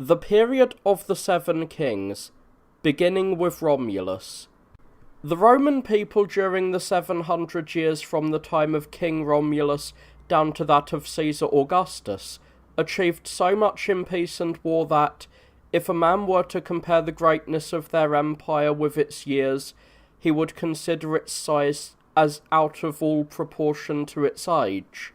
The period of the Seven Kings, beginning with Romulus. The Roman people during the 700 years from the time of King Romulus down to that of Caesar Augustus achieved so much in peace and war that, if a man were to compare the greatness of their empire with its years, he would consider its size as out of all proportion to its age.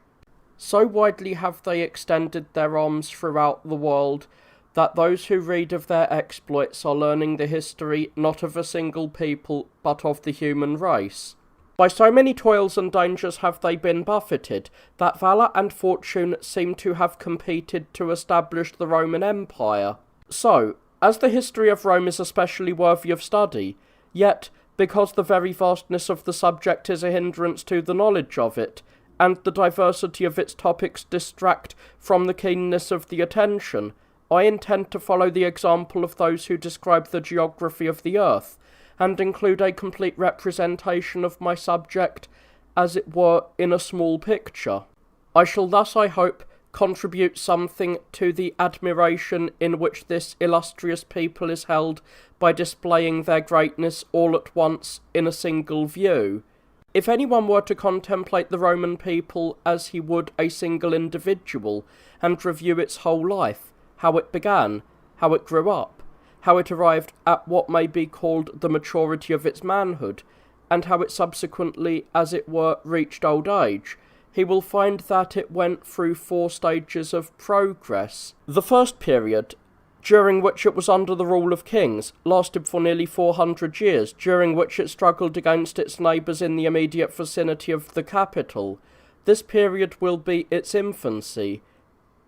So widely have they extended their arms throughout the world that those who read of their exploits are learning the history not of a single people, but of the human race. By so many toils and dangers have they been buffeted, that valour and fortune seem to have competed to establish the Roman Empire. So, as the history of Rome is especially worthy of study, yet, because the very vastness of the subject is a hindrance to the knowledge of it, and the diversity of its topics distract from the keenness of the attention, I intend to follow the example of those who describe the geography of the earth, and include a complete representation of my subject, as it were, in a small picture. I shall thus, I hope, contribute something to the admiration in which this illustrious people is held by displaying their greatness all at once in a single view. If anyone were to contemplate the Roman people as he would a single individual, and review its whole life, how it began, how it grew up, how it arrived at what may be called the maturity of its manhood, and how it subsequently, as it were, reached old age, he will find that it went through 4 stages of progress. The first period, during which it was under the rule of kings, lasted for nearly 400 years, during which it struggled against its neighbours in the immediate vicinity of the capital. This period will be its infancy.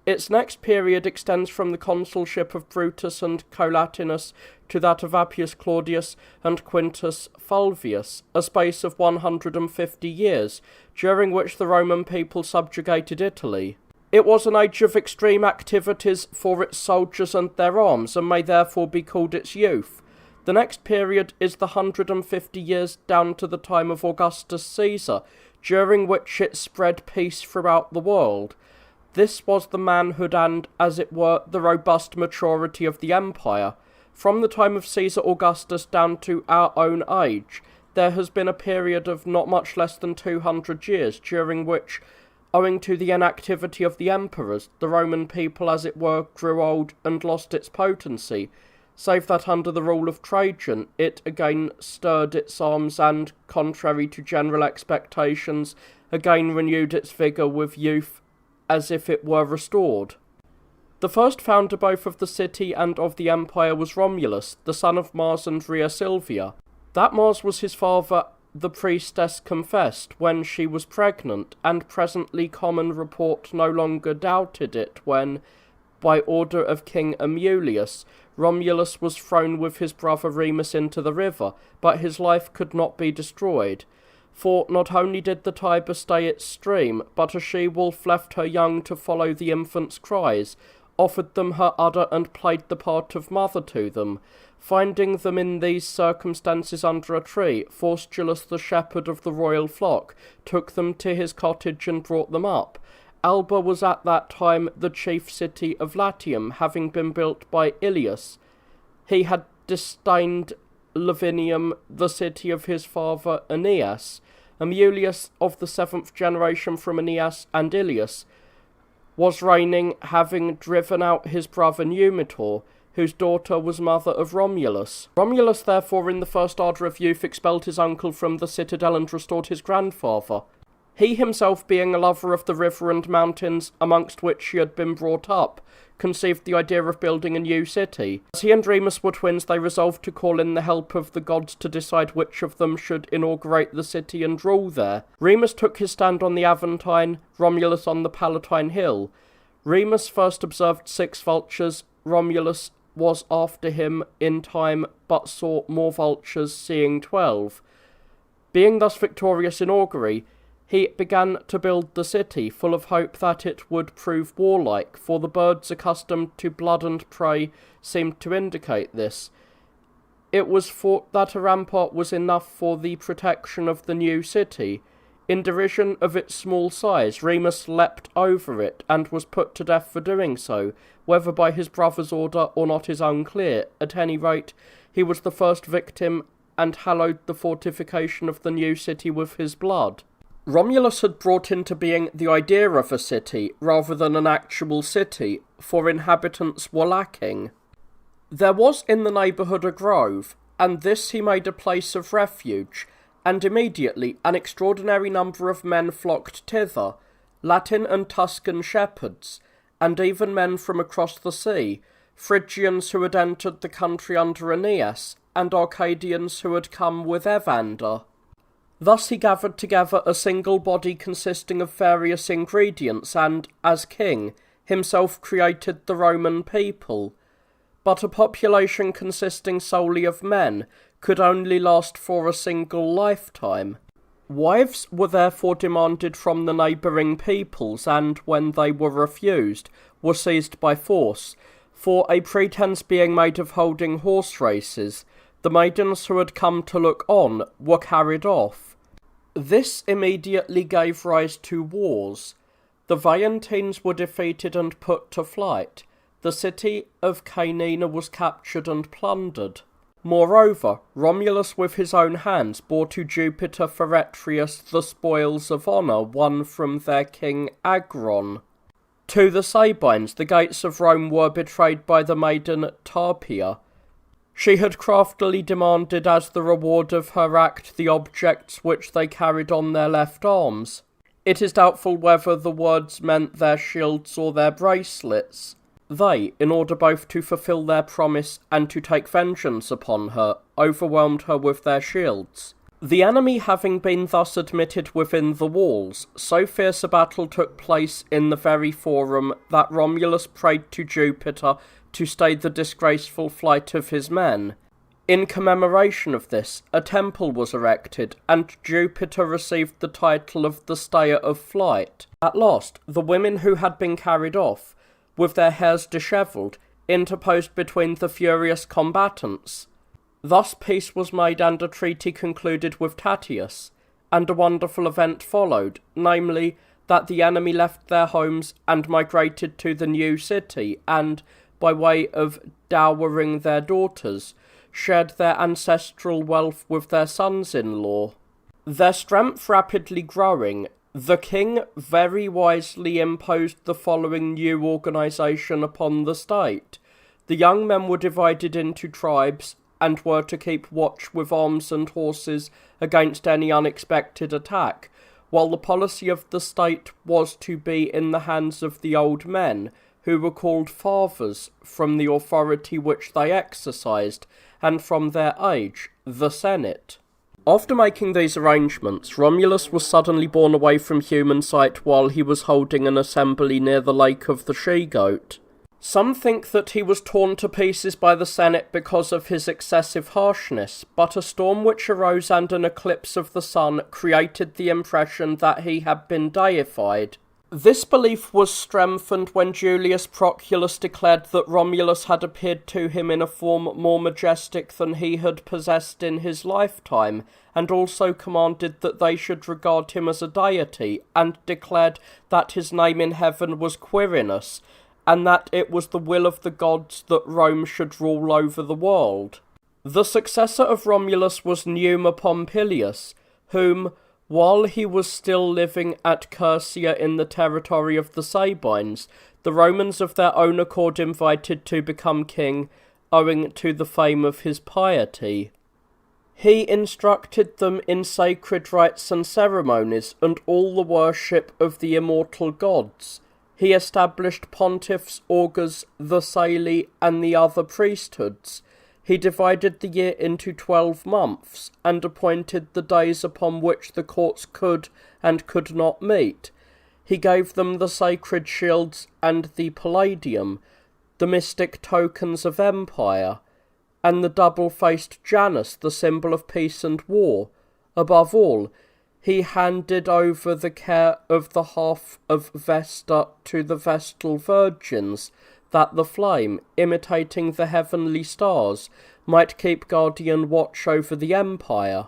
Its next period extends from the consulship of Brutus and Collatinus to that of Appius Claudius and Quintus Fulvius, a space of 150 years, during which the Roman people subjugated Italy. It was an age of extreme activities for its soldiers and their arms, and may therefore be called its youth. The next period is the 150 years down to the time of Augustus Caesar, during which it spread peace throughout the world. This was the manhood and, as it were, the robust maturity of the empire. From the time of Caesar Augustus down to our own age, there has been a period of not much less than 200 years, during which, owing to the inactivity of the emperors, the Roman people, as it were, grew old and lost its potency, save that under the rule of Trajan it again stirred its arms and, contrary to general expectations, again renewed its vigour with youth, as if it were restored. The first founder both of the city and of the empire was Romulus, the son of Mars and Rhea Silvia. That Mars was his father, the priestess confessed, when she was pregnant, and presently common report no longer doubted it when, by order of King Amulius, Romulus was thrown with his brother Remus into the river, but his life could not be destroyed. For not only did the Tiber stay its stream, but a she-wolf left her young to follow the infant's cries, offered them her udder and played the part of mother to them. Finding them in these circumstances under a tree, Faustulus, the shepherd of the royal flock, took them to his cottage and brought them up. Alba was at that time the chief city of Latium, having been built by Ilius. He had disdained Lavinium, the city of his father Aeneas. Amulius, of the 7th generation from Aeneas and Ilius, was reigning, having driven out his brother Numitor, whose daughter was mother of Romulus. Romulus, therefore, in the first ardour of youth, expelled his uncle from the citadel and restored his grandfather. He himself, being a lover of the river and mountains amongst which he had been brought up, conceived the idea of building a new city. As he and Remus were twins, they resolved to call in the help of the gods to decide which of them should inaugurate the city and rule there. Remus took his stand on the Aventine, Romulus on the Palatine hill. Remus first observed 6 vultures, Romulus was after him in time, but saw more vultures, seeing 12. Being thus victorious in augury, he began to build the city, full of hope that it would prove warlike, for the birds accustomed to blood and prey seemed to indicate this. It was thought that a rampart was enough for the protection of the new city. In derision of its small size, Remus leapt over it, and was put to death for doing so, whether by his brother's order or not is unclear. At any rate, he was the first victim, and hallowed the fortification of the new city with his blood. Romulus had brought into being the idea of a city, rather than an actual city, for inhabitants were lacking. There was in the neighbourhood a grove, and this he made a place of refuge, and immediately an extraordinary number of men flocked thither, Latin and Tuscan shepherds, and even men from across the sea, Phrygians who had entered the country under Aeneas, and Arcadians who had come with Evander. Thus he gathered together a single body consisting of various ingredients, and, as king, himself created the Roman people. But a population consisting solely of men could only last for a single lifetime. Wives were therefore demanded from the neighbouring peoples, and, when they were refused, were seized by force, for a pretence being made of holding horse races, the maidens who had come to look on were carried off. This immediately gave rise to wars. The Veientines were defeated and put to flight. The city of Caenina was captured and plundered. Moreover, Romulus with his own hands bore to Jupiter Feretrius the spoils of honour won from their king Agron. To the Sabines the gates of Rome were betrayed by the maiden Tarpeia. She had craftily demanded as the reward of her act the objects which they carried on their left arms. It is doubtful whether the words meant their shields or their bracelets. They, in order both to fulfil their promise and to take vengeance upon her, overwhelmed her with their shields. The enemy having been thus admitted within the walls, so fierce a battle took place in the very forum that Romulus prayed to Jupiter to stay the disgraceful flight of his men. In commemoration of this, a temple was erected, and Jupiter received the title of the Stayer of Flight. At last, the women who had been carried off, with their hairs dishevelled, interposed between the furious combatants. Thus peace was made and a treaty concluded with Tatius, and a wonderful event followed, namely, that the enemy left their homes and migrated to the new city, and, by way of dowering their daughters, shared their ancestral wealth with their sons-in-law. Their strength rapidly growing, the king very wisely imposed the following new organisation upon the state. The young men were divided into tribes, and were to keep watch with arms and horses against any unexpected attack, while the policy of the state was to be in the hands of the old men, who were called fathers from the authority which they exercised, and from their age, the Senate. After making these arrangements, Romulus was suddenly borne away from human sight while he was holding an assembly near the lake of the she-goat. Some think that he was torn to pieces by the Senate because of his excessive harshness, but a storm which arose and an eclipse of the sun created the impression that he had been deified. This belief was strengthened when Julius Proculus declared that Romulus had appeared to him in a form more majestic than he had possessed in his lifetime, and also commanded that they should regard him as a deity, and declared that his name in heaven was Quirinus, and that it was the will of the gods that Rome should rule over the world. The successor of Romulus was Numa Pompilius, whom, while he was still living at Cursia in the territory of the Sabines, the Romans of their own accord invited to become king, owing to the fame of his piety. He instructed them in sacred rites and ceremonies, and all the worship of the immortal gods. He established pontiffs, augurs, the Saili, and the other priesthoods. He divided the year into 12 months, and appointed the days upon which the courts could and could not meet. He gave them the sacred shields and the palladium, the mystic tokens of empire, and the double-faced Janus, the symbol of peace and war. Above all, he handed over the care of the half of Vesta to the Vestal Virgins, that the flame, imitating the heavenly stars, might keep guardian watch over the empire.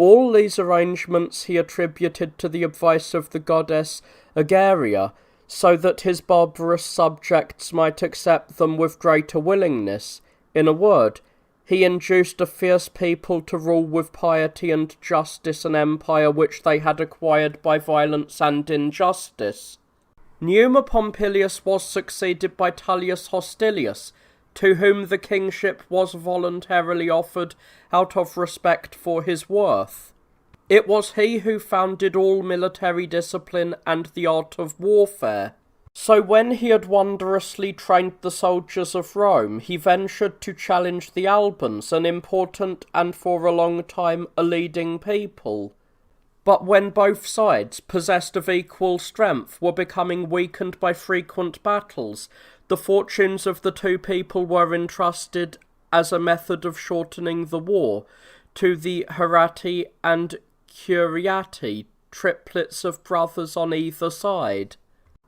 All these arrangements he attributed to the advice of the goddess Egeria, so that his barbarous subjects might accept them with greater willingness. In a word, he induced a fierce people to rule with piety and justice an empire which they had acquired by violence and injustice. Numa Pompilius was succeeded by Tullius Hostilius, to whom the kingship was voluntarily offered out of respect for his worth. It was he who founded all military discipline and the art of warfare. So when he had wondrously trained the soldiers of Rome, he ventured to challenge the Albans, an important and for a long time a leading people. But when both sides, possessed of equal strength, were becoming weakened by frequent battles, the fortunes of the two people were entrusted, as a method of shortening the war, to the Herati and Curiati, triplets of brothers on either side.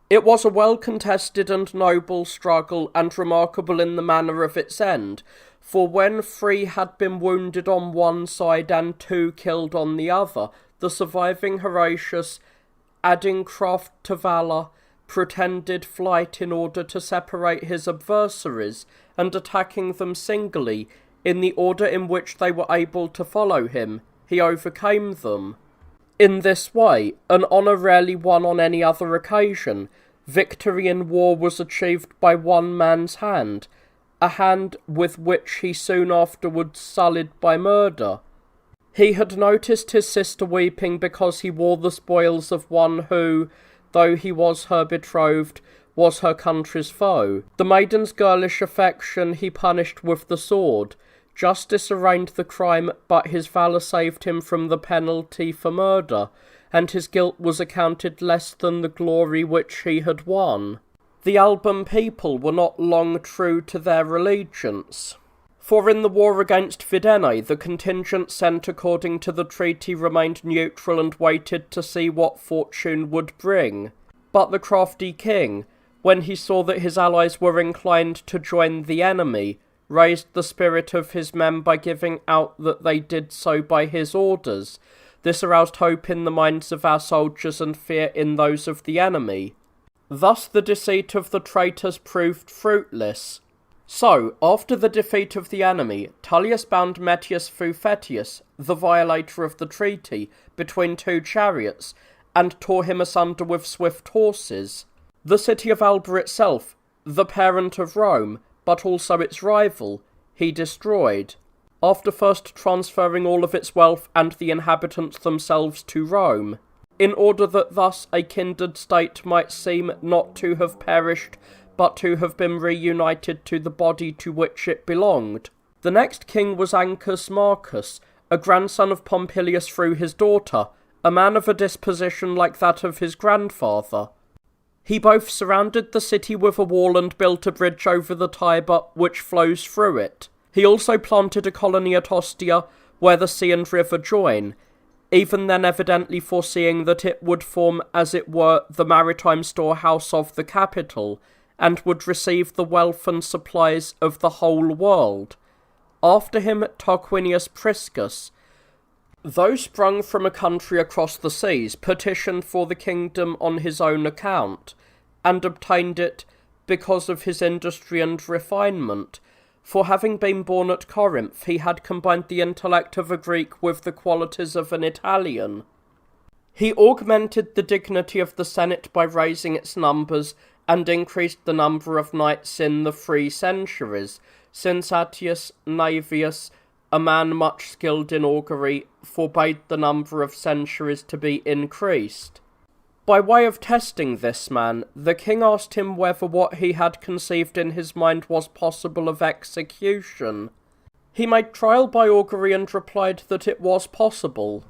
It was a well-contested and noble struggle, and remarkable in the manner of its end, for when 3 had been wounded on one side and 2 killed on the other, the surviving Horatius, adding craft to valour, pretended flight in order to separate his adversaries, and attacking them singly, in the order in which they were able to follow him, he overcame them. In this way, an honour rarely won on any other occasion, victory in war was achieved by one man's hand, a hand with which he soon afterwards sullied by murder. He had noticed his sister weeping because he wore the spoils of one who, though he was her betrothed, was her country's foe. The maiden's girlish affection he punished with the sword. Justice arraigned the crime, but his valour saved him from the penalty for murder, and his guilt was accounted less than the glory which he had won. The Alban people were not long true to their allegiance, for in the war against Fidenae the contingent sent according to the treaty remained neutral and waited to see what fortune would bring. But the crafty king, when he saw that his allies were inclined to join the enemy, raised the spirit of his men by giving out that they did so by his orders. This aroused hope in the minds of our soldiers and fear in those of the enemy. Thus the deceit of the traitors proved fruitless. So, after the defeat of the enemy, Tullius bound Metius Fufetius, the violator of the treaty, between 2 chariots, and tore him asunder with swift horses. The city of Alba itself, the parent of Rome, but also its rival, he destroyed, after first transferring all of its wealth and the inhabitants themselves to Rome, in order that thus a kindred state might seem not to have perished, but to have been reunited to the body to which it belonged. The next king was Ancus Marcus, a grandson of Pompilius through his daughter, a man of a disposition like that of his grandfather. He both surrounded the city with a wall and built a bridge over the Tiber which flows through it. He also planted a colony at Ostia, where the sea and river join, even then evidently foreseeing that it would form, as it were, the maritime storehouse of the capital, and would receive the wealth and supplies of the whole world. After him Tarquinius Priscus, though sprung from a country across the seas, petitioned for the kingdom on his own account, and obtained it because of his industry and refinement, for having been born at Corinth, he had combined the intellect of a Greek with the qualities of an Italian. He augmented the dignity of the Senate by raising its numbers, and increased the number of knights in the 3 centuries, since Attius Naevius, a man much skilled in augury, forbade the number of centuries to be increased. By way of testing this man, the king asked him whether what he had conceived in his mind was possible of execution. He made trial by augury and replied that it was possible.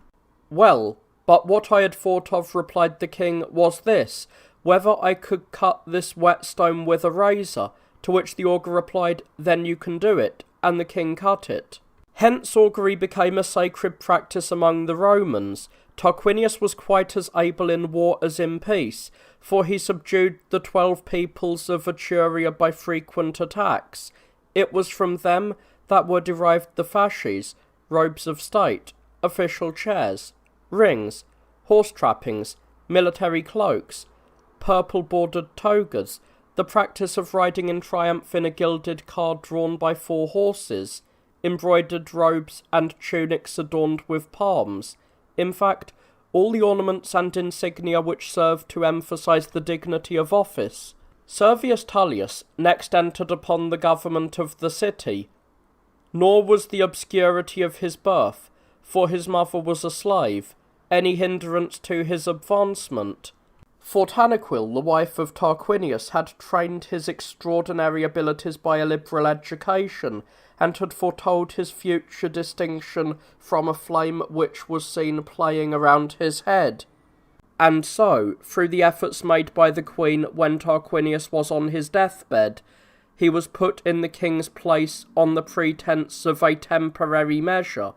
Well, but what I had thought of, replied the king, was this, whether I could cut this whetstone with a razor, to which the augur replied, then you can do it, and the king cut it. Hence augury became a sacred practice among the Romans. Tarquinius was quite as able in war as in peace, for he subdued the 12 peoples of Etruria by frequent attacks. It was from them that were derived the fasces, robes of state, official chairs, rings, horse trappings, military cloaks, purple-bordered togas, the practice of riding in triumph in a gilded car drawn by 4 horses, embroidered robes and tunics adorned with palms, in fact, all the ornaments and insignia which served to emphasize the dignity of office. Servius Tullius next entered upon the government of the city, nor was the obscurity of his birth, for his mother was a slave, any hindrance to his advancement. For Tanaquil, the wife of Tarquinius, had trained his extraordinary abilities by a liberal education, and had foretold his future distinction from a flame which was seen playing around his head. And so, through the efforts made by the queen when Tarquinius was on his deathbed, he was put in the king's place on the pretence of a temporary measure,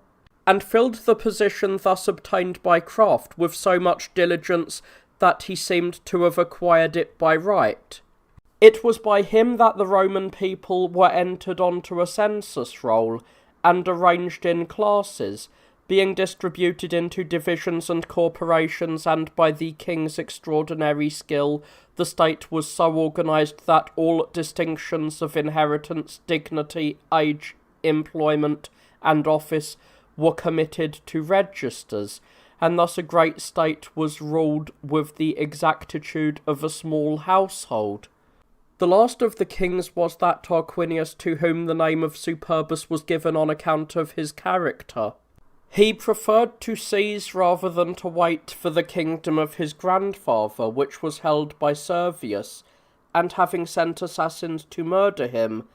and filled the position thus obtained by craft with so much diligence that he seemed to have acquired it by right. It was by him that the Roman people were entered onto a census roll, and arranged in classes, being distributed into divisions and corporations, and by the king's extraordinary skill, the state was so organized that all distinctions of inheritance, dignity, age, employment, and office were committed to registers, and thus a great state was ruled with the exactitude of a small household. The last of the kings was that Tarquinius to whom the name of Superbus was given on account of his character. He preferred to seize rather than to wait for the kingdom of his grandfather, which was held by Servius, and having sent assassins to murder him,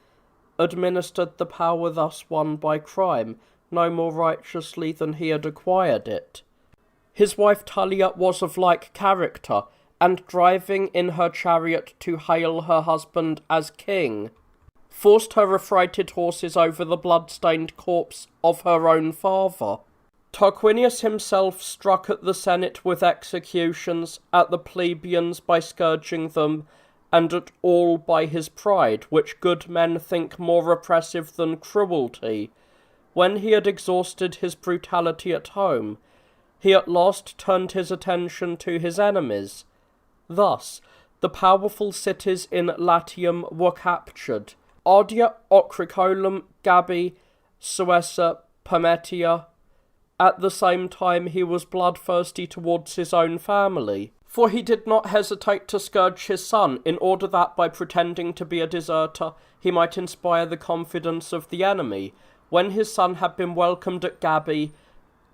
administered the power thus won by crime, no more righteously than he had acquired it. His wife Tullia was of like character, and driving in her chariot to hail her husband as king, forced her affrighted horses over the blood-stained corpse of her own father. Tarquinius himself struck at the Senate with executions, at the plebeians by scourging them, and at all by his pride, which good men think more oppressive than cruelty. When he had exhausted his brutality at home, he at last turned his attention to his enemies. Thus, the powerful cities in Latium were captured: Ardea, Ocricolum, Gabii, Suessa, Pometia. At the same time he was bloodthirsty towards his own family, for he did not hesitate to scourge his son, in order that by pretending to be a deserter he might inspire the confidence of the enemy. When his son had been welcomed at Gabii,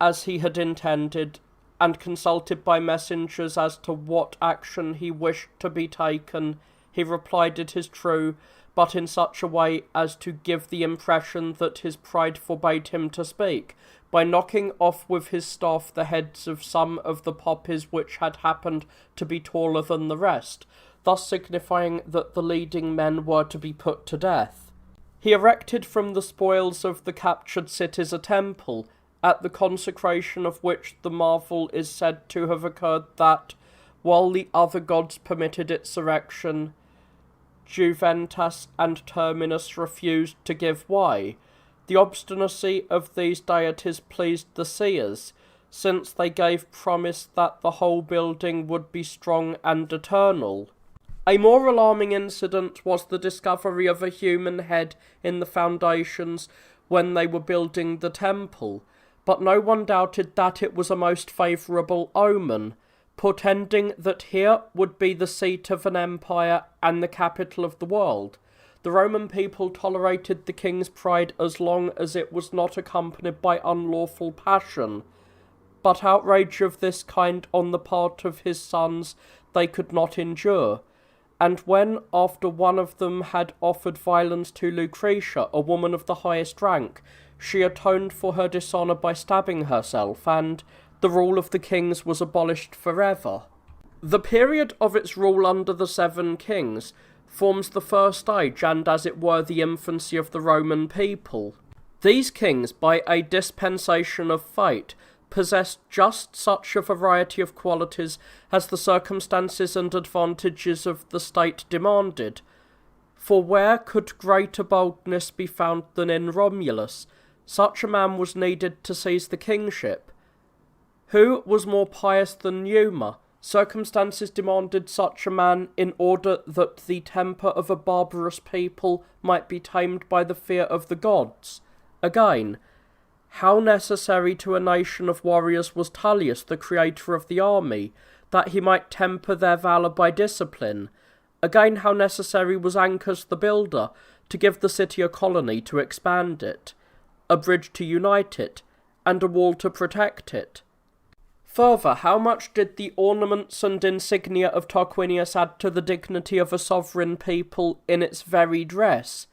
as he had intended, and consulted by messengers as to what action he wished to be taken, he replied, "It is true," but in such a way as to give the impression that his pride forbade him to speak, by knocking off with his staff the heads of some of the poppies which had happened to be taller than the rest, thus signifying that the leading men were to be put to death. He erected from the spoils of the captured cities a temple, at the consecration of which the marvel is said to have occurred that, while the other gods permitted its erection, Juventas and Terminus refused to give way. The obstinacy of these deities pleased the seers, since they gave promise that the whole building would be strong and eternal. A more alarming incident was the discovery of a human head in the foundations when they were building the temple, but no one doubted that it was a most favourable omen, portending that here would be the seat of an empire and the capital of the world. The Roman people tolerated the king's pride as long as it was not accompanied by unlawful passion, but outrage of this kind on the part of his sons they could not endure. And when, after one of them had offered violence to Lucretia, a woman of the highest rank, she atoned for her dishonour by stabbing herself, and the rule of the kings was abolished forever. The period of its rule under the 7 kings forms the first age and, as it were, the infancy of the Roman people. These kings, by a dispensation of fate, possessed just such a variety of qualities as the circumstances and advantages of the state demanded. For where could greater boldness be found than in Romulus, such a man was needed to seize the kingship. Who was more pious than Numa? Circumstances demanded such a man in order that the temper of a barbarous people might be tamed by the fear of the gods. Again, how necessary to a nation of warriors was Tullius, the creator of the army, that he might temper their valour by discipline. Again, how necessary was Ancus the builder, to give the city a colony to expand it, a bridge to unite it, and a wall to protect it. Further, how much did the ornaments and insignia of Tarquinius add to the dignity of a sovereign people in its very dress?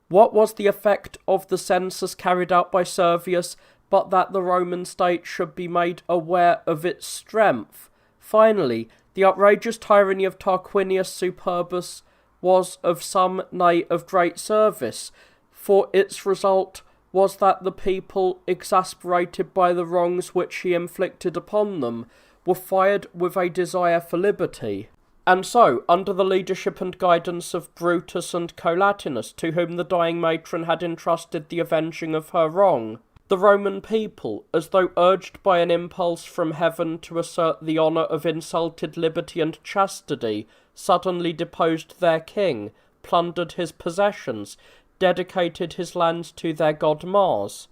What was the effect of the census carried out by Servius, but that the Roman state should be made aware of its strength? Finally, the outrageous tyranny of Tarquinius Superbus was of some, nay, of great service, for its result was that the people, exasperated by the wrongs which he inflicted upon them, were fired with a desire for liberty. And so, under the leadership and guidance of Brutus and Collatinus, to whom the dying matron had entrusted the avenging of her wrong, the Roman people, as though urged by an impulse from heaven to assert the honour of insulted liberty and chastity, suddenly deposed their king, plundered his possessions, dedicated his lands to their god Mars,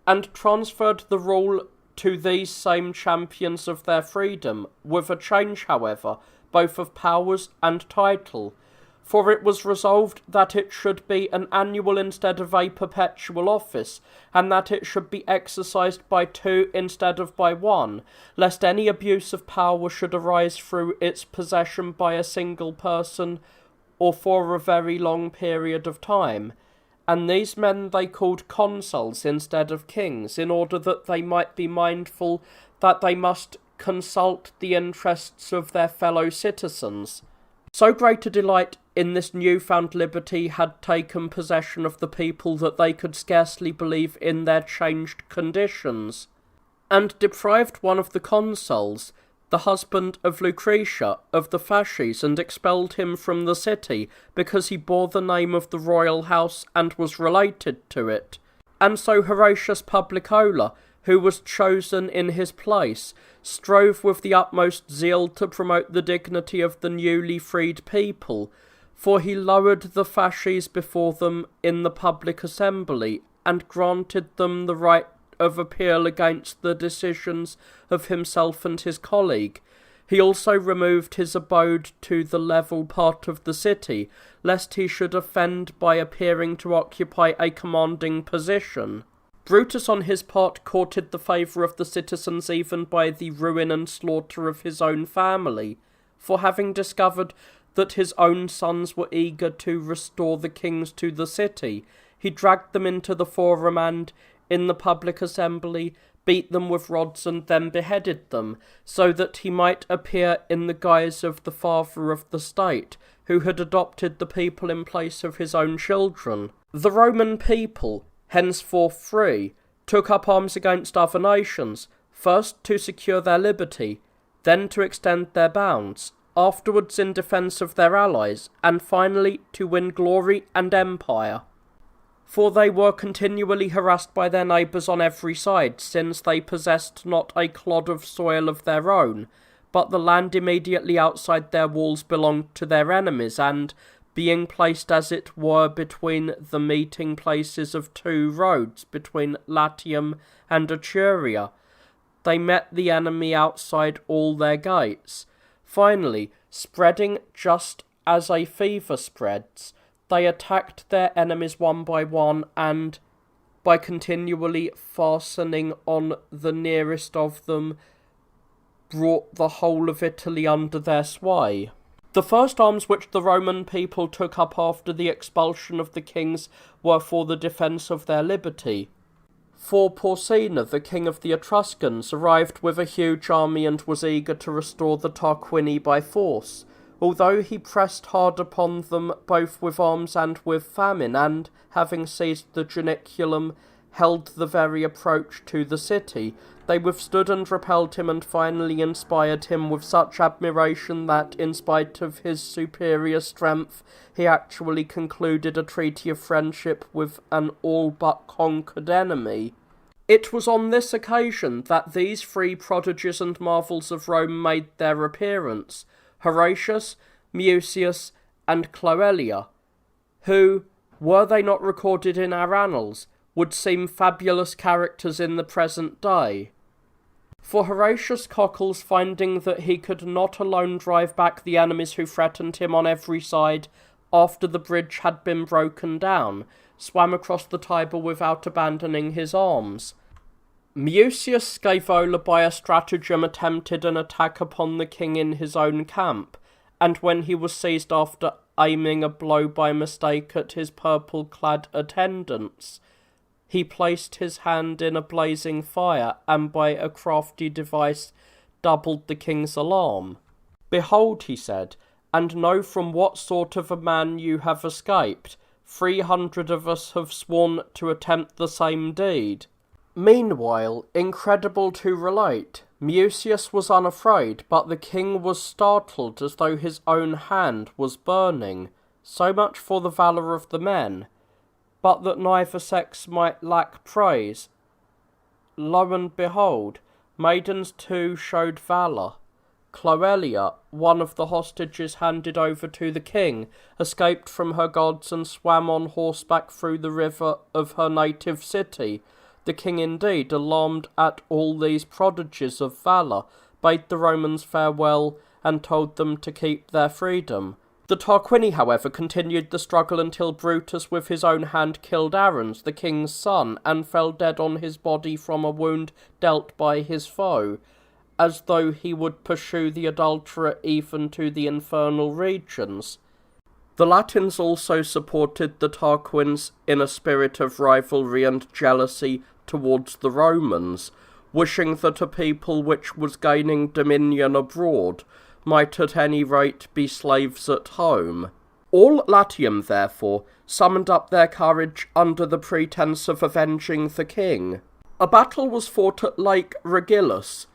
and transferred the rule to these same champions of their freedom, with a change, however, both of powers and title, for it was resolved that it should be an annual instead of a perpetual office, and that it should be exercised by two instead of by one, lest any abuse of power should arise through its possession by a single person, or for a very long period of time. And these men they called consuls instead of kings, in order that they might be mindful that they must consult the interests of their fellow citizens. So great a delight in this new-found liberty had taken possession of the people that they could scarcely believe in their changed conditions, and deprived one of the consuls, the husband of Lucretia, of the fasces, and expelled him from the city, because he bore the name of the royal house and was related to it. And so Horatius Publicola, who was chosen in his place, strove with the utmost zeal to promote the dignity of the newly freed people, for he lowered the fasces before them in the public assembly, and granted them the right of appeal against the decisions of himself and his colleague. He also removed his abode to the level part of the city, lest he should offend by appearing to occupy a commanding position. Brutus on his part courted the favour of the citizens even by the ruin and slaughter of his own family, for having discovered that his own sons were eager to restore the kings to the city, he dragged them into the forum and, in the public assembly, beat them with rods and then beheaded them, so that he might appear in the guise of the father of the state, who had adopted the people in place of his own children. The Roman people, henceforth free, took up arms against other nations, first to secure their liberty, then to extend their bounds, afterwards in defence of their allies, and finally to win glory and empire. For they were continually harassed by their neighbours on every side, since they possessed not a clod of soil of their own, but the land immediately outside their walls belonged to their enemies, and, being placed as it were between the meeting places of two roads, between Latium and Etruria, they met the enemy outside all their gates. Finally, spreading just as a fever spreads, they attacked their enemies one by one, and, by continually fastening on the nearest of them, brought the whole of Italy under their sway. The first arms which the Roman people took up after the expulsion of the kings were for the defence of their liberty. For Porcina, the king of the Etruscans, arrived with a huge army and was eager to restore the Tarquini by force, although he pressed hard upon them both with arms and with famine, and, having seized the Janiculum, held the very approach to the city, they withstood and repelled him and finally inspired him with such admiration that, in spite of his superior strength, he actually concluded a treaty of friendship with an all but conquered enemy. It was on this occasion that these three prodigies and marvels of Rome made their appearance, Horatius, Mucius, and Cloelia, who, were they not recorded in our annals, would seem fabulous characters in the present day. For Horatius Cockles, finding that he could not alone drive back the enemies who threatened him on every side after the bridge had been broken down, swam across the Tiber without abandoning his arms. Mucius Scaevola by a stratagem attempted an attack upon the king in his own camp, and when he was seized after aiming a blow by mistake at his purple-clad attendants, he placed his hand in a blazing fire, and by a crafty device doubled the king's alarm. "Behold," he said, "and know from what sort of a man you have escaped. 300 of us have sworn to attempt the same deed." Meanwhile, incredible to relate, Mucius was unafraid, but the king was startled as though his own hand was burning. So much for the valour of the men. But that neither sex might lack praise, lo and behold, maidens too showed valour. Cloelia, one of the hostages handed over to the king, escaped from her gods and swam on horseback through the river of her native city. The king, indeed, alarmed at all these prodigies of valour, bade the Romans farewell and told them to keep their freedom. The Tarquini, however, continued the struggle until Brutus with his own hand killed Aruns, the king's son, and fell dead on his body from a wound dealt by his foe, as though he would pursue the adulterer even to the infernal regions. The Latins also supported the Tarquins in a spirit of rivalry and jealousy towards the Romans, wishing that a people which was gaining dominion abroad might at any rate be slaves at home. All Latium, therefore, summoned up their courage under the pretence of avenging the king. A battle was fought at Lake Regillus,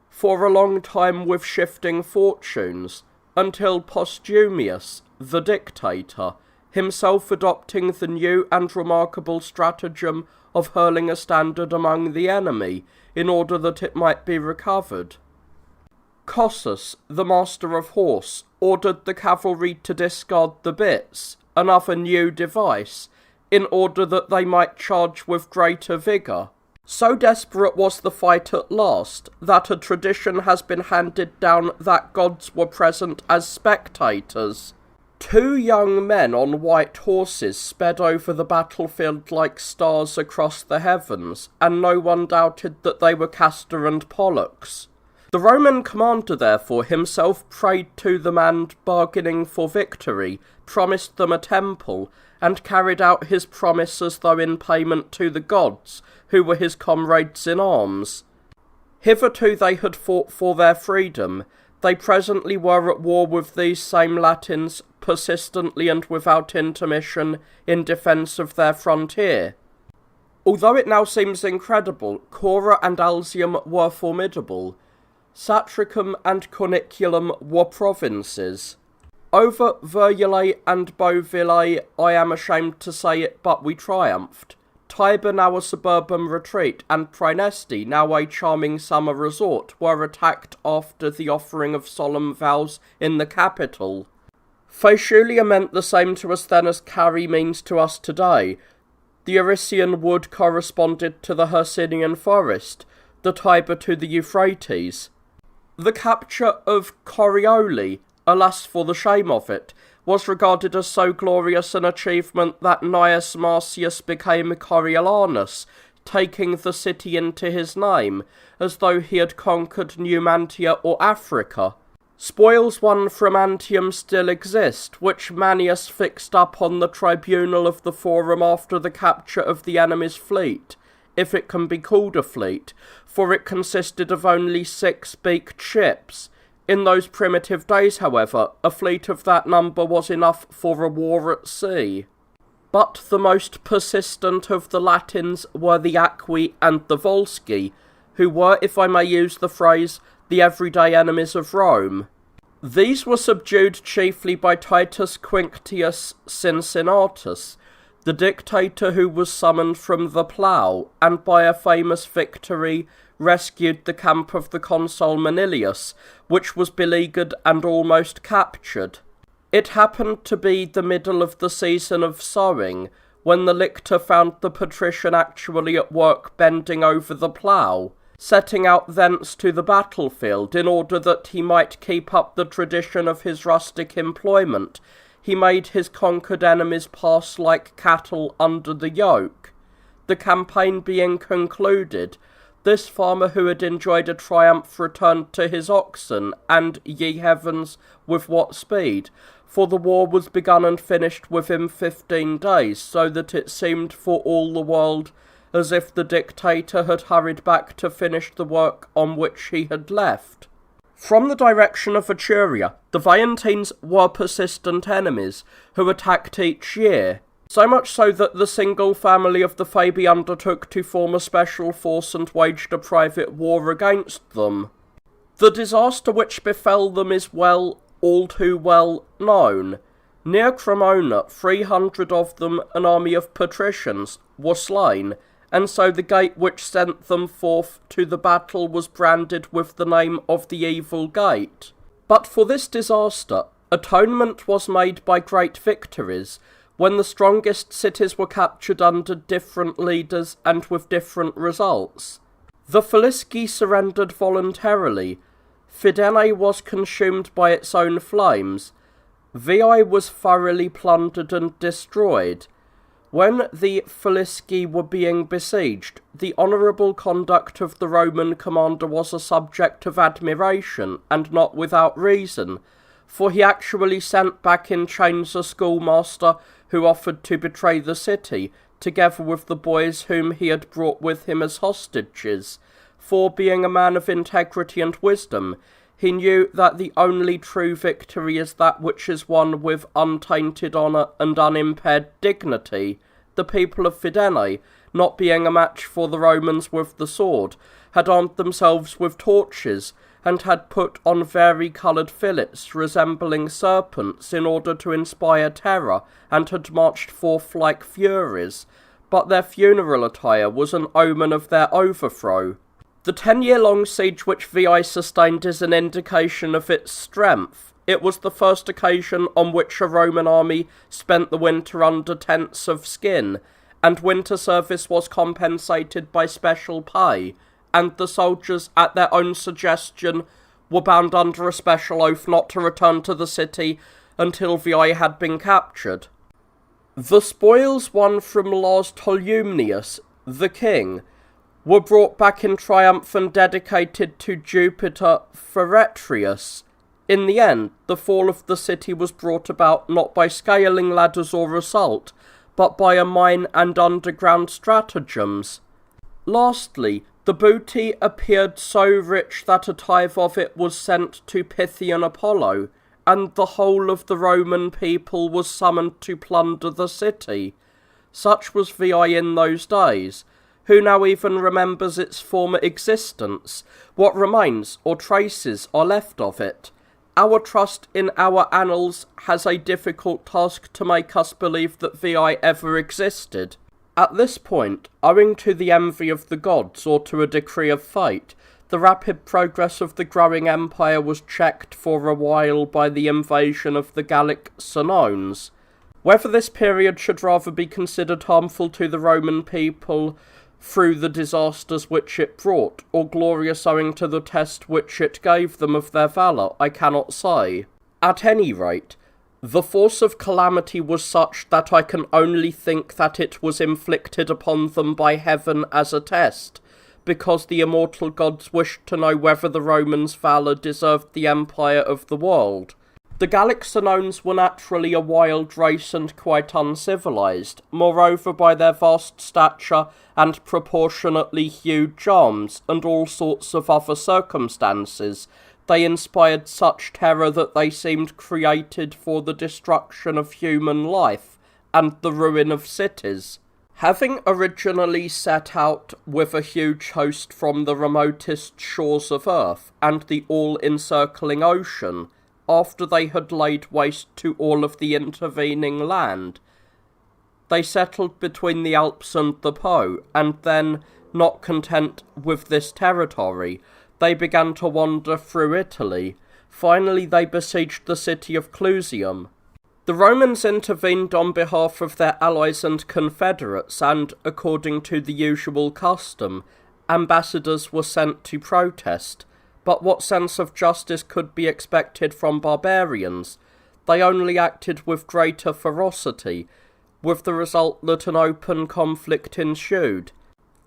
for a long time with shifting fortunes, until Postumius, the dictator, himself adopting the new and remarkable stratagem of hurling a standard among the enemy, in order that it might be recovered. Cossus, the master of horse, ordered the cavalry to discard the bits, another new device, in order that they might charge with greater vigour. So desperate was the fight at last, that a tradition has been handed down that gods were present as spectators. 2 young men on white horses sped over the battlefield like stars across the heavens, and no one doubted that they were Castor and Pollux. The Roman commander, therefore, himself prayed to them and, bargaining for victory, promised them a temple, and carried out his promise as though in payment to the gods, who were his comrades in arms. Hitherto they had fought for their freedom. They presently were at war with these same Latins, persistently and without intermission, in defence of their frontier. Although it now seems incredible, Cora and Alsium were formidable. Satricum and Corniculum were provinces. Over Veruelae and Bovillae, I am ashamed to say it, but we triumphed. Tiber, now a suburban retreat, and Praeneste, now a charming summer resort, were attacked after the offering of solemn vows in the capital. Faetulia meant the same to us then as Carri means to us today. The Arician wood corresponded to the Hercynian forest, the Tiber to the Euphrates. The capture of Corioli, alas for the shame of it, was regarded as so glorious an achievement that Gnaeus Marcius became Coriolanus, taking the city into his name, as though he had conquered Numantia or Africa. Spoils won from Antium still exist, which Manius fixed up on the tribunal of the Forum after the capture of the enemy's fleet, if it can be called a fleet, for it consisted of only 6 beaked ships. In those primitive days, however, a fleet of that number was enough for a war at sea. but the most persistent of the Latins were the Aqui and the Volsci, who were, if I may use the phrase, the everyday enemies of Rome. These were subdued chiefly by Titus Quinctius Cincinnatus, the dictator who was summoned from the plough, and by a famous victory rescued the camp of the consul Manilius, which was beleaguered and almost captured. It happened to be the middle of the season of sowing, when the lictor found the patrician actually at work bending over the plough, setting out thence to the battlefield in order that he might keep up the tradition of his rustic employment. He made his conquered enemies pass like cattle under the yoke. The campaign being concluded, this farmer who had enjoyed a triumph returned to his oxen, and, ye heavens, with what speed! For the war was begun and finished within 15 days, so that it seemed for all the world as if the dictator had hurried back to finish the work on which he had left. From the direction of Etruria, the Veientines were persistent enemies, who attacked each year, so much so that the single family of the Fabii undertook to form a special force and waged a private war against them. The disaster which befell them is all too well known. Near Cremona, 300 of them, an army of patricians, were slain, and so the gate which sent them forth to the battle was branded with the name of the Evil Gate. But for this disaster, atonement was made by great victories, when the strongest cities were captured under different leaders and with different results. The Falisci surrendered voluntarily, Fidenae was consumed by its own flames, Veii was thoroughly plundered and destroyed. When the Falisci were being besieged, the honourable conduct of the Roman commander was a subject of admiration, and not without reason, for he actually sent back in chains a schoolmaster who offered to betray the city, together with the boys whom he had brought with him as hostages, for being a man of integrity and wisdom, he knew that the only true victory is that which is won with untainted honour and unimpaired dignity. The people of Fidenae, not being a match for the Romans with the sword, had armed themselves with torches, and had put on vari-coloured fillets resembling serpents in order to inspire terror, and had marched forth like furies, but their funeral attire was an omen of their overthrow. The 10-year-long siege which Veii sustained is an indication of its strength. It was the first occasion on which a Roman army spent the winter under tents of skin, and winter service was compensated by special pay, and the soldiers, at their own suggestion, were bound under a special oath not to return to the city until Veii had been captured. The spoils won from Lars Tolumnius, the king, were brought back in triumph and dedicated to Jupiter Feretrius. In the end, the fall of the city was brought about not by scaling ladders or assault, but by a mine and underground stratagems. Lastly, the booty appeared so rich that a tithe of it was sent to Pythian Apollo, and the whole of the Roman people was summoned to plunder the city. Such was Veii in those days. Who now even remembers its former existence? What remains or traces are left of it? Our trust in our annals has a difficult task to make us believe that Veii ever existed. At this point, owing to the envy of the gods or to a decree of fate, the rapid progress of the growing empire was checked for a while by the invasion of the Gallic Senones. Whether this period should rather be considered harmful to the Roman people through the disasters which it brought, or glorious owing to the test which it gave them of their valour, I cannot say. At any rate, the force of calamity was such that I can only think that it was inflicted upon them by heaven as a test, because the immortal gods wished to know whether the Romans' valour deserved the empire of the world. The Gallic Senones were naturally a wild race and quite uncivilized. Moreover, by their vast stature and proportionately huge arms, and all sorts of other circumstances, they inspired such terror that they seemed created for the destruction of human life, and the ruin of cities. Having originally set out with a huge host from the remotest shores of earth and the all-encircling ocean, after they had laid waste to all of the intervening land, they settled between the Alps and the Po, and then, not content with this territory, they began to wander through Italy. Finally they besieged the city of Clusium. The Romans intervened on behalf of their allies and confederates, and, according to the usual custom, ambassadors were sent to protest. But what sense of justice could be expected from barbarians? They only acted with greater ferocity, with the result that an open conflict ensued.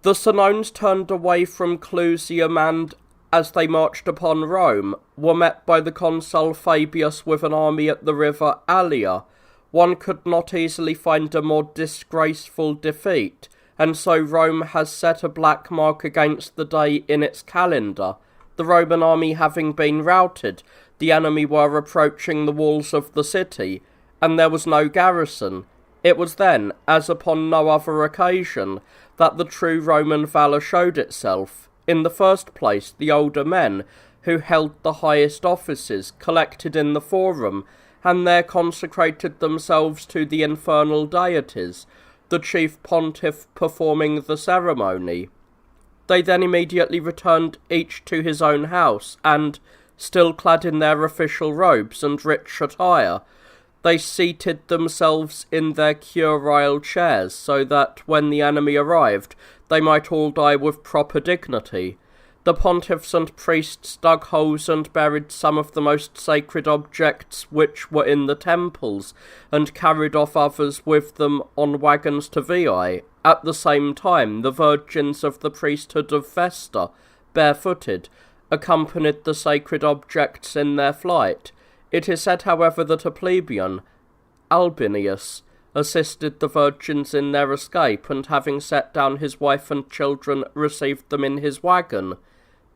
The Senones turned away from Clusium and, as they marched upon Rome, were met by the consul Fabius with an army at the river Allia. One could not easily find a more disgraceful defeat, and so Rome has set a black mark against the day in its calendar. The Roman army having been routed, the enemy were approaching the walls of the city, and there was no garrison. It was then, as upon no other occasion, that the true Roman valour showed itself. In the first place, the older men, who held the highest offices, collected in the forum, and there consecrated themselves to the infernal deities, the chief pontiff performing the ceremony. They then immediately returned each to his own house, and, still clad in their official robes and rich attire, they seated themselves in their curule chairs, so that, when the enemy arrived, they might all die with proper dignity. The pontiffs and priests dug holes and buried some of the most sacred objects which were in the temples, and carried off others with them on wagons to Veii. At the same time, the virgins of the priesthood of Vesta, barefooted, accompanied the sacred objects in their flight. It is said, however, that a plebeian, Albinius, assisted the virgins in their escape, and having set down his wife and children, received them in his wagon.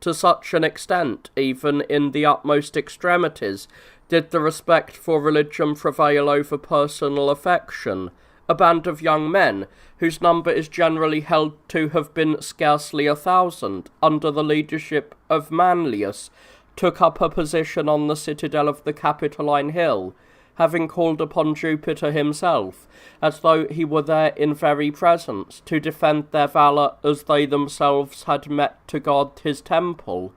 To such an extent, even in the utmost extremities, did the respect for religion prevail over personal affection. A band of young men, whose number is generally held to have been scarcely 1,000, under the leadership of Manlius, took up a position on the citadel of the Capitoline Hill, having called upon Jupiter himself, as though he were there in very presence, to defend their valour as they themselves had met to guard his temple.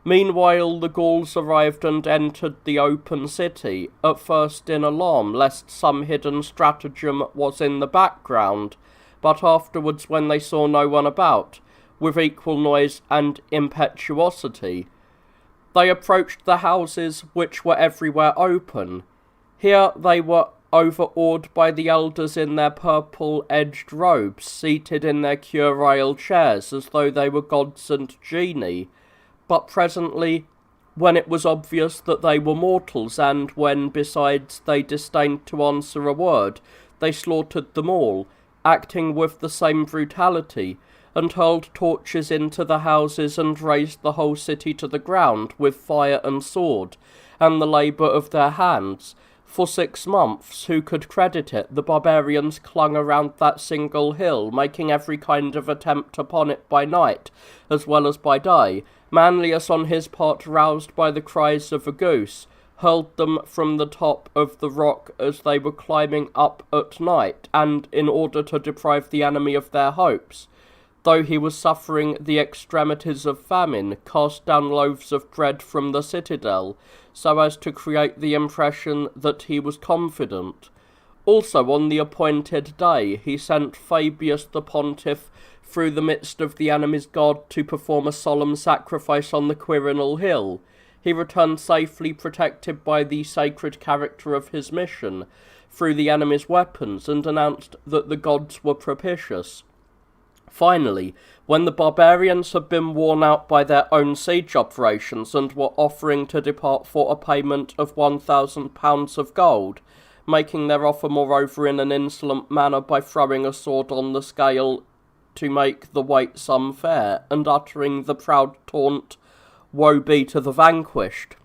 Meanwhile the Gauls arrived and entered the open city, at first in alarm lest some hidden stratagem was in the background, but afterwards, when they saw no one about, with equal noise and impetuosity, they approached the houses, which were everywhere open. Here they were overawed by the elders in their purple-edged robes, seated in their curule chairs, as though they were gods and genii. But presently, when it was obvious that they were mortals, and when, besides, they disdained to answer a word, they slaughtered them all, acting with the same brutality, and hurled torches into the houses and razed the whole city to the ground with fire and sword, and the labour of their hands. For 6 months, who could credit it, the barbarians clung around that single hill, making every kind of attempt upon it by night, as well as by day. Manlius, on his part, roused by the cries of a goose, hurled them from the top of the rock as they were climbing up at night, and, in order to deprive the enemy of their hopes, though he was suffering the extremities of famine, cast down loaves of bread from the citadel, so as to create the impression that he was confident. Also, on the appointed day, he sent Fabius the pontiff through the midst of the enemy's guard to perform a solemn sacrifice on the Quirinal hill. He returned safely, protected by the sacred character of his mission, through the enemy's weapons, and announced that the gods were propitious. Finally, when the barbarians had been worn out by their own siege operations and were offering to depart for a payment of 1,000 pounds of gold, making their offer moreover in an insolent manner by throwing a sword on the scale to make the weight sum fair, and uttering the proud taunt, "Woe be to the vanquished,"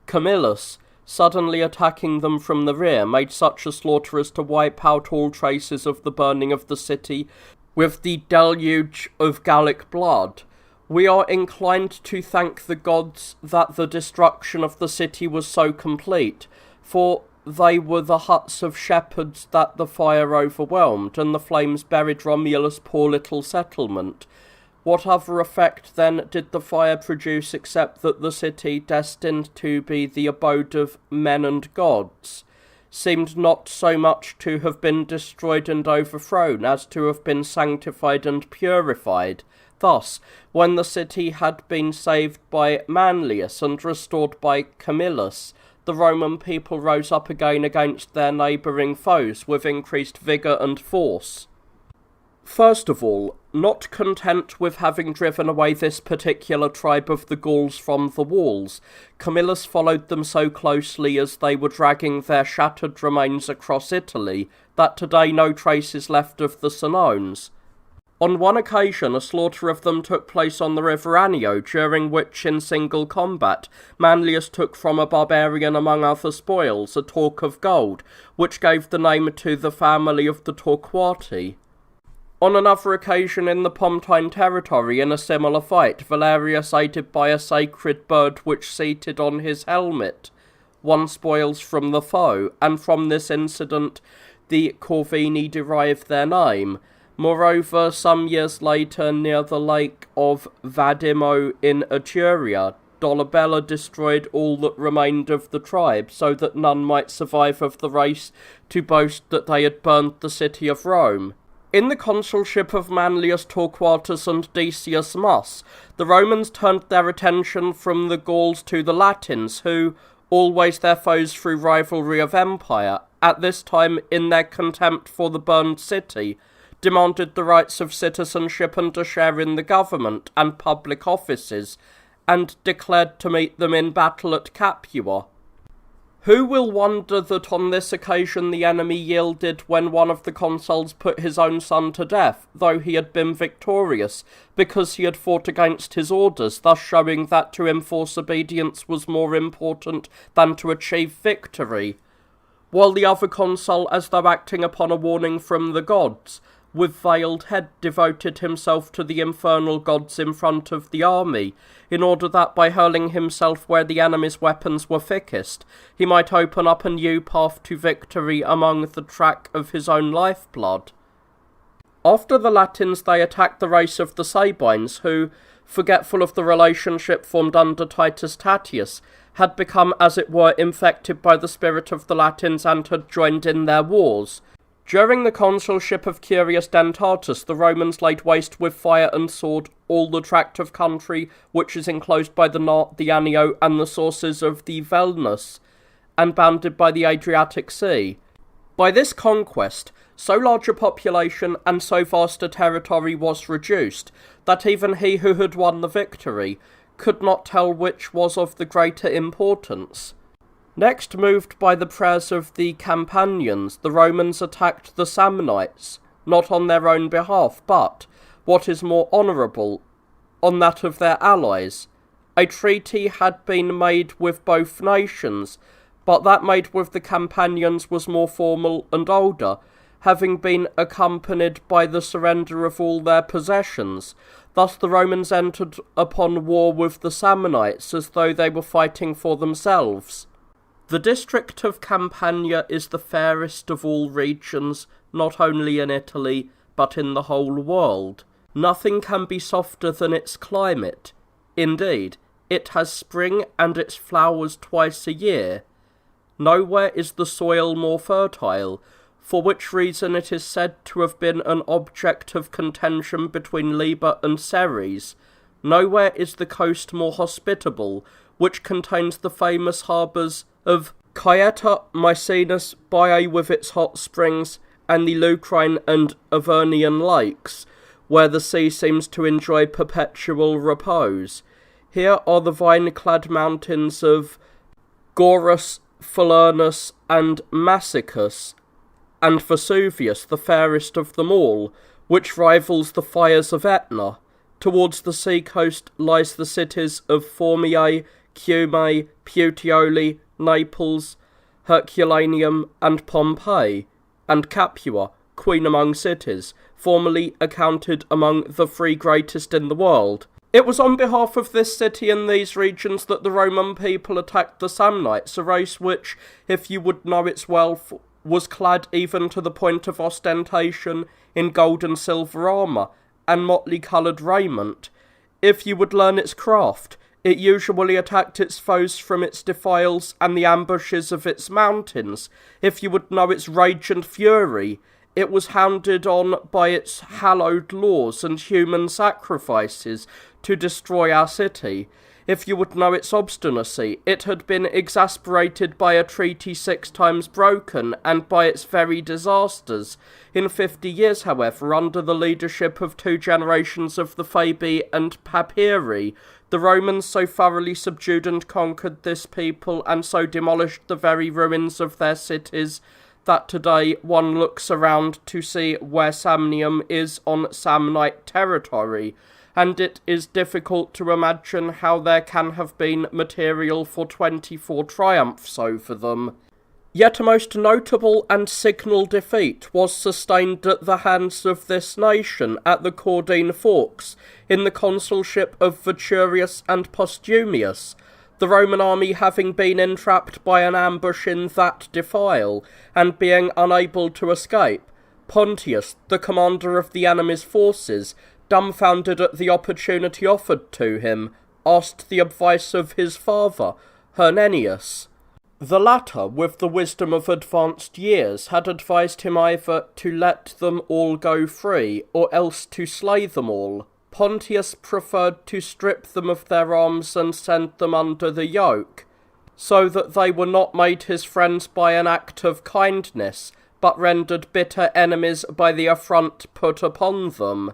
Camillus, suddenly attacking them from the rear, made such a slaughter as to wipe out all traces of the burning of the city with the deluge of Gallic blood. We are inclined to thank the gods that the destruction of the city was so complete, for they were the huts of shepherds that the fire overwhelmed, and the flames buried Romulus' poor little settlement. What other effect, then, did the fire produce except that the city, destined to be the abode of men and gods, seemed not so much to have been destroyed and overthrown as to have been sanctified and purified? Thus, when the city had been saved by Manlius and restored by Camillus, the Roman people rose up again against their neighbouring foes with increased vigour and force. First of all, not content with having driven away this particular tribe of the Gauls from the walls, Camillus followed them so closely as they were dragging their shattered remains across Italy, that today no trace is left of the Senones. On one occasion, a slaughter of them took place on the river Aneu, during which, in single combat, Manlius took from a barbarian, among other spoils, a torque of gold, which gave the name to the family of the Torquati. On another occasion in the Pontine territory, in a similar fight, Valerius, aided by a sacred bird which seated on his helmet, won spoils from the foe, and from this incident the Corvini derived their name. Moreover, some years later, near the lake of Vadimo in Etruria, Dolabella destroyed all that remained of the tribe, so that none might survive of the race to boast that they had burned the city of Rome. In the consulship of Manlius Torquatus and Decius Mus, the Romans turned their attention from the Gauls to the Latins, who, always their foes through rivalry of empire, at this time, in their contempt for the burned city, demanded the rights of citizenship and a share in the government and public offices, and declared to meet them in battle at Capua. Who will wonder that on this occasion the enemy yielded when one of the consuls put his own son to death, though he had been victorious, because he had fought against his orders, thus showing that to enforce obedience was more important than to achieve victory? While the other consul, as though acting upon a warning from the gods, with veiled head devoted himself to the infernal gods in front of the army, in order that by hurling himself where the enemy's weapons were thickest, he might open up a new path to victory among the track of his own lifeblood. After the Latins they attacked the race of the Sabines, who, forgetful of the relationship formed under Titus Tatius, had become as it were infected by the spirit of the Latins and had joined in their wars. During the consulship of Curius Dentatus, the Romans laid waste with fire and sword all the tract of country which is enclosed by the Anio and the sources of the Velnus, and bounded by the Adriatic Sea. By this conquest, so large a population and so vast a territory was reduced, that even he who had won the victory could not tell which was of the greater importance. Next, moved by the prayers of the Campanians, the Romans attacked the Samnites, not on their own behalf, but, what is more honourable, on that of their allies. A treaty had been made with both nations, but that made with the Campanians was more formal and older, having been accompanied by the surrender of all their possessions. Thus the Romans entered upon war with the Samnites as though they were fighting for themselves. The district of Campania is the fairest of all regions, not only in Italy, but in the whole world. Nothing can be softer than its climate. Indeed, it has spring and its flowers twice a year. Nowhere is the soil more fertile, for which reason it is said to have been an object of contention between Liber and Ceres. Nowhere is the coast more hospitable, which contains the famous harbours of Caieta, Mycenae, Baiae with its hot springs, and the Lucrine and Avernian lakes, where the sea seems to enjoy perpetual repose. Here are the vine-clad mountains of Gaurus, Falernus, and Massicus, and Vesuvius, the fairest of them all, which rivals the fires of Etna. Towards the sea coast lies the cities of Formiae, Cumae, Puteoli, Naples, Herculaneum, and Pompeii, and Capua, queen among cities, formerly accounted among the 3 greatest in the world. It was on behalf of this city and these regions that the Roman people attacked the Samnites, a race which, if you would know its wealth, was clad even to the point of ostentation in gold and silver armour, and motley-coloured raiment. If you would learn its craft, it usually attacked its foes from its defiles and the ambushes of its mountains. If you would know its rage and fury, it was hounded on by its hallowed laws and human sacrifices to destroy our city. If you would know its obstinacy, it had been exasperated by a treaty 6 times broken, and by its very disasters. In 50 years, however, under the leadership of 2 generations of the Fabii and Papyri, the Romans so thoroughly subdued and conquered this people, and so demolished the very ruins of their cities, that today one looks around to see where Samnium is on Samnite territory, and it is difficult to imagine how there can have been material for 24 triumphs over them. Yet a most notable and signal defeat was sustained at the hands of this nation at the Caudine Forks, in the consulship of Veturius and Postumius, the Roman army having been entrapped by an ambush in that defile, and being unable to escape. Pontius, the commander of the enemy's forces, dumbfounded at the opportunity offered to him, asked the advice of his father, Hernenius. The latter, with the wisdom of advanced years, had advised him either to let them all go free, or else to slay them all. Pontius preferred to strip them of their arms and send them under the yoke, so that they were not made his friends by an act of kindness, but rendered bitter enemies by the affront put upon them.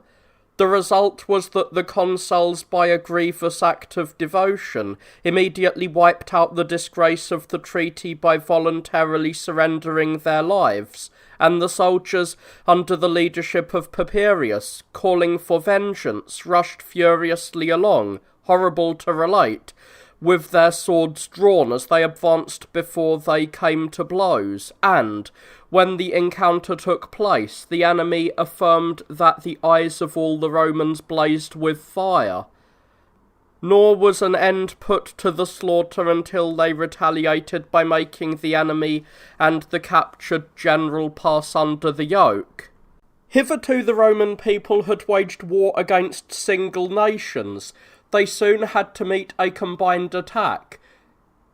The result was that the consuls, by a grievous act of devotion, immediately wiped out the disgrace of the treaty by voluntarily surrendering their lives, and the soldiers, under the leadership of Papirius, calling for vengeance, rushed furiously along, horrible to relate, with their swords drawn as they advanced before they came to blows, and, when the encounter took place, the enemy affirmed that the eyes of all the Romans blazed with fire. Nor was an end put to the slaughter until they retaliated by making the enemy and the captured general pass under the yoke. Hitherto the Roman people had waged war against single nations. They soon had to meet a combined attack.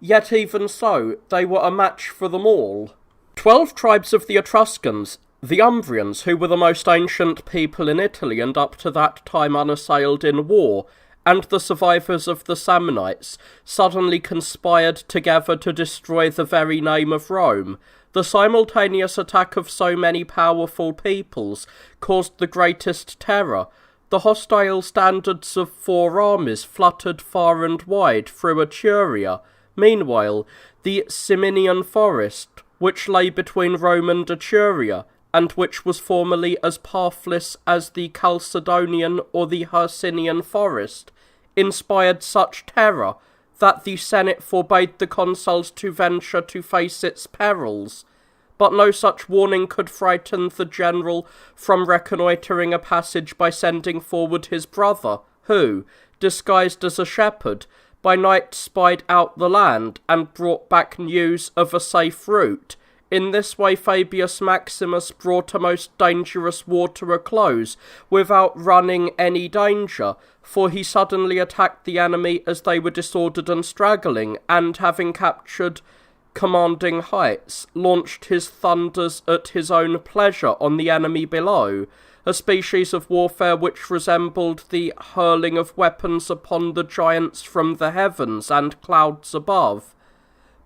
Yet even so, they were a match for them all. 12 tribes of the Etruscans, the Umbrians, who were the most ancient people in Italy and up to that time unassailed in war, and the survivors of the Samnites, suddenly conspired together to destroy the very name of Rome. The simultaneous attack of so many powerful peoples caused the greatest terror. The hostile standards of 4 armies fluttered far and wide through Etruria. Meanwhile, the Ciminian forest, which lay between Rome and Etruria, and which was formerly as pathless as the Chalcedonian or the Hercynian forest, inspired such terror that the Senate forbade the consuls to venture to face its perils. But no such warning could frighten the general from reconnoitring a passage by sending forward his brother, who, disguised as a shepherd, by night spied out the land, and brought back news of a safe route. In this way Fabius Maximus brought a most dangerous war to a close, without running any danger, for he suddenly attacked the enemy as they were disordered and straggling, and having captured commanding heights, launched his thunders at his own pleasure on the enemy below, a species of warfare which resembled the hurling of weapons upon the giants from the heavens and clouds above.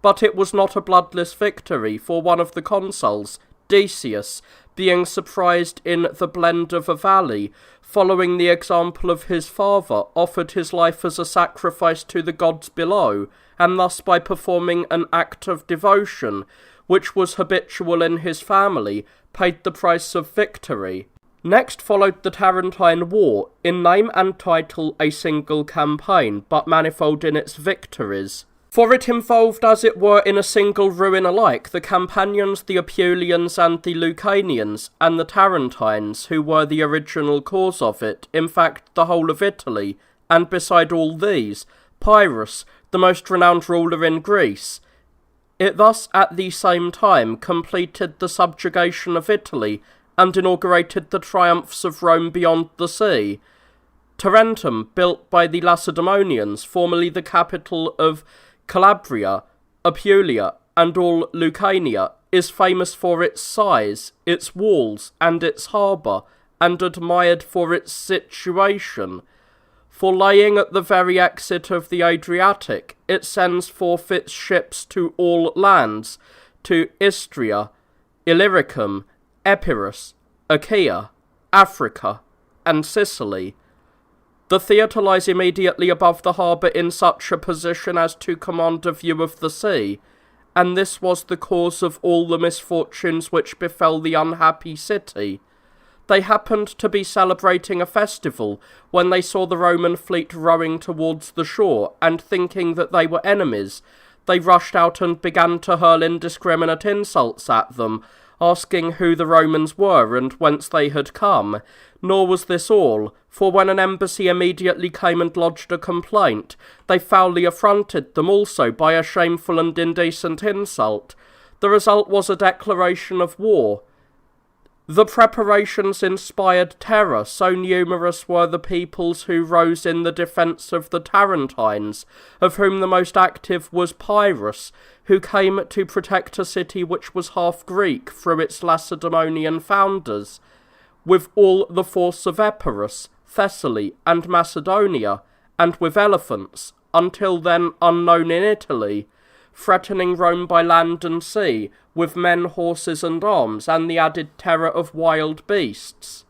But it was not a bloodless victory, for one of the consuls, Decius, being surprised in the blend of a valley, following the example of his father, offered his life as a sacrifice to the gods below, and thus by performing an act of devotion, which was habitual in his family, paid the price of victory. Next followed the Tarentine War, in name and title a single campaign, but manifold in its victories. For it involved, as it were, in a single ruin alike, the Campanians, the Apulians, and the Lucanians, and the Tarentines, who were the original cause of it, in fact, the whole of Italy, and beside all these, Pyrrhus, the most renowned ruler in Greece. It thus, at the same time, completed the subjugation of Italy, and inaugurated the triumphs of Rome beyond the sea. Tarentum, built by the Lacedaemonians, formerly the capital of Calabria, Apulia, and all Lucania, is famous for its size, its walls, and its harbour, and admired for its situation. For lying at the very exit of the Adriatic, it sends forth its ships to all lands, to Istria, Illyricum, Epirus, Achaia, Africa, and Sicily. The theatre lies immediately above the harbour in such a position as to command a view of the sea, and this was the cause of all the misfortunes which befell the unhappy city. They happened to be celebrating a festival when they saw the Roman fleet rowing towards the shore, and thinking that they were enemies, they rushed out and began to hurl indiscriminate insults at them, asking who the Romans were and whence they had come. Nor was this all, for when an embassy immediately came and lodged a complaint, they foully affronted them also by a shameful and indecent insult. The result was a declaration of war. The preparations inspired terror, so numerous were the peoples who rose in the defence of the Tarentines, of whom the most active was Pyrrhus, who came to protect a city which was half Greek through its Lacedaemonian founders, with all the force of Epirus, Thessaly, and Macedonia, and with elephants, until then unknown in Italy, threatening Rome by land and sea, with men, horses, and arms, and the added terror of wild beasts.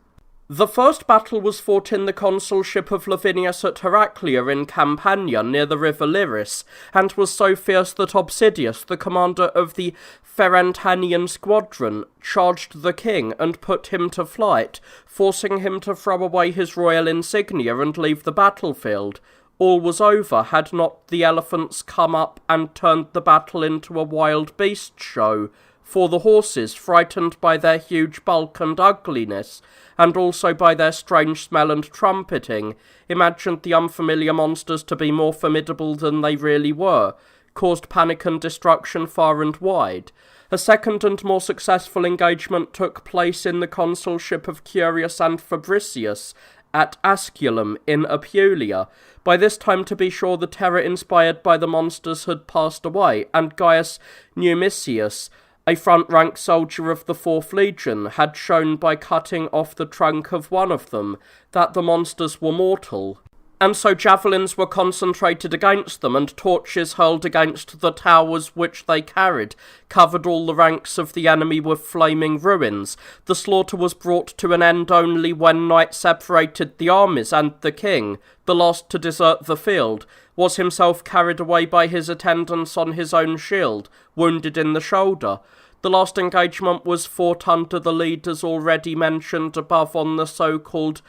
The first battle was fought in the consulship of Lavinius at Heraclea in Campania, near the river Liris, and was so fierce that Obsidius, the commander of the Ferentanian squadron, charged the king and put him to flight, forcing him to throw away his royal insignia and leave the battlefield. All was over had not the elephants come up and turned the battle into a wild beast show, for the horses, frightened by their huge bulk and ugliness, and also by their strange smell and trumpeting, imagined the unfamiliar monsters to be more formidable than they really were, caused panic and destruction far and wide. A second and more successful engagement took place in the consulship of Curius and Fabricius, at Asculum in Apulia. By this time, to be sure, the terror inspired by the monsters had passed away, and Gaius Numisius, a front-rank soldier of the 4th Legion, had shown by cutting off the trunk of one of them that the monsters were mortal. And so javelins were concentrated against them, and torches hurled against the towers which they carried, covered all the ranks of the enemy with flaming ruins. The slaughter was brought to an end only when night separated the armies, and the king, the last to desert the field, was himself carried away by his attendants on his own shield, wounded in the shoulder. The last engagement was fought under the leaders already mentioned above on the so-called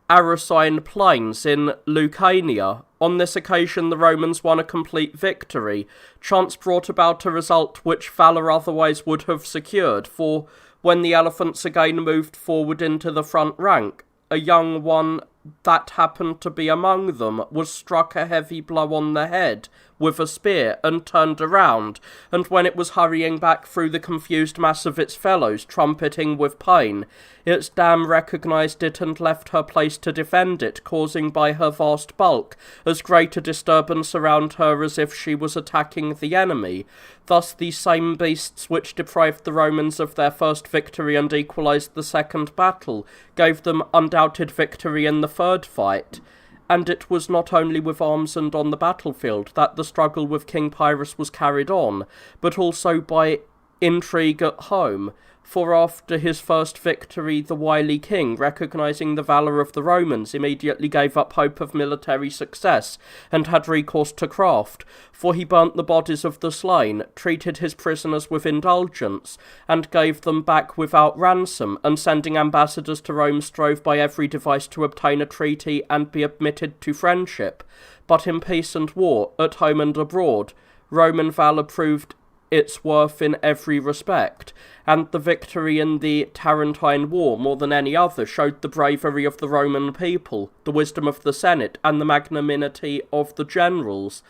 Aracine Plains in Lucania. On this occasion the Romans won a complete victory. Chance brought about a result which valour otherwise would have secured, for when the elephants again moved forward into the front rank, a young one that happened to be among them was struck a heavy blow on the head with a spear and turned around, and when it was hurrying back through the confused mass of its fellows, trumpeting with pain, its dam recognised it and left her place to defend it, causing by her vast bulk as great a disturbance around her as if she was attacking the enemy. Thus these same beasts which deprived the Romans of their first victory and equalised the second battle gave them undoubted victory in the third fight. And it was not only with arms and on the battlefield that the struggle with King Pyrrhus was carried on, but also by intrigue at home, for after his first victory the wily king, recognising the valour of the Romans, immediately gave up hope of military success, and had recourse to craft, for he burnt the bodies of the slain, treated his prisoners with indulgence, and gave them back without ransom, and sending ambassadors to Rome strove by every device to obtain a treaty and be admitted to friendship, but in peace and war, at home and abroad, Roman valour proved its worth in every respect, and the victory in the Tarentine War, more than any other, showed the bravery of the Roman people, the wisdom of the Senate, and the magnanimity of the generals.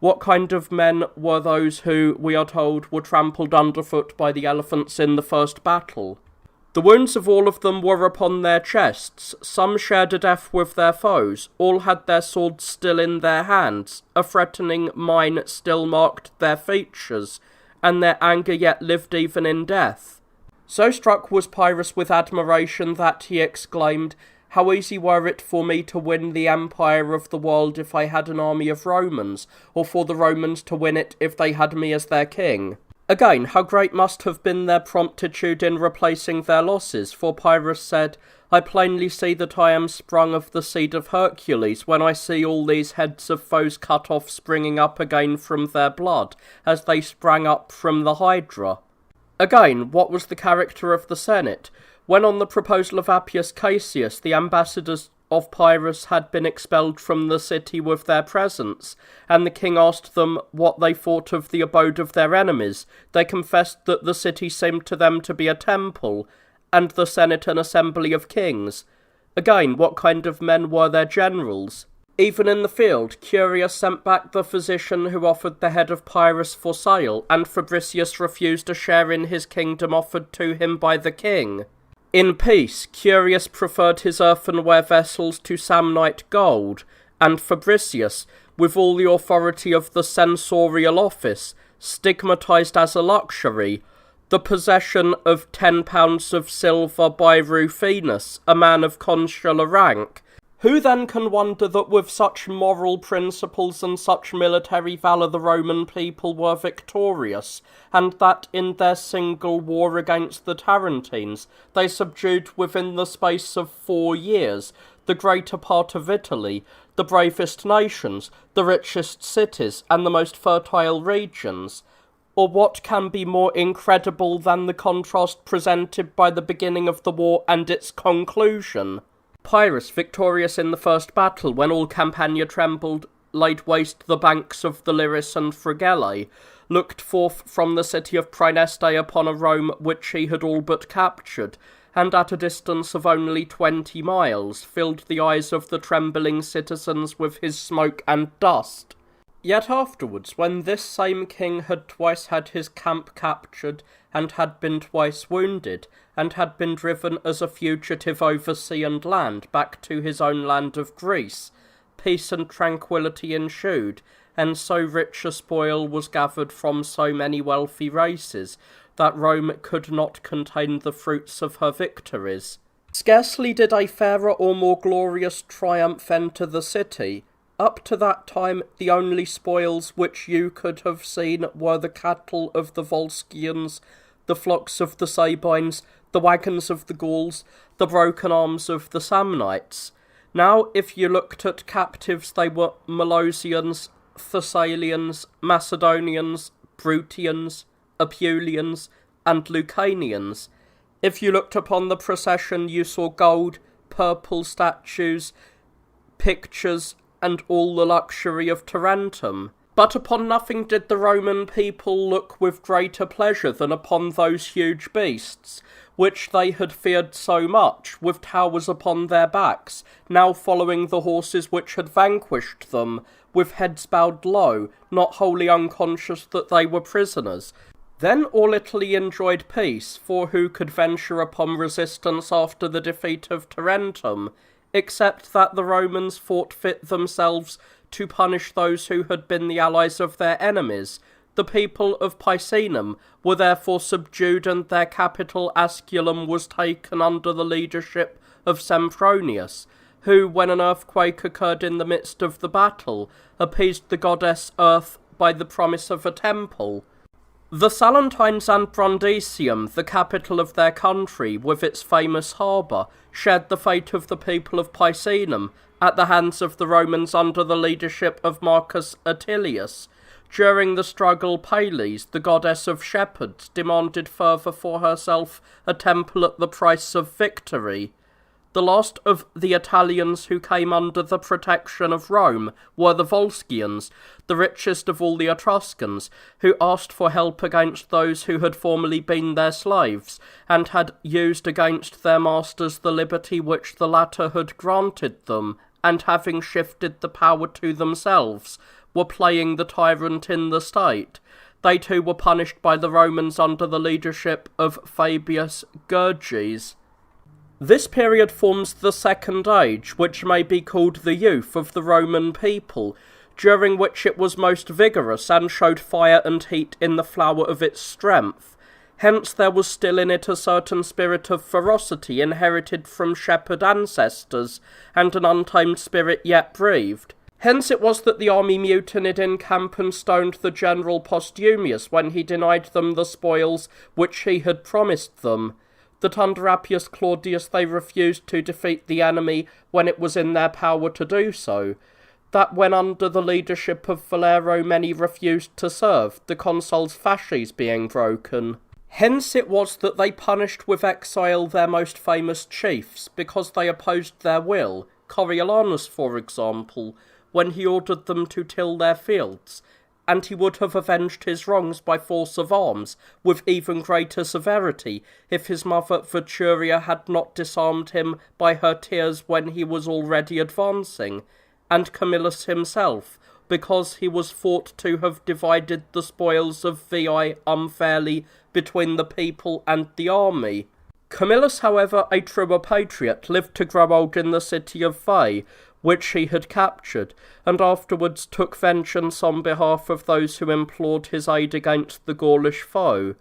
What kind of men were those who, we are told, were trampled underfoot by the elephants in the first battle? The wounds of all of them were upon their chests. Some shared a death with their foes. All had their swords still in their hands. A threatening mine still marked their features, and their anger yet lived even in death. So struck was Pyrrhus with admiration that he exclaimed, "How easy were it for me to win the empire of the world if I had an army of Romans, or for the Romans to win it if they had me as their king." Again, how great must have been their promptitude in replacing their losses, for Pyrrhus said, "I plainly see that I am sprung of the seed of Hercules, when I see all these heads of foes cut off springing up again from their blood, as they sprang up from the Hydra." Again, what was the character of the Senate? When on the proposal of Appius Cassius, the ambassadors of Pyrrhus had been expelled from the city with their presence, and the king asked them what they thought of the abode of their enemies, they confessed that the city seemed to them to be a temple, and the Senate an assembly of kings. Again, what kind of men were their generals? Even in the field, Curius sent back the physician who offered the head of Pyrrhus for sale, and Fabricius refused a share in his kingdom offered to him by the king. In peace, Curius preferred his earthenware vessels to Samnite gold, and Fabricius, with all the authority of the censorial office, stigmatized as a luxury the possession of 10 pounds of silver by Rufinus, a man of consular rank. Who then can wonder that with such moral principles and such military valour the Roman people were victorious, and that in their single war against the Tarentines they subdued within the space of 4 years the greater part of Italy, the bravest nations, the richest cities, and the most fertile regions? Or what can be more incredible than the contrast presented by the beginning of the war and its conclusion? Pyrrhus, victorious in the first battle, when all Campania trembled, laid waste the banks of the Liris and Fregellae, looked forth from the city of Praeneste upon a Rome which he had all but captured, and at a distance of only 20 miles, filled the eyes of the trembling citizens with his smoke and dust. Yet afterwards, when this same king had twice had his camp captured, and had been twice wounded, and had been driven as a fugitive over sea and land back to his own land of Greece, peace and tranquillity ensued, and so rich a spoil was gathered from so many wealthy races, that Rome could not contain the fruits of her victories. Scarcely did a fairer or more glorious triumph enter the city. Up to that time, the only spoils which you could have seen were the cattle of the Volscians, the flocks of the Sabines, the wagons of the Gauls, the broken arms of the Samnites. Now, if you looked at captives, they were Molossians, Thessalians, Macedonians, Bruttians, Apulians, and Lucanians. If you looked upon the procession, you saw gold, purple statues, pictures, and all the luxury of Tarentum. But upon nothing did the Roman people look with greater pleasure than upon those huge beasts, which they had feared so much, with towers upon their backs, now following the horses which had vanquished them, with heads bowed low, not wholly unconscious that they were prisoners. Then all Italy enjoyed peace, for who could venture upon resistance after the defeat of Tarentum, except that the Romans thought fit themselves to punish those who had been the allies of their enemies. The people of Picenum were therefore subdued, and their capital Asculum was taken under the leadership of Sempronius, who, when an earthquake occurred in the midst of the battle, appeased the goddess Earth by the promise of a temple. The Salentines and Brundisium, the capital of their country, with its famous harbour, shared the fate of the people of Picenum at the hands of the Romans under the leadership of Marcus Attilius. During the struggle, Pales, the goddess of shepherds, demanded further for herself a temple at the price of victory. The last of the Italians who came under the protection of Rome were the Volscians, the richest of all the Etruscans, who asked for help against those who had formerly been their slaves, and had used against their masters the liberty which the latter had granted them, and having shifted the power to themselves, were playing the tyrant in the state. They too were punished by the Romans under the leadership of Fabius Gerges. This period forms the Second Age, which may be called the youth of the Roman people, during which it was most vigorous and showed fire and heat in the flower of its strength. Hence there was still in it a certain spirit of ferocity inherited from shepherd ancestors, and an untamed spirit yet breathed. Hence it was that the army mutinied in camp and stoned the general Postumius when he denied them the spoils which he had promised them. That under Appius Claudius they refused to defeat the enemy when it was in their power to do so. That when under the leadership of Valero many refused to serve, the consul's fasces being broken. Hence it was that they punished with exile their most famous chiefs, because they opposed their will, Coriolanus for example, when he ordered them to till their fields, and he would have avenged his wrongs by force of arms, with even greater severity, if his mother Veturia had not disarmed him by her tears when he was already advancing, and Camillus himself, because he was thought to have divided the spoils of Veii unfairly between the people and the army. Camillus, however, a truer patriot, lived to grow old in the city of Veii, which he had captured, and afterwards took vengeance on behalf of those who implored his aid against the Gaulish foe.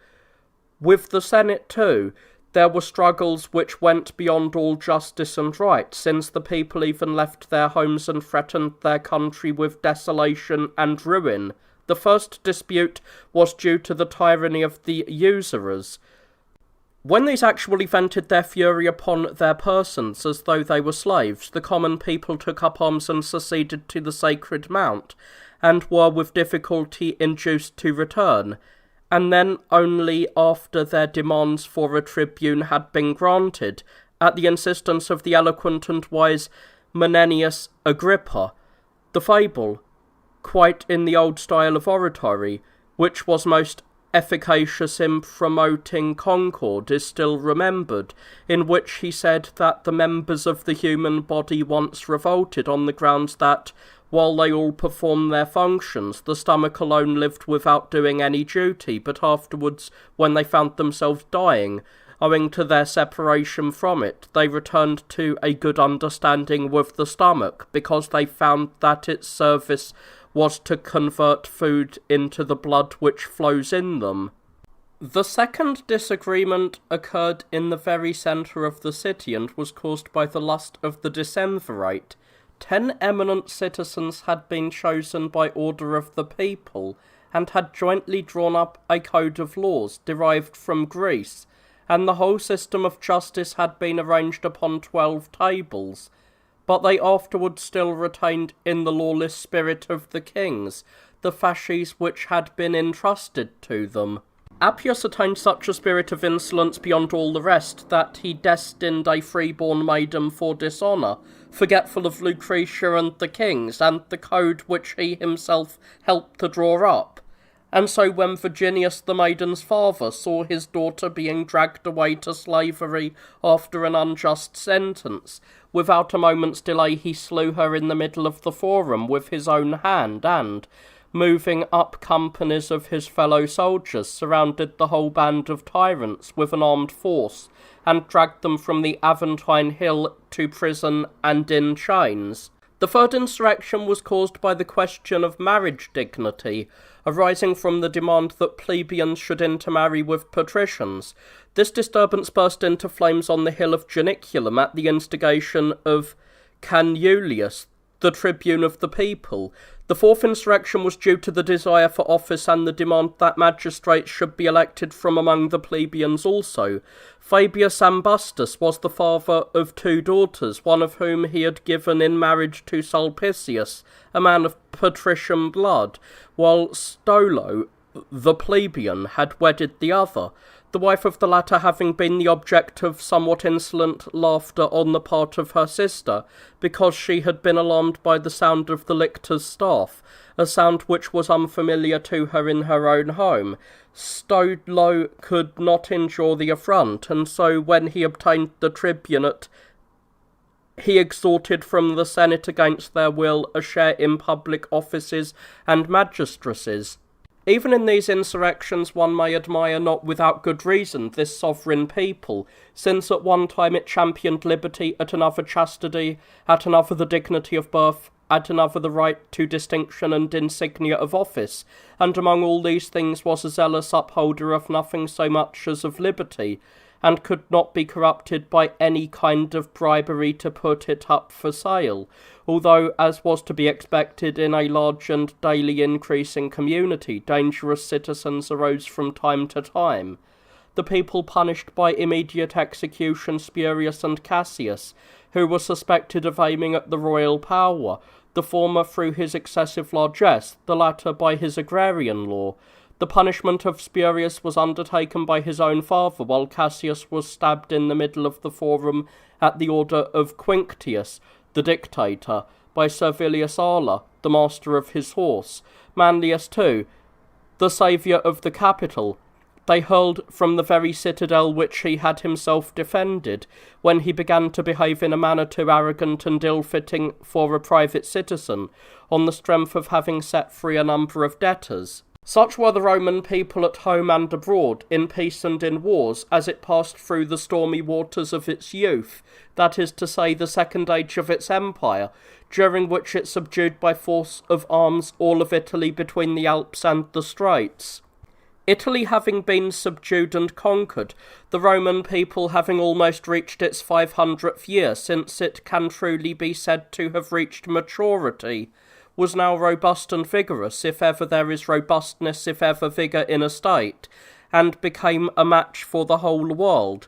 With the Senate, too, there were struggles which went beyond all justice and right, since the people even left their homes and threatened their country with desolation and ruin. The first dispute was due to the tyranny of the usurers. When these actually vented their fury upon their persons as though they were slaves, the common people took up arms and seceded to the Sacred Mount, and were with difficulty induced to return, and then only after their demands for a tribune had been granted, at the insistence of the eloquent and wise Menenius Agrippa. The fable, quite in the old style of oratory, which was most efficacious in promoting concord, is still remembered, in which he said that the members of the human body once revolted on the grounds that, while they all performed their functions, the stomach alone lived without doing any duty, but afterwards, when they found themselves dying, owing to their separation from it, they returned to a good understanding with the stomach, because they found that its service was to convert food into the blood which flows in them. The second disagreement occurred in the very centre of the city, and was caused by the lust of the decemvirate. 10 eminent citizens had been chosen by order of the people, and had jointly drawn up a code of laws derived from Greece, and the whole system of justice had been arranged upon 12 tables. But they afterwards still retained in the lawless spirit of the kings the fasces which had been entrusted to them. Appius attained such a spirit of insolence beyond all the rest, that he destined a freeborn maiden for dishonour, forgetful of Lucretia and the kings, and the code which he himself helped to draw up. And so when Virginius the maiden's father saw his daughter being dragged away to slavery after an unjust sentence, without a moment's delay he slew her in the middle of the forum with his own hand, and, moving up companies of his fellow soldiers, surrounded the whole band of tyrants with an armed force, and dragged them from the Aventine Hill to prison and in chains. The third insurrection was caused by the question of marriage dignity, arising from the demand that plebeians should intermarry with patricians. This disturbance burst into flames on the hill of Janiculum at the instigation of Canulius, the tribune of the people. The fourth insurrection was due to the desire for office and the demand that magistrates should be elected from among the plebeians also. Fabius Ambustus was the father of 2 daughters, one of whom he had given in marriage to Sulpicius, a man of patrician blood, while Stolo, the plebeian, had wedded the other. The the wife of the latter having been the object of somewhat insolent laughter on the part of her sister, because she had been alarmed by the sound of the lictor's staff, a sound which was unfamiliar to her in her own home. Stodlow could not endure the affront, and so when he obtained the tribunate, he extorted from the Senate against their will a share in public offices and magistracies. Even in these insurrections one may admire, not without good reason, this sovereign people, since at one time it championed liberty, at another chastity, at another the dignity of birth, at another the right to distinction and insignia of office, and among all these things was a zealous upholder of nothing so much as of liberty, and could not be corrupted by any kind of bribery to put it up for sale, although, as was to be expected in a large and daily increasing community, dangerous citizens arose from time to time. The people punished by immediate execution Spurius and Cassius, who were suspected of aiming at the royal power, the former through his excessive largesse, the latter by his agrarian law. The punishment of Spurius was undertaken by his own father, while Cassius was stabbed in the middle of the forum at the order of Quinctius, the dictator, by Servilius Aula, the master of his horse. Manlius too, the saviour of the capital, they hurled from the very citadel which he had himself defended, when he began to behave in a manner too arrogant and ill-fitting for a private citizen, on the strength of having set free a number of debtors. Such were the Roman people at home and abroad, in peace and in wars, as it passed through the stormy waters of its youth, that is to say, the second age of its empire, during which it subdued by force of arms all of Italy between the Alps and the Straits. Italy having been subdued and conquered, the Roman people having almost reached its 500th year, since it can truly be said to have reached maturity, was now robust and vigorous, if ever there is robustness, if ever vigour in a state, and became a match for the whole world.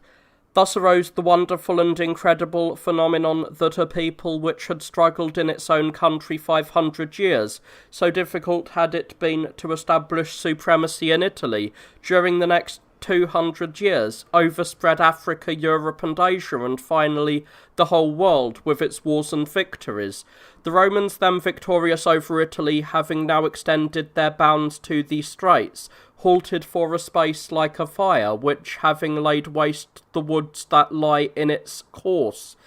Thus arose the wonderful and incredible phenomenon that a people which had struggled in its own country 500 years, so difficult had it been to establish supremacy in Italy, during the next 200 years, overspread Africa, Europe and Asia, and finally the whole world with its wars and victories. The Romans, then victorious over Italy, having now extended their bounds to the Straits, halted for a space like a fire, which, having laid waste the woods that lie in its course,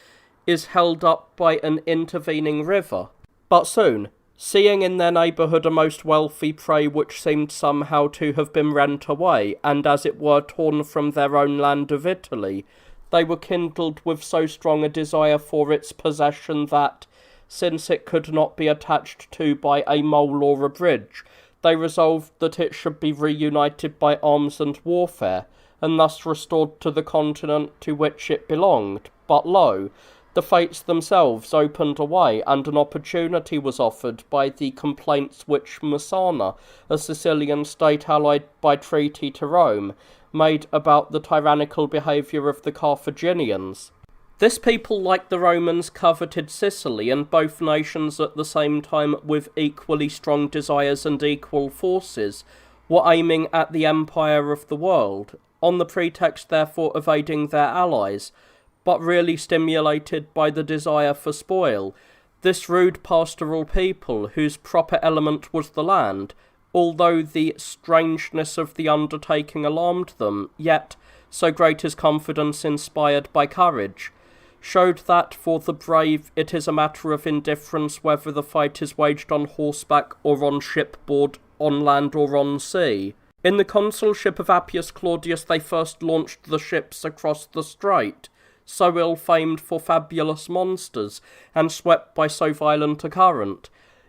is held up by an intervening river. But soon, seeing in their neighbourhood a most wealthy prey which seemed somehow to have been rent away, and as it were torn from their own land of Italy, they were kindled with so strong a desire for its possession that, since it could not be attached to by a mole or a bridge, they resolved that it should be reunited by arms and warfare, and thus restored to the continent to which it belonged. But lo, the fates themselves opened a way, and an opportunity was offered by the complaints which Messana, a Sicilian state allied by treaty to Rome, made about the tyrannical behaviour of the Carthaginians. This people, like the Romans, coveted Sicily, and both nations at the same time, with equally strong desires and equal forces, were aiming at the empire of the world, on the pretext therefore of aiding their allies, but really stimulated by the desire for spoil. This rude pastoral people, whose proper element was the land, although the strangeness of the undertaking alarmed them, yet, so great is confidence inspired by courage, showed that for the brave it is a matter of indifference whether the fight is waged on horseback or on shipboard, on land or on sea. In the consulship of Appius Claudius they first launched the ships across the strait, so ill-famed for fabulous monsters, and swept by so violent a current.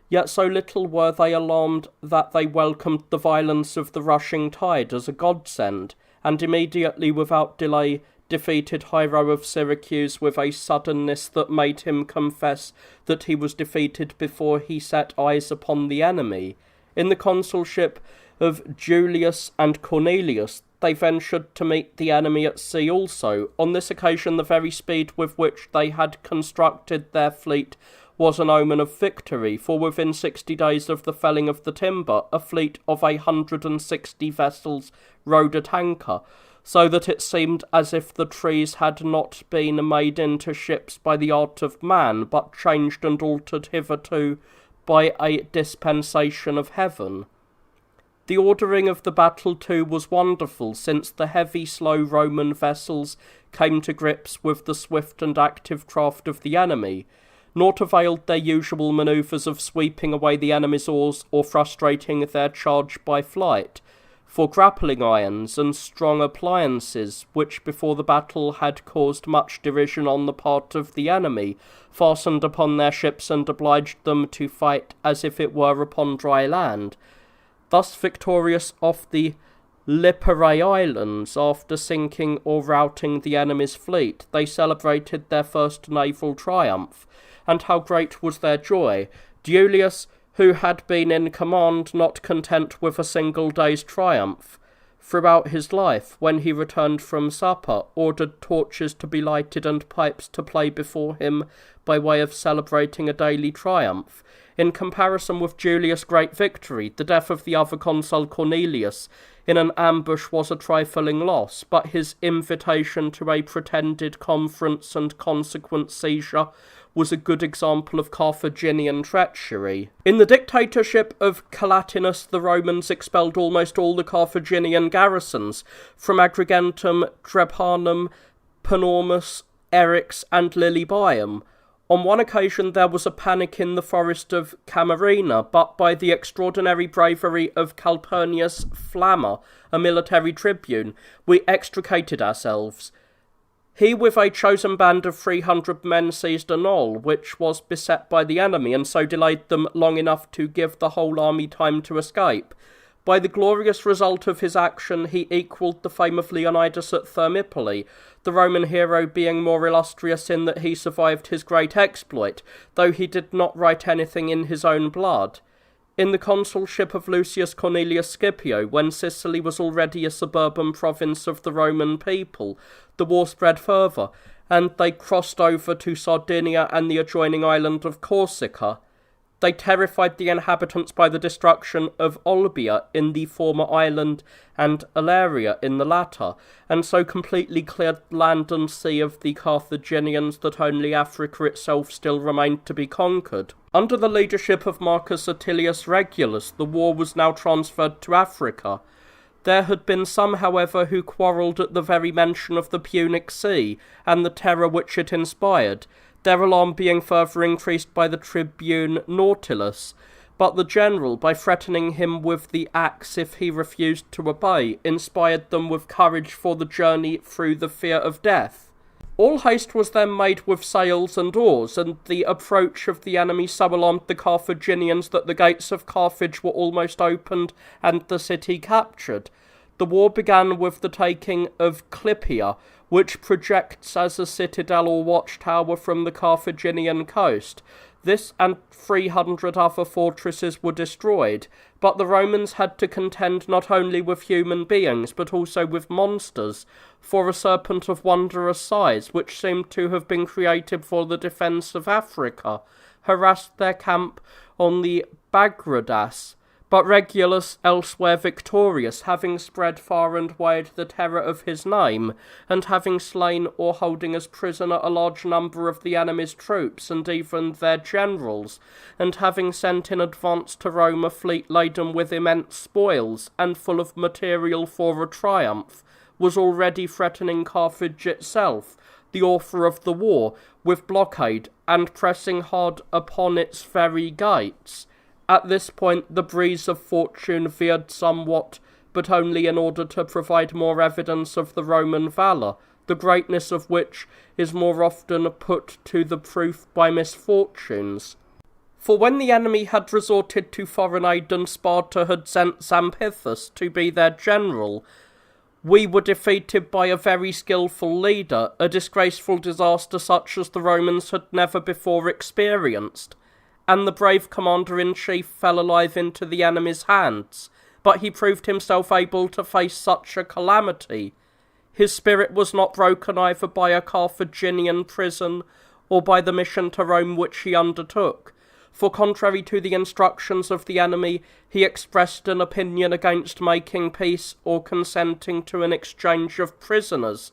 Yet so little were they alarmed that they welcomed the violence of the rushing tide as a godsend, and immediately without delay defeated Hiero of Syracuse with a suddenness that made him confess that he was defeated before he set eyes upon the enemy. In the consulship of Julius and Cornelius they ventured to meet the enemy at sea also. On this occasion the very speed with which they had constructed their fleet was an omen of victory, for within 60 days of the felling of the timber, a fleet of 160 vessels rode at anchor, so that it seemed as if the trees had not been made into ships by the art of man, but changed and altered hitherto by a dispensation of heaven. The ordering of the battle, too, was wonderful, since the heavy, slow Roman vessels came to grips with the swift and active craft of the enemy. Naught availed their usual manoeuvres of sweeping away the enemy's oars or frustrating their charge by flight, for grappling irons and strong appliances, which before the battle had caused much derision on the part of the enemy, fastened upon their ships and obliged them to fight as if it were upon dry land. Thus victorious off the Liparae Islands, after sinking or routing the enemy's fleet, they celebrated their first naval triumph. And how great was their joy! Duilius, who had been in command, not content with a single day's triumph, throughout his life, when he returned from supper, ordered torches to be lighted and pipes to play before him by way of celebrating a daily triumph. In comparison with Julius' great victory, the death of the other consul Cornelius in an ambush was a trifling loss, but his invitation to a pretended conference and consequent seizure was a good example of Carthaginian treachery. In the dictatorship of Calatinus, the Romans expelled almost all the Carthaginian garrisons from Agrigentum, Drepanum, Panormus, Eryx, and Lilybaeum. On one occasion there was a panic in the forest of Camarina, but by the extraordinary bravery of Calpurnius Flamma, a military tribune, we extricated ourselves. He with a chosen band of 300 men seized a knoll, which was beset by the enemy, and so delayed them long enough to give the whole army time to escape. By the glorious result of his action he equalled the fame of Leonidas at Thermopylae, the Roman hero being more illustrious in that he survived his great exploit, though he did not write anything in his own blood. In the consulship of Lucius Cornelius Scipio, when Sicily was already a suburban province of the Roman people, the war spread further, and they crossed over to Sardinia and the adjoining island of Corsica. They terrified the inhabitants by the destruction of Olbia in the former island and Aleria in the latter, and so completely cleared land and sea of the Carthaginians that only Africa itself still remained to be conquered. Under the leadership of Marcus Attilius Regulus, the war was now transferred to Africa. There had been some, however, who quarrelled at the very mention of the Punic Sea, and the terror which it inspired, their alarm being further increased by the tribune Nautilus, but the general, by threatening him with the axe if he refused to obey, inspired them with courage for the journey through the fear of death. All haste was then made with sails and oars, and the approach of the enemy so alarmed the Carthaginians that the gates of Carthage were almost opened and the city captured. The war began with the taking of Clypea, which projects as a citadel or watchtower from the Carthaginian coast. This and 300 other fortresses were destroyed, but the Romans had to contend not only with human beings, but also with monsters, for a serpent of wondrous size, which seemed to have been created for the defence of Africa, harassed their camp on the Bagradas. But Regulus, elsewhere victorious, having spread far and wide the terror of his name, and having slain or holding as prisoner a large number of the enemy's troops, and even their generals, and having sent in advance to Rome a fleet laden with immense spoils, and full of material for a triumph, was already threatening Carthage itself, the author of the war, with blockade, and pressing hard upon its very gates. At this point the breeze of fortune veered somewhat, but only in order to provide more evidence of the Roman valour, the greatness of which is more often put to the proof by misfortunes. For when the enemy had resorted to foreign aid and Sparta had sent Xanthithus to be their general, we were defeated by a very skilful leader, a disgraceful disaster such as the Romans had never before experienced. And the brave commander-in-chief fell alive into the enemy's hands, but he proved himself able to face such a calamity. His spirit was not broken either by a Carthaginian prison or by the mission to Rome which he undertook, for contrary to the instructions of the enemy, he expressed an opinion against making peace or consenting to an exchange of prisoners.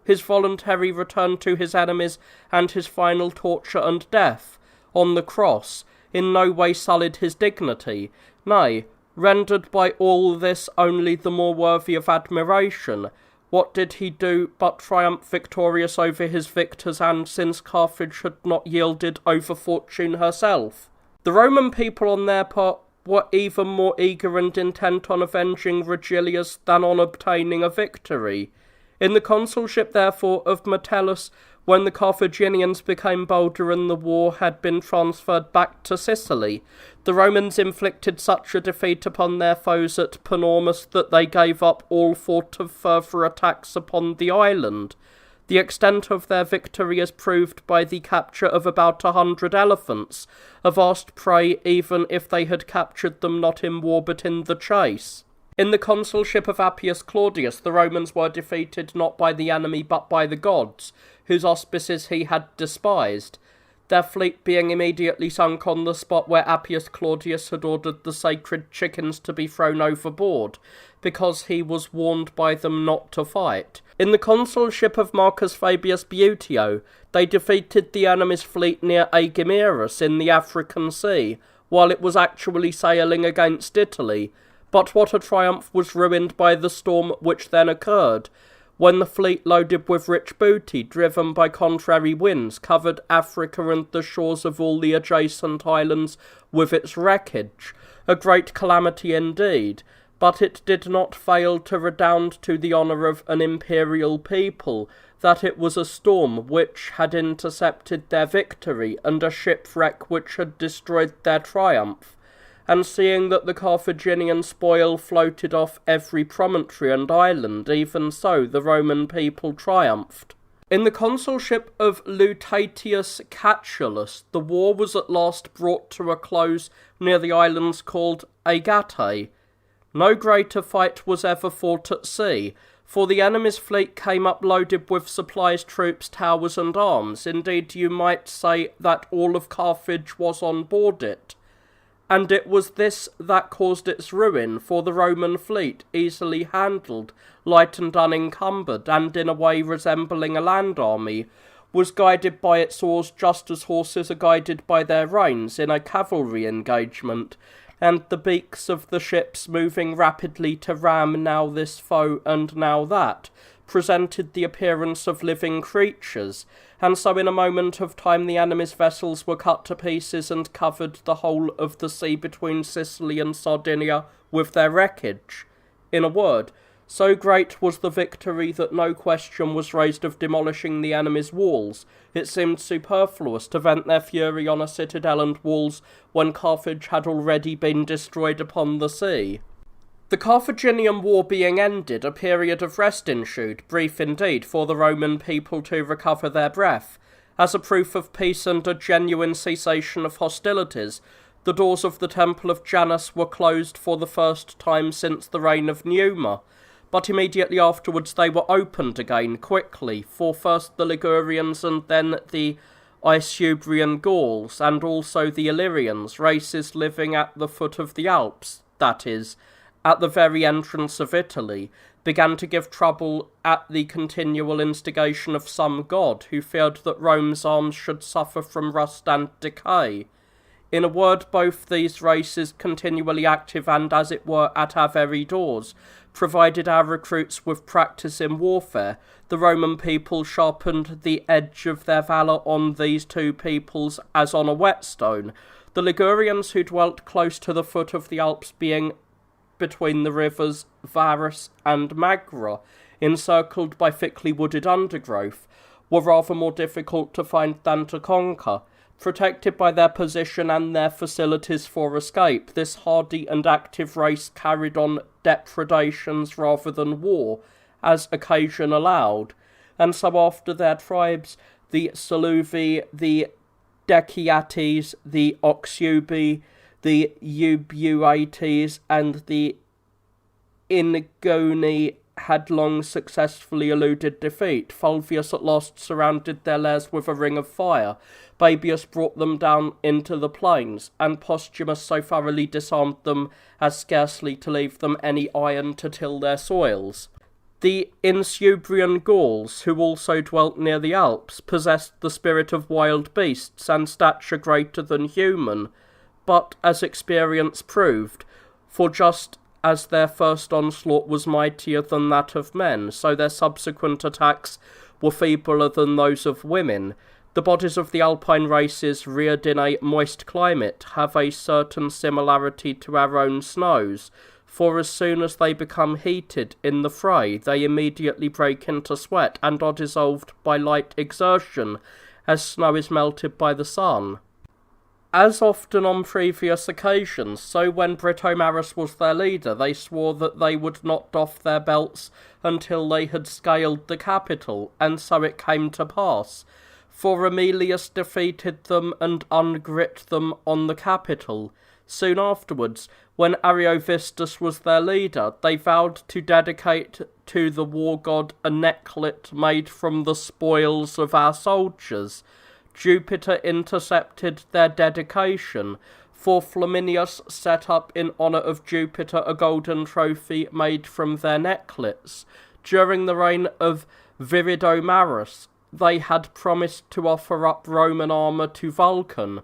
His voluntary return to his enemies and his final torture and death on the cross in no way sullied his dignity, nay, rendered by all this only the more worthy of admiration. What did he do but triumph victorious over his victors, and since Carthage had not yielded, over fortune herself? The Roman people on their part were even more eager and intent on avenging Regilius than on obtaining a victory. In the consulship, therefore, of Metellus, when the Carthaginians became bolder and the war had been transferred back to Sicily, the Romans inflicted such a defeat upon their foes at Panormus that they gave up all thought of further attacks upon the island. The extent of their victory is proved by the capture of about 100 elephants, a vast prey even if they had captured them not in war but in the chase. In the consulship of Appius Claudius, the Romans were defeated not by the enemy but by the gods, whose auspices he had despised, their fleet being immediately sunk on the spot where Appius Claudius had ordered the sacred chickens to be thrown overboard, because he was warned by them not to fight. In the consulship of Marcus Fabius Buteo, they defeated the enemy's fleet near Aegimerus in the African Sea, while it was actually sailing against Italy. But what a triumph was ruined by the storm which then occurred, when the fleet loaded with rich booty, driven by contrary winds, covered Africa and the shores of all the adjacent islands with its wreckage. A great calamity indeed, but it did not fail to redound to the honour of an imperial people, that it was a storm which had intercepted their victory, and a shipwreck which had destroyed their triumph. And seeing that the Carthaginian spoil floated off every promontory and island, even so the Roman people triumphed. In the consulship of Lutatius Catulus, the war was at last brought to a close near the islands called Agatae. No greater fight was ever fought at sea, for the enemy's fleet came up loaded with supplies, troops, towers, and arms. Indeed, you might say that all of Carthage was on board it. And it was this that caused its ruin, for the Roman fleet, easily handled, light and unencumbered, and in a way resembling a land army, was guided by its oars just as horses are guided by their reins in a cavalry engagement, and the beaks of the ships, moving rapidly to ram now this foe and now that, presented the appearance of living creatures, and so in a moment of time the enemy's vessels were cut to pieces and covered the whole of the sea between Sicily and Sardinia with their wreckage. In a word, so great was the victory that no question was raised of demolishing the enemy's walls. It seemed superfluous to vent their fury on a citadel and walls when Carthage had already been destroyed upon the sea. The Carthaginian war being ended, a period of rest ensued, brief indeed, for the Roman people to recover their breath. As a proof of peace and a genuine cessation of hostilities, the doors of the temple of Janus were closed for the first time since the reign of Numa, but immediately afterwards they were opened again quickly, for first the Ligurians and then the Isubrian Gauls, and also the Illyrians, races living at the foot of the Alps, that is, at the very entrance of Italy, began to give trouble at the continual instigation of some god, who feared that Rome's arms should suffer from rust and decay. In a word, both these races, continually active and, as it were, at our very doors, provided our recruits with practice in warfare. The Roman people sharpened the edge of their valour on these two peoples as on a whetstone, the Ligurians, who dwelt close to the foot of the Alps, being between the rivers Varus and Magra, encircled by thickly wooded undergrowth, were rather more difficult to find than to conquer. Protected by their position and their facilities for escape, this hardy and active race carried on depredations rather than war, as occasion allowed, and so after their tribes, the Saluvi, the Deciates, the Oxubi, the Ubuates, and the Ingoni had long successfully eluded defeat. Fulvius at last surrounded their lairs with a ring of fire, Baebius brought them down into the plains, and Posthumus so thoroughly disarmed them as scarcely to leave them any iron to till their soils. The Insubrian Gauls, who also dwelt near the Alps, possessed the spirit of wild beasts and stature greater than human, but, as experience proved, for just as their first onslaught was mightier than that of men, so their subsequent attacks were feebler than those of women. The bodies of the Alpine races reared in a moist climate have a certain similarity to our own snows, for as soon as they become heated in the fray, they immediately break into sweat and are dissolved by light exertion, as snow is melted by the sun. As often on previous occasions, so when Britomarus was their leader, they swore that they would not doff their belts until they had scaled the Capitol, and so it came to pass. For Aemilius defeated them and ungrit them on the Capitol. Soon afterwards, when Ariovistus was their leader, they vowed to dedicate to the war god a necklet made from the spoils of our soldiers. Jupiter intercepted their dedication, for Flaminius set up in honour of Jupiter a golden trophy made from their necklets. During the reign of Viridomarus, they had promised to offer up Roman armour to Vulcan,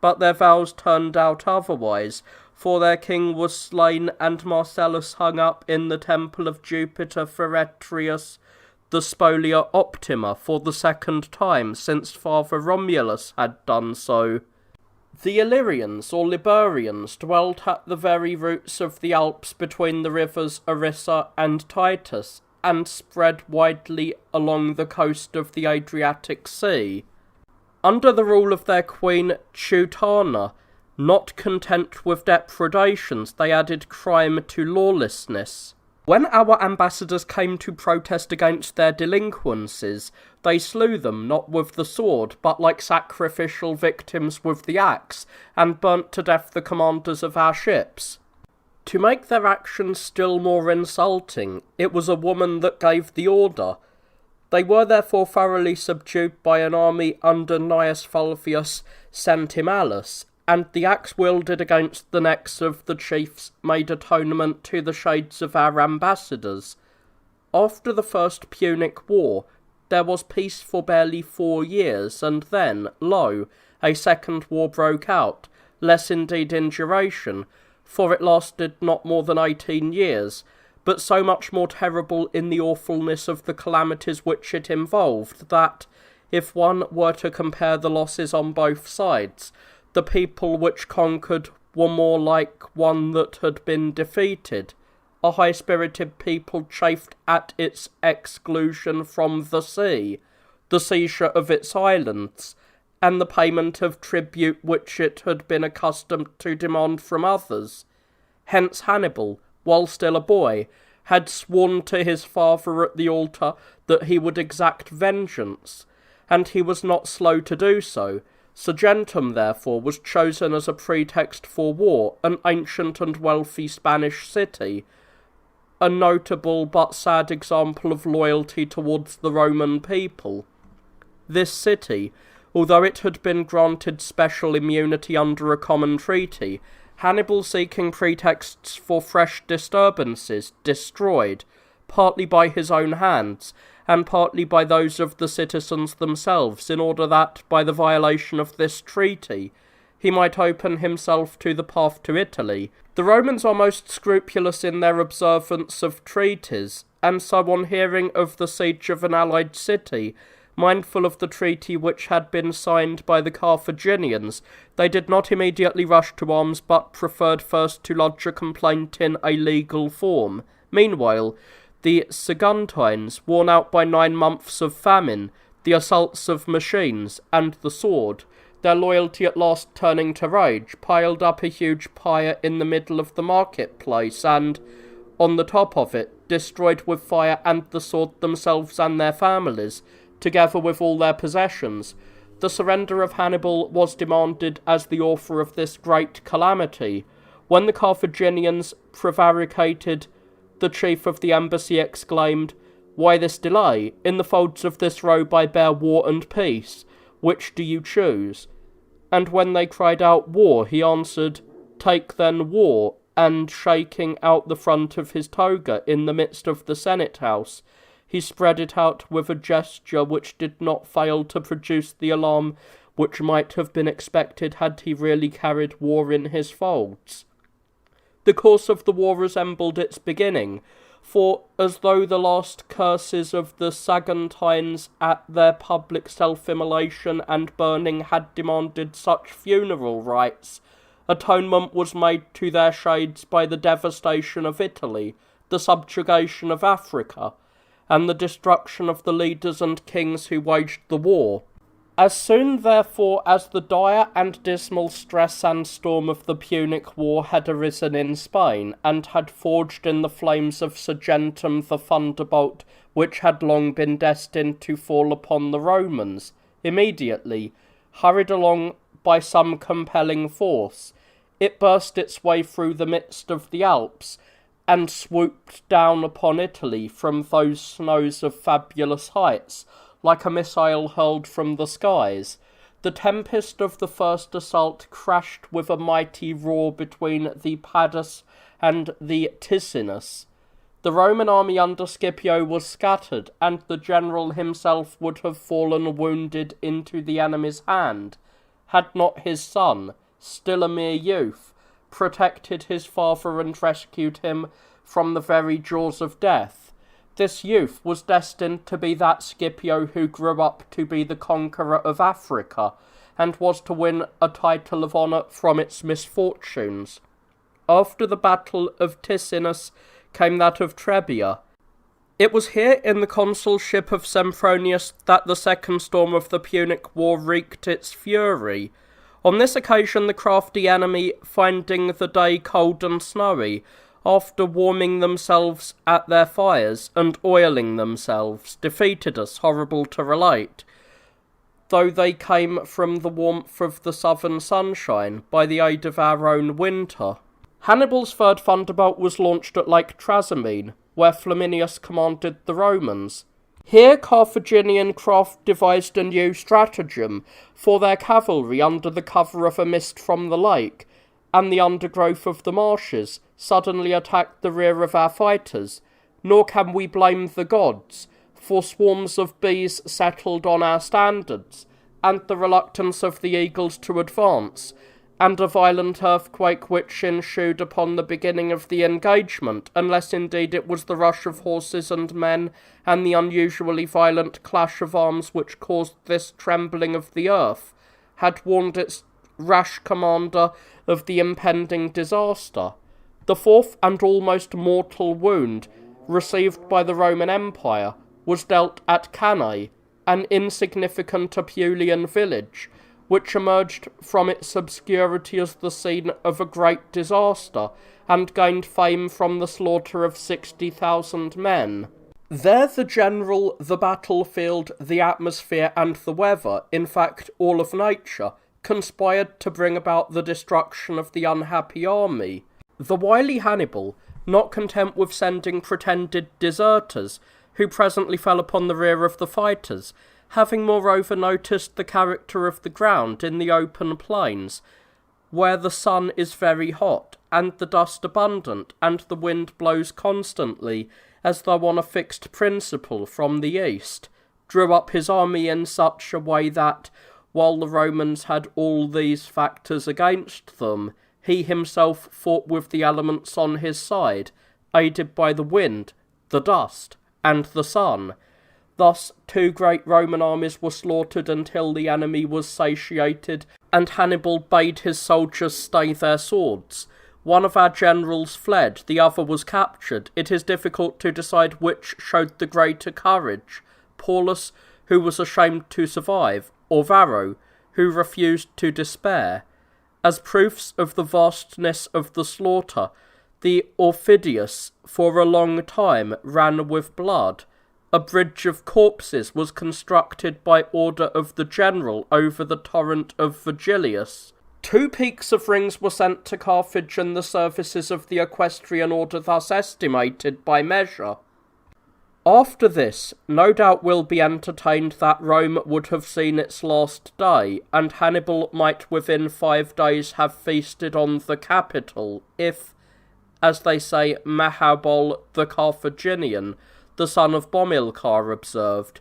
but their vows turned out otherwise, for their king was slain and Marcellus hung up in the temple of Jupiter Feretrius, the Spolia Optima, for the second time since Father Romulus had done so. The Illyrians, or Liberians, dwelt at the very roots of the Alps between the rivers Arissa and Titus, and spread widely along the coast of the Adriatic Sea. Under the rule of their queen Teutana, not content with depredations, they added crime to lawlessness. When our ambassadors came to protest against their delinquencies, they slew them not with the sword, but like sacrificial victims with the axe, and burnt to death the commanders of our ships. To make their actions still more insulting, it was a woman that gave the order. They were therefore thoroughly subdued by an army under Gnaeus Fulvius Centimalus, and the axe wielded against the necks of the chiefs made atonement to the shades of our ambassadors. After the first Punic War, there was peace for barely 4 years, and then, lo, a second war broke out, less indeed in duration, for it lasted not more than 18 years, but so much more terrible in the awfulness of the calamities which it involved, that, if one were to compare the losses on both sides, the people which conquered were more like one that had been defeated, a high-spirited people chafed at its exclusion from the sea, the seizure of its islands, and the payment of tribute which it had been accustomed to demand from others. Hence Hannibal, while still a boy, had sworn to his father at the altar that he would exact vengeance, and he was not slow to do so. Saguntum, therefore, was chosen as a pretext for war, an ancient and wealthy Spanish city, a notable but sad example of loyalty towards the Roman people. This city, although it had been granted special immunity under a common treaty, Hannibal, seeking pretexts for fresh disturbances, destroyed, partly by his own hands, and partly by those of the citizens themselves, in order that, by the violation of this treaty, he might open himself to the path to Italy. The Romans are most scrupulous in their observance of treaties, and so on hearing of the siege of an allied city, mindful of the treaty which had been signed by the Carthaginians, they did not immediately rush to arms, but preferred first to lodge a complaint in a legal form. Meanwhile, the Saguntines, worn out by 9 months of famine, the assaults of machines, and the sword, their loyalty at last turning to rage, piled up a huge pyre in the middle of the marketplace, and, on the top of it, destroyed with fire and the sword themselves and their families, together with all their possessions. The surrender of Hannibal was demanded as the author of this great calamity. When the Carthaginians prevaricated, the chief of the embassy exclaimed, "Why this delay? In the folds of this robe I bear war and peace. which do you choose? And when they cried out, War, he answered, Take then war, and shaking out the front of his toga in the midst of the Senate house, he spread it out with a gesture which did not fail to produce the alarm which might have been expected had he really carried war in his folds. The course of the war resembled its beginning, for as though the last curses of the Saguntines at their public self-immolation and burning had demanded such funeral rites, atonement was made to their shades by the devastation of Italy, the subjugation of Africa, and the destruction of the leaders and kings who waged the war. As soon, therefore, as the dire and dismal stress and storm of the Punic War had arisen in Spain, and had forged in the flames of Saguntum the thunderbolt which had long been destined to fall upon the Romans, immediately, hurried along by some compelling force, it burst its way through the midst of the Alps, and swooped down upon Italy from those snows of fabulous heights, like a missile hurled from the skies. The tempest of the first assault crashed with a mighty roar between the Padus and the Ticinus. The Roman army under Scipio was scattered, and the general himself would have fallen wounded into the enemy's hand, had not his son, still a mere youth, protected his father and rescued him from the very jaws of death. This youth was destined to be that Scipio who grew up to be the conqueror of Africa, and was to win a title of honour from its misfortunes. After the battle of Ticinus came that of Trebia. It was here in the consulship of Sempronius that the second storm of the Punic War wreaked its fury. On this occasion the crafty enemy, finding the day cold and snowy, after warming themselves at their fires and oiling themselves, defeated us, horrible to relate, though they came from the warmth of the southern sunshine, by the aid of our own winter. Hannibal's third thunderbolt was launched at Lake Trasimene, where Flaminius commanded the Romans. Here Carthaginian craft devised a new stratagem for their cavalry under the cover of a mist from the lake, and the undergrowth of the marshes, suddenly attacked the rear of our fighters, nor can we blame the gods, for swarms of bees settled on our standards, and the reluctance of the eagles to advance, and a violent earthquake which ensued upon the beginning of the engagement, unless indeed it was the rush of horses and men, and the unusually violent clash of arms which caused this trembling of the earth, had warned its rash commander of the impending disaster. The fourth and almost mortal wound received by the Roman Empire was dealt at Cannae, an insignificant Apulian village, which emerged from its obscurity as the scene of a great disaster, and gained fame from the slaughter of 60,000 men. There the general, the battlefield, the atmosphere, and the weather, in fact all of nature, conspired to bring about the destruction of the unhappy army. The wily Hannibal, not content with sending pretended deserters, who presently fell upon the rear of the fighters, having moreover noticed the character of the ground in the open plains, where the sun is very hot, and the dust abundant, and the wind blows constantly, as though on a fixed principle from the east, drew up his army in such a way that, while the Romans had all these factors against them, he himself fought with the elements on his side, aided by the wind, the dust, and the sun. Thus 2 great Roman armies were slaughtered until the enemy was satiated, and Hannibal bade his soldiers stay their swords. One of our generals fled, the other was captured. It is difficult to decide which showed the greater courage, Paulus, who was ashamed to survive, or Varro, who refused to despair. As proofs of the vastness of the slaughter, the Orphidius for a long time ran with blood. A bridge of corpses was constructed by order of the general over the torrent of Virgilius. 2 peaks of rings were sent to Carthage, and the services of the equestrian order thus estimated by measure. After this, no doubt will be entertained that Rome would have seen its last day, and Hannibal might within 5 days have feasted on the capital, if, as they say, Mahabal the Carthaginian, the son of Bomilcar, observed,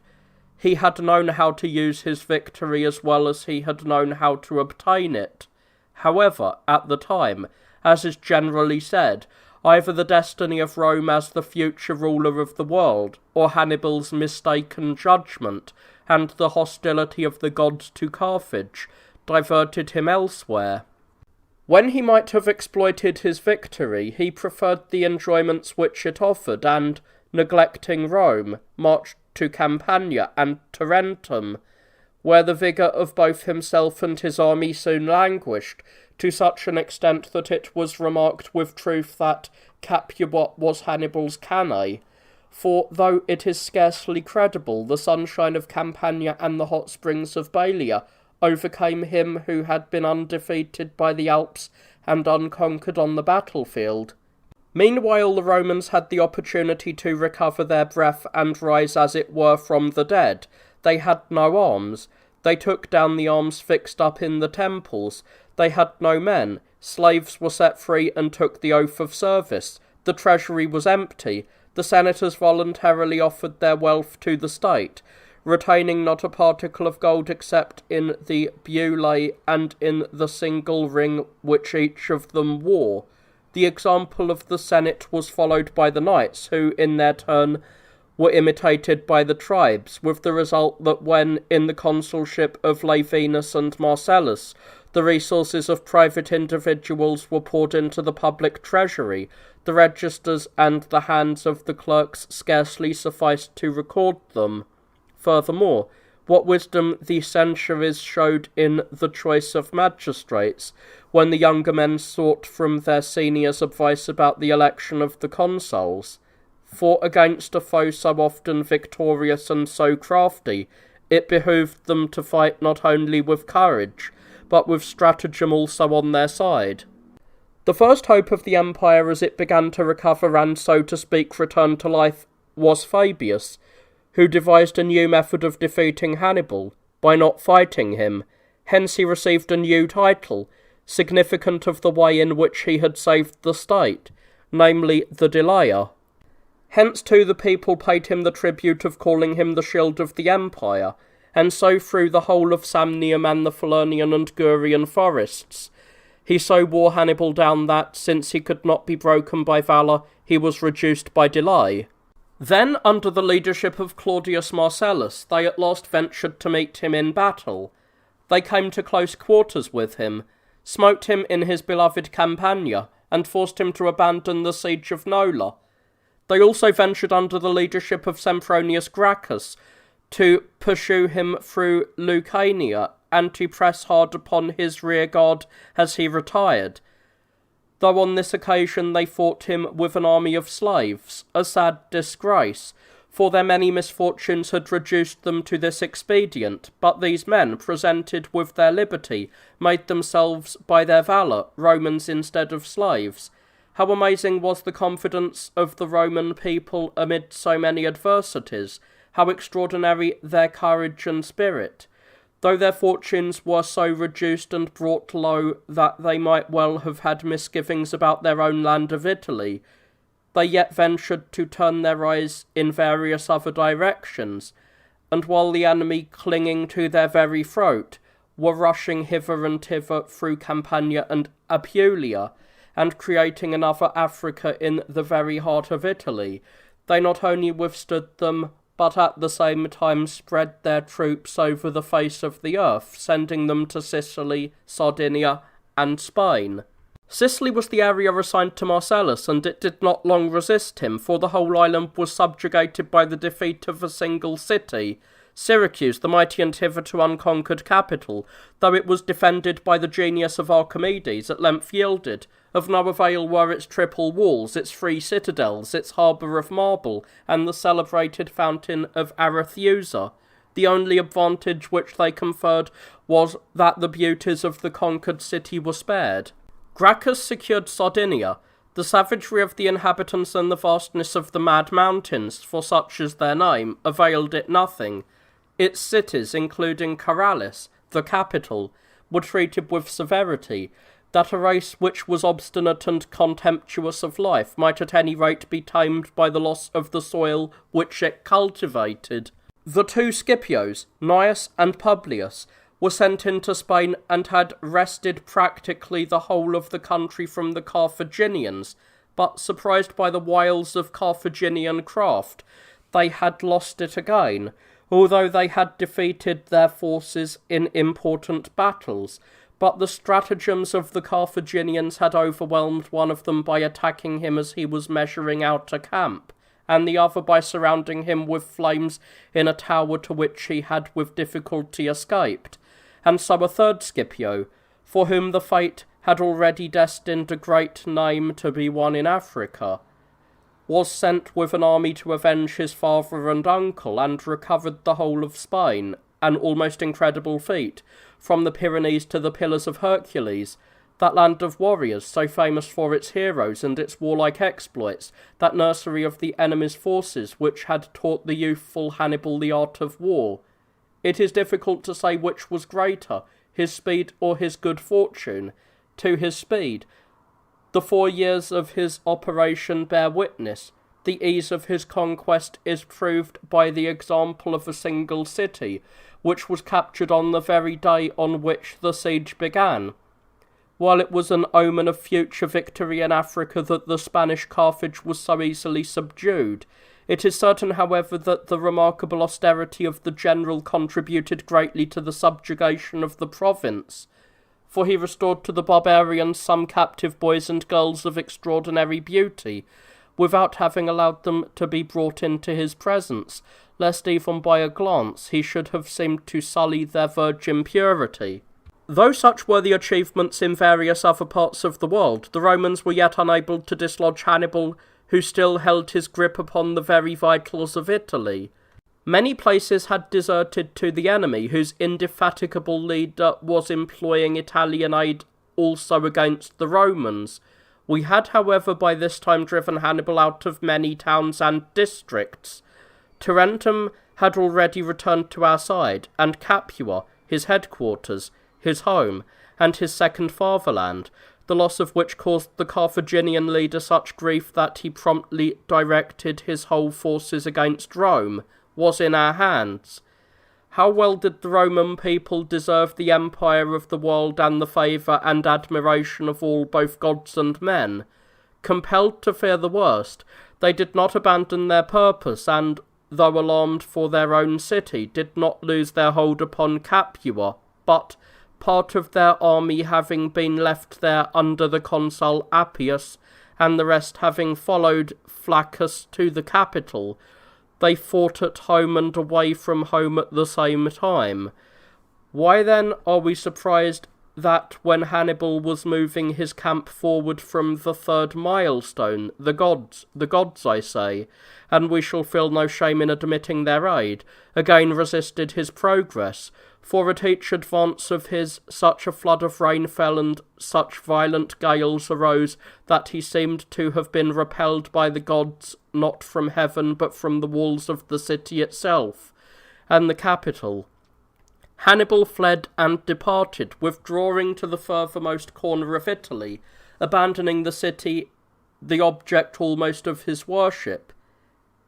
he had known how to use his victory as well as he had known how to obtain it. However, at the time, as is generally said, either the destiny of Rome as the future ruler of the world, or Hannibal's mistaken judgment, and the hostility of the gods to Carthage, diverted him elsewhere. When he might have exploited his victory, he preferred the enjoyments which it offered, and, neglecting Rome, marched to Campania and Tarentum, where the vigour of both himself and his army soon languished, to such an extent that it was remarked with truth that Capua was Hannibal's Cannae, for though it is scarcely credible, the sunshine of Campania and the hot springs of Baelia overcame him who had been undefeated by the Alps and unconquered on the battlefield. Meanwhile the Romans had the opportunity to recover their breath and rise as it were from the dead. They had no arms. They took down the arms fixed up in the temples. They had no men. Slaves were set free and took the oath of service. The treasury was empty. The senators voluntarily offered their wealth to the state, retaining not a particle of gold except in the bullae and in the single ring which each of them wore. The example of the Senate was followed by the knights, who, in their turn, were imitated by the tribes, with the result that when, in the consulship of Laevinus and Marcellus, the resources of private individuals were poured into the public treasury, the registers and the hands of the clerks scarcely sufficed to record them. Furthermore, what wisdom the centuries showed in the choice of magistrates, when the younger men sought from their seniors advice about the election of the consuls. For against a foe so often victorious and so crafty, it behoved them to fight not only with courage, but with stratagem also on their side. The first hope of the empire as it began to recover and, so to speak, return to life, was Fabius, who devised a new method of defeating Hannibal, by not fighting him. Hence he received a new title, significant of the way in which he had saved the state, namely the Delayer. Hence too the people paid him the tribute of calling him the shield of the empire, and so through the whole of Samnium and the Falernian and Gurian forests. He so wore Hannibal down that, since he could not be broken by valour, he was reduced by delay. Then, under the leadership of Claudius Marcellus, they at last ventured to meet him in battle. They came to close quarters with him, smote him in his beloved Campania, and forced him to abandon the siege of Nola. They also ventured under the leadership of Sempronius Gracchus to pursue him through Lucania, and to press hard upon his rearguard as he retired, though on this occasion they fought him with an army of slaves, a sad disgrace, for their many misfortunes had reduced them to this expedient, but these men, presented with their liberty, made themselves, by their valour, Romans instead of slaves. How amazing was the confidence of the Roman people amid so many adversities, how extraordinary their courage and spirit! Though their fortunes were so reduced and brought low that they might well have had misgivings about their own land of Italy, they yet ventured to turn their eyes in various other directions, and while the enemy, clinging to their very throat, were rushing hither and thither through Campania and Apulia, and creating another Africa in the very heart of Italy, they not only withstood them, but at the same time spread their troops over the face of the earth, sending them to Sicily, Sardinia, and Spain. Sicily was the area assigned to Marcellus, and it did not long resist him, for the whole island was subjugated by the defeat of a single city. Syracuse, the mighty and hitherto unconquered capital, though it was defended by the genius of Archimedes, at length yielded. Of no avail were its triple walls, its 3 citadels, its harbour of marble, and the celebrated fountain of Arethusa. The only advantage which they conferred was that the beauties of the conquered city were spared. Gracchus secured Sardinia. The savagery of the inhabitants and the vastness of the mad mountains, for such is their name, availed it nothing. Its cities, including Corrales, the capital, were treated with severity, that a race which was obstinate and contemptuous of life might at any rate be tamed by the loss of the soil which it cultivated. The two Scipios, Gnaeus and Publius, were sent into Spain and had wrested practically the whole of the country from the Carthaginians, but surprised by the wiles of Carthaginian craft, they had lost it again, although they had defeated their forces in important battles. But the stratagems of the Carthaginians had overwhelmed one of them by attacking him as he was measuring out a camp, and the other by surrounding him with flames in a tower to which he had with difficulty escaped. And so a third Scipio, for whom the fate had already destined a great name to be won in Africa, was sent with an army to avenge his father and uncle, and recovered the whole of Spain, an almost incredible feat, from the Pyrenees to the Pillars of Hercules, that land of warriors, so famous for its heroes and its warlike exploits, that nursery of the enemy's forces, which had taught the youthful Hannibal the art of war. It is difficult to say which was greater, his speed or his good fortune. To his speed, the 4 years of his operation bear witness. The ease of his conquest is proved by the example of a single city, which was captured on the very day on which the siege began. While it was an omen of future victory in Africa that the Spanish Carthage was so easily subdued, it is certain, however, that the remarkable austerity of the general contributed greatly to the subjugation of the province, for he restored to the barbarians some captive boys and girls of extraordinary beauty, without having allowed them to be brought into his presence, lest even by a glance he should have seemed to sully their virgin purity. Though such were the achievements in various other parts of the world, the Romans were yet unable to dislodge Hannibal, who still held his grip upon the very vitals of Italy. Many places had deserted to the enemy, whose indefatigable leader was employing Italian aid also against the Romans. We had, however, by this time driven Hannibal out of many towns and districts. Tarentum had already returned to our side, and Capua, his headquarters, his home, and his second fatherland, the loss of which caused the Carthaginian leader such grief that he promptly directed his whole forces against Rome, was in our hands. How well did the Roman people deserve the empire of the world and the favour and admiration of all, both gods and men? Compelled to fear the worst, they did not abandon their purpose, and, though alarmed for their own city, did not lose their hold upon Capua, but, part of their army having been left there under the consul Appius, and the rest having followed Flaccus to the capital, they fought at home and away from home at the same time. Why then are we surprised that when Hannibal was moving his camp forward from the third milestone, the gods I say, and we shall feel no shame in admitting their aid, again resisted his progress? For at each advance of his, such a flood of rain fell and such violent gales arose that he seemed to have been repelled by the gods, not from heaven but from the walls of the city itself, and the capital. Hannibal fled and departed, withdrawing to the furthermost corner of Italy, abandoning the city, the object almost of his worship.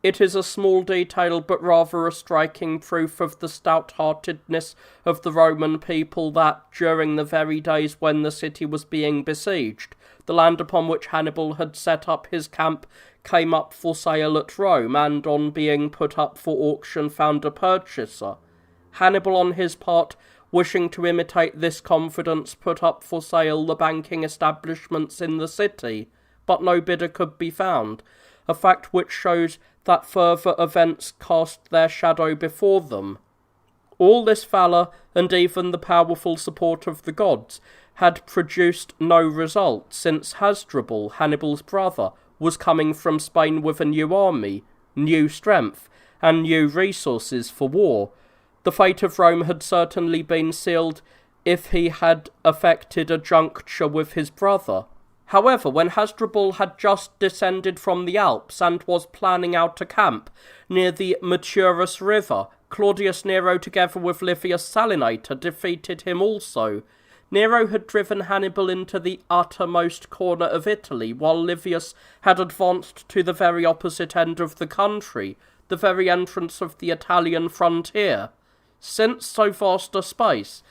It is a small detail, but rather a striking proof of the stout-heartedness of the Roman people that, during the very days when the city was being besieged, the land upon which Hannibal had set up his camp came up for sale at Rome, and on being put up for auction found a purchaser. Hannibal, on his part, wishing to imitate this confidence, put up for sale the banking establishments in the city, but no bidder could be found, a fact which shows that further events cast their shadow before them. All this valour, and even the powerful support of the gods, had produced no result, since Hasdrubal, Hannibal's brother, was coming from Spain with a new army, new strength, and new resources for war. The fate of Rome had certainly been sealed if he had effected a juncture with his brother. However, when Hasdrubal had just descended from the Alps and was planning out a camp near the Maturus River, Claudius Nero, together with Livius Salinator, defeated him also. Nero had driven Hannibal into the uttermost corner of Italy, while Livius had advanced to the very opposite end of the country, the very entrance of the Italian frontier. Since so vast a space,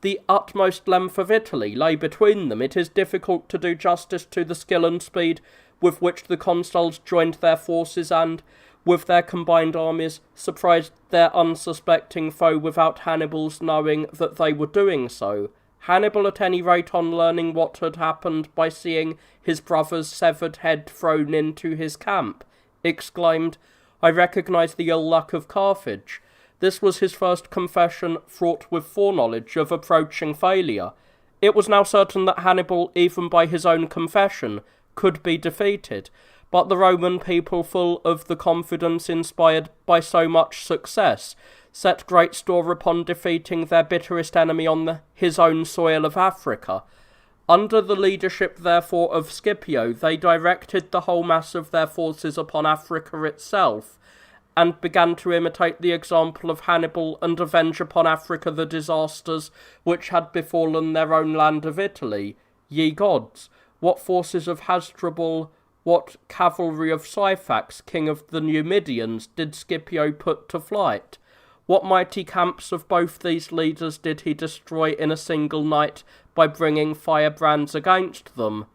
the utmost length of Italy, lay between them, it is difficult to do justice to the skill and speed with which the consuls joined their forces and, with their combined armies, surprised their unsuspecting foe without Hannibal's knowing that they were doing so. Hannibal, at any rate, on learning what had happened by seeing his brother's severed head thrown into his camp, exclaimed, "I recognise the ill luck of Carthage." This was his first confession fraught with foreknowledge of approaching failure. It was now certain that Hannibal, even by his own confession, could be defeated, but the Roman people, full of the confidence inspired by so much success, set great store upon defeating their bitterest enemy on his own soil of Africa. Under the leadership, therefore, of Scipio, they directed the whole mass of their forces upon Africa itself, and began to imitate the example of Hannibal and avenge upon Africa the disasters which had befallen their own land of Italy. Ye gods, what forces of Hasdrubal, what cavalry of Syphax, king of the Numidians, did Scipio put to flight? What mighty camps of both these leaders did he destroy in a single night by bringing firebrands against them?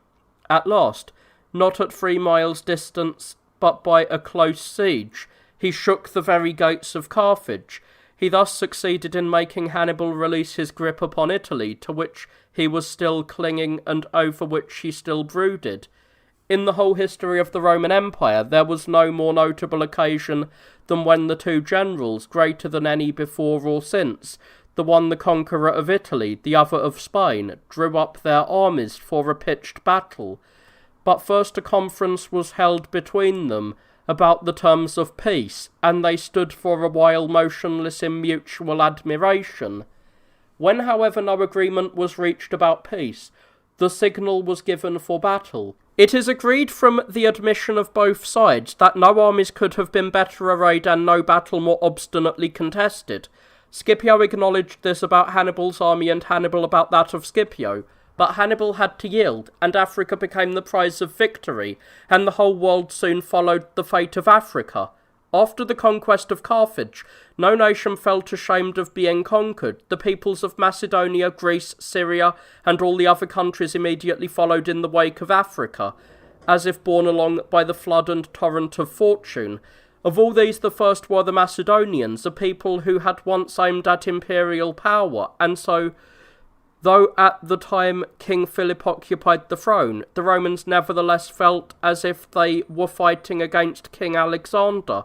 At last, not at 3 miles distance, but by a close siege, he shook the very gates of Carthage. He thus succeeded in making Hannibal release his grip upon Italy, to which he was still clinging and over which he still brooded. In the whole history of the Roman Empire, there was no more notable occasion than when the two generals, greater than any before or since, the one the conqueror of Italy, the other of Spain, drew up their armies for a pitched battle. But first a conference was held between them about the terms of peace, and they stood for a while motionless in mutual admiration. When, however, no agreement was reached about peace, the signal was given for battle. It is agreed from the admission of both sides that no armies could have been better arrayed and no battle more obstinately contested. Scipio acknowledged this about Hannibal's army and Hannibal about that of Scipio, but Hannibal had to yield, and Africa became the prize of victory, and the whole world soon followed the fate of Africa. After the conquest of Carthage, no nation felt ashamed of being conquered. The peoples of Macedonia, Greece, Syria, and all the other countries immediately followed in the wake of Africa, as if borne along by the flood and torrent of fortune. Of all these, the first were the Macedonians, a people who had once aimed at imperial power, and so, though at the time King Philip occupied the throne, the Romans nevertheless felt as if they were fighting against King Alexander.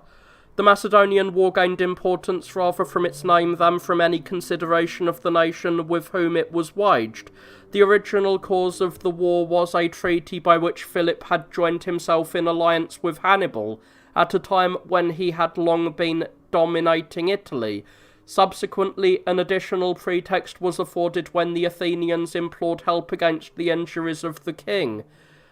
The Macedonian war gained importance rather from its name than from any consideration of the nation with whom it was waged. The original cause of the war was a treaty by which Philip had joined himself in alliance with Hannibal, at a time when he had long been dominating Italy. Subsequently, an additional pretext was afforded when the Athenians implored help against the injuries of the king,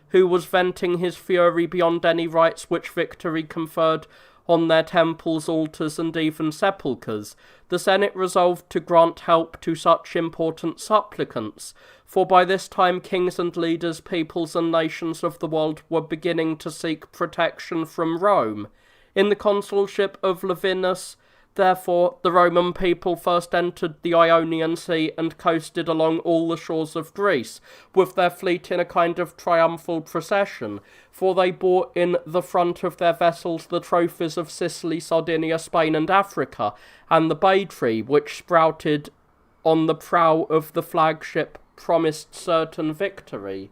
who was venting his fury beyond any rights which victory conferred on their temples, altars, and even sepulchres. The Senate resolved to grant help to such important supplicants, for by this time kings and leaders, peoples and nations of the world were beginning to seek protection from Rome. In the consulship of Lavinus, therefore, the Roman people first entered the Ionian Sea and coasted along all the shores of Greece, with their fleet in a kind of triumphal procession, for they bore in the front of their vessels the trophies of Sicily, Sardinia, Spain, and Africa, and the bay tree which sprouted on the prow of the flagship promised certain victory.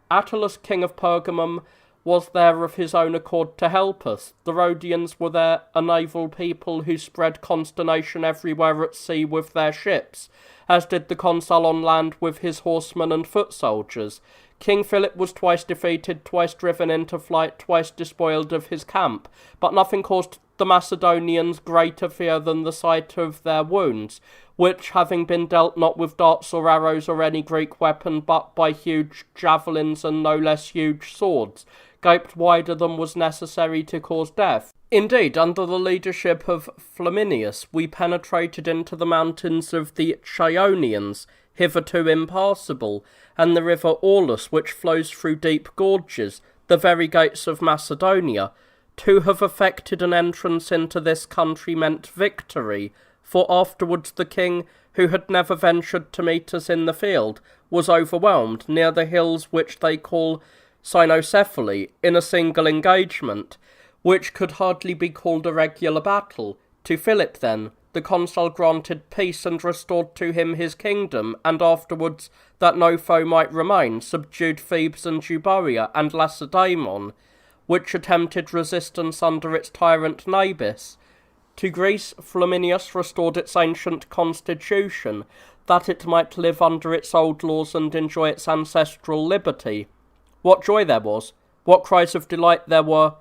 Attalus, king of Pergamum, was there of his own accord to help us. The Rhodians were there, a naval people who spread consternation everywhere at sea with their ships, as did the consul on land with his horsemen and foot soldiers. King Philip was twice defeated, twice driven into flight, twice despoiled of his camp, but nothing caused the Macedonians greater fear than the sight of their wounds, which, having been dealt not with darts or arrows or any Greek weapon, but by huge javelins and no less huge swords, gaped wider than was necessary to cause death. Indeed, under the leadership of Flaminius, we penetrated into the mountains of the Chionians, hitherto impassable, and the river Aulus, which flows through deep gorges, the very gates of Macedonia. To have effected an entrance into this country meant victory, for afterwards the king, who had never ventured to meet us in the field, was overwhelmed near the hills which they call Cynocephaly, in a single engagement, which could hardly be called a regular battle. To Philip, then, the consul granted peace and restored to him his kingdom, and afterwards, that no foe might remain, subdued Thebes and Euboea and Lacedaemon, which attempted resistance under its tyrant Nabis. To Greece, Flaminius restored its ancient constitution, that it might live under its old laws and enjoy its ancestral liberty. What joy there was, what cries of delight there were,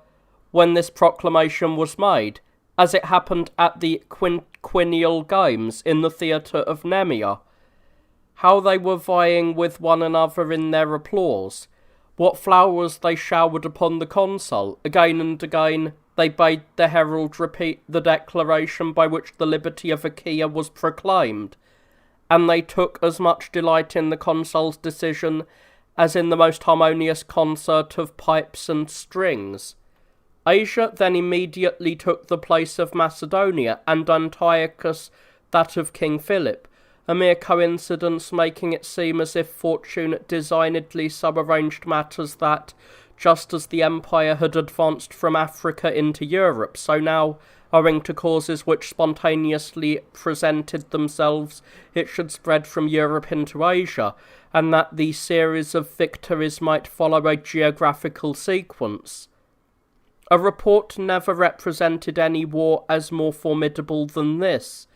when this proclamation was made, as it happened at the Quinquennial Games in the theatre of Nemea. How they were vying with one another in their applause, what flowers they showered upon the consul. Again and again they bade the herald repeat the declaration by which the liberty of Achaia was proclaimed, and they took as much delight in the consul's decision as in the most harmonious concert of pipes and strings. Asia then immediately took the place of Macedonia, and Antiochus that of King Philip, a mere coincidence making it seem as if fortune designedly so arranged matters that, just as the empire had advanced from Africa into Europe, so now, owing to causes which spontaneously presented themselves, it should spread from Europe into Asia, and that the series of victories might follow a geographical sequence. A report never represented any war as more formidable than this,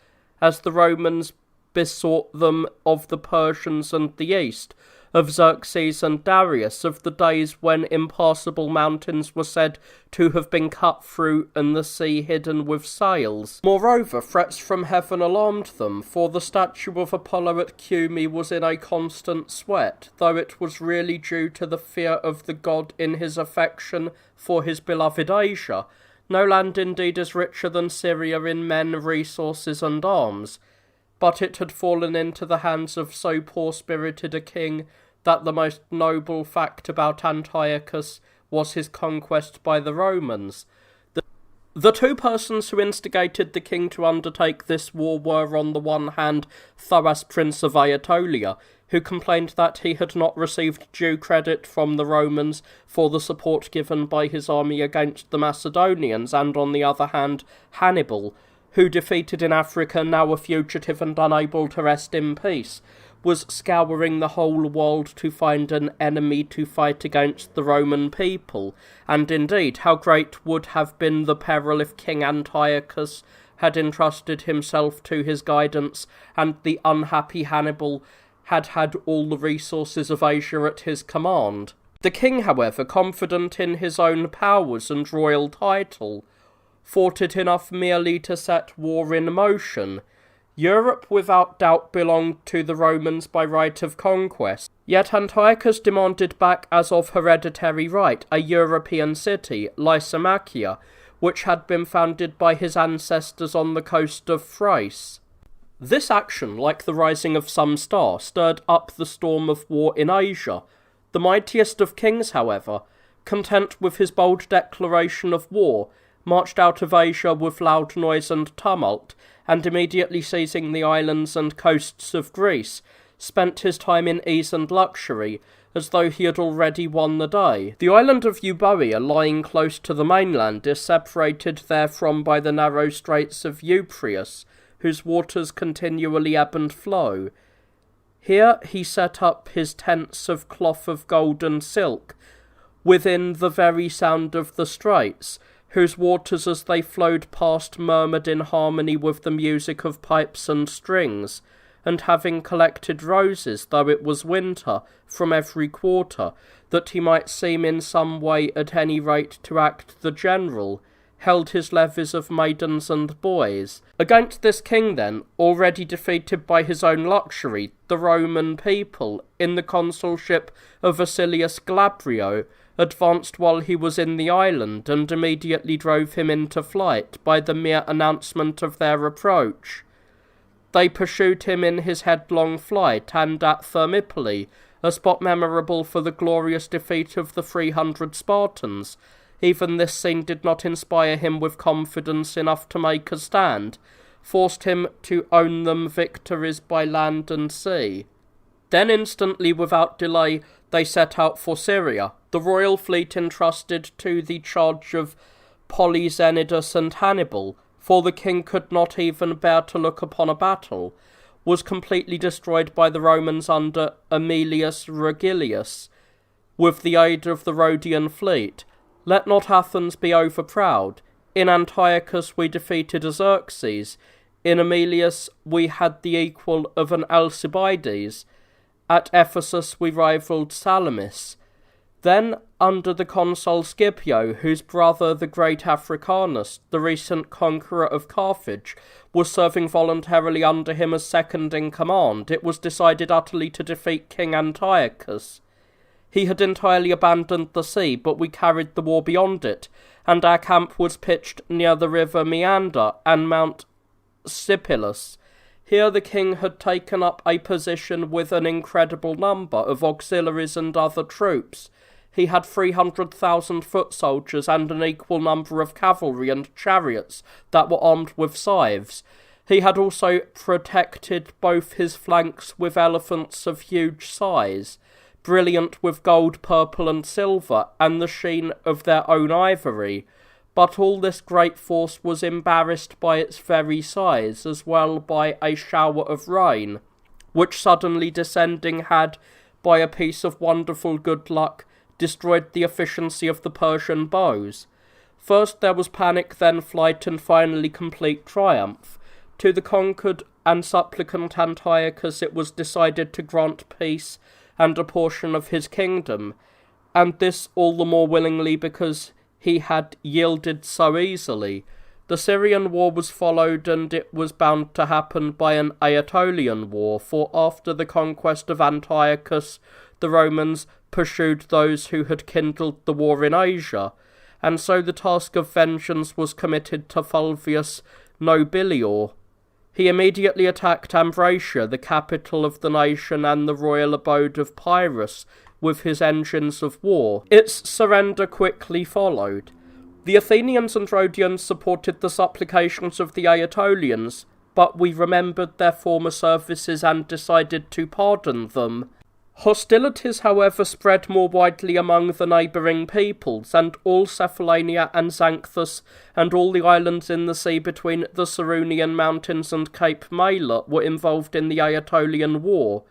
as the Romans besought them of the Persians and the East, of Xerxes and Darius, of the days when impassable mountains were said to have been cut through and the sea hidden with sails. Moreover, threats from heaven alarmed them, for the statue of Apollo at Cumae was in a constant sweat, though it was really due to the fear of the god in his affection for his beloved Asia. No land indeed is richer than Syria in men, resources, and arms, but it had fallen into the hands of so poor-spirited a king that the most noble fact about Antiochus was his conquest by the Romans. The two persons who instigated the king to undertake this war were, on the one hand, Thoas, prince of Aetolia, who complained that he had not received due credit from the Romans for the support given by his army against the Macedonians, and on the other hand, Hannibal, who, defeated in Africa, now a fugitive and unable to rest in peace, was scouring the whole world to find an enemy to fight against the Roman people. And indeed, how great would have been the peril if King Antiochus had entrusted himself to his guidance, and the unhappy Hannibal had had all the resources of Asia at his command. The king, however, confident in his own powers and royal title, thought it enough merely to set war in motion. Europe without doubt belonged to the Romans by right of conquest, yet Antiochus demanded back as of hereditary right a European city, Lysimachia, which had been founded by his ancestors on the coast of Thrace. This action, like the rising of some star, stirred up the storm of war in Asia. The mightiest of kings, however, content with his bold declaration of war, marched out of Asia with loud noise and tumult, and immediately seizing the islands and coasts of Greece, spent his time in ease and luxury, as though he had already won the day. The island of Euboea, lying close to the mainland, is separated therefrom by the narrow straits of Euphrates, whose waters continually ebb and flow. Here he set up his tents of cloth of gold and silk, within the very sound of the straits, whose waters as they flowed past murmured in harmony with the music of pipes and strings, and having collected roses, though it was winter, from every quarter, that he might seem in some way at any rate to act the general, held his levies of maidens and boys. Against this king, then, already defeated by his own luxury, the Roman people, in the consulship of Vasilius Glabrio, advanced while he was in the island, and immediately drove him into flight by the mere announcement of their approach. They pursued him in his headlong flight, and at Thermopylae, a spot memorable for the glorious defeat of the 300 Spartans, even this scene did not inspire him with confidence enough to make a stand, forced him to own them victories by land and sea. Then instantly, without delay, they set out for Syria, the royal fleet entrusted to the charge of Polyxenidus and Hannibal, for the king could not even bear to look upon a battle, was completely destroyed by the Romans under Aemilius Regillius, with the aid of the Rhodian fleet. Let not Athens be overproud. In Antiochus we defeated Xerxes. In Aemilius we had the equal of an Alcibiades. At Ephesus we rivalled Salamis. Then, under the consul Scipio, whose brother the great Africanus, the recent conqueror of Carthage, was serving voluntarily under him as second in command, it was decided utterly to defeat King Antiochus. He had entirely abandoned the sea, but we carried the war beyond it, and our camp was pitched near the river Meander and Mount Sipylus. Here the king had taken up a position with an incredible number of auxiliaries and other troops. He had 300,000 foot soldiers and an equal number of cavalry and chariots that were armed with scythes. He had also protected both his flanks with elephants of huge size, brilliant with gold, purple, and silver, and the sheen of their own ivory. But all this great force was embarrassed by its very size, as well by a shower of rain, which suddenly descending had, by a piece of wonderful good luck, destroyed the efficiency of the Persian bows. First there was panic, then flight, and finally complete triumph. To the conquered and supplicant Antiochus it was decided to grant peace and a portion of his kingdom, and this all the more willingly because he had yielded so easily. The Syrian war was followed, and it was bound to happen, by an Aetolian war, for after the conquest of Antiochus, the Romans pursued those who had kindled the war in Asia, and so the task of vengeance was committed to Fulvius Nobilior. He immediately attacked Ambracia, the capital of the nation and the royal abode of Pyrrhus, with his engines of war. Its surrender quickly followed. The Athenians and Rhodians supported the supplications of the Aetolians, but we remembered their former services and decided to pardon them. Hostilities, however, spread more widely among the neighbouring peoples, and all Cephallenia and Xanthus, and all the islands in the sea between the Cyrenian mountains and Cape Mela were involved in the Aetolian war.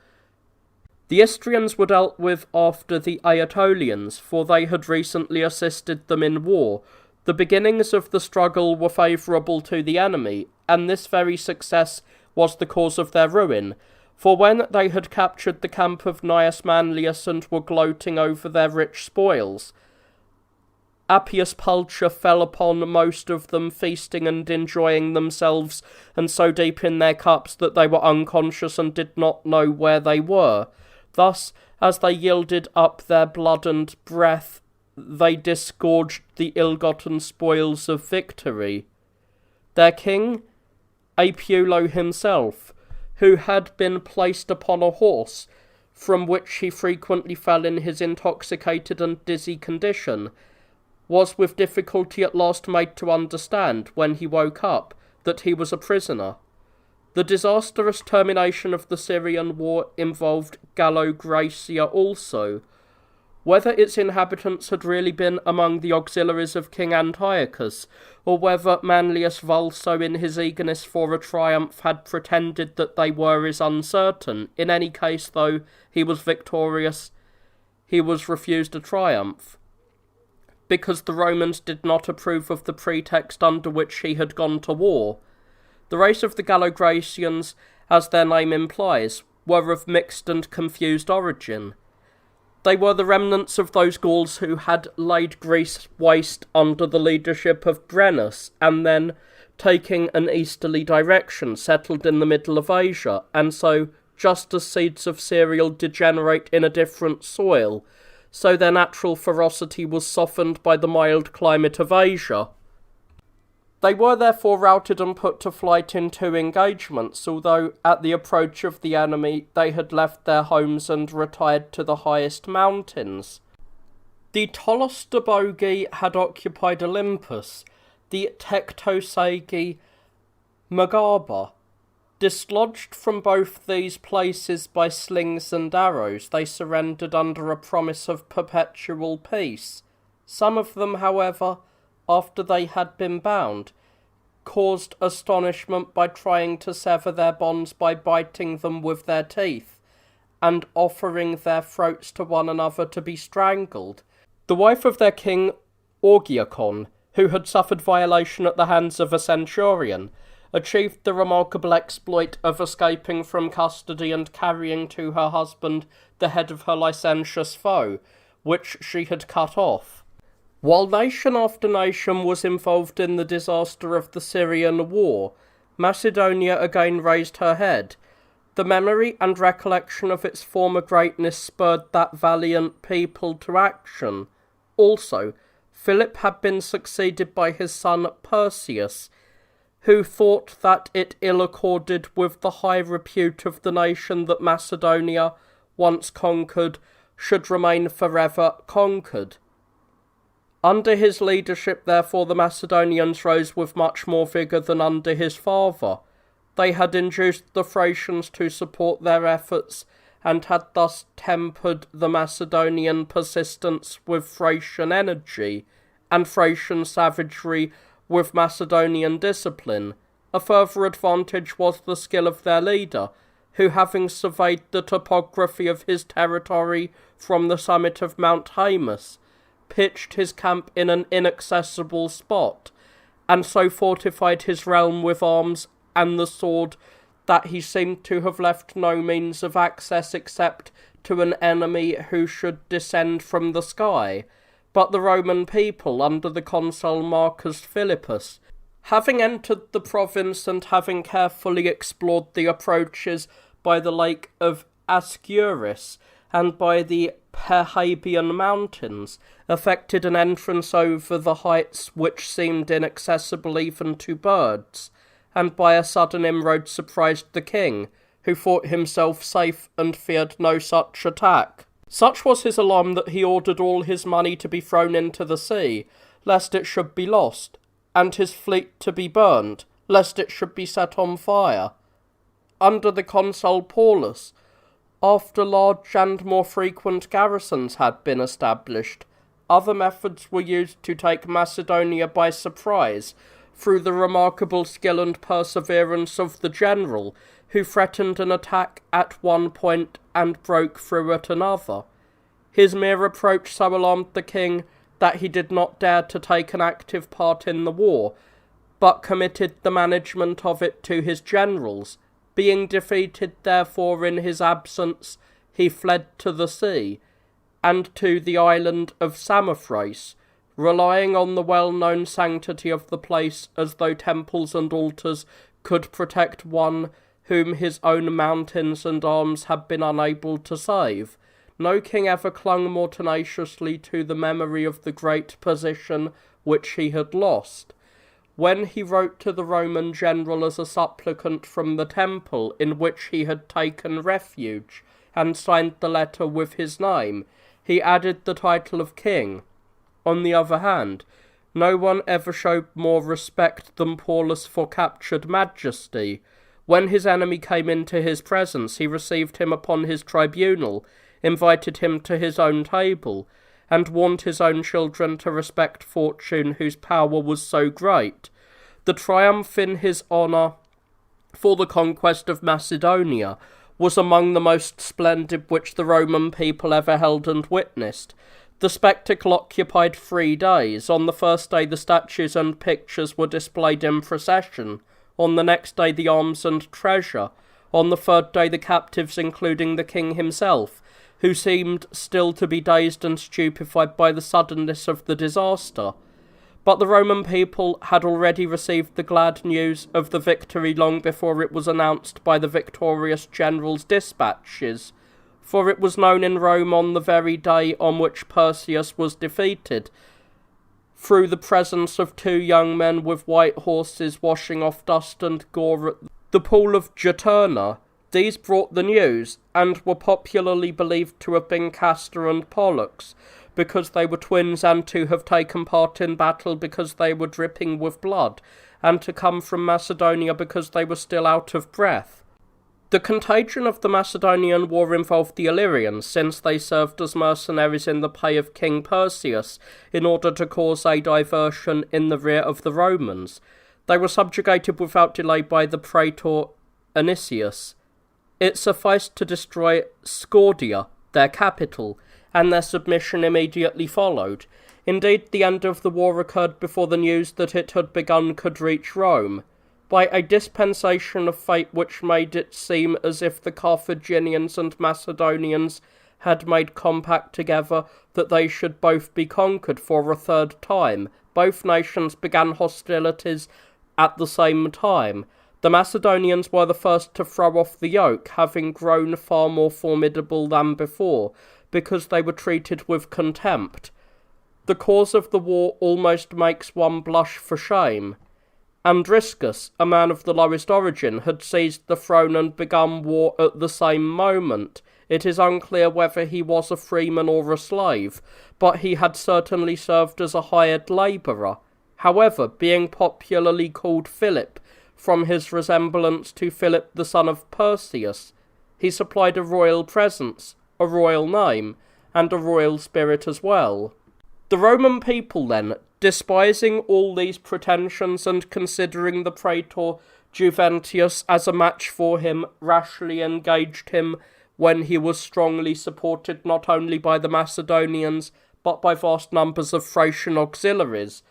The Istrians were dealt with after the Aetolians, for they had recently assisted them in war. The beginnings of the struggle were favourable to the enemy, and this very success was the cause of their ruin. For when they had captured the camp of Gnaeus Manlius and were gloating over their rich spoils, Appius Pulcher fell upon most of them, feasting and enjoying themselves, and so deep in their cups that they were unconscious and did not know where they were. Thus, as they yielded up their blood and breath, they disgorged the ill-gotten spoils of victory. Their king, Apulo himself, who had been placed upon a horse, from which he frequently fell in his intoxicated and dizzy condition, was with difficulty at last made to understand, when he woke up, that he was a prisoner. The disastrous termination of the Syrian war involved Gallo Graecia also. Whether its inhabitants had really been among the auxiliaries of King Antiochus, or whether Manlius Vulso in his eagerness for a triumph had pretended that they were, is uncertain. In any case, though he was victorious, he was refused a triumph, because the Romans did not approve of the pretext under which he had gone to war. The race of the Gallo-Graecians, as their name implies, were of mixed and confused origin. They were the remnants of those Gauls who had laid Greece waste under the leadership of Brennus, and then, taking an easterly direction, settled in the middle of Asia, and so, just as seeds of cereal degenerate in a different soil, so their natural ferocity was softened by the mild climate of Asia. They were therefore routed and put to flight in 2 engagements, although at the approach of the enemy they had left their homes and retired to the highest mountains. The Tolostobogi had occupied Olympus, the Tectosagi Megaba. Dislodged from both these places by slings and arrows, they surrendered under a promise of perpetual peace. Some of them, however, after they had been bound, caused astonishment by trying to sever their bonds by biting them with their teeth, and offering their throats to one another to be strangled. The wife of their king, Orgiacon, who had suffered violation at the hands of a centurion, achieved the remarkable exploit of escaping from custody and carrying to her husband the head of her licentious foe, which she had cut off. While nation after nation was involved in the disaster of the Syrian war, Macedonia again raised her head. The memory and recollection of its former greatness spurred that valiant people to action. Also, Philip had been succeeded by his son Perseus, who thought that it ill accorded with the high repute of the nation that Macedonia, once conquered, should remain forever conquered. Under his leadership, therefore, the Macedonians rose with much more vigour than under his father. They had induced the Thracians to support their efforts, and had thus tempered the Macedonian persistence with Thracian energy, and Thracian savagery with Macedonian discipline. A further advantage was the skill of their leader, who, having surveyed the topography of his territory from the summit of Mount Haemus, pitched his camp in an inaccessible spot, and so fortified his realm with arms and the sword that he seemed to have left no means of access except to an enemy who should descend from the sky. But the Roman people, under the consul Marcus Philippus, having entered the province and having carefully explored the approaches by the lake of Ascuris and by the Perhabian mountains, effected an entrance over the heights which seemed inaccessible even to birds, and by a sudden inroad surprised the king, who thought himself safe and feared no such attack. Such was his alarm that he ordered all his money to be thrown into the sea, lest it should be lost, and his fleet to be burned, lest it should be set on fire. Under the consul Paulus, after large and more frequent garrisons had been established, other methods were used to take Macedonia by surprise, through the remarkable skill and perseverance of the general, who threatened an attack at one point and broke through at another. His mere approach so alarmed the king that he did not dare to take an active part in the war, but committed the management of it to his generals. Being defeated, therefore, in his absence, he fled to the sea, and to the island of Samothrace, relying on the well-known sanctity of the place, as though temples and altars could protect one whom his own mountains and arms had been unable to save. No king ever clung more tenaciously to the memory of the great position which he had lost. When he wrote to the Roman general as a supplicant from the temple in which he had taken refuge, and signed the letter with his name, he added the title of king. On the other hand, no one ever showed more respect than Paulus for captured majesty. When his enemy came into his presence, he received him upon his tribunal, invited him to his own table, and warned his own children to respect fortune whose power was so great. The triumph in his honour for the conquest of Macedonia was among the most splendid which the Roman people ever held and witnessed. The spectacle occupied 3 days. On the first day the statues and pictures were displayed in procession. On the next day the arms and treasure. On the third day the captives, including the king himself, who seemed still to be dazed and stupefied by the suddenness of the disaster. But the Roman people had already received the glad news of the victory long before it was announced by the victorious general's dispatches, for it was known in Rome on the very day on which Perseus was defeated, through the presence of two young men with white horses washing off dust and gore at the pool of Juturna. These brought the news, and were popularly believed to have been Castor and Pollux, because they were twins, and to have taken part in battle because they were dripping with blood, and to come from Macedonia because they were still out of breath. The contagion of the Macedonian War involved the Illyrians, since they served as mercenaries in the pay of King Perseus, in order to cause a diversion in the rear of the Romans. They were subjugated without delay by the praetor Anicius. It sufficed to destroy Scordia, their capital, and their submission immediately followed. Indeed, the end of the war occurred before the news that it had begun could reach Rome, by a dispensation of fate which made it seem as if the Carthaginians and Macedonians had made compact together that they should both be conquered for a third time. Both nations began hostilities at the same time. The Macedonians were the first to throw off the yoke, having grown far more formidable than before, because they were treated with contempt. The cause of the war almost makes one blush for shame. Andriscus, a man of the lowest origin, had seized the throne and begun war at the same moment. It is unclear whether he was a freeman or a slave, but he had certainly served as a hired labourer. However, being popularly called Philip, from his resemblance to Philip the son of Perseus, he supplied a royal presence, a royal name, and a royal spirit as well. The Roman people then, despising all these pretensions and considering the praetor Juventius as a match for him, rashly engaged him when he was strongly supported not only by the Macedonians, but by vast numbers of Thracian auxiliaries,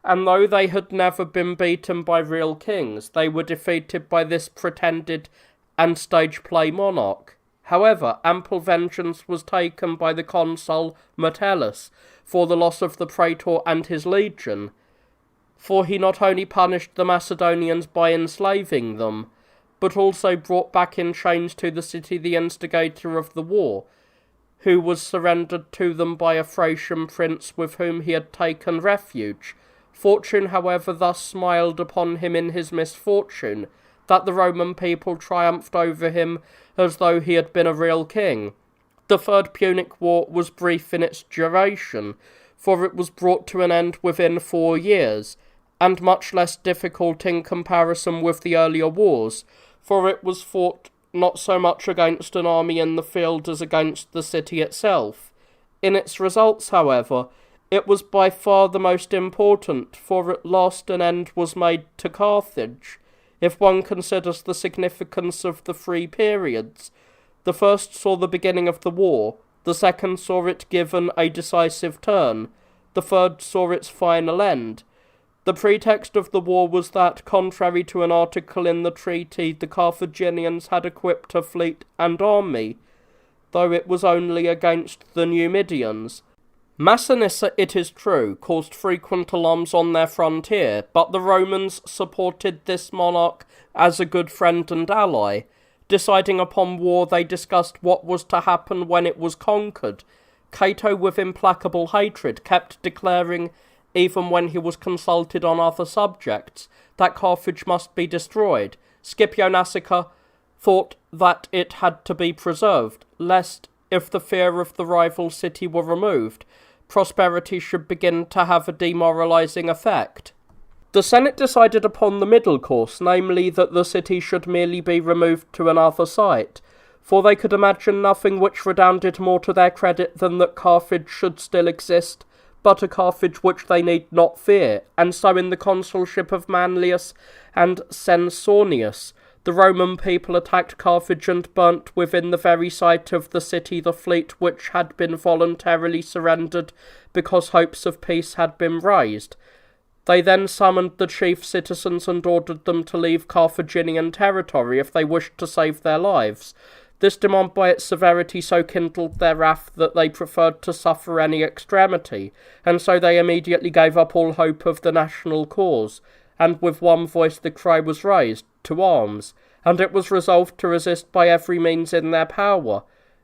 and though they had never been beaten by real kings, they were defeated by this pretended and stage-play monarch. However, ample vengeance was taken by the consul Metellus for the loss of the praetor and his legion, for he not only punished the Macedonians by enslaving them, but also brought back in chains to the city the instigator of the war, who was surrendered to them by a Thracian prince with whom he had taken refuge. Fortune, however, thus smiled upon him in his misfortune, that the Roman people triumphed over him as though he had been a real king. The Third Punic War was brief in its duration, for it was brought to an end within 4 years, and much less difficult in comparison with the earlier wars, for it was fought not so much against an army in the field as against the city itself. In its results, however, it was by far the most important, for at last an end was made to Carthage. If one considers the significance of the 3 periods, the first saw the beginning of the war, the second saw it given a decisive turn, the third saw its final end. The pretext of the war was that, contrary to an article in the treaty, the Carthaginians had equipped a fleet and army, though it was only against the Numidians. Massinissa, it is true, caused frequent alarms on their frontier, but the Romans supported this monarch as a good friend and ally. Deciding upon war, they discussed what was to happen when it was conquered. Cato, with implacable hatred, kept declaring, even when he was consulted on other subjects, that Carthage must be destroyed. Scipio Nasica thought that it had to be preserved, lest, if the fear of the rival city were removed, prosperity should begin to have a demoralizing effect. The Senate decided upon the middle course, namely that the city should merely be removed to another site, for they could imagine nothing which redounded more to their credit than that Carthage should still exist, but a Carthage which they need not fear, and so in the consulship of Manlius and Censorius, the Roman people attacked Carthage and burnt within the very site of the city the fleet which had been voluntarily surrendered because hopes of peace had been raised. They then summoned the chief citizens and ordered them to leave Carthaginian territory if they wished to save their lives. This demand by its severity so kindled their wrath that they preferred to suffer any extremity, and so they immediately gave up all hope of the national cause, and with one voice the cry was raised, to arms, and it was resolved to resist by every means in their power,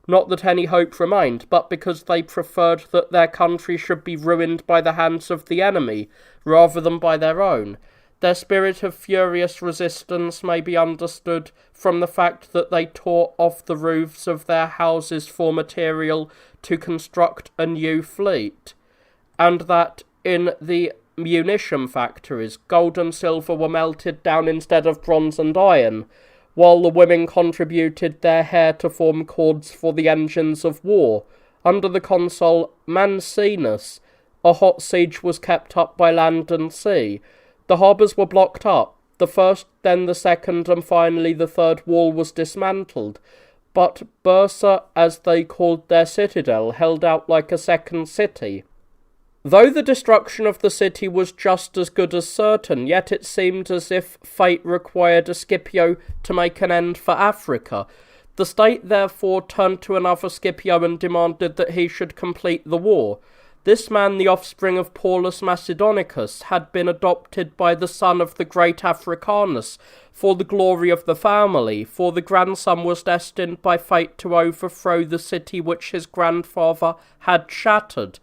not that any hope remained, but because they preferred that their country should be ruined by the hands of the enemy, rather than by their own. Their spirit of furious resistance may be understood from the fact that they tore off the roofs of their houses for material to construct a new fleet, and that in the munition factories gold and silver were melted down instead of bronze and iron, while the women contributed their hair to form cords for the engines of war. Under the consul Mancinus, a hot siege was kept up by land and sea. The harbours were blocked up. The first, then the second, and finally the third wall was dismantled. But Bursa, as they called their citadel, held out like a second city. Though the destruction of the city was just as good as certain, yet it seemed as if fate required a Scipio to make an end for Africa. The state therefore turned to another Scipio and demanded that he should complete the war. This man, the offspring of Paulus Macedonicus, had been adopted by the son of the great Africanus for the glory of the family, for the grandson was destined by fate to overthrow the city which his grandfather had shattered.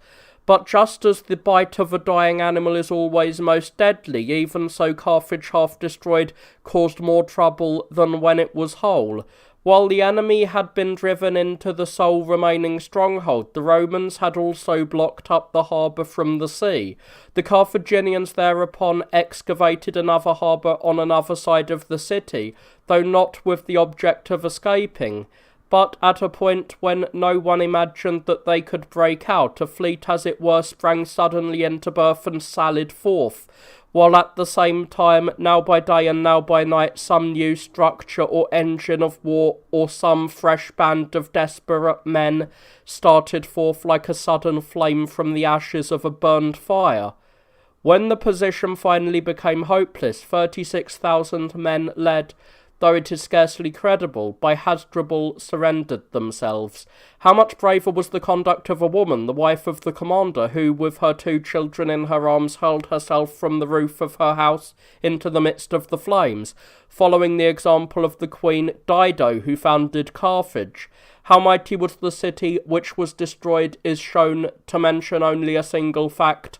But just as the bite of a dying animal is always most deadly, even so Carthage half destroyed caused more trouble than when it was whole. While the enemy had been driven into the sole remaining stronghold, the Romans had also blocked up the harbour from the sea. The Carthaginians thereupon excavated another harbour on another side of the city, though not with the object of escaping. But at a point when no one imagined that they could break out, a fleet as it were sprang suddenly into birth and sallied forth, while at the same time, now by day and now by night, some new structure or engine of war or some fresh band of desperate men started forth like a sudden flame from the ashes of a burned fire. When the position finally became hopeless, 36,000 men led, though it is scarcely credible, by Hasdrubal surrendered themselves. How much braver was the conduct of a woman, the wife of the commander, who, with her 2 children in her arms, hurled herself from the roof of her house into the midst of the flames, following the example of the queen Dido, who founded Carthage. How mighty was the city which was destroyed is shown, to mention only a single fact,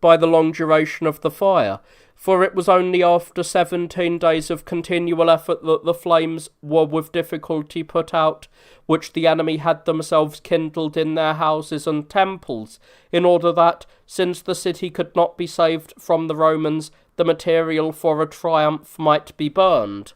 by the long duration of the fire, for it was only after 17 days of continual effort that the flames were with difficulty put out, which the enemy had themselves kindled in their houses and temples, in order that, since the city could not be saved from the Romans, the material for a triumph might be burned.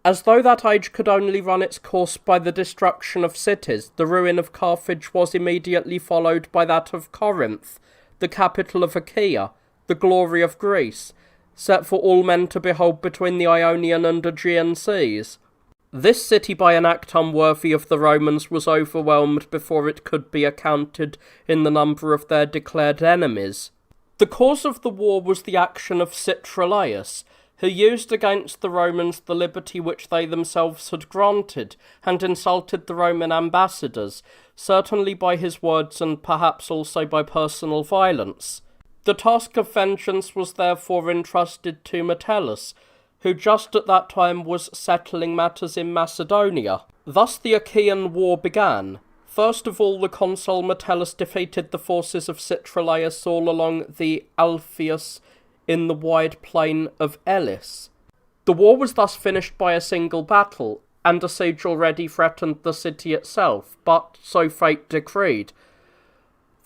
As though that age could only run its course by the destruction of cities, the ruin of Carthage was immediately followed by that of Corinth, the capital of Achaia, the glory of Greece, set for all men to behold between the Ionian and Aegean seas. This city, by an act unworthy of the Romans, was overwhelmed before it could be accounted in the number of their declared enemies. The cause of the war was the action of Citralaeus, who used against the Romans the liberty which they themselves had granted, and insulted the Roman ambassadors, certainly by his words and perhaps also by personal violence. The task of vengeance was therefore entrusted to Metellus, who just at that time was settling matters in Macedonia. Thus the Achaean War began. First of all, the consul Metellus defeated the forces of Citralaeus all along the Alpheus in the wide plain of Elis. The war was thus finished by a single battle, and a siege already threatened the city itself, but so fate decreed.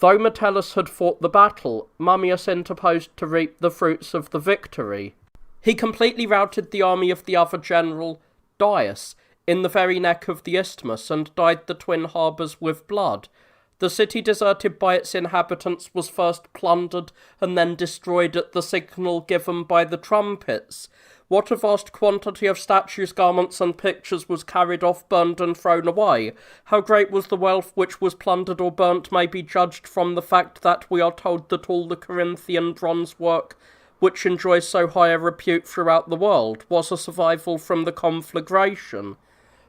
Though Metellus had fought the battle, Mummius interposed to reap the fruits of the victory. He completely routed the army of the other general, Dius, in the very neck of the isthmus, and dyed the twin harbours with blood. The city, deserted by its inhabitants, was first plundered and then destroyed at the signal given by the trumpets. What a vast quantity of statues, garments, and pictures was carried off, burned, and thrown away. How great was the wealth which was plundered or burnt may be judged from the fact that we are told that all the Corinthian bronze work, which enjoys so high a repute throughout the world, was a survival from the conflagration.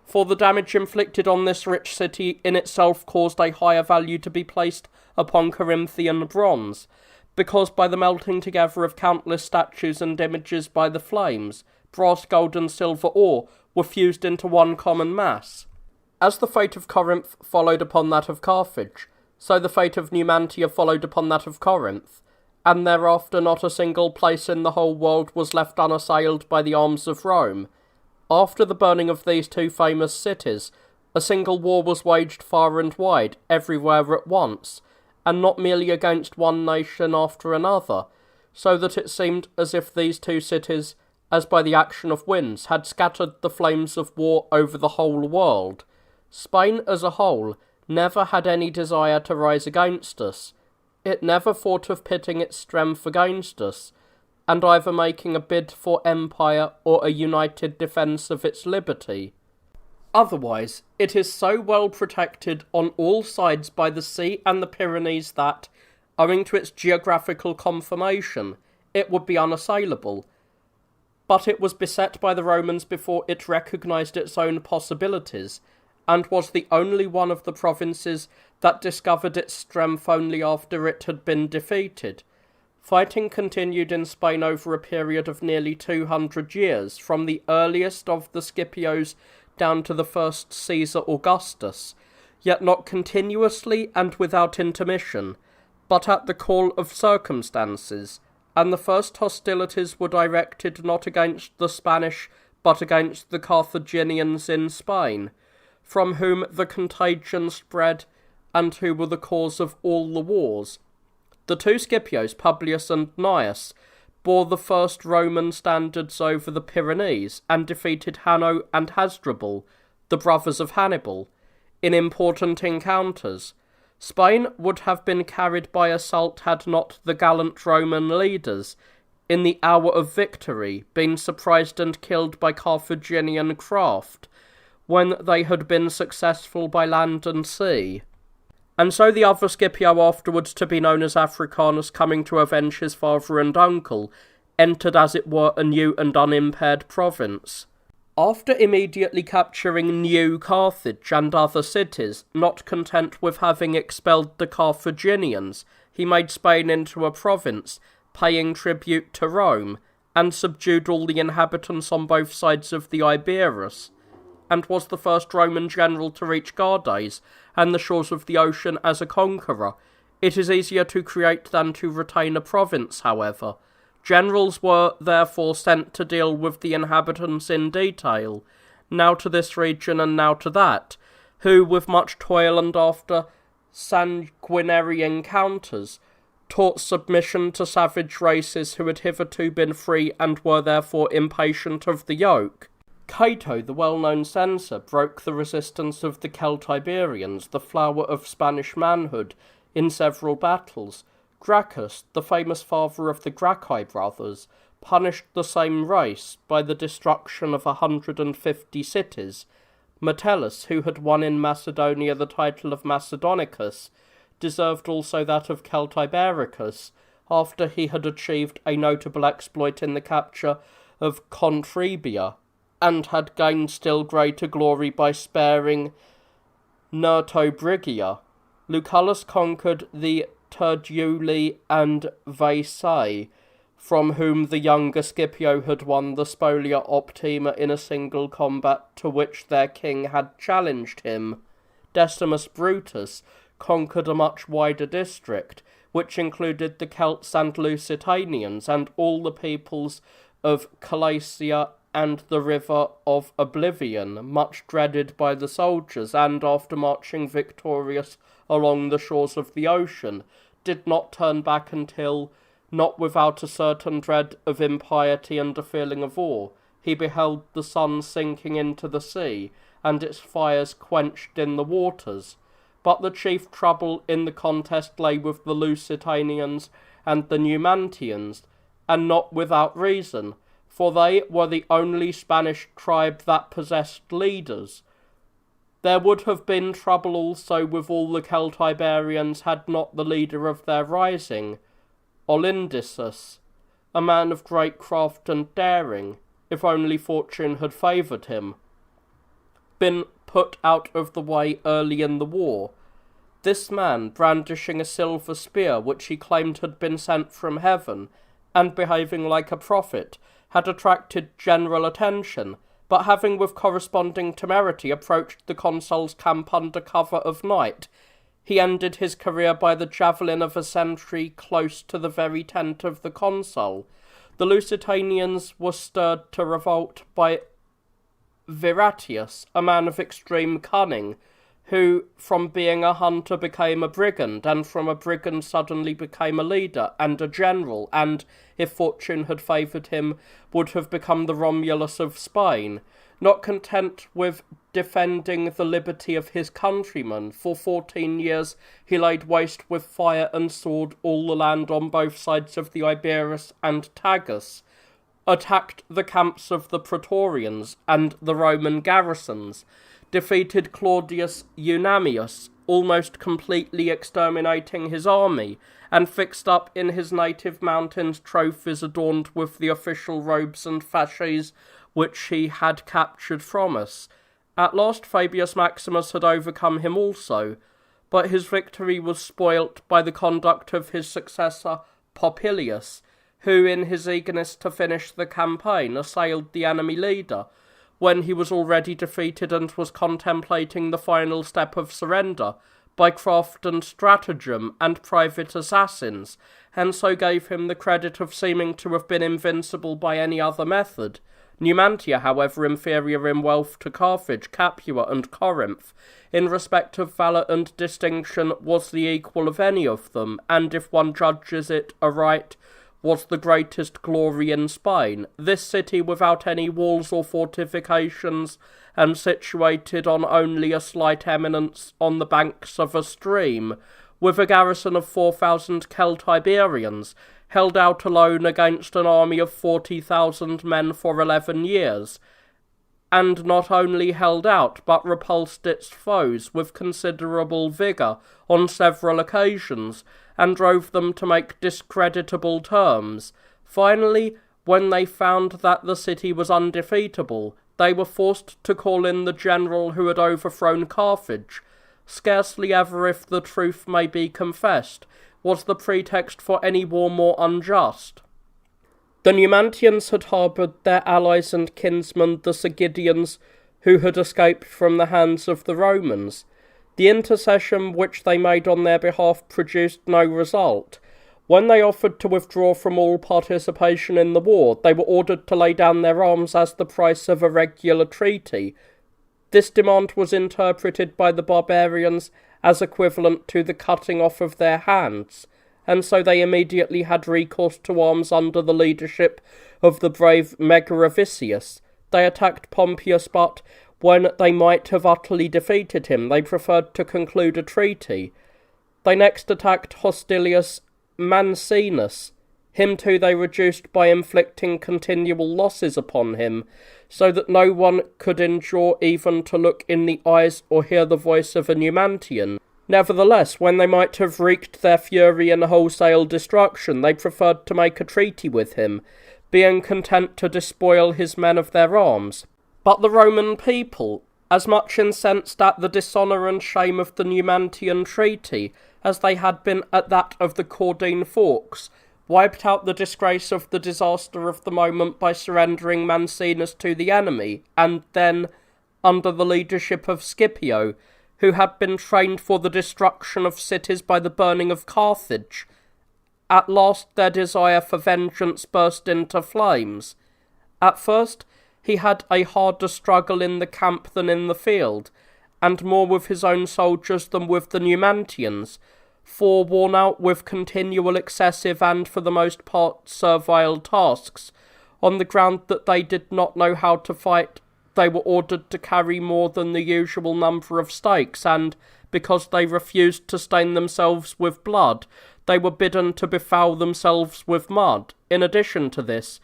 for the damage inflicted on this rich city in itself caused a higher value to be placed upon Corinthian bronze, because by the melting together of countless statues and images by the flames, brass, gold, and silver ore were fused into one common mass. As the fate of Corinth followed upon that of Carthage, so the fate of Numantia followed upon that of Corinth, and thereafter not a single place in the whole world was left unassailed by the arms of Rome. After the burning of these two famous cities, a single war was waged far and wide, everywhere at once, and not merely against one nation after another, so that it seemed as if these two cities, as by the action of winds, had scattered the flames of war over the whole world. Spain as a whole never had any desire to rise against us. It never thought of pitting its strength against us, and either making a bid for empire or a united defence of its liberty. Otherwise, it is so well protected on all sides by the sea and the Pyrenees that, owing to its geographical conformation, it would be unassailable. But it was beset by the Romans before it recognised its own possibilities, and was the only one of the provinces that discovered its strength only after it had been defeated. Fighting continued in Spain over a period of nearly 200 years, from the earliest of the Scipios down to the first Caesar Augustus, yet not continuously and without intermission, but at the call of circumstances, and the first hostilities were directed not against the Spanish, but against the Carthaginians in Spain, from whom the contagion spread, and who were the cause of all the wars. The two Scipios, Publius and Gnaeus, bore the first Roman standards over the Pyrenees, and defeated Hanno and Hasdrubal, the brothers of Hannibal, in important encounters. Spain would have been carried by assault had not the gallant Roman leaders, in the hour of victory, been surprised and killed by Carthaginian craft, when they had been successful by land and sea. And so the other Scipio, afterwards to be known as Africanus, coming to avenge his father and uncle, entered as it were a new and unimpaired province. After immediately capturing New Carthage and other cities, not content with having expelled the Carthaginians, he made Spain into a province, paying tribute to Rome, and subdued all the inhabitants on both sides of the Iberus, and was the first Roman general to reach Gades and the shores of the ocean as a conqueror. It is easier to create than to retain a province, however. Generals were therefore sent to deal with the inhabitants in detail, now to this region and now to that, who, with much toil and after sanguinary encounters, taught submission to savage races who had hitherto been free and were therefore impatient of the yoke. Cato, the well-known censor, broke the resistance of the Celtiberians, the flower of Spanish manhood, in several battles. Gracchus, the famous father of the Gracchi brothers, punished the same race by the destruction of 150 cities. Metellus, who had won in Macedonia the title of Macedonicus, deserved also that of Celtibericus, after he had achieved a notable exploit in the capture of Contribia, and had gained still greater glory by sparing Nertobrigia. Lucullus conquered the Turduli and Vaesae, from whom the younger Scipio had won the Spolia Optima in a single combat to which their king had challenged him. Decimus Brutus conquered a much wider district, which included the Celts and Lusitanians and all the peoples of Calacia and the River of Oblivion, much dreaded by the soldiers, and after marching victorious along the shores of the ocean, did not turn back until, not without a certain dread of impiety and a feeling of awe, he beheld the sun sinking into the sea, and its fires quenched in the waters. But the chief trouble in the contest lay with the Lusitanians and the Numantians, and not without reason, for they were the only Spanish tribe that possessed leaders. There would have been trouble also with all the Celtiberians had not the leader of their rising, Olyndisus, a man of great craft and daring, if only fortune had favoured him. been put out of the way early in the war. This man, brandishing a silver spear which he claimed had been sent from heaven, and behaving like a prophet, had attracted general attention, but having with corresponding temerity approached the consul's camp under cover of night, he ended his career by the javelin of a sentry close to the very tent of the consul. The Lusitanians were stirred to revolt by Viratius, a man of extreme cunning, who from being a hunter became a brigand, and from a brigand suddenly became a leader and a general, and, if fortune had favoured him, would have become the Romulus of Spain. Not content with defending the liberty of his countrymen, for 14 years he laid waste with fire and sword all the land on both sides of the Iberus and Tagus, attacked the camps of the Praetorians and the Roman garrisons, defeated Claudius Eunomius, almost completely exterminating his army, and fixed up in his native mountains trophies adorned with the official robes and fasces which he had captured from us. At last Fabius Maximus had overcome him also, but his victory was spoilt by the conduct of his successor Popilius, who, in his eagerness to finish the campaign, assailed the enemy leader, when he was already defeated and was contemplating the final step of surrender, by craft and stratagem and private assassins, and so gave him the credit of seeming to have been invincible by any other method. Numantia, however, inferior in wealth to Carthage, Capua, and Corinth, in respect of valour and distinction, was the equal of any of them, and if one judges it aright, was the greatest glory in Spain. This city, without any walls or fortifications, and situated on only a slight eminence on the banks of a stream, with a garrison of 4,000 Celtiberians, held out alone against an army of 40,000 men for 11 years, and not only held out, but repulsed its foes with considerable vigour on several occasions, and drove them to make discreditable terms. Finally, when they found that the city was undefeatable, they were forced to call in the general who had overthrown Carthage. Scarcely ever, if the truth may be confessed, was the pretext for any war more unjust. The Numantians had harboured their allies and kinsmen, the Sigidians, who had escaped from the hands of the Romans. The intercession which they made on their behalf produced no result. When they offered to withdraw from all participation in the war, they were ordered to lay down their arms as the price of a regular treaty. This demand was interpreted by the barbarians as equivalent to the cutting off of their hands, and so they immediately had recourse to arms under the leadership of the brave Megaravicius. They attacked Pompeius, but when they might have utterly defeated him, they preferred to conclude a treaty. They next attacked Hostilius Mancinus. Him too they reduced by inflicting continual losses upon him, so that no one could endure even to look in the eyes or hear the voice of a Numantian. Nevertheless, when they might have wreaked their fury in wholesale destruction, they preferred to make a treaty with him, being content to despoil his men of their arms. But the Roman people, as much incensed at the dishonour and shame of the Numantian treaty as they had been at that of the Caudine Forks, wiped out the disgrace of the disaster of the moment by surrendering Mancinus to the enemy, and then, under the leadership of Scipio, who had been trained for the destruction of cities by the burning of Carthage, at last their desire for vengeance burst into flames. At first he had a harder struggle in the camp than in the field, and more with his own soldiers than with the Numantians, for, worn out with continual excessive and for the most part servile tasks, on the ground that they did not know how to fight, they were ordered to carry more than the usual number of stakes, and, because they refused to stain themselves with blood, they were bidden to befoul themselves with mud. In addition to this,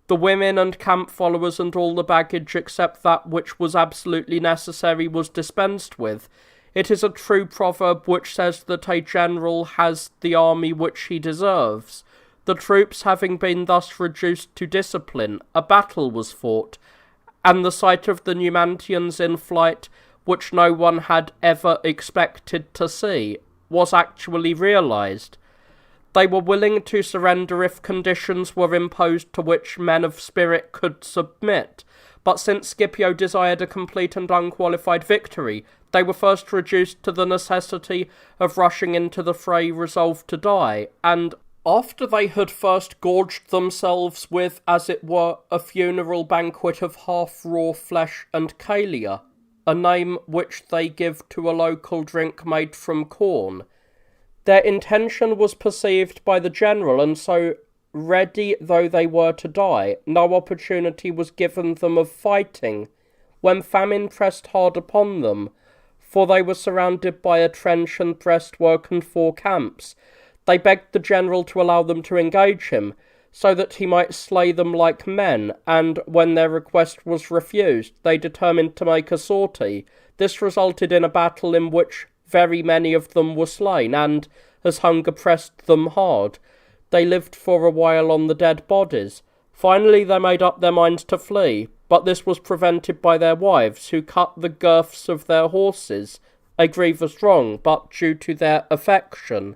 the women and camp followers and all the baggage except that which was absolutely necessary was dispensed with. It is a true proverb which says that a general has the army which he deserves. The troops having been thus reduced to discipline, a battle was fought, and the sight of the Numantians in flight, which no one had ever expected to see, was actually realised. They were willing to surrender if conditions were imposed to which men of spirit could submit, but since Scipio desired a complete and unqualified victory, they were first reduced to the necessity of rushing into the fray resolved to die, and after they had first gorged themselves with, as it were, a funeral banquet of half-raw flesh and calia, a name which they give to a local drink made from corn, their intention was perceived by the general, and so, ready though they were to die, no opportunity was given them of fighting, when famine pressed hard upon them, for they were surrounded by a trench and breastwork and 4 camps. They begged the general to allow them to engage him, so that he might slay them like men, and when their request was refused, they determined to make a sortie. This resulted in a battle in which very many of them were slain, and, as hunger pressed them hard, they lived for a while on the dead bodies. Finally they made up their minds to flee, but this was prevented by their wives, who cut the girths of their horses, a grievous wrong, but due to their affection.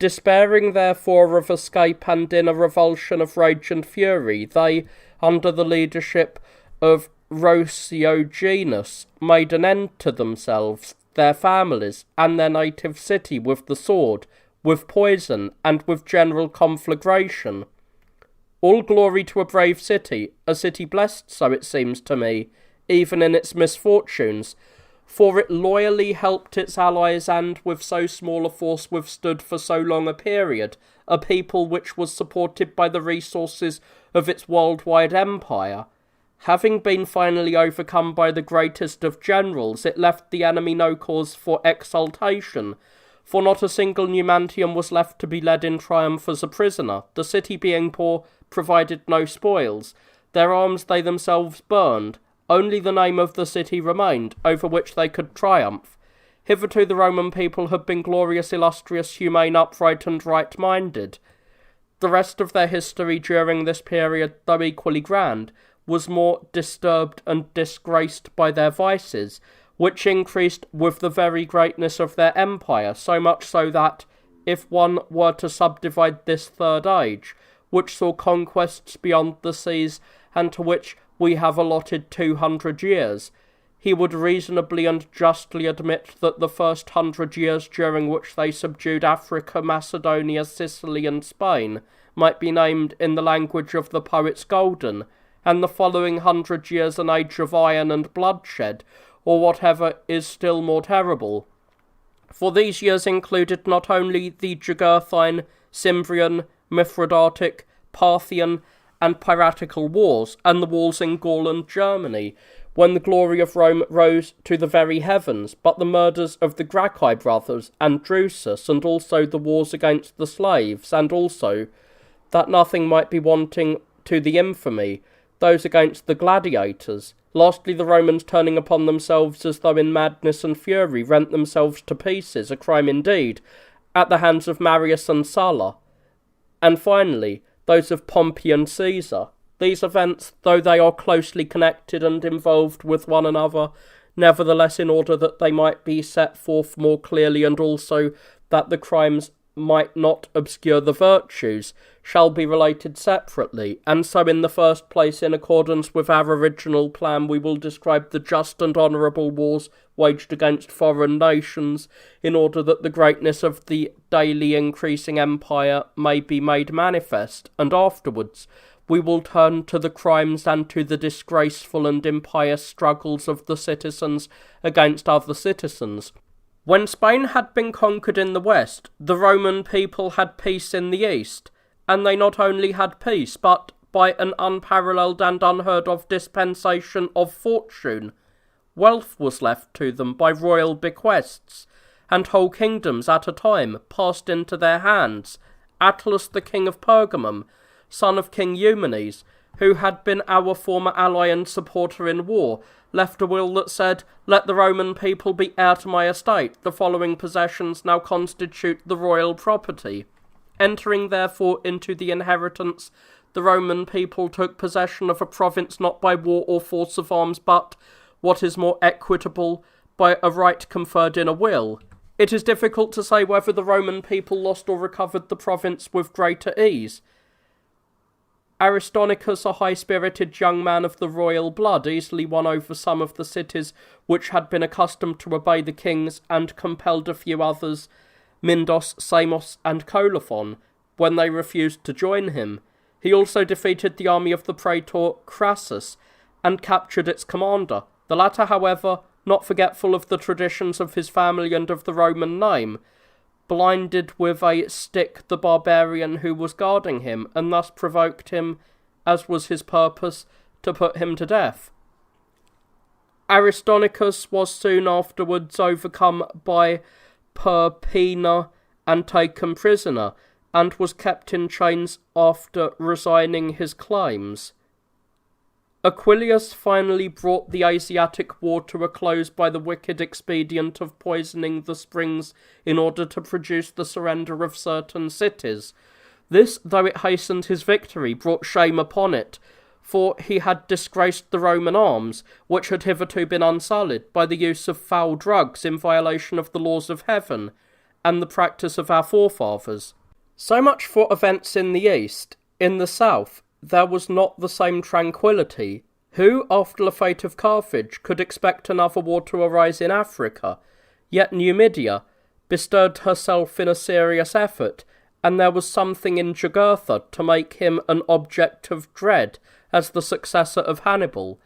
Despairing therefore of escape, and in a revulsion of rage and fury, they, under the leadership of Rhoeogenes, made an end to themselves, their families, and their native city with the sword, with poison, and with general conflagration. All glory to a brave city, a city blessed, so it seems to me, even in its misfortunes, for it loyally helped its allies, and with so small a force withstood for so long a period, a people which was supported by the resources of its worldwide empire. Having been finally overcome by the greatest of generals, it left the enemy no cause for exultation, for not a single Numantian was left to be led in triumph as a prisoner. The city being poor provided no spoils. Their arms they themselves burned. Only the name of the city remained, over which they could triumph. Hitherto the Roman people had been glorious, illustrious, humane, upright, and right-minded. The rest of their history during this period, though equally grand, was more disturbed and disgraced by their vices, which increased with the very greatness of their empire, so much so that, if one were to subdivide this third age, which saw conquests beyond the seas, and to which we have allotted 200 years, he would reasonably and justly admit that the first 100 years during which they subdued Africa, Macedonia, Sicily, and Spain might be named in the language of the poets golden, and the following 100 years an age of iron and bloodshed, or whatever is still more terrible. For these years included not only the Jugurthine, Cimbrian, Mithridatic, Parthian, and piratical wars, and the wars in Gaul and Germany, when the glory of Rome rose to the very heavens, but the murders of the Gracchi brothers and Drusus, and also the wars against the slaves, and also, that nothing might be wanting to the infamy, those against the gladiators. Lastly, the Romans turning upon themselves as though in madness and fury, rent themselves to pieces, a crime indeed, at the hands of Marius and Sulla. And finally, those of Pompey and Caesar. These events, though they are closely connected and involved with one another, nevertheless, in order that they might be set forth more clearly, and also that the crimes might not obscure the virtues, shall be related separately. And so in the first place, in accordance with our original plan, we will describe the just and honourable wars waged against foreign nations, in order that the greatness of the daily increasing empire may be made manifest, and afterwards we will turn to the crimes and to the disgraceful and impious struggles of the citizens against other citizens. When Spain had been conquered in the west, the Roman people had peace in the east, and they not only had peace, but by an unparalleled and unheard of dispensation of fortune, wealth was left to them by royal bequests, and whole kingdoms at a time passed into their hands. Attalus the king of Pergamum, son of King Eumenes, who had been our former ally and supporter in war, left a will that said, "Let the Roman people be heir to my estate. The following possessions now constitute the royal property." Entering therefore into the inheritance, the Roman people took possession of a province not by war or force of arms, but, what is more equitable, by a right conferred in a will. It is difficult to say whether the Roman people lost or recovered the province with greater ease. Aristonicus, a high-spirited young man of the royal blood, easily won over some of the cities which had been accustomed to obey the kings, and compelled a few others, Mindos, Samos, and Colophon, when they refused to join him. He also defeated the army of the praetor Crassus, and captured its commander. The latter, however, not forgetful of the traditions of his family and of the Roman name, blinded with a stick the barbarian who was guarding him, and thus provoked him, as was his purpose, to put him to death. Aristonicus was soon afterwards overcome by Perpina and taken prisoner, and was kept in chains after resigning his claims. Aquilius finally brought the Asiatic war to a close by the wicked expedient of poisoning the springs in order to produce the surrender of certain cities. This, though it hastened his victory, brought shame upon it, for he had disgraced the Roman arms, which had hitherto been unsullied, by the use of foul drugs in violation of the laws of heaven, and the practice of our forefathers. So much for events in the east. In the south, there was not the same tranquillity. Who, after the fate of Carthage, could expect another war to arise in Africa? Yet Numidia bestirred herself in a serious effort, and there was something in Jugurtha to make him an object of dread as the successor of Hannibal.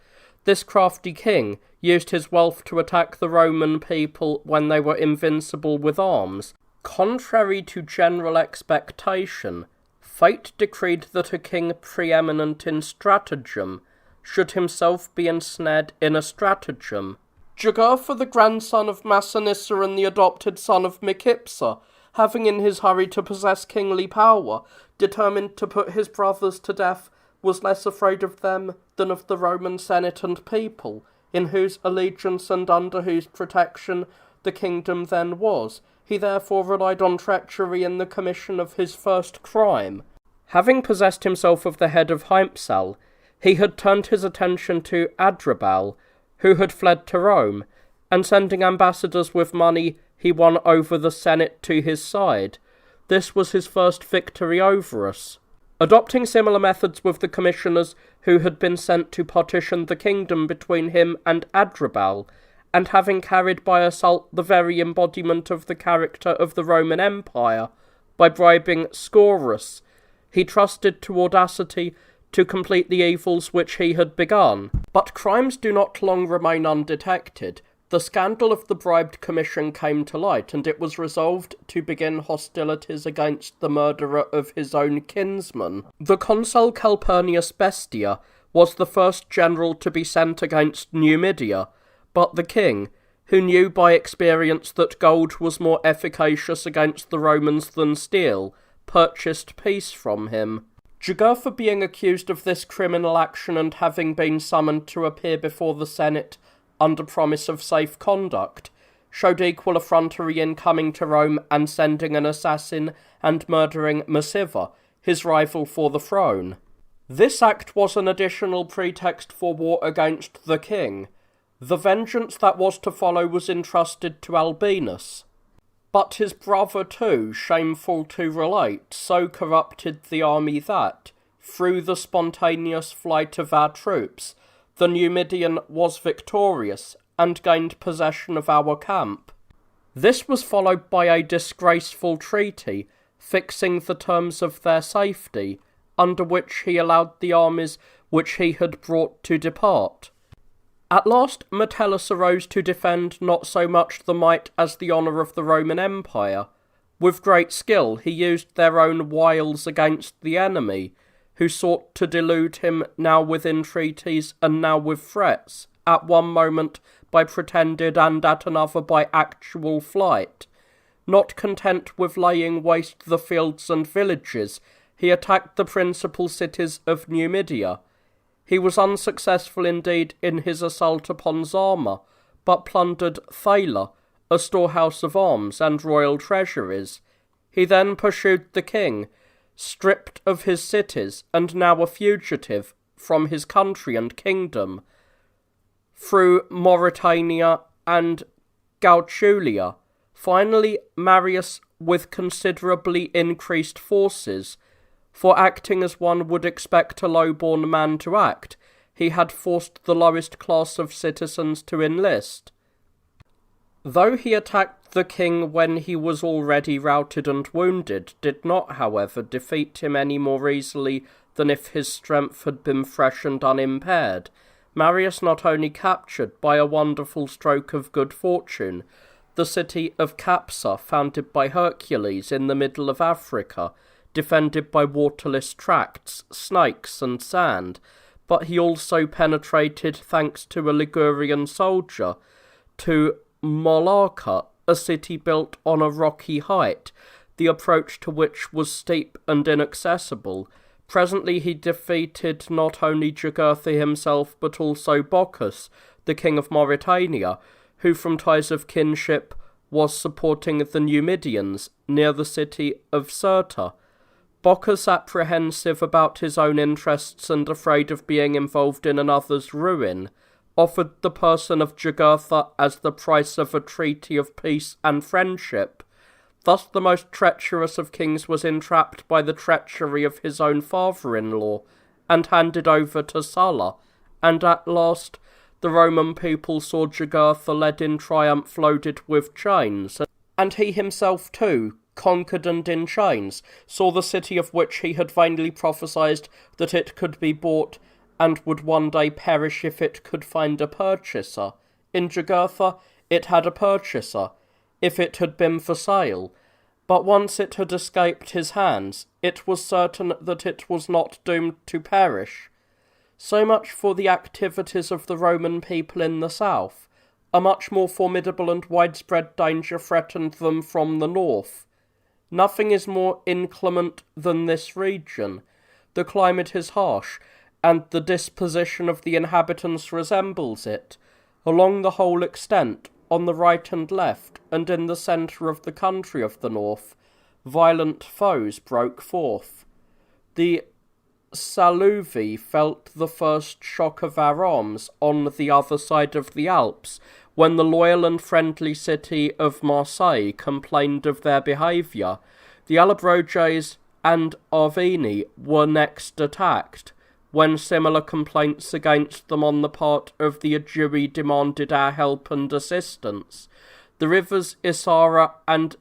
This crafty king used his wealth to attack the Roman people when they were invincible with arms. Contrary to general expectation, fate decreed that a king preeminent in stratagem should himself be ensnared in a stratagem. Jugurtha, the grandson of Massinissa and the adopted son of Micipsa, having in his hurry to possess kingly power, determined to put his brothers to death, was less afraid of them than of the Roman Senate and people, in whose allegiance and under whose protection the kingdom then was. He therefore relied on treachery in the commission of his first crime. Having possessed himself of the head of Hympsal, he had turned his attention to Adrabal, who had fled to Rome, and sending ambassadors with money, he won over the Senate to his side. This was his first victory over us. Adopting similar methods with the commissioners who had been sent to partition the kingdom between him and Adrabal, and having carried by assault the very embodiment of the character of the Roman Empire, by bribing Scaurus, he trusted to audacity to complete the evils which he had begun. But crimes do not long remain undetected. The scandal of the bribed commission came to light, and it was resolved to begin hostilities against the murderer of his own kinsman. The consul Calpurnius Bestia was the first general to be sent against Numidia, but the king, who knew by experience that gold was more efficacious against the Romans than steel, purchased peace from him. Jugurtha, being accused of this criminal action and having been summoned to appear before the Senate under promise of safe conduct, showed equal effrontery in coming to Rome and sending an assassin and murdering Massiva, his rival for the throne. This act was an additional pretext for war against the king. The vengeance that was to follow was entrusted to Albinus. But his brother too, shameful to relate, so corrupted the army that, through the spontaneous flight of our troops, the Numidian was victorious and gained possession of our camp. This was followed by a disgraceful treaty, fixing the terms of their safety, under which he allowed the armies which he had brought to depart. At last Metellus arose to defend not so much the might as the honour of the Roman Empire. With great skill he used their own wiles against the enemy, who sought to delude him now with entreaties and now with threats, at one moment by pretended and at another by actual flight. Not content with laying waste the fields and villages, he attacked the principal cities of Numidia. He was unsuccessful indeed in his assault upon Zama, but plundered Thala, a storehouse of arms and royal treasuries. He then pursued the king, stripped of his cities and now a fugitive from his country and kingdom, through Mauritania and Gautulia. Finally, Marius, with considerably increased forces, for acting as one would expect a low-born man to act, he had forced the lowest class of citizens to enlist. Though he attacked the king when he was already routed and wounded, did not, however, defeat him any more easily than if his strength had been fresh and unimpaired. Marius not only captured, by a wonderful stroke of good fortune, the city of Capsa, founded by Hercules in the middle of Africa, defended by waterless tracts, snakes, and sand, but he also penetrated, thanks to a Ligurian soldier, to Mollarca, a city built on a rocky height, the approach to which was steep and inaccessible. Presently he defeated not only Jugurtha himself, but also Bocchus, the king of Mauritania, who from ties of kinship was supporting the Numidians near the city of Cirta. Bocchus, apprehensive about his own interests and afraid of being involved in another's ruin, offered the person of Jugurtha as the price of a treaty of peace and friendship. Thus the most treacherous of kings was entrapped by the treachery of his own father-in-law, and handed over to Sulla, and at last the Roman people saw Jugurtha led in triumph loaded with chains, and he himself too, conquered and in chains, saw the city of which he had vainly prophesied that it could be bought and would one day perish if it could find a purchaser. In Jugurtha it had a purchaser, if it had been for sale, but once it had escaped his hands, it was certain that it was not doomed to perish. So much for the activities of the Roman people in the south. A much more formidable and widespread danger threatened them from the north. Nothing is more inclement than this region. The climate is harsh, and the disposition of the inhabitants resembles it. Along the whole extent, on the right and left, and in the centre of the country of the north, violent foes broke forth. The Saluvi felt the first shock of our arms on the other side of the Alps, when the loyal and friendly city of Marseille complained of their behaviour. The Allobroges and Arvini were next attacked, when similar complaints against them on the part of the Aedui demanded our help and assistance. The rivers Isara and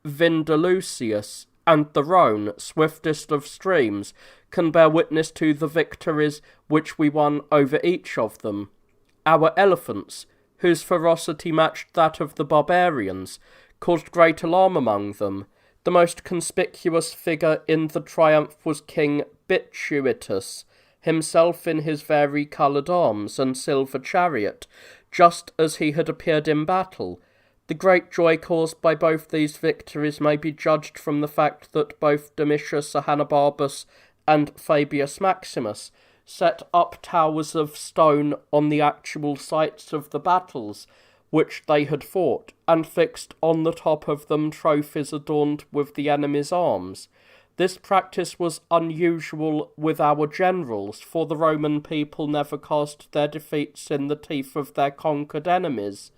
Vindelucius and the Rhone, swiftest of streams, can bear witness to the victories which we won over each of them. Our elephants, whose ferocity matched that of the barbarians, caused great alarm among them. The most conspicuous figure in the triumph was King Bituitus, himself in his vari-coloured arms and silver chariot, just as he had appeared in battle. The great joy caused by both these victories may be judged from the fact that both Domitius Ahenobarbus and Fabius Maximus set up towers of stone on the actual sites of the battles which they had fought, and fixed on the top of them trophies adorned with the enemy's arms. This practice was unusual with our generals, for the Roman people never cast their defeats in the teeth of their conquered enemies.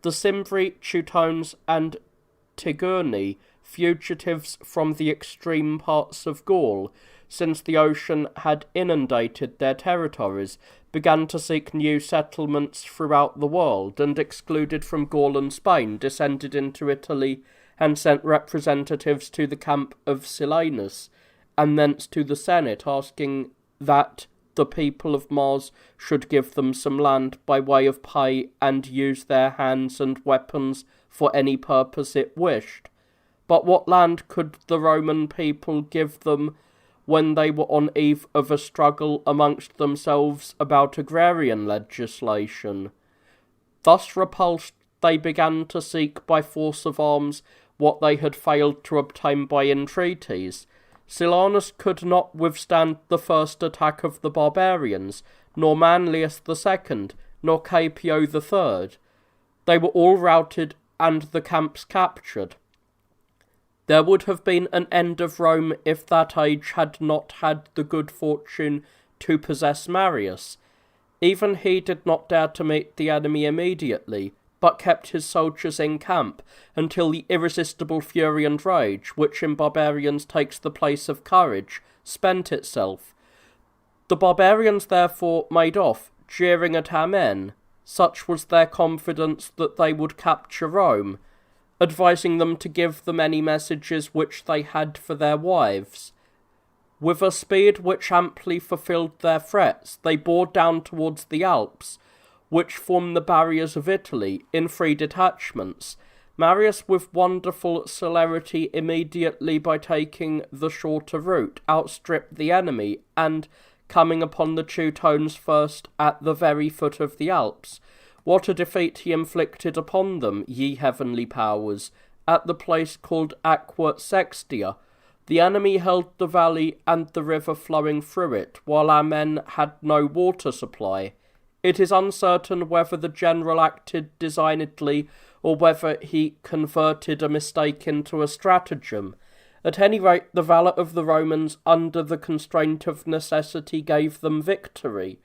The Cimbri, Teutones, and Tigurni, fugitives from the extreme parts of Gaul, since the ocean had inundated their territories, began to seek new settlements throughout the world, and excluded from Gaul and Spain, descended into Italy, and sent representatives to the camp of Silanus, and thence to the Senate, asking that the people of Mars should give them some land by way of pay, and use their hands and weapons for any purpose it wished. But what land could the Roman people give them when they were on eve of a struggle amongst themselves about agrarian legislation? Thus repulsed, they began to seek by force of arms what they had failed to obtain by entreaties. Silanus could not withstand the first attack of the barbarians, nor Manlius the second, nor Caepio the third. They were all routed and the camps captured. There would have been an end of Rome if that age had not had the good fortune to possess Marius. Even he did not dare to meet the enemy immediately, but kept his soldiers in camp until the irresistible fury and rage, which in barbarians takes the place of courage, spent itself. The barbarians therefore made off, jeering at our men. Such was their confidence that they would capture Rome, advising them to give the many messages which they had for their wives. With a speed which amply fulfilled their threats, they bore down towards the Alps, which form the barriers of Italy, in 3 detachments. Marius, with wonderful celerity, immediately by taking the shorter route, outstripped the enemy, and, coming upon the Teutones first at the very foot of the Alps, what a defeat he inflicted upon them, ye heavenly powers, at the place called Aqua Sextia. The enemy held the valley and the river flowing through it, while our men had no water supply. It is uncertain whether the general acted designedly, or whether he converted a mistake into a stratagem. At any rate, the valour of the Romans, under the constraint of necessity, gave them victory.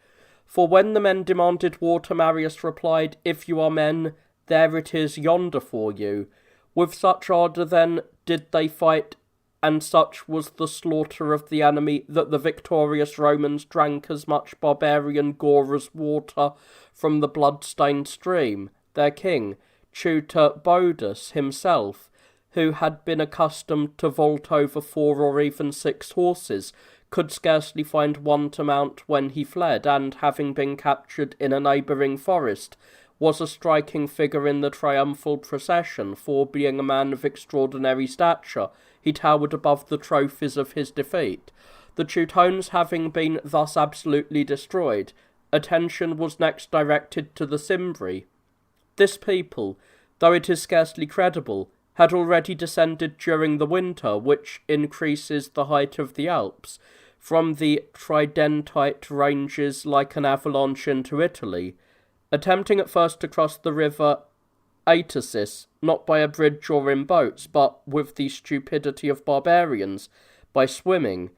For when the men demanded water, Marius replied, "If you are men, there it is yonder for you." With such ardour then did they fight, and such was the slaughter of the enemy, that the victorious Romans drank as much barbarian gore as water from the blood-stained stream. Their king, Tutor Bodus himself, who had been accustomed to vault over 4 or even 6 horses, could scarcely find one to mount when he fled, and, having been captured in a neighbouring forest, was a striking figure in the triumphal procession, for, being a man of extraordinary stature, he towered above the trophies of his defeat. The Teutones having been thus absolutely destroyed, attention was next directed to the Cimbri. This people, though it is scarcely credible, had already descended during the winter, which increases the height of the Alps, from the Tridentite ranges like an avalanche into Italy, attempting at first to cross the river Atasis, not by a bridge or in boats, but, with the stupidity of barbarians, by swimming.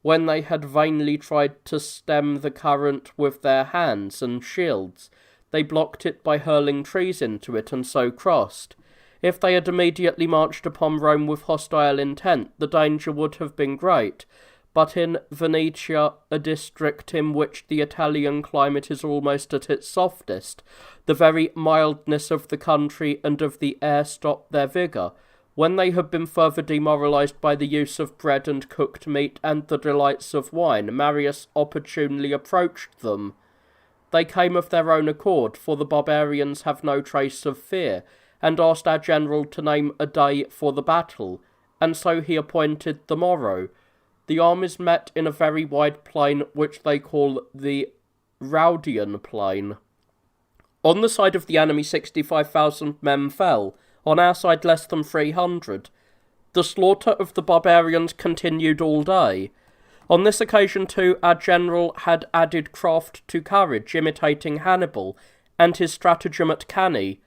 When they had vainly tried to stem the current with their hands and shields, they blocked it by hurling trees into it, and so crossed. If they had immediately marched upon Rome with hostile intent, the danger would have been great, but in Venetia, a district in which the Italian climate is almost at its softest, the very mildness of the country and of the air stopped their vigour. When they had been further demoralized by the use of bread and cooked meat and the delights of wine, Marius opportunely approached them. They came of their own accord, for the barbarians have no trace of fear, and asked our general to name a day for the battle, and so he appointed the morrow. The armies met in a very wide plain, which they call the Raudian plain. On the side of the enemy 65,000 men fell, on our side less than 300. The slaughter of the barbarians continued all day. On this occasion too, our general had added craft to courage, imitating Hannibal, and his stratagem at Cannae.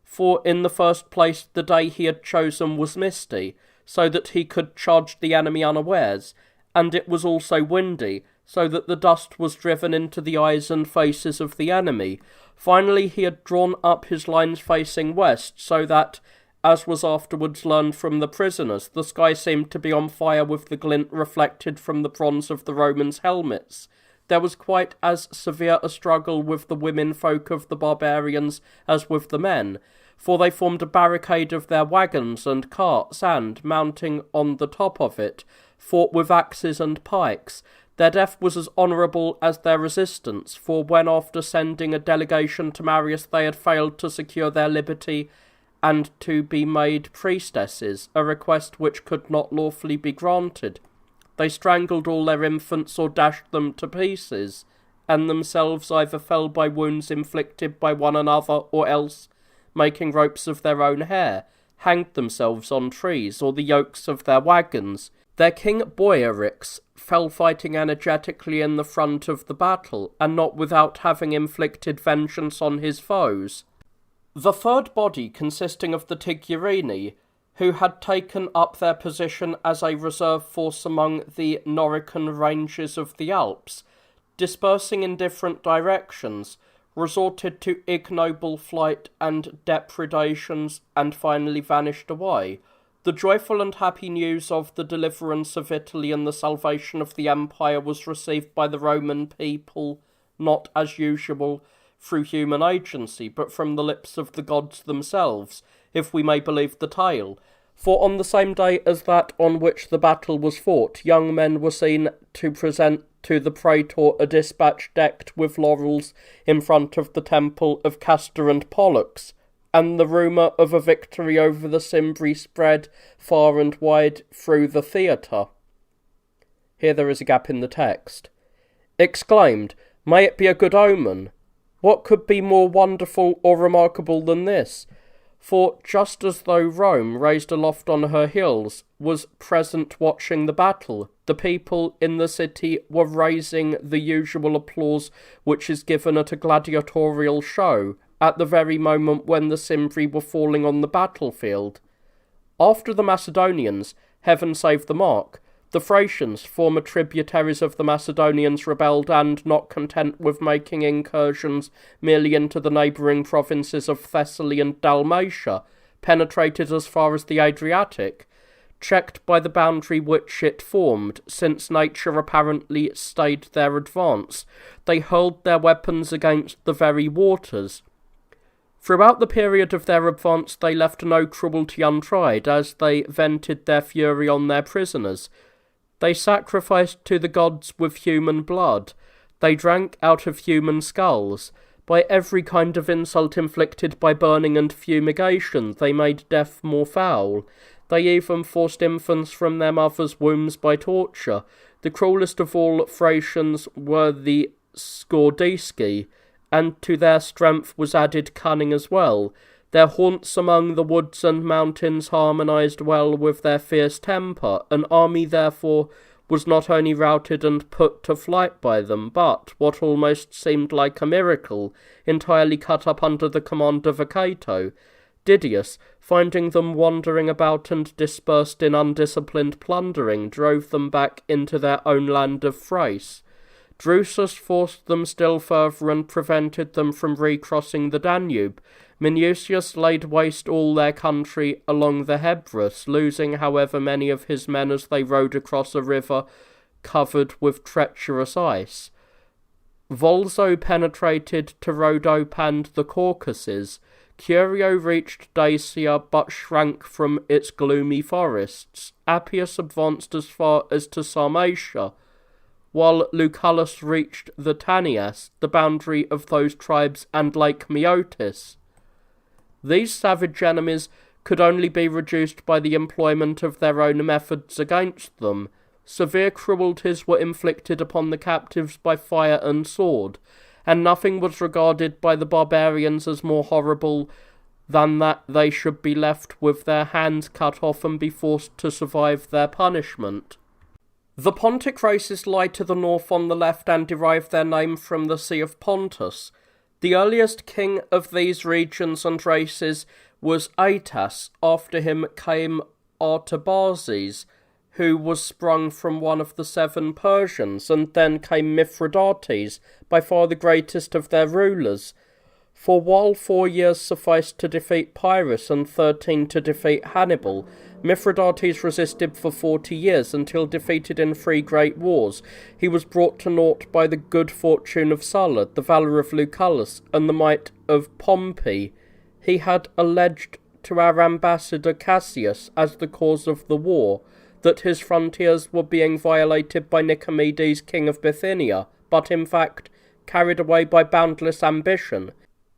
For in the first place the day he had chosen was misty, so that he could charge the enemy unawares, and it was also windy, so that the dust was driven into the eyes and faces of the enemy. Finally he had drawn up his lines facing west, so that, as was afterwards learned from the prisoners, the sky seemed to be on fire with the glint reflected from the bronze of the Romans' helmets. There was quite as severe a struggle with the women folk of the barbarians as with the men, for they formed a barricade of their wagons and carts, and, mounting on the top of it, fought with axes and pikes. Their death was as honourable as their resistance, for when after sending a delegation to Marius they had failed to secure their liberty and to be made priestesses, a request which could not lawfully be granted, they strangled all their infants or dashed them to pieces, and themselves either fell by wounds inflicted by one another, or else, making ropes of their own hair, hanged themselves on trees or the yokes of their wagons. Their king Boiarix fell fighting energetically in the front of the battle, and not without having inflicted vengeance on his foes. The third body, consisting of the Tigurini, who had taken up their position as a reserve force among the Norican ranges of the Alps, dispersing in different directions, resorted to ignoble flight and depredations, and finally vanished away. The joyful and happy news of the deliverance of Italy and the salvation of the empire was received by the Roman people, not as usual through human agency, but from the lips of the gods themselves, if we may believe the tale. For on the same day as that on which the battle was fought, young men were seen to present to the praetor a dispatch decked with laurels in front of the temple of Castor and Pollux, and the rumour of a victory over the Cimbri spread far and wide through the theatre. Here there is a gap in the text. Exclaimed, "May it be a good omen! What could be more wonderful or remarkable than this? For just as though Rome, raised aloft on her hills, was present watching the battle, the people in the city were raising the usual applause which is given at a gladiatorial show, at the very moment when the Cimbri were falling on the battlefield. After the Macedonians, heaven save the mark, the Thracians, former tributaries of the Macedonians, rebelled and, not content with making incursions merely into the neighbouring provinces of Thessaly and Dalmatia, penetrated as far as the Adriatic, checked by the boundary which it formed, since nature apparently stayed their advance. They hurled their weapons against the very waters. Throughout the period of their advance they left no cruelty untried, as they vented their fury on their prisoners. They sacrificed to the gods with human blood. They drank out of human skulls. By every kind of insult inflicted by burning and fumigation, they made death more foul. They even forced infants from their mothers' wombs by torture. The cruelest of all Thracians were the Scordisci, and to their strength was added cunning as well. Their haunts among the woods and mountains harmonized well with their fierce temper. An army, therefore, was not only routed and put to flight by them, but, what almost seemed like a miracle, entirely cut up under the command of a Cato. Didius, finding them wandering about and dispersed in undisciplined plundering, drove them back into their own land of Thrace. Drusus forced them still further and prevented them from recrossing the Danube. Minucius laid waste all their country along the Hebrus, losing however many of his men as they rode across a river covered with treacherous ice. Volso penetrated to Rhodope and the Caucasus. Curio reached Dacia, but shrank from its gloomy forests. Appius advanced as far as to Sarmatia, while Lucullus reached the Tanais, the boundary of those tribes, and Lake Meotis. These savage enemies could only be reduced by the employment of their own methods against them. Severe cruelties were inflicted upon the captives by fire and sword, and nothing was regarded by the barbarians as more horrible than that they should be left with their hands cut off and be forced to survive their punishment. The Pontic races lie to the north on the left and derive their name from the Sea of Pontus. The earliest king of these regions and races was Aetas. After him came Artabarzes, who was sprung from one of the 7 Persians, and then came Mithridates, by far the greatest of their rulers. For while 4 years sufficed to defeat Pyrrhus and 13 to defeat Hannibal, Mithridates resisted for 40 years, until defeated in 3 great wars, he was brought to naught by the good fortune of Sulla, the valour of Lucullus, and the might of Pompey. He had alleged to our ambassador Cassius as the cause of the war, that his frontiers were being violated by Nicomedes, king of Bithynia, but in fact carried away by boundless ambition.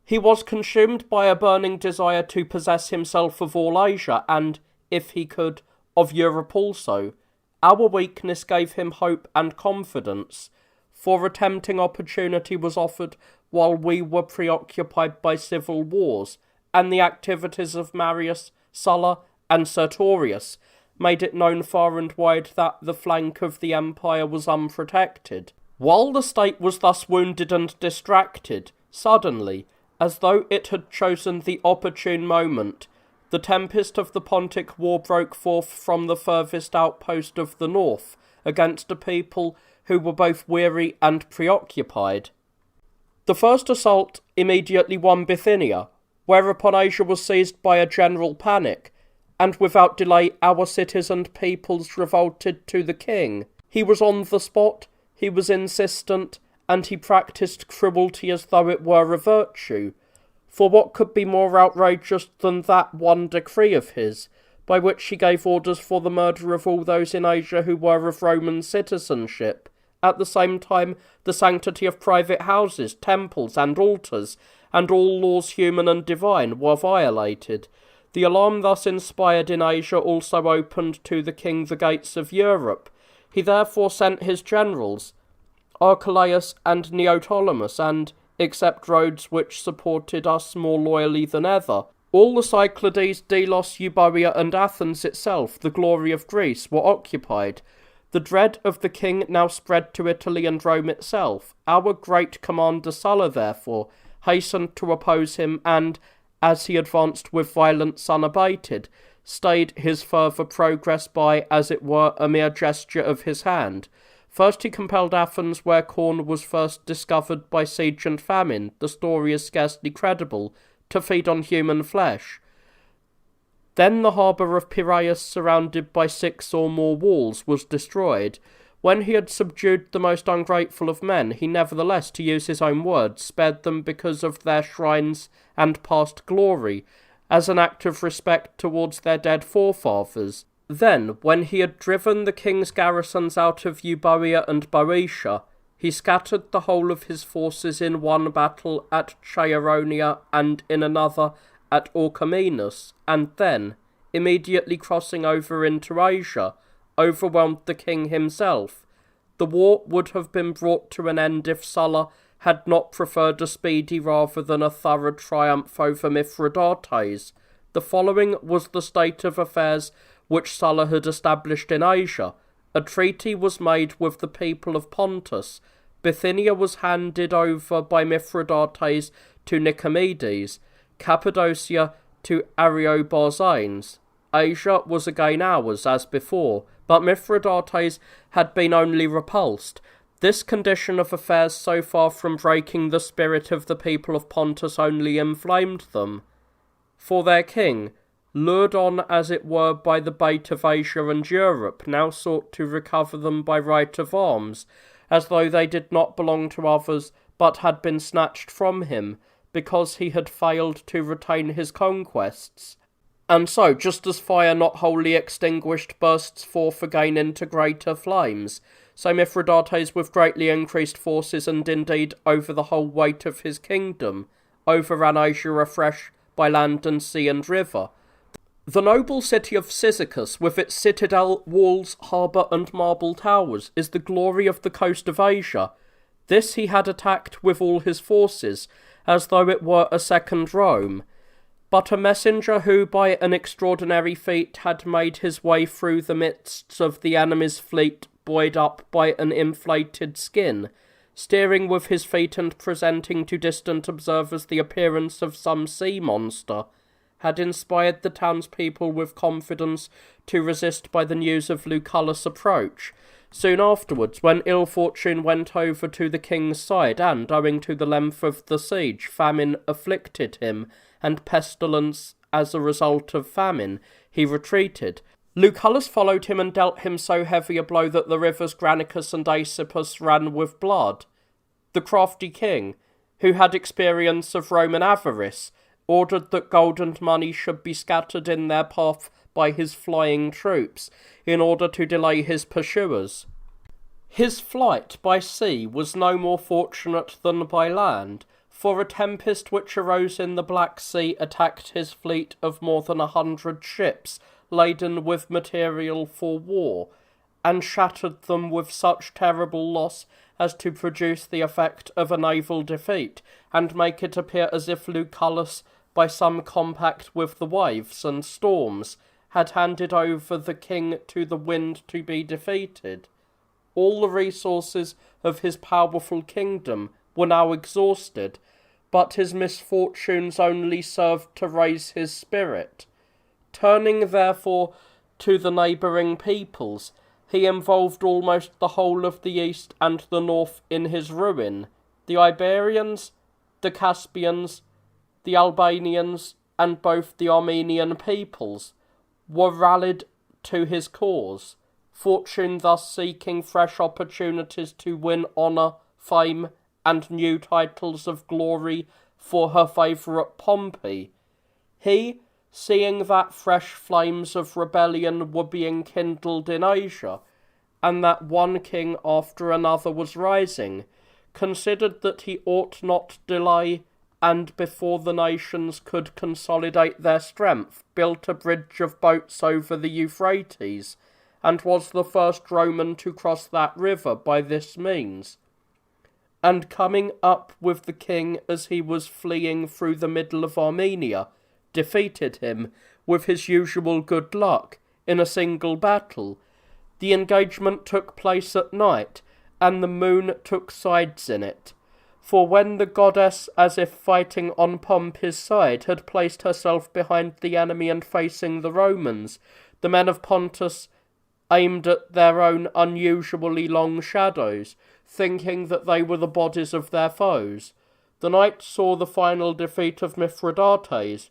He was consumed by a burning desire to possess himself of all Asia, and, if he could, of Europe also. Our weakness gave him hope and confidence, for a tempting opportunity was offered while we were preoccupied by civil wars, and the activities of Marius, Sulla, and Sertorius made it known far and wide that the flank of the empire was unprotected. While the state was thus wounded and distracted, suddenly, as though it had chosen the opportune moment, the tempest of the Pontic War broke forth from the furthest outpost of the north, against a people who were both weary and preoccupied. The first assault immediately won Bithynia, whereupon Asia was seized by a general panic, and without delay our cities and peoples revolted to the king. He was on the spot, he was insistent, and he practised cruelty as though it were a virtue. For what could be more outrageous than that one decree of his, by which he gave orders for the murder of all those in Asia who were of Roman citizenship? At the same time, the sanctity of private houses, temples, and altars, and all laws human and divine, were violated. The alarm thus inspired in Asia also opened to the king the gates of Europe. He therefore sent his generals, Archelaus and Neoptolemus, and, except Rhodes which supported us more loyally than ever, all the Cyclades, Delos, Euboea, and Athens itself, the glory of Greece, were occupied. The dread of the king now spread to Italy and Rome itself. Our great commander Sulla, therefore, hastened to oppose him, and, as he advanced with violence unabated, stayed his further progress by, as it were, a mere gesture of his hand. First he compelled Athens, where corn was first discovered by siege and famine, the story is scarcely credible, to feed on human flesh. Then the harbour of Piraeus, surrounded by 6 or more walls, was destroyed. When he had subdued the most ungrateful of men, he nevertheless, to use his own words, spared them because of their shrines and past glory, as an act of respect towards their dead forefathers. Then, when he had driven the king's garrisons out of Euboea and Boeotia, he scattered the whole of his forces in one battle at Chaeroneia and in another at Orchomenus, and then, immediately crossing over into Asia, overwhelmed the king himself. The war would have been brought to an end if Sulla had not preferred a speedy rather than a thorough triumph over Mithridates. The following was the state of affairs which Sulla had established in Asia. A treaty was made with the people of Pontus. Bithynia was handed over by Mithridates to Nicomedes, Cappadocia to Ariobarzanes. Asia was again ours, as before, but Mithridates had been only repulsed. This condition of affairs, so far from breaking the spirit of the people of Pontus, only inflamed them. For their king, lured on as it were by the bait of Asia and Europe, now sought to recover them by right of arms, as though they did not belong to others, but had been snatched from him, because he had failed to retain his conquests. And so, just as fire not wholly extinguished bursts forth again into greater flames, so Mithridates with greatly increased forces, and indeed over the whole weight of his kingdom, overran Asia afresh by land and sea and river. The noble city of Cyzicus, with its citadel, walls, harbour, and marble towers, is the glory of the coast of Asia. This he had attacked with all his forces, as though it were a second Rome. But a messenger who, by an extraordinary feat, had made his way through the midst of the enemy's fleet, buoyed up by an inflated skin, steering with his feet and presenting to distant observers the appearance of some sea monster, had inspired the townspeople with confidence to resist by the news of Lucullus' approach. Soon afterwards, when ill fortune went over to the king's side, and, owing to the length of the siege, famine afflicted him, and pestilence as a result of famine, he retreated. Lucullus followed him and dealt him so heavy a blow that the rivers Granicus and Aesopus ran with blood. The crafty king, who had experience of Roman avarice, ordered that gold and money should be scattered in their path by his flying troops, in order to delay his pursuers. His flight by sea was no more fortunate than by land, for a tempest which arose in the Black Sea attacked his fleet of more than 100 ships, laden with material for war, and shattered them with such terrible loss as to produce the effect of a naval defeat, and make it appear as if Lucullus, by some compact with the waves and storms, had handed over the king to the wind to be defeated. All the resources of his powerful kingdom were now exhausted, but his misfortunes only served to raise his spirit. Turning therefore to the neighbouring peoples, he involved almost the whole of the east and the north in his ruin. The Iberians, the Caspians, the Albanians, and both the Armenian peoples were rallied to his cause, fortune thus seeking fresh opportunities to win honour, fame, and new titles of glory for her favourite Pompey. He, seeing that fresh flames of rebellion were being kindled in Asia, and that one king after another was rising, considered that he ought not delay, and before the nations could consolidate their strength, built a bridge of boats over the Euphrates, and was the first Roman to cross that river by this means. And coming up with the king as he was fleeing through the middle of Armenia, defeated him, with his usual good luck, in a single battle. The engagement took place at night, and the moon took sides in it. For when the goddess, as if fighting on Pompey's side, had placed herself behind the enemy and facing the Romans, the men of Pontus aimed at their own unusually long shadows, thinking that they were the bodies of their foes. The night saw the final defeat of Mithridates,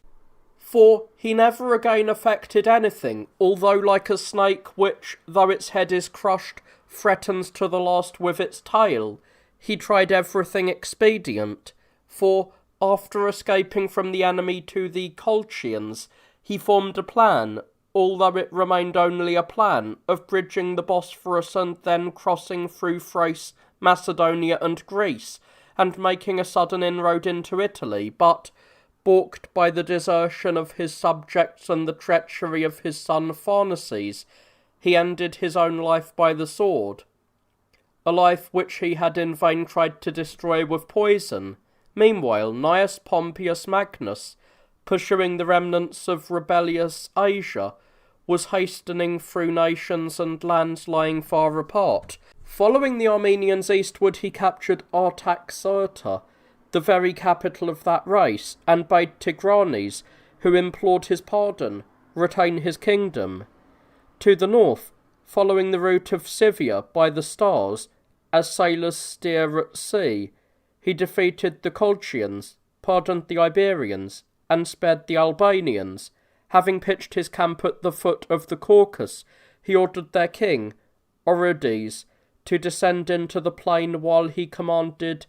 for he never again effected anything, although like a snake which, though its head is crushed, threatens to the last with its tail, he tried everything expedient, for, after escaping from the enemy to the Colchians, he formed a plan, although it remained only a plan, of bridging the Bosphorus and then crossing through Thrace, Macedonia and Greece, and making a sudden inroad into Italy, but, balked by the desertion of his subjects and the treachery of his son Pharnaces, he ended his own life by the sword, a life which he had in vain tried to destroy with poison. Meanwhile, Gnaeus Pompeius Magnus, pursuing the remnants of rebellious Asia, was hastening through nations and lands lying far apart. Following the Armenians eastward, he captured Artaxerxes, the very capital of that race, and bade Tigranes, who implored his pardon, retain his kingdom. To the north, following the route of Scythia by the stars, as sailors steer at sea, he defeated the Colchians, pardoned the Iberians, and spared the Albanians. Having pitched his camp at the foot of the Caucasus, he ordered their king, Orodes, to descend into the plain while he commanded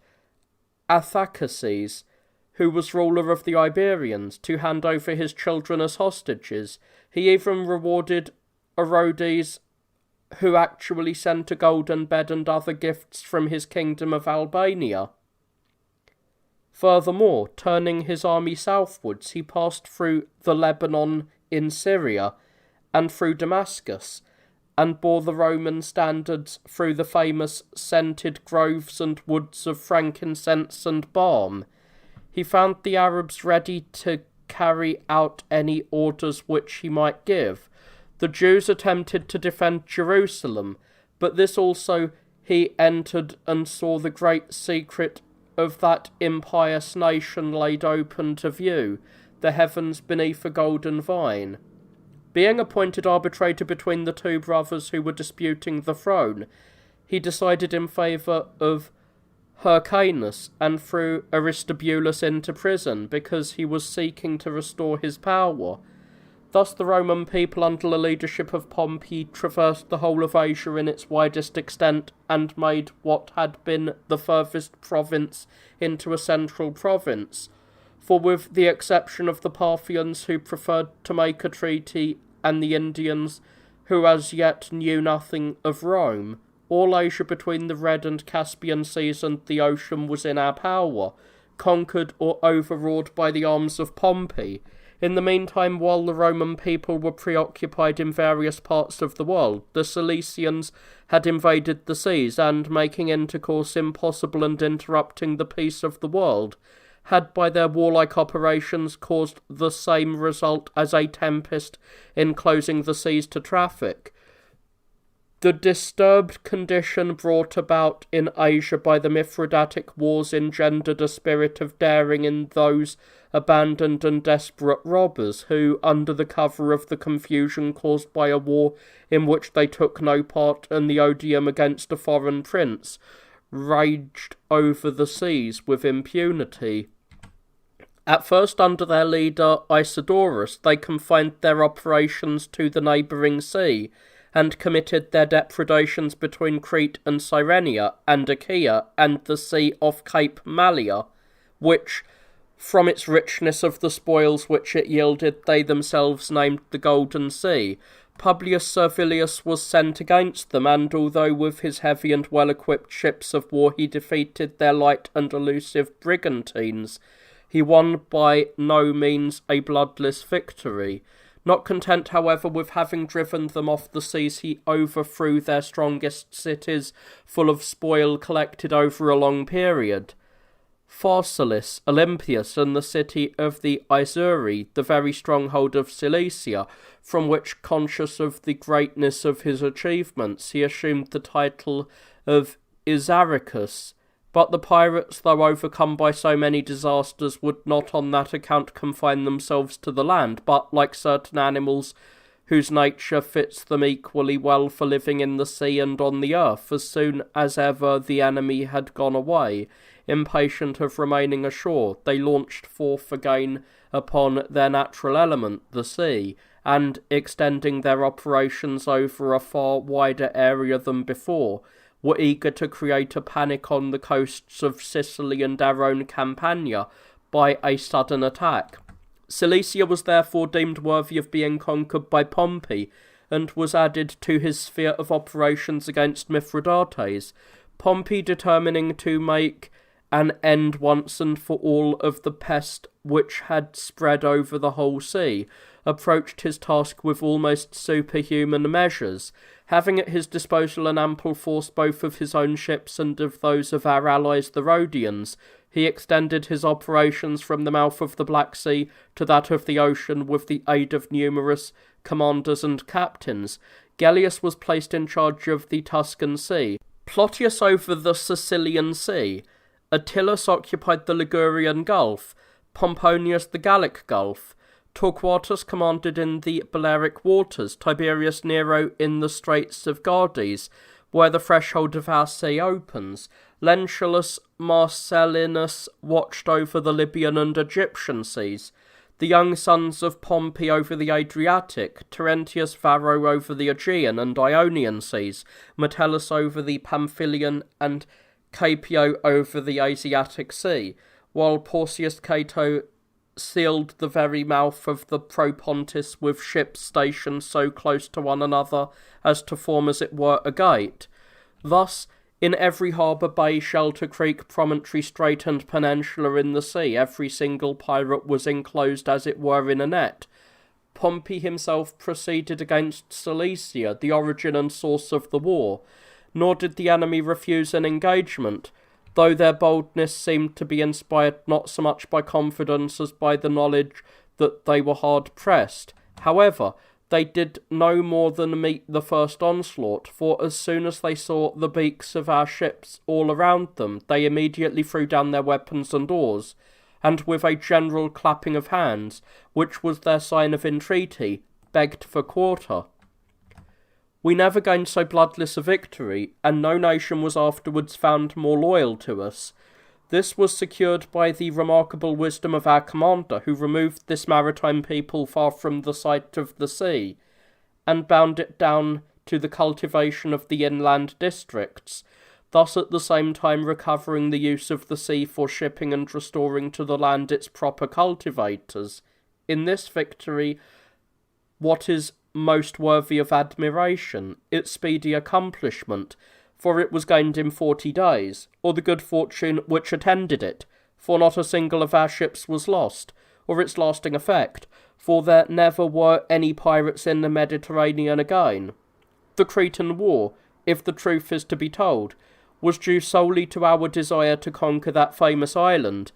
Athacases, who was ruler of the Iberians, to hand over his children as hostages. He even rewarded Orodes, who actually sent a golden bed and other gifts from his kingdom of Albania. Furthermore, turning his army southwards, he passed through the Lebanon in Syria, and through Damascus, and bore the Roman standards through the famous scented groves and woods of frankincense and balm. He found the Arabs ready to carry out any orders which he might give. The Jews attempted to defend Jerusalem, but this also he entered and saw the great secret of that impious nation laid open to view, the heavens beneath a golden vine. Being appointed arbitrator between the two brothers who were disputing the throne, he decided in favour of Hyrcanus and threw Aristobulus into prison because he was seeking to restore his power. Thus the Roman people under the leadership of Pompey traversed the whole of Asia in its widest extent and made what had been the furthest province into a central province, for with the exception of the Parthians who preferred to make a treaty and the Indians who as yet knew nothing of Rome, all Asia between the Red and Caspian seas and the ocean was in our power, conquered or overawed by the arms of Pompey. In the meantime, while the Roman people were preoccupied in various parts of the world, the Cilicians had invaded the seas, and, making intercourse impossible and interrupting the peace of the world, had by their warlike operations caused the same result as a tempest in closing the seas to traffic. The disturbed condition brought about in Asia by the Mithridatic Wars engendered a spirit of daring in those abandoned and desperate robbers who, under the cover of the confusion caused by a war in which they took no part and the odium against a foreign prince, raged over the seas with impunity. At first, under their leader Isidorus, they confined their operations to the neighbouring sea, and committed their depredations between Crete and Cyrenia, and Achaia, and the sea off Cape Malea, which, from its richness of the spoils which it yielded, they themselves named the Golden Sea. Publius Servilius was sent against them, and although with his heavy and well-equipped ships of war he defeated their light and elusive brigantines, he won by no means a bloodless victory. Not content, however, with having driven them off the seas, he overthrew their strongest cities, full of spoil collected over a long period. Pharsalis, Olympias, and the city of the Isuri, the very stronghold of Cilicia, from which, conscious of the greatness of his achievements, he assumed the title of Isaricus. But the pirates, though overcome by so many disasters, would not on that account confine themselves to the land, but, like certain animals whose nature fits them equally well for living in the sea and on the earth, as soon as ever the enemy had gone away, impatient of remaining ashore, they launched forth again upon their natural element, the sea, and, extending their operations over a far wider area than before, were eager to create a panic on the coasts of Sicily and our own Campania by a sudden attack. Cilicia was therefore deemed worthy of being conquered by Pompey, and was added to his sphere of operations against Mithridates, Pompey determining to make an end once and for all of the pest which had spread over the whole sea, approached his task with almost superhuman measures. Having at his disposal an ample force both of his own ships and of those of our allies the Rhodians, he extended his operations from the mouth of the Black Sea to that of the ocean with the aid of numerous commanders and captains. Gellius was placed in charge of the Tuscan Sea, Plotius over the Sicilian Sea, Attalus occupied the Ligurian Gulf, Pomponius the Gallic Gulf, Torquatus commanded in the Balearic waters, Tiberius Nero in the Straits of Gades, where the threshold of our sea opens. Lentulus Marcellinus watched over the Libyan and Egyptian seas, the young sons of Pompey over the Adriatic, Terentius Varro over the Aegean and Ionian seas, Metellus over the Pamphylian and Capio over the Asiatic Sea, while Porcius Cato sealed the very mouth of the Propontis with ships stationed so close to one another as to form as it were a gate. Thus, in every harbour, bay, shelter, creek, promontory, strait, and peninsula in the sea, every single pirate was enclosed as it were in a net. Pompey himself proceeded against Cilicia, the origin and source of the war, nor did the enemy refuse an engagement, though their boldness seemed to be inspired not so much by confidence as by the knowledge that they were hard pressed. However, they did no more than meet the first onslaught, for as soon as they saw the beaks of our ships all around them, they immediately threw down their weapons and oars, and with a general clapping of hands, which was their sign of entreaty, begged for quarter. We never gained so bloodless a victory, and no nation was afterwards found more loyal to us. This was secured by the remarkable wisdom of our commander, who removed this maritime people far from the sight of the sea, and bound it down to the cultivation of the inland districts, thus at the same time recovering the use of the sea for shipping and restoring to the land its proper cultivators. In this victory, what is most worthy of admiration, its speedy accomplishment, for it was gained in 40 days, or the good fortune which attended it, for not a single of our ships was lost, or its lasting effect, for there never were any pirates in the Mediterranean again. The Cretan War, if the truth is to be told, was due solely to our desire to conquer that famous island.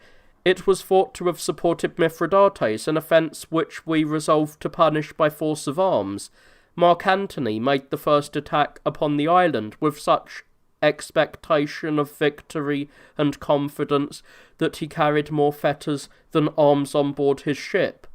It was thought to have supported Mithridates, an offence which we resolved to punish by force of arms. Mark Antony made the first attack upon the island with such expectation of victory and confidence that he carried more fetters than arms on board his ship.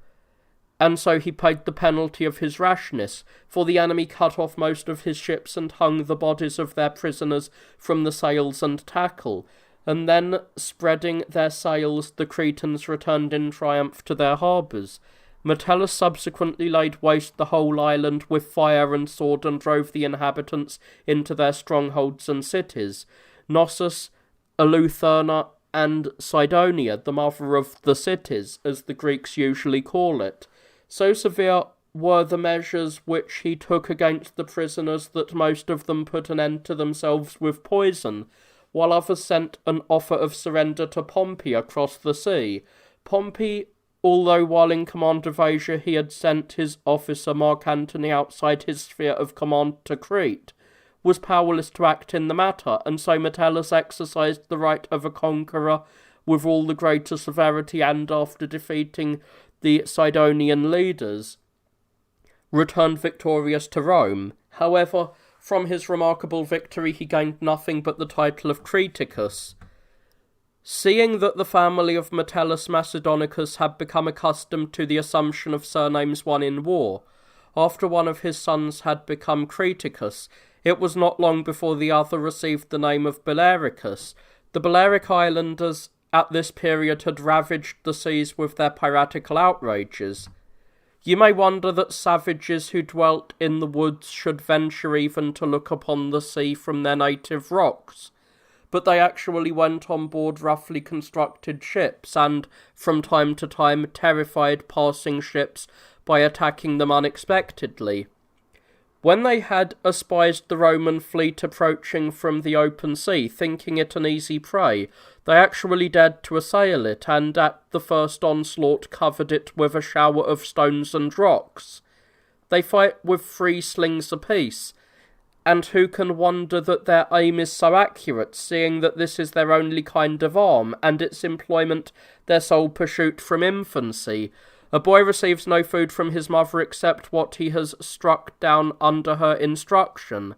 And so he paid the penalty of his rashness, for the enemy cut off most of his ships and hung the bodies of their prisoners from the sails and tackle, and then, spreading their sails, the Cretans returned in triumph to their harbours. Metellus subsequently laid waste the whole island with fire and sword and drove the inhabitants into their strongholds and cities. Knossos, Eleutherna, and Cydonia, the mother of the cities, as the Greeks usually call it. So severe were the measures which he took against the prisoners that most of them put an end to themselves with poison, while others sent an offer of surrender to Pompey across the sea. Pompey, although while in command of Asia he had sent his officer Mark Antony outside his sphere of command to Crete, was powerless to act in the matter, and so Metellus exercised the right of a conqueror with all the greater severity, and after defeating the Sidonian leaders, returned victorious to Rome. However, from his remarkable victory he gained nothing but the title of Creticus. Seeing that the family of Metellus Macedonicus had become accustomed to the assumption of surnames won in war, after one of his sons had become Creticus, it was not long before the other received the name of Bellericus. The Balearic Islanders at this period had ravaged the seas with their piratical outrages. You may wonder that savages who dwelt in the woods should venture even to look upon the sea from their native rocks, but they actually went on board roughly constructed ships, and from time to time terrified passing ships by attacking them unexpectedly. When they had espied the Roman fleet approaching from the open sea, thinking it an easy prey, they actually dared to assail it, and at the first onslaught covered it with a shower of stones and rocks. They fight with 3 slings apiece, and who can wonder that their aim is so accurate, seeing that this is their only kind of arm, and its employment their sole pursuit from infancy? A boy receives no food from his mother except what he has struck down under her instruction.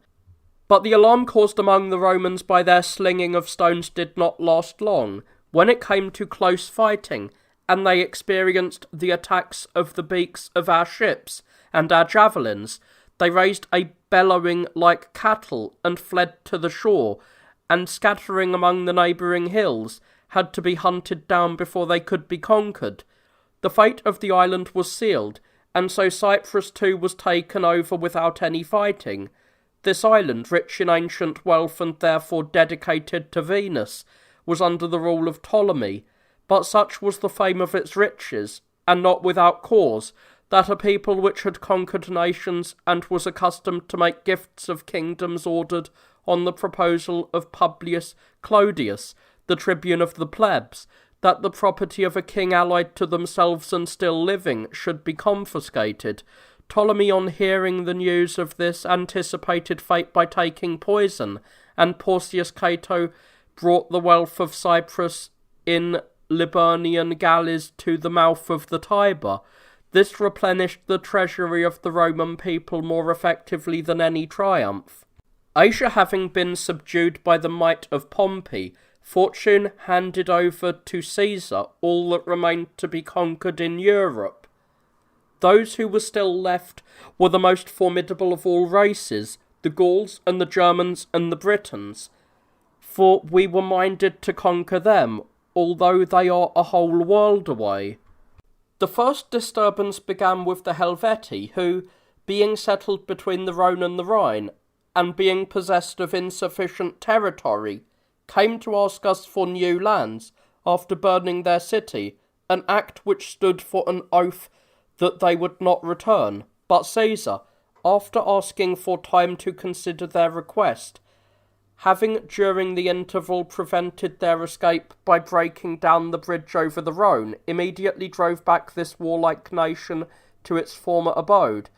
But the alarm caused among the Romans by their slinging of stones did not last long. When it came to close fighting, and they experienced the attacks of the beaks of our ships and our javelins, they raised a bellowing like cattle and fled to the shore, and scattering among the neighbouring hills, had to be hunted down before they could be conquered. The fate of the island was sealed, and so Cyprus too was taken over without any fighting. This island, rich in ancient wealth and therefore dedicated to Venus, was under the rule of Ptolemy, but such was the fame of its riches, and not without cause, that a people which had conquered nations and was accustomed to make gifts of kingdoms ordered, on the proposal of Publius Clodius, the tribune of the plebs, that the property of a king allied to themselves and still living should be confiscated. Ptolemy, on hearing the news of this, anticipated fate by taking poison, and Porcius Cato brought the wealth of Cyprus in Liburnian galleys to the mouth of the Tiber. This replenished the treasury of the Roman people more effectively than any triumph. Asia having been subdued by the might of Pompey, fortune handed over to Caesar all that remained to be conquered in Europe. Those who were still left were the most formidable of all races, the Gauls and the Germans and the Britons, for we were minded to conquer them, although they are a whole world away. The first disturbance began with the Helvetii, who, being settled between the Rhone and the Rhine, and being possessed of insufficient territory, came to ask us for new lands after burning their city, an act which stood for an oath that they would not return. But Caesar, after asking for time to consider their request, having during the interval prevented their escape by breaking down the bridge over the Rhone, immediately drove back this warlike nation to its former abode,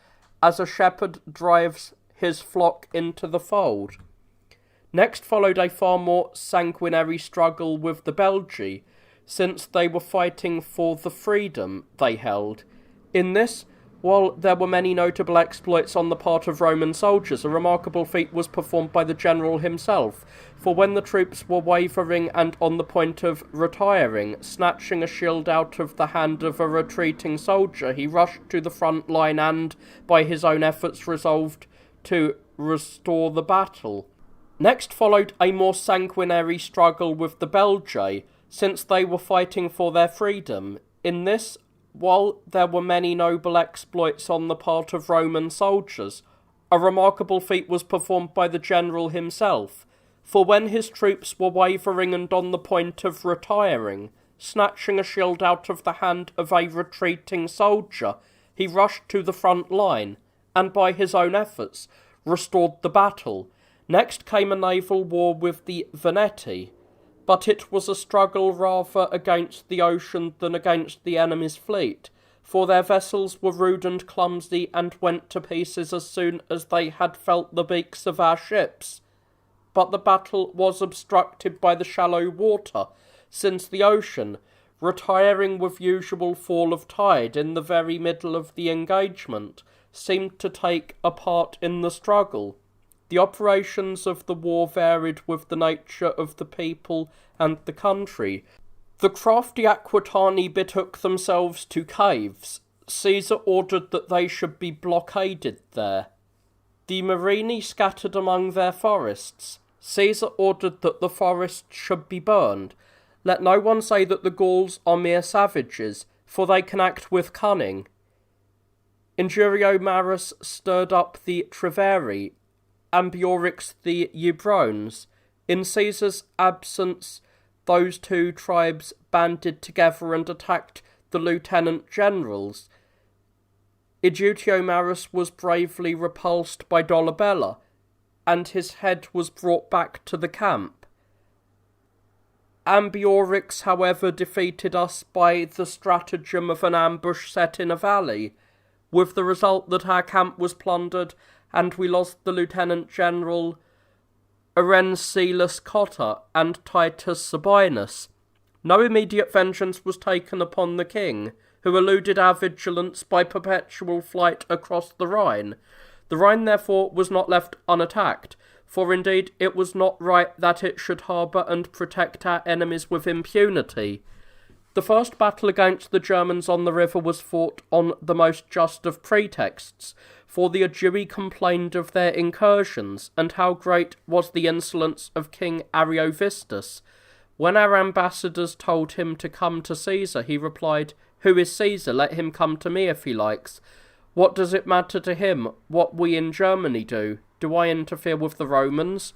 as a shepherd drives his flock into the fold. Next followed a far more sanguinary struggle with the Belgae, since they were fighting for the freedom they held. In this, While there were many notable exploits on the part of Roman soldiers, a remarkable feat was performed by the general himself, for when the troops were wavering and on the point of retiring, snatching a shield out of the hand of a retreating soldier, he rushed to the front line and, by his own efforts, resolved to restore the battle. Next followed a more sanguinary struggle with the Belgae, since they were fighting for their freedom. In this, while there were many noble exploits on the part of Roman soldiers, a remarkable feat was performed by the general himself, for when his troops were wavering and on the point of retiring, snatching a shield out of the hand of a retreating soldier, he rushed to the front line, and by his own efforts restored the battle. Next came a naval war with the Veneti, but it was a struggle rather against the ocean than against the enemy's fleet, for their vessels were rude and clumsy and went to pieces as soon as they had felt the beaks of our ships. But the battle was obstructed by the shallow water, since the ocean, retiring with usual fall of tide in the very middle of the engagement, seemed to take a part in the struggle. The operations of the war varied with the nature of the people and the country. The crafty Aquitani betook themselves to caves. Caesar ordered that they should be blockaded there. The Morini scattered among their forests. Caesar ordered that the forests should be burned. Let no one say that the Gauls are mere savages, for they can act with cunning. Injuriomarus stirred up the Treveri, Ambiorix the Eubrones. In Caesar's absence, those two tribes banded together and attacked the lieutenant generals. Idutiomarus was bravely repulsed by Dolabella, and his head was brought back to the camp. Ambiorix, however, defeated us by the stratagem of an ambush set in a valley, with the result that our camp was plundered and we lost the Lieutenant General Arencilus Cotta and Titus Sabinus. No immediate vengeance was taken upon the king, who eluded our vigilance by perpetual flight across the Rhine. The Rhine, therefore, was not left unattacked, for indeed it was not right that it should harbour and protect our enemies with impunity. The first battle against the Germans on the river was fought on the most just of pretexts, for the Aedui complained of their incursions, and how great was the insolence of King Ariovistus. When our ambassadors told him to come to Caesar, he replied, "Who is Caesar? Let him come to me if he likes. What does it matter to him what we in Germany do? Do I interfere with the Romans?"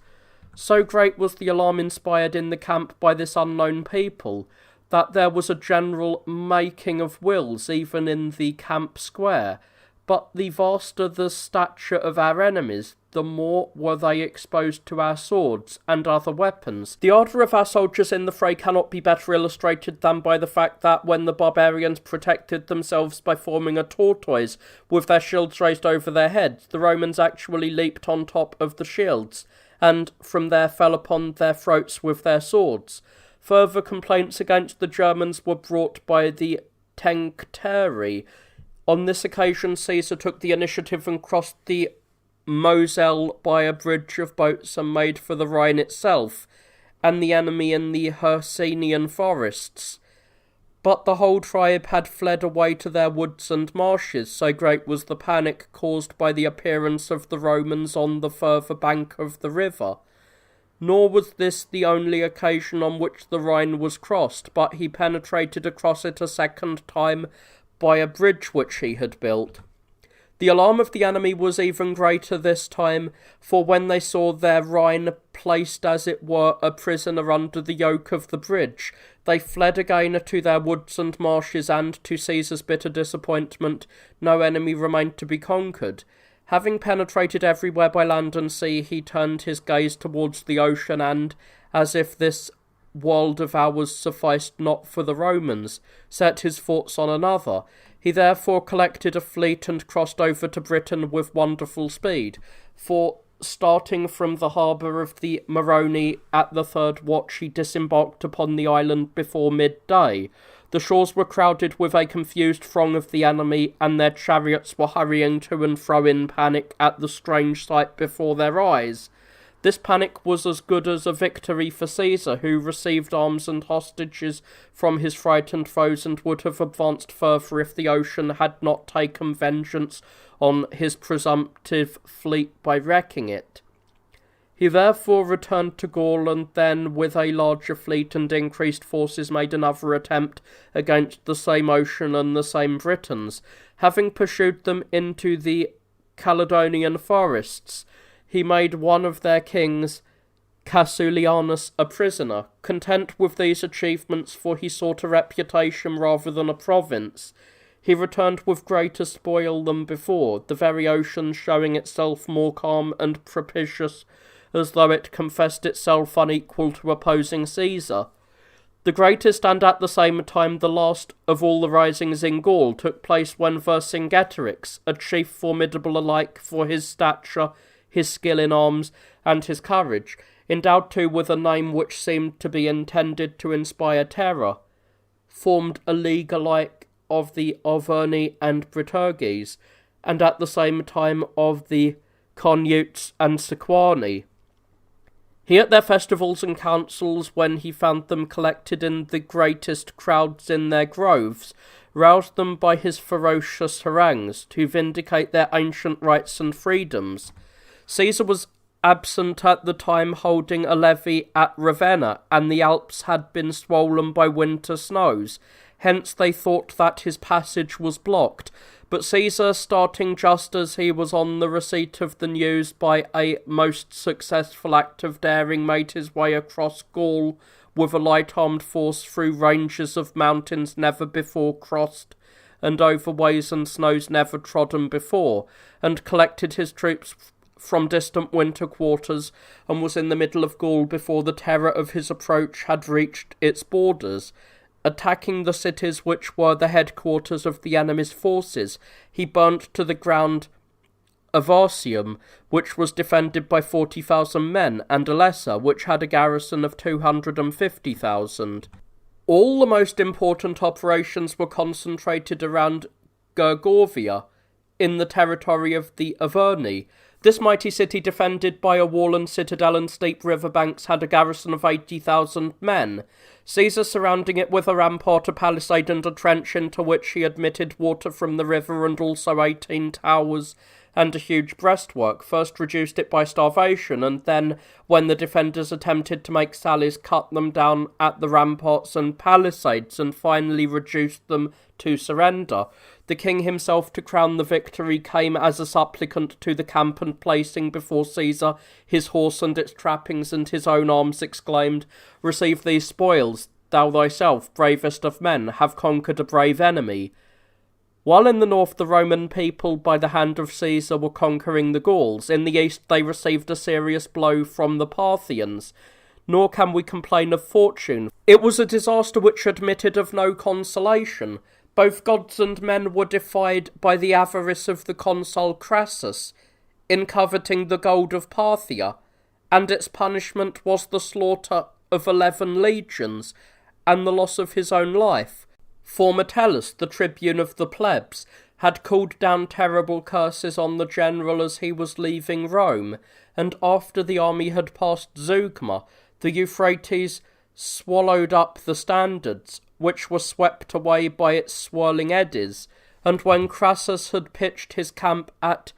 So great was the alarm inspired in the camp by this unknown people, that there was a general making of wills even in the camp square. But the vaster the stature of our enemies, the more were they exposed to our swords and other weapons. The ardour of our soldiers in the fray cannot be better illustrated than by the fact that when the barbarians protected themselves by forming a tortoise with their shields raised over their heads, the Romans actually leaped on top of the shields, and from there fell upon their throats with their swords. Further complaints against the Germans were brought by the Tencteri. On this occasion, Caesar took the initiative and crossed the Moselle by a bridge of boats and made for the Rhine itself, and the enemy in the Hercynian forests. But the whole tribe had fled away to their woods and marshes, so great was the panic caused by the appearance of the Romans on the further bank of the river. Nor was this the only occasion on which the Rhine was crossed, but he penetrated across it a second time by a bridge which he had built. The alarm of the enemy was even greater this time, for when they saw their Rhine placed as it were a prisoner under the yoke of the bridge, they fled again to their woods and marshes, and, to Caesar's bitter disappointment, no enemy remained to be conquered. Having penetrated everywhere by land and sea, he turned his gaze towards the ocean, and, as if this world of ours sufficed not for the Romans, set his thoughts on another. He therefore collected a fleet and crossed over to Britain with wonderful speed, for, starting from the harbour of the Moroni at the third watch, he disembarked upon the island before midday. The shores were crowded with a confused throng of the enemy, and their chariots were hurrying to and fro in panic at the strange sight before their eyes. This panic was as good as a victory for Caesar, who received arms and hostages from his frightened foes and would have advanced further if the ocean had not taken vengeance on his presumptive fleet by wrecking it. He therefore returned to Gaul, and then, with a larger fleet and increased forces, made another attempt against the same ocean and the same Britons. Having pursued them into the Caledonian forests, he made one of their kings, Casulianus, a prisoner. Content with these achievements, for he sought a reputation rather than a province, he returned with greater spoil than before, the very ocean showing itself more calm and propitious, as though it confessed itself unequal to opposing Caesar. The greatest and at the same time the last of all the risings in Gaul took place when Vercingetorix, a chief formidable alike for his stature, his skill in arms, and his courage, endowed too with a name which seemed to be intended to inspire terror, formed a league alike of the Arverni and Briturges, and at the same time of the Carnutes and Sequani. He at their festivals and councils, when he found them collected in the greatest crowds in their groves, roused them by his ferocious harangues to vindicate their ancient rights and freedoms. Caesar was absent at the time, holding a levy at Ravenna, and the Alps had been swollen by winter snows. Hence they thought that his passage was blocked. But Caesar, starting just as he was on the receipt of the news, by a most successful act of daring made his way across Gaul with a light armed force through ranges of mountains never before crossed, and over ways and snows never trodden before, and collected his troops from distant winter quarters, and was in the middle of Gaul before the terror of his approach had reached its borders. Attacking the cities which were the headquarters of the enemy's forces, he burnt to the ground Avarsium, which was defended by 40,000 men, and Alessa, which had a garrison of 250,000. All the most important operations were concentrated around Gergovia, in the territory of the Arverni. This mighty city, defended by a wall and citadel and steep riverbanks, had a garrison of 80,000 men. Caesar, surrounding it with a rampart, a palisade, and a trench into which he admitted water from the river, and also 18 towers and a huge breastwork, first reduced it by starvation, and then, when the defenders attempted to make sallies, cut them down at the ramparts and palisades, and finally reduced them to surrender. The king himself, to crown the victory, came as a supplicant to the camp, and placing before Caesar his horse and its trappings and his own arms, exclaimed, "Receive these spoils, thou thyself, bravest of men, have conquered a brave enemy." While in the north the Roman people, by the hand of Caesar, were conquering the Gauls, in the east they received a serious blow from the Parthians. Nor can we complain of fortune. It was a disaster which admitted of no consolation. Both gods and men were defied by the avarice of the consul Crassus, in coveting the gold of Parthia, and its punishment was the slaughter of 11 legions, and the loss of his own life. For Metellus, the tribune of the plebs, had called down terrible curses on the general as he was leaving Rome, and after the army had passed Zeugma, the Euphrates swallowed up the standards, which were swept away by its swirling eddies, and when Crassus had pitched his camp at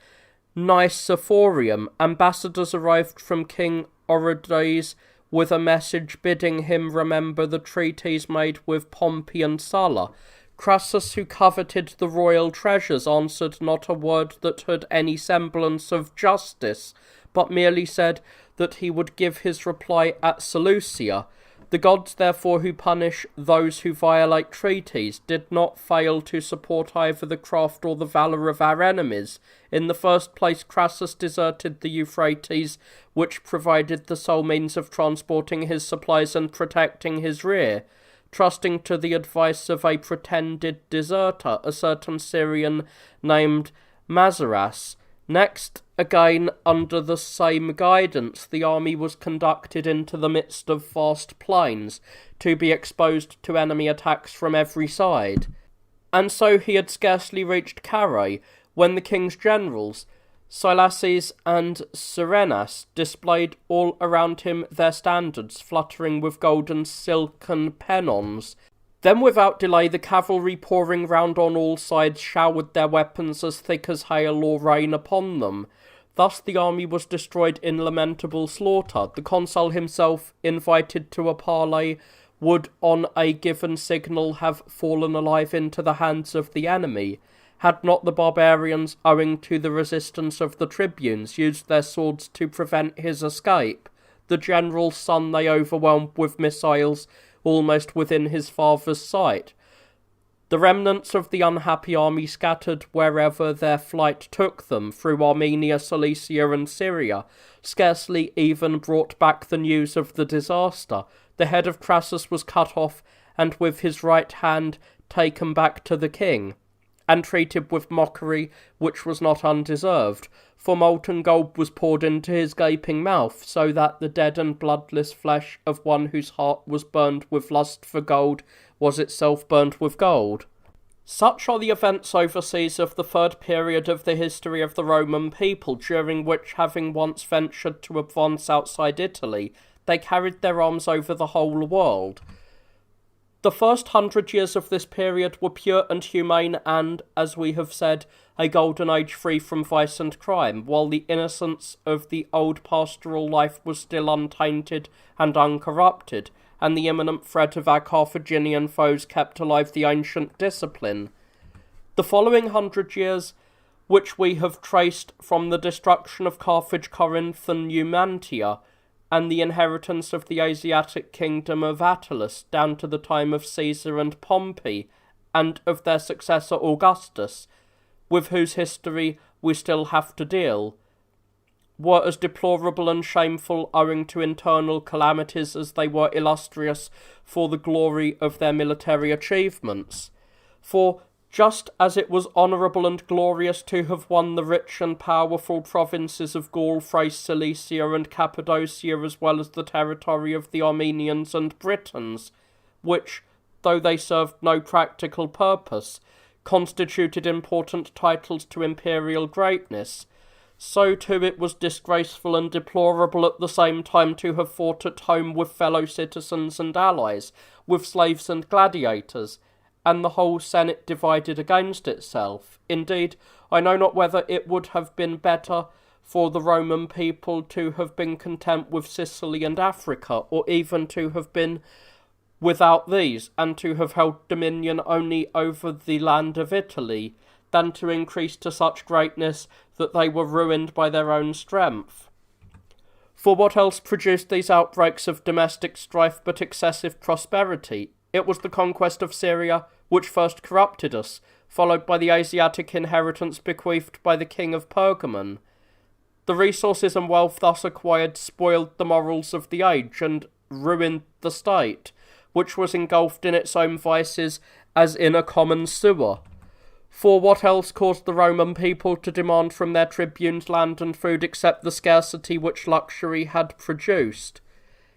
Nicephorium, ambassadors arrived from King Orodes with a message bidding him remember the treaties made with Pompey and Sulla. Crassus, who coveted the royal treasures, answered not a word that had any semblance of justice, but merely said that he would give his reply at Seleucia. The gods, therefore, who punish those who violate treaties, did not fail to support either the craft or the valour of our enemies. In the first place, Crassus deserted the Euphrates, which provided the sole means of transporting his supplies and protecting his rear, trusting to the advice of a pretended deserter, a certain Syrian named Mazaras, Next, again under the same guidance, the army was conducted into the midst of vast plains to be exposed to enemy attacks from every side. And so he had scarcely reached Carrhae when the king's generals, Silasses and Serenas, displayed all around him their standards fluttering with golden silken pennons. Then without delay the cavalry pouring round on all sides showered their weapons as thick as hail or rain upon them. Thus the army was destroyed in lamentable slaughter. The consul himself, invited to a parley, would on a given signal have fallen alive into the hands of the enemy, had not the barbarians, owing to the resistance of the tribunes, used their swords to prevent his escape. The general's son they overwhelmed with missiles almost within his father's sight. The remnants of the unhappy army scattered wherever their flight took them, through Armenia, Cilicia, and Syria, scarcely even brought back the news of the disaster. The head of Crassus was cut off, and with his right hand taken back to the king, and treated with mockery which was not undeserved, for molten gold was poured into his gaping mouth, so that the dead and bloodless flesh of one whose heart was burned with lust for gold was itself burnt with gold. Such are the events overseas of the third period of the history of the Roman people, during which, having once ventured to advance outside Italy, they carried their arms over the whole world. The first 100 years of this period were pure and humane and, as we have said, a golden age free from vice and crime, while the innocence of the old pastoral life was still untainted and uncorrupted, and the imminent threat of our Carthaginian foes kept alive the ancient discipline. The following 100 years, which we have traced from the destruction of Carthage, Corinth, and Numantia, and the inheritance of the Asiatic kingdom of Attalus down to the time of Caesar and Pompey, and of their successor Augustus, with whose history we still have to deal, were as deplorable and shameful owing to internal calamities as they were illustrious for the glory of their military achievements. For just as it was honourable and glorious to have won the rich and powerful provinces of Gaul, Thrace, Cilicia, and Cappadocia, as well as the territory of the Armenians and Britons, which, though they served no practical purpose, constituted important titles to imperial greatness, so too it was disgraceful and deplorable at the same time to have fought at home with fellow citizens and allies, with slaves and gladiators, and the whole Senate divided against itself. Indeed, I know not whether it would have been better for the Roman people to have been content with Sicily and Africa, or even to have been without these, and to have held dominion only over the land of Italy, than to increase to such greatness that they were ruined by their own strength. For what else produced these outbreaks of domestic strife but excessive prosperity? It was the conquest of Syria which first corrupted us, followed by the Asiatic inheritance bequeathed by the king of Pergamon. The resources and wealth thus acquired spoiled the morals of the age and ruined the state, which was engulfed in its own vices as in a common sewer. For what else caused the Roman people to demand from their tribunes land and food except the scarcity which luxury had produced?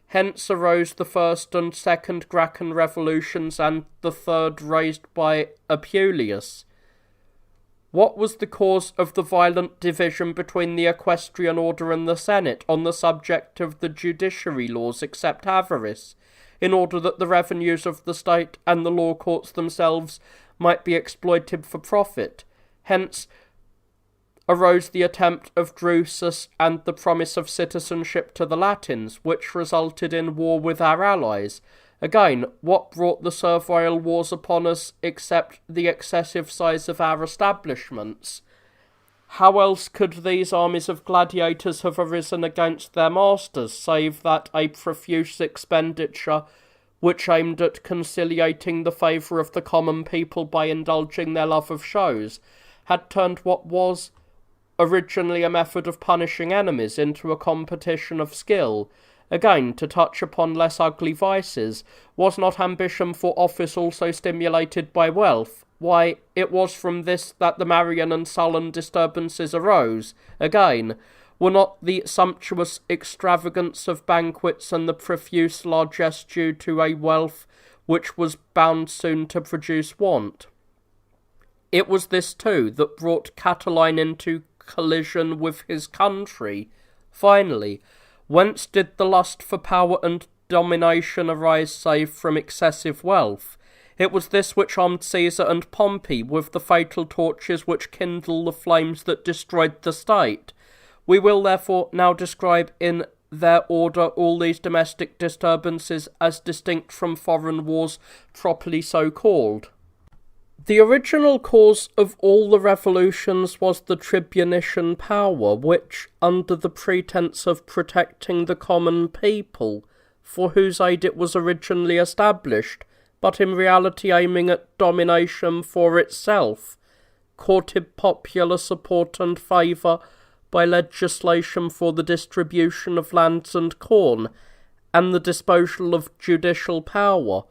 Hence arose the first and second Gracchan revolutions, and the third raised by Apuleius. What was the cause of the violent division between the equestrian order and the Senate on the subject of the judiciary laws except avarice, in order that the revenues of the state and the law courts themselves might be exploited for profit? Hence arose the attempt of Drusus and the promise of citizenship to the Latins, which resulted in war with our allies. Again, what brought the servile wars upon us except the excessive size of our establishments? How else could these armies of gladiators have arisen against their masters, save that a profuse expenditure, which aimed at conciliating the favour of the common people by indulging their love of shows, had turned what was originally a method of punishing enemies into a competition of skill? Again, to touch upon less ugly vices, was not ambition for office also stimulated by wealth? why, it was from this that the Marian and sullen disturbances arose. Again, were not the sumptuous extravagance of banquets and the profuse largesse due to a wealth which was bound soon to produce want? It was this, too, that brought Catiline into collision with his country. Finally, whence did the lust for power and domination arise save from excessive wealth? It was this which armed Caesar and Pompey with the fatal torches which kindle the flames that destroyed the state. We will therefore now describe in their order all these domestic disturbances as distinct from foreign wars properly so called. The original cause of all the revolutions was the tribunician power, which, under the pretence of protecting the common people, for whose aid it was originally established, but in reality aiming at domination for itself, courted popular support and favour by legislation for the distribution of lands and corn, and the disposal of judicial power.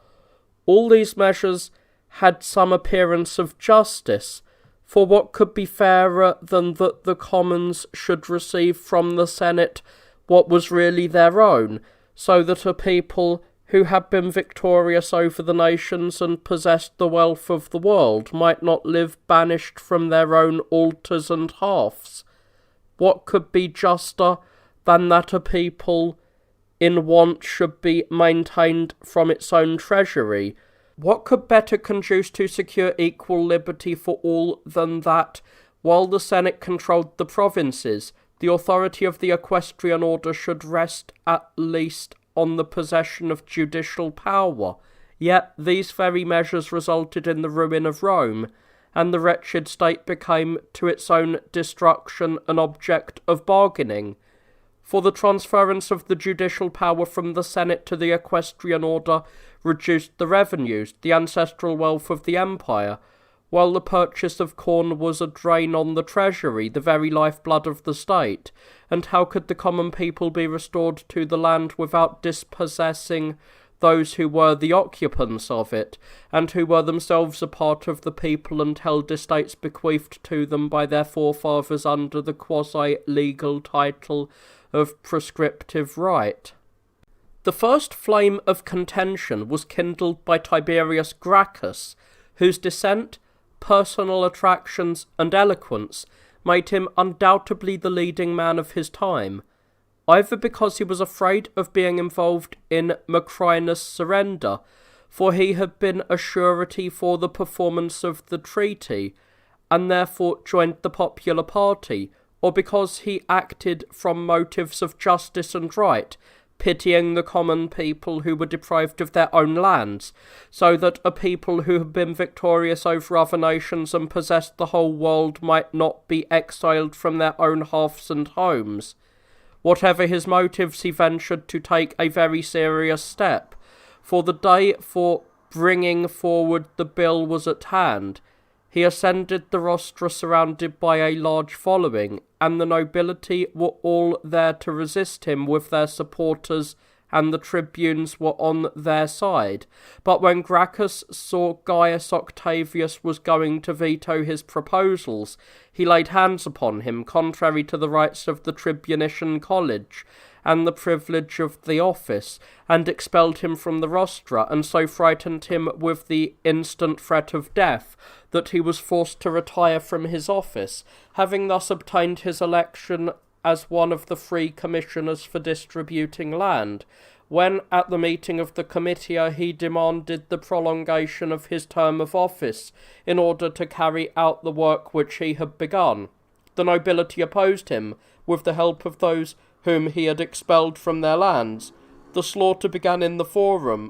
All these measures had some appearance of justice, for what could be fairer than that the commons should receive from the Senate what was really their own, so that a people who had been victorious over the nations and possessed the wealth of the world might not live banished from their own altars and hearths? What could be juster than that a people in want should be maintained from its own treasury? What could better conduce to secure equal liberty for all than that, while the Senate controlled the provinces, the authority of the equestrian order should rest at least on the possession of judicial power? Yet these very measures resulted in the ruin of Rome, and the wretched state became to its own destruction an object of bargaining. For the transference of the judicial power from the Senate to the equestrian order reduced the revenues, the ancestral wealth of the empire, while the purchase of corn was a drain on the treasury, the very lifeblood of the state. And how could the common people be restored to the land without dispossessing those who were the occupants of it, and who were themselves a part of the people and held estates bequeathed to them by their forefathers under the quasi-legal title of prescriptive right? The first flame of contention was kindled by Tiberius Gracchus, whose descent, personal attractions, and eloquence made him undoubtedly the leading man of his time, either because he was afraid of being involved in Macrinus' surrender, for he had been a surety for the performance of the treaty, and therefore joined the popular party, or because he acted from motives of justice and right, pitying the common people who were deprived of their own lands, so that a people who had been victorious over other nations and possessed the whole world might not be exiled from their own hearths and homes. Whatever his motives, he ventured to take a very serious step, for the day for bringing forward the bill was at hand. He ascended the rostra surrounded by a large following, and the nobility were all there to resist him with their supporters, and the tribunes were on their side. But when Gracchus saw Gaius Octavius was going to veto his proposals, he laid hands upon him, contrary to the rights of the tribunician college, and the privilege of the office, and expelled him from the rostra, and so frightened him with the instant threat of death, that he was forced to retire from his office, having thus obtained his election as one of the free commissioners for distributing land, when at the meeting of the comitia he demanded the prolongation of his term of office, in order to carry out the work which he had begun. The nobility opposed him, with the help of those whom he had expelled from their lands. The slaughter began in the Forum.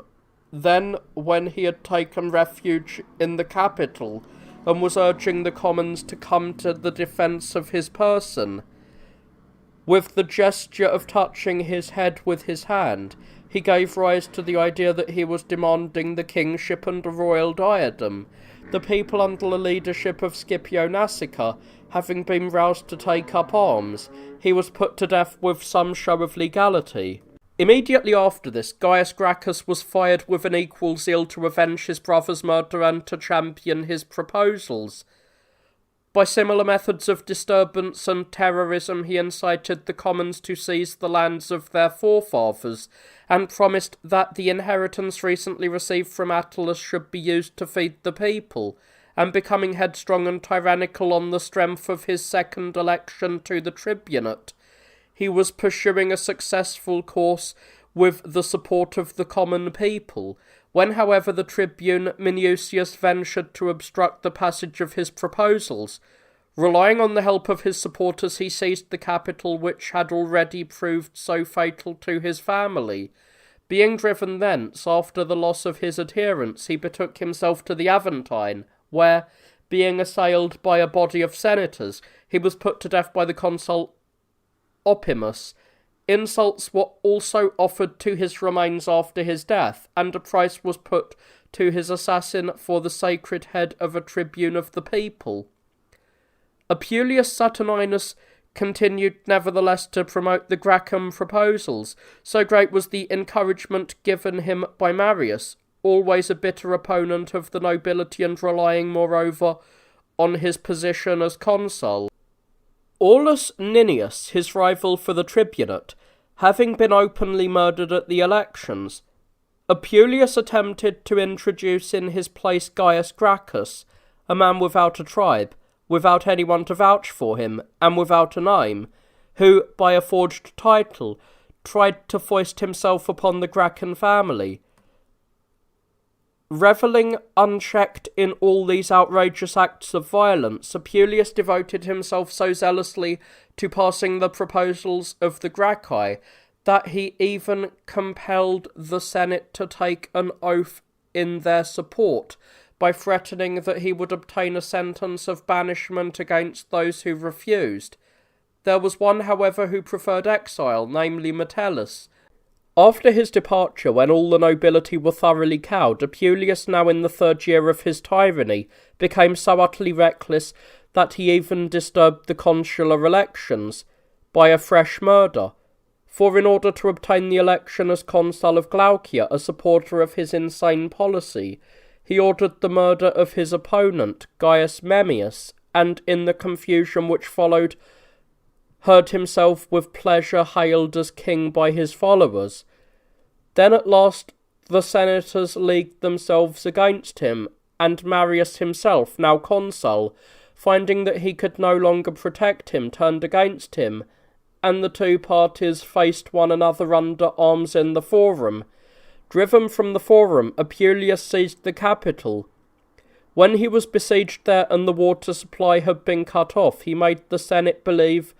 Then, when he had taken refuge in the capital, and was urging the commons to come to the defence of his person, with the gesture of touching his head with his hand, he gave rise to the idea that he was demanding the kingship and a royal diadem. The people, under the leadership of Scipio Nasica, having been roused to take up arms, he was put to death with some show of legality. Immediately after this, Gaius Gracchus was fired with an equal zeal to avenge his brother's murder and to champion his proposals. By similar methods of disturbance and terrorism, he incited the commons to seize the lands of their forefathers, and promised that the inheritance recently received from Attalus should be used to feed the people, and becoming headstrong and tyrannical on the strength of his second election to the tribunate, he was pursuing a successful course with the support of the common people. When, however, the tribune Minucius ventured to obstruct the passage of his proposals, relying on the help of his supporters, he seized the capital, which had already proved so fatal to his family. Being driven thence, after the loss of his adherents, he betook himself to the Aventine, where, being assailed by a body of senators, he was put to death by the consul Oppimus. Insults were also offered to his remains after his death, and a price was put to his assassin for the sacred head of a tribune of the people. Apuleius Saturninus continued nevertheless to promote the Gracchan proposals. So great was the encouragement given him by Marius, always a bitter opponent of the nobility and relying moreover on his position as consul. Aulus Ninius, his rival for the tribunate, having been openly murdered at the elections, Apuleius attempted to introduce in his place Gaius Gracchus, a man without a tribe, without anyone to vouch for him, and without a name, who, by a forged title, tried to foist himself upon the Gracchan family. Revelling unchecked in all these outrageous acts of violence, Apuleius devoted himself so zealously to passing the proposals of the Gracchi that he even compelled the Senate to take an oath in their support, by threatening that he would obtain a sentence of banishment against those who refused. There was one, however, who preferred exile, namely Metellus. After his departure, when all the nobility were thoroughly cowed, Apuleius, now in the third year of his tyranny, became so utterly reckless that he even disturbed the consular elections by a fresh murder. For in order to obtain the election as consul of Glaucia, a supporter of his insane policy, he ordered the murder of his opponent, Gaius Memmius, and in the confusion which followed, heard himself with pleasure hailed as king by his followers. Then at last the senators leagued themselves against him, and Marius himself, now consul, finding that he could no longer protect him, turned against him, and the two parties faced one another under arms in the Forum. Driven from the Forum, Apuleius seized the capital. When he was besieged there and the water supply had been cut off, he made the Senate believe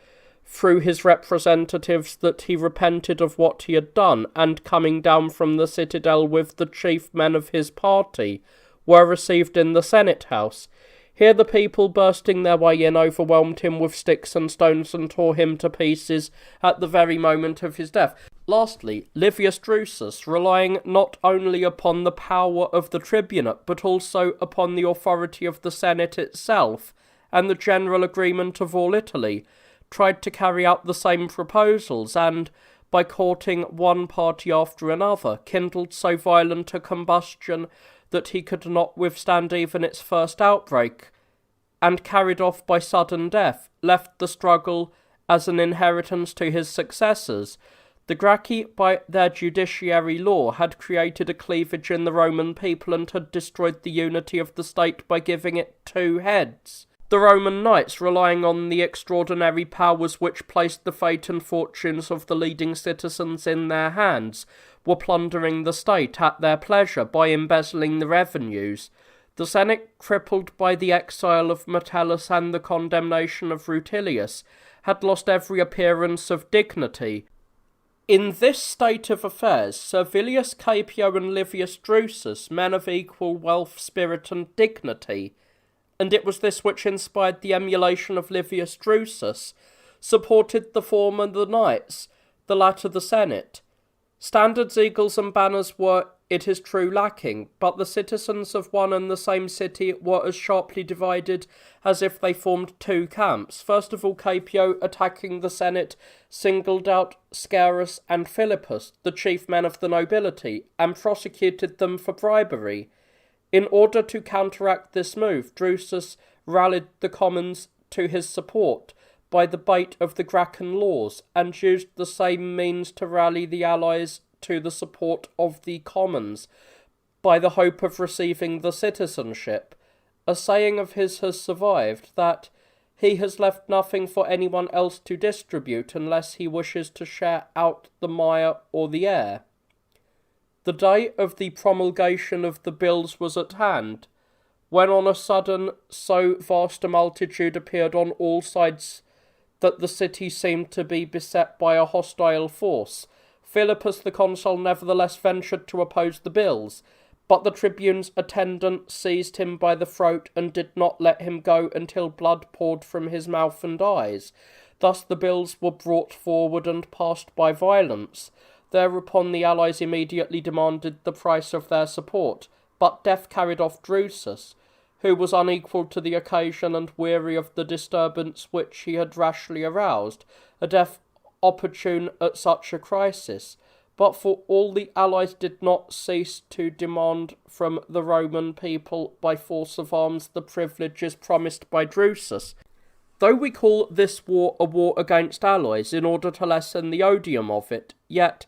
through his representatives that he repented of what he had done, and coming down from the citadel with the chief men of his party, were received in the Senate house. Here the people, bursting their way in, overwhelmed him with sticks and stones and tore him to pieces at the very moment of his death. Lastly, Livius Drusus, relying not only upon the power of the tribunate, but also upon the authority of the Senate itself, and the general agreement of all Italy, tried to carry out the same proposals, and, by courting one party after another, kindled so violent a combustion that he could not withstand even its first outbreak, and carried off by sudden death, left the struggle as an inheritance to his successors. The Gracchi, by their judiciary law, had created a cleavage in the Roman people and had destroyed the unity of the state by giving it two heads. The Roman knights, relying on the extraordinary powers which placed the fate and fortunes of the leading citizens in their hands, were plundering the state at their pleasure by embezzling the revenues. The Senate, crippled by the exile of Metellus and the condemnation of Rutilius, had lost every appearance of dignity. In this state of affairs, Servilius Caepio and Livius Drusus, men of equal wealth, spirit, and dignity, and it was this which inspired the emulation of Livius Drusus, supported the former the knights, the latter the Senate. Standards, eagles, and banners were it is true, lacking, but the citizens of one and the same city were as sharply divided as if they formed two camps. First of all, Caepio, attacking the Senate, singled out Scaurus and Philippus, the chief men of the nobility, and prosecuted them for bribery. In order to counteract this move, Drusus rallied the commons to his support by the bait of the Gracchan laws, and used the same means to rally the allies to the support of the commons by the hope of receiving the citizenship. A saying of his has survived, that he has left nothing for anyone else to distribute unless he wishes to share out the mire or the air. The day of the promulgation of the bills was at hand, when on a sudden so vast a multitude appeared on all sides that the city seemed to be beset by a hostile force. Philippus the consul nevertheless ventured to oppose the bills, but the tribune's attendant seized him by the throat and did not let him go until blood poured from his mouth and eyes. Thus the bills were brought forward and passed by violence. Thereupon the allies immediately demanded the price of their support, but death carried off Drusus, who was unequal to the occasion and weary of the disturbance which he had rashly aroused, a death opportune at such a crisis. But for all the allies did not cease to demand from the Roman people by force of arms the privileges promised by Drusus. Though we call this war a war against allies in order to lessen the odium of it, yet,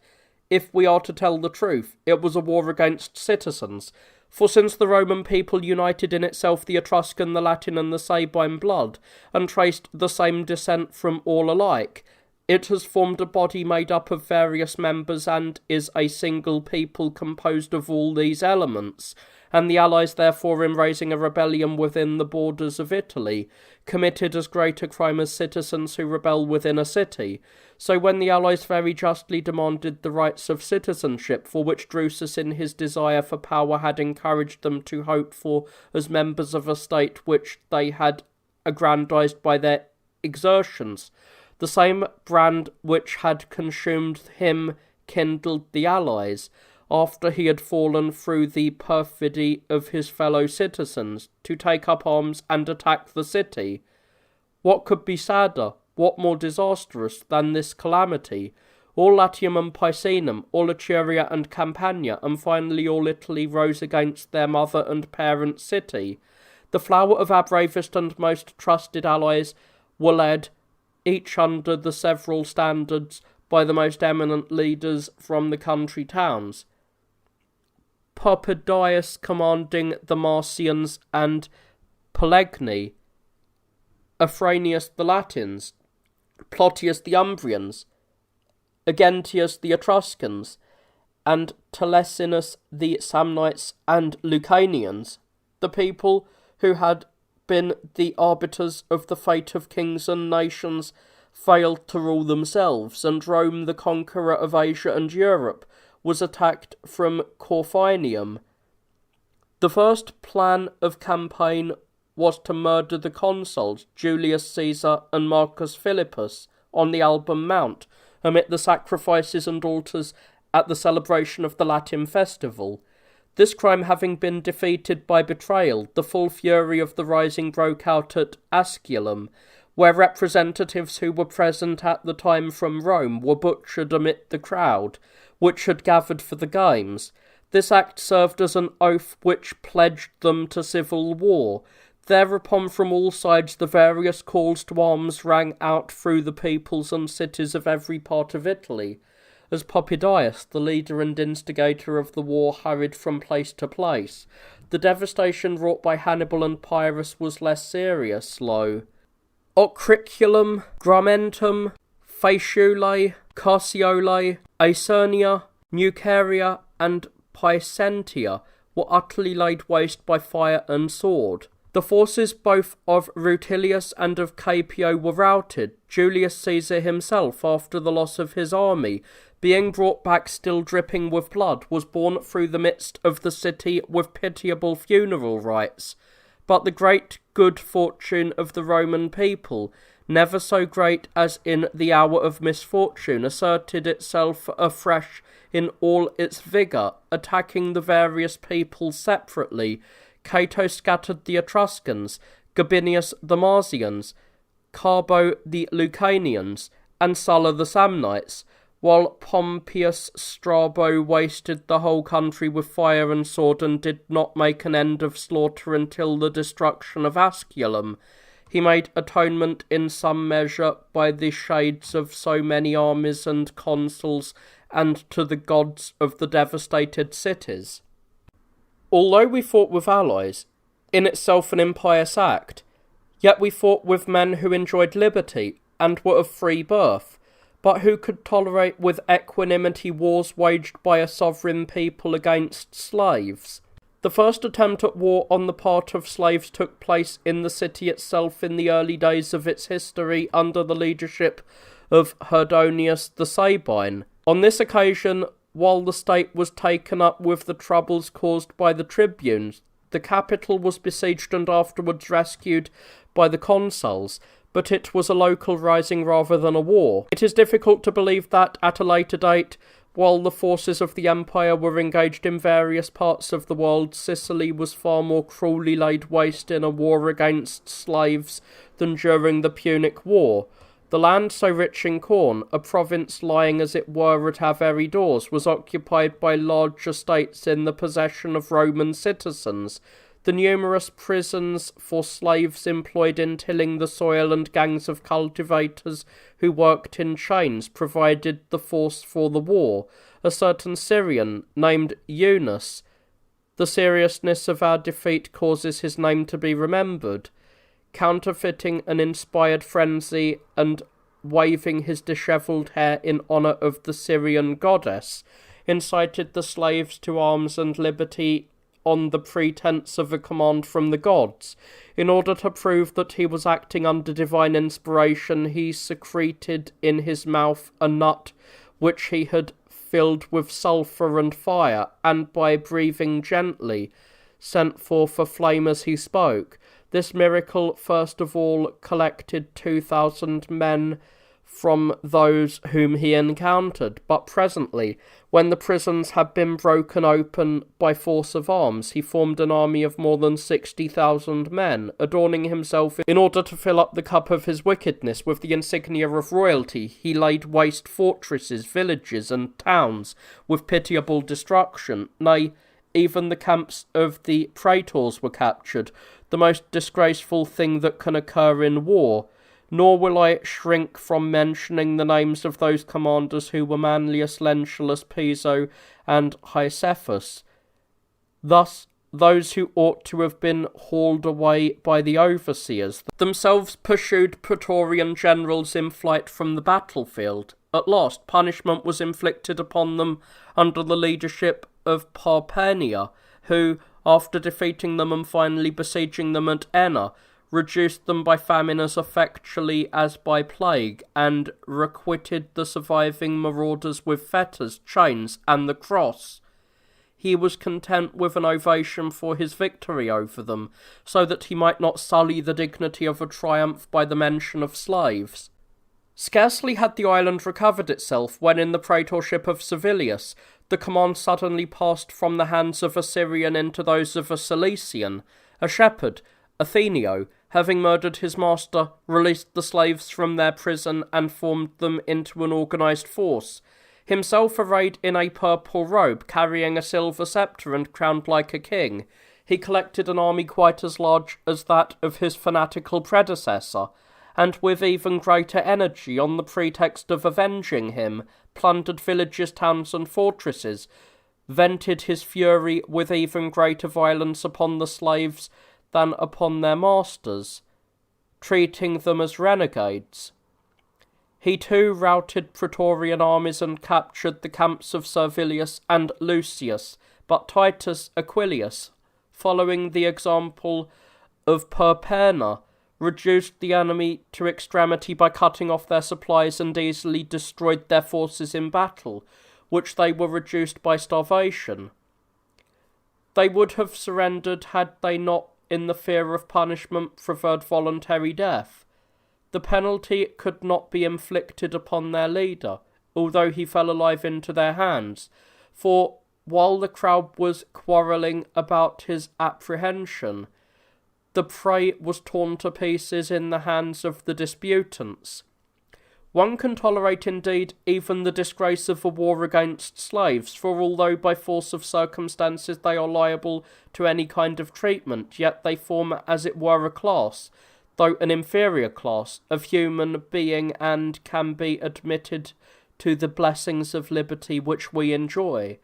if we are to tell the truth, it was a war against citizens. For since the Roman people united in itself the Etruscan, the Latin, and the Sabine blood, and traced the same descent from all alike, it has formed a body made up of various members, and is a single people composed of all these elements, and the allies therefore, in raising a rebellion within the borders of Italy, committed as great a crime as citizens who rebel within a city. So when the allies very justly demanded the rights of citizenship, for which Drusus in his desire for power had encouraged them to hope for as members of a state which they had aggrandized by their exertions, the same brand which had consumed him kindled the allies, after he had fallen through the perfidy of his fellow citizens, to take up arms and attack the city. What could be sadder, what more disastrous than this calamity? All Latium and Picenum, all Etruria and Campania, and finally all Italy rose against their mother and parent city. The flower of our bravest and most trusted allies were led, each under the several standards, by the most eminent leaders from the country towns. Popedius commanding the Marsians and Pelegni, Afranius the Latins, Plotius the Umbrians, Agentius the Etruscans, and Telesinus the Samnites and Lucanians, the people who had been the arbiters of the fate of kings and nations, failed to rule themselves, and Rome, the conqueror of Asia and Europe, was attacked from Corfinium. The first plan of campaign was to murder the consuls, Julius Caesar and Marcus Philippus, on the Alban Mount, amid the sacrifices and altars at the celebration of the Latin festival. This crime having been defeated by betrayal, the full fury of the rising broke out at Asculum, where representatives who were present at the time from Rome were butchered amid the crowd, which had gathered for the games. This act served as an oath which pledged them to civil war. Thereupon from all sides the various calls to arms rang out through the peoples and cities of every part of Italy, as Popedius, the leader and instigator of the war, hurried from place to place. The devastation wrought by Hannibal and Pyrrhus was less serious, lo. Ocriculum, Gramentum, Faeciulae, Carciolae, Acernia, Nuceria, and Picentia were utterly laid waste by fire and sword. The forces both of Rutilius and of Caepio were routed. Julius Caesar himself, after the loss of his army, being brought back still dripping with blood, was borne through the midst of the city with pitiable funeral rites. But the great good fortune of the Roman people never so great as in the hour of misfortune, asserted itself afresh in all its vigour, attacking the various peoples separately. Cato scattered the Etruscans, Gabinius the Marsians, Carbo the Lucanians, and Sulla the Samnites, while Pompeius Strabo wasted the whole country with fire and sword and did not make an end of slaughter until the destruction of Asculum. He made atonement in some measure by the shades of so many armies and consuls and to the gods of the devastated cities. Although we fought with allies, in itself an impious act, yet we fought with men who enjoyed liberty and were of free birth, but who could tolerate with equanimity wars waged by a sovereign people against slaves. The first attempt at war on the part of slaves took place in the city itself in the early days of its history under the leadership of Herdonius the Sabine. On this occasion, while the state was taken up with the troubles caused by the tribunes, the capital was besieged and afterwards rescued by the consuls, but it was a local rising rather than a war. It is difficult to believe that, at a later date, while the forces of the empire were engaged in various parts of the world, Sicily was far more cruelly laid waste in a war against slaves than during the Punic War. The land, so rich in corn, a province lying as it were at our very doors, was occupied by large estates in the possession of Roman citizens. The numerous prisons for slaves employed in tilling the soil and gangs of cultivators who worked in chains provided the force for the war. A certain Syrian named Eunice. The seriousness of our defeat causes his name to be remembered. Counterfeiting an inspired frenzy and waving his dishevelled hair in honour of the Syrian goddess, incited the slaves to arms and liberty on the pretence of a command from the gods. In order to prove that he was acting under divine inspiration, he secreted in his mouth a nut which he had filled with sulphur and fire, and by breathing gently, sent forth a flame as he spoke. This miracle first of all collected 2,000 men from those whom he encountered, but presently, when the prisons had been broken open by force of arms, he formed an army of more than 60,000 men, adorning himself in order to fill up the cup of his wickedness with the insignia of royalty. He laid waste fortresses, villages, and towns with pitiable destruction. Nay, even the camps of the praetors were captured, the most disgraceful thing that can occur in war. Nor will I shrink from mentioning the names of those commanders who were Manlius, Lentulus, Piso, and Hyesephus. Thus, those who ought to have been hauled away by the overseers themselves pursued Praetorian generals in flight from the battlefield. At last, punishment was inflicted upon them under the leadership of Parpenia, who, after defeating them and finally besieging them at Enna, reduced them by famine as effectually as by plague, and requited the surviving marauders with fetters, chains, and the cross. He was content with an ovation for his victory over them, so that he might not sully the dignity of a triumph by the mention of slaves. Scarcely had the island recovered itself, when in the praetorship of Servilius, the command suddenly passed from the hands of a Syrian into those of a Cilician. A shepherd, Athenio, having murdered his master, released the slaves from their prison and formed them into an organised force. Himself arrayed in a purple robe, carrying a silver sceptre and crowned like a king, he collected an army quite as large as that of his fanatical predecessor, and with even greater energy, on the pretext of avenging him, plundered villages, towns, and fortresses, vented his fury with even greater violence upon the slaves than upon their masters, treating them as renegades. He too routed Praetorian armies and captured the camps of Servilius and Lucius, but Titus Aquilius, following the example of Perpenna, reduced the enemy to extremity by cutting off their supplies and easily destroyed their forces in battle, which they were reduced by starvation. They would have surrendered had they not, in the fear of punishment, preferred voluntary death. the penalty could not be inflicted upon their leader, although he fell alive into their hands, for while the crowd was quarrelling about his apprehension, the prey was torn to pieces in the hands of the disputants. One can tolerate indeed even the disgrace of a war against slaves, for although by force of circumstances they are liable to any kind of treatment, yet they form as it were a class, though an inferior class, of human being, and can be admitted to the blessings of liberty which we enjoy.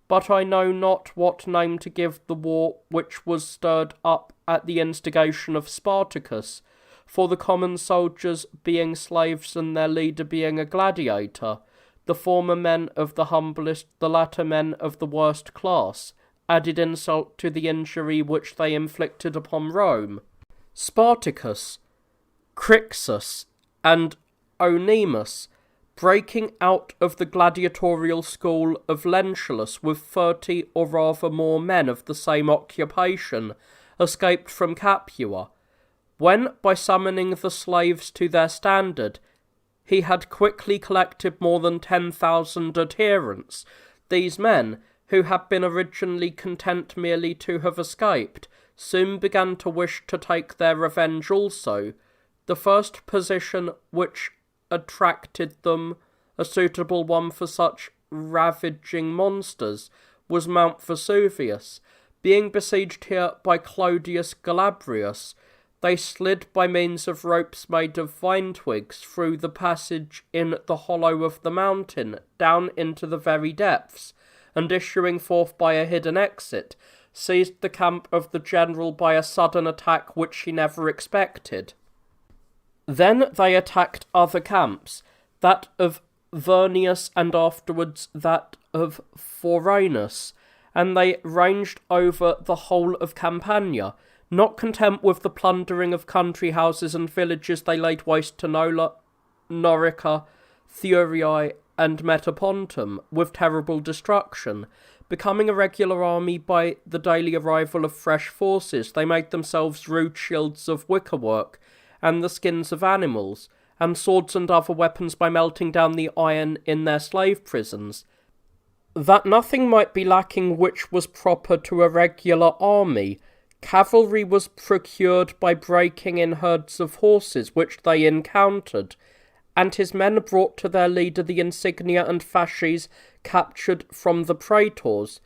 But I know not what name to give the war which was stirred up at the instigation of Spartacus, for the common soldiers being slaves and their leader being a gladiator, the former men of the humblest, the latter men of the worst class, added insult to the injury which they inflicted upon Rome. Spartacus, Crixus, and Onimus, breaking out of the gladiatorial school of Lentulus with 30 or rather more men of the same occupation, escaped from Capua, when, by summoning the slaves to their standard, he had quickly collected more than 10,000 adherents. These men, who had been originally content merely to have escaped, soon began to wish to take their revenge also. The first position which attracted them, a suitable one for such ravaging monsters, was Mount Vesuvius. Being besieged here by Clodius Galabrius, they slid by means of ropes made of vine twigs through the passage in the hollow of the mountain down into the very depths, and issuing forth by a hidden exit, seized the camp of the general by a sudden attack which he never expected. Then they attacked other camps, that of Vernius and afterwards that of Foranus, and they ranged over the whole of Campania. Not content with the plundering of country houses and villages, they laid waste to Nola, Norica, Thurii, and Metapontum with terrible destruction. Becoming a regular army by the daily arrival of fresh forces, they made themselves rude shields of wickerwork, and the skins of animals, and swords and other weapons by melting down the iron in their slave prisons. That nothing might be lacking which was proper to a regular army, cavalry was procured by breaking in herds of horses which they encountered, and his men brought to their leader the insignia and fasces captured from the praetors.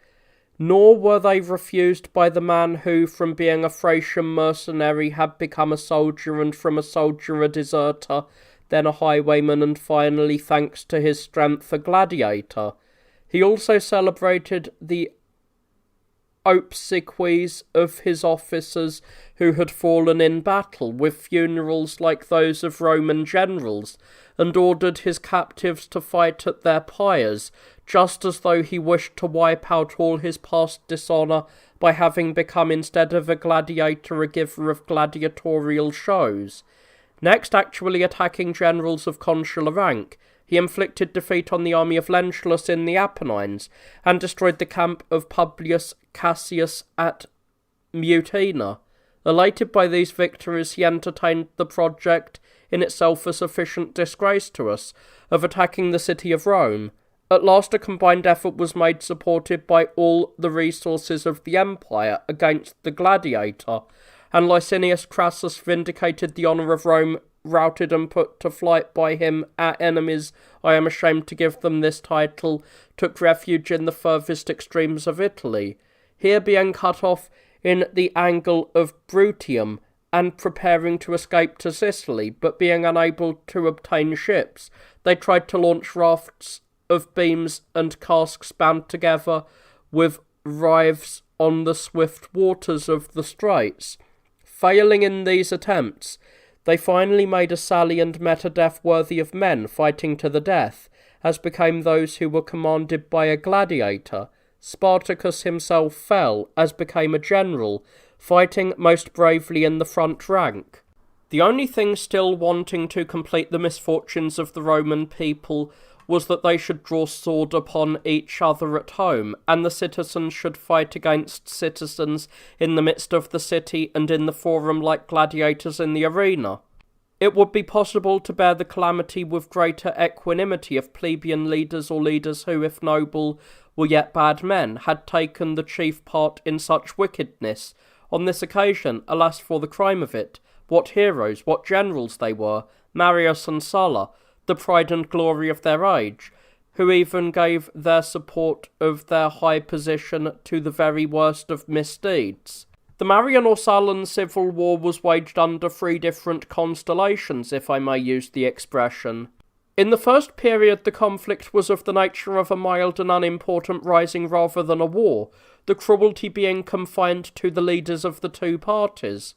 Nor were they refused by the man who, from being a Thracian mercenary, had become a soldier, and from a soldier a deserter, then a highwayman, and finally, thanks to his strength, a gladiator. He also celebrated the obsequies of his officers who had fallen in battle, with funerals like those of Roman generals, and ordered his captives to fight at their pyres, just as though he wished to wipe out all his past dishonour by having become, instead of a gladiator, a giver of gladiatorial shows. Next, actually attacking generals of consular rank, he inflicted defeat on the army of Lentulus in the Apennines, and destroyed the camp of Publius Cassius at Mutina. Elated by these victories, he entertained the project, in itself a sufficient disgrace to us, of attacking the city of Rome. At last a combined effort was made, supported by all the resources of the empire, against the gladiator, and Licinius Crassus vindicated the honour of Rome, routed and put to flight by him. Our enemies, I am ashamed to give them this title, took refuge in the furthest extremes of Italy, here being cut off in the angle of Brutium, and preparing to escape to Sicily, but being unable to obtain ships, they tried to launch rafts of beams and casks bound together with ribes on the swift waters of the straits. Failing in these attempts, they finally made a sally and met a death worthy of men fighting to the death, as became those who were commanded by a gladiator. Spartacus himself fell, as became a general, fighting most bravely in the front rank. The only thing still wanting to complete the misfortunes of the Roman people was that they should draw sword upon each other at home, and the citizens should fight against citizens in the midst of the city and in the forum like gladiators in the arena. it would be possible to bear the calamity with greater equanimity if plebeian leaders or leaders who, if noble, were yet bad men, had taken the chief part in such wickedness. On this occasion, alas for the crime of it, what heroes, what generals they were, Marius and Sulla, the pride and glory of their age, who even gave their support of their high position to the very worst of misdeeds. The Marian or Sullan civil war was waged under 3 different constellations, if I may use the expression. In the first period, the conflict was of the nature of a mild and unimportant rising rather than a war, the cruelty being confined to the leaders of the 2 parties.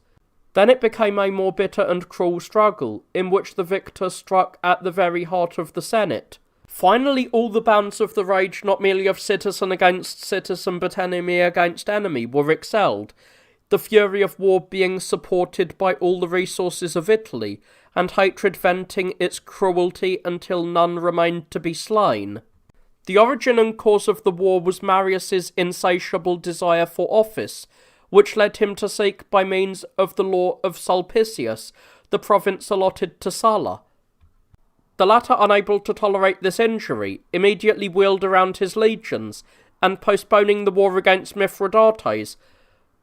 Then it became a more bitter and cruel struggle, in which the victor struck at the very heart of the Senate. Finally, all the bands of the rage, not merely of citizen against citizen, but enemy against enemy, were excelled, the fury of war being supported by all the resources of Italy, and hatred venting its cruelty until none remained to be slain. The origin and cause of the war was Marius's insatiable desire for office, which led him to seek, by means of the law of Sulpicius, the province allotted to Sulla. The latter, unable to tolerate this injury, immediately wheeled around his legions, and postponing the war against Mithridates,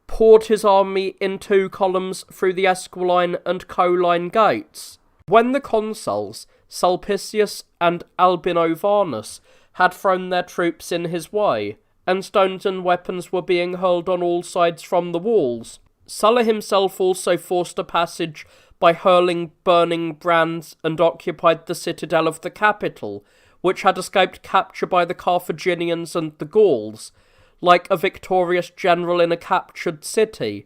poured his army in 2 columns through the Esquiline and Colline gates. When the consuls, Sulpicius and Albinovanus, had thrown their troops in his way, and stones and weapons were being hurled on all sides from the walls, Sulla himself also forced a passage by hurling burning brands and occupied the citadel of the capital, which had escaped capture by the Carthaginians and the Gauls, like a victorious general in a captured city.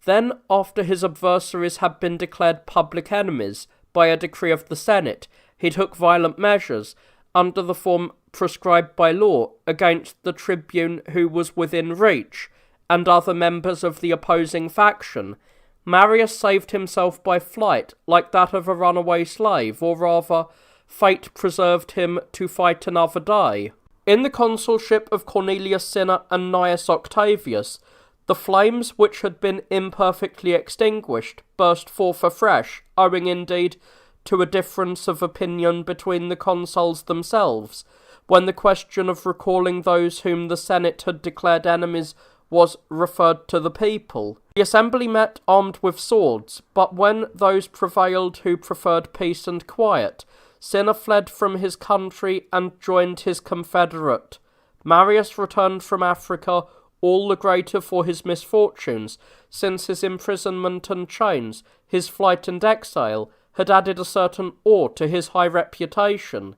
Then, after his adversaries had been declared public enemies by a decree of the Senate, he took violent measures, under the form prescribed by law, against the tribune who was within reach, and other members of the opposing faction. Marius saved himself by flight, like that of a runaway slave, or rather, fate preserved him to fight another day. In the consulship of Cornelius Cinna and Gnaeus Octavius, the flames, which had been imperfectly extinguished, burst forth afresh, owing indeed to a difference of opinion between the consuls themselves, when the question of recalling those whom the Senate had declared enemies was referred to the people. The assembly met armed with swords, but when those prevailed who preferred peace and quiet, Cinna fled from his country and joined his confederate. Marius returned from Africa all the greater for his misfortunes, since his imprisonment and chains, his flight and exile, had added a certain awe to his high reputation.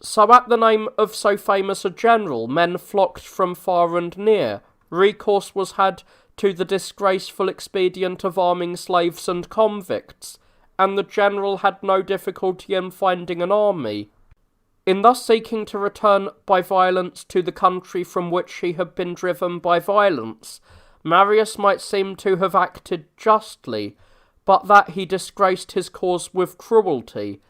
So at the name of so famous a general, men flocked from far and near. Recourse was had to the disgraceful expedient of arming slaves and convicts, and the general had no difficulty in finding an army. In thus seeking to return by violence to the country from which he had been driven by violence, Marius might seem to have acted justly, but that he disgraced his cause with cruelty.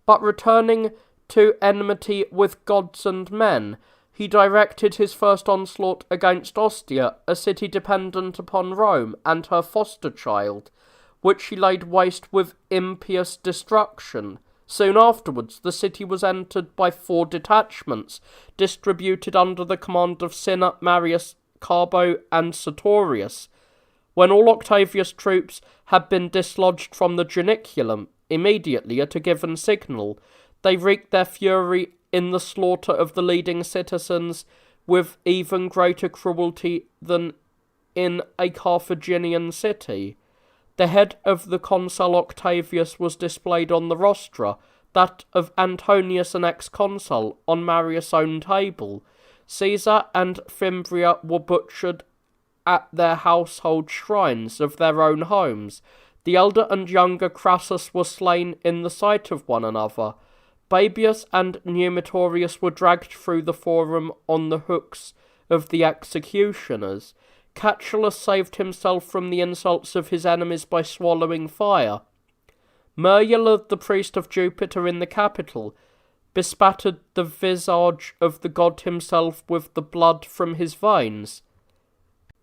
But returning to enmity with gods and men, he directed his first onslaught against Ostia, a city dependent upon Rome and her foster child, which he laid waste with impious destruction. Soon afterwards, the city was entered by 4 detachments, distributed under the command of Cinna, Marius, Carbo, and Sertorius. When all Octavius' troops had been dislodged from the Janiculum, immediately at a given signal, they wreaked their fury in the slaughter of the leading citizens with even greater cruelty than in a Carthaginian city. The head of the consul Octavius was displayed on the rostra, that of Antonius, an ex-consul, on Marius' own table. Caesar and Fimbria were butchered at their household shrines of their own homes. The elder and younger Crassus were slain in the sight of one another. Baebius and Numitorius were dragged through the forum on the hooks of the executioners. Catulus saved himself from the insults of his enemies by swallowing fire. Merula, the priest of Jupiter in the Capitol, bespattered the visage of the god himself with the blood from his veins.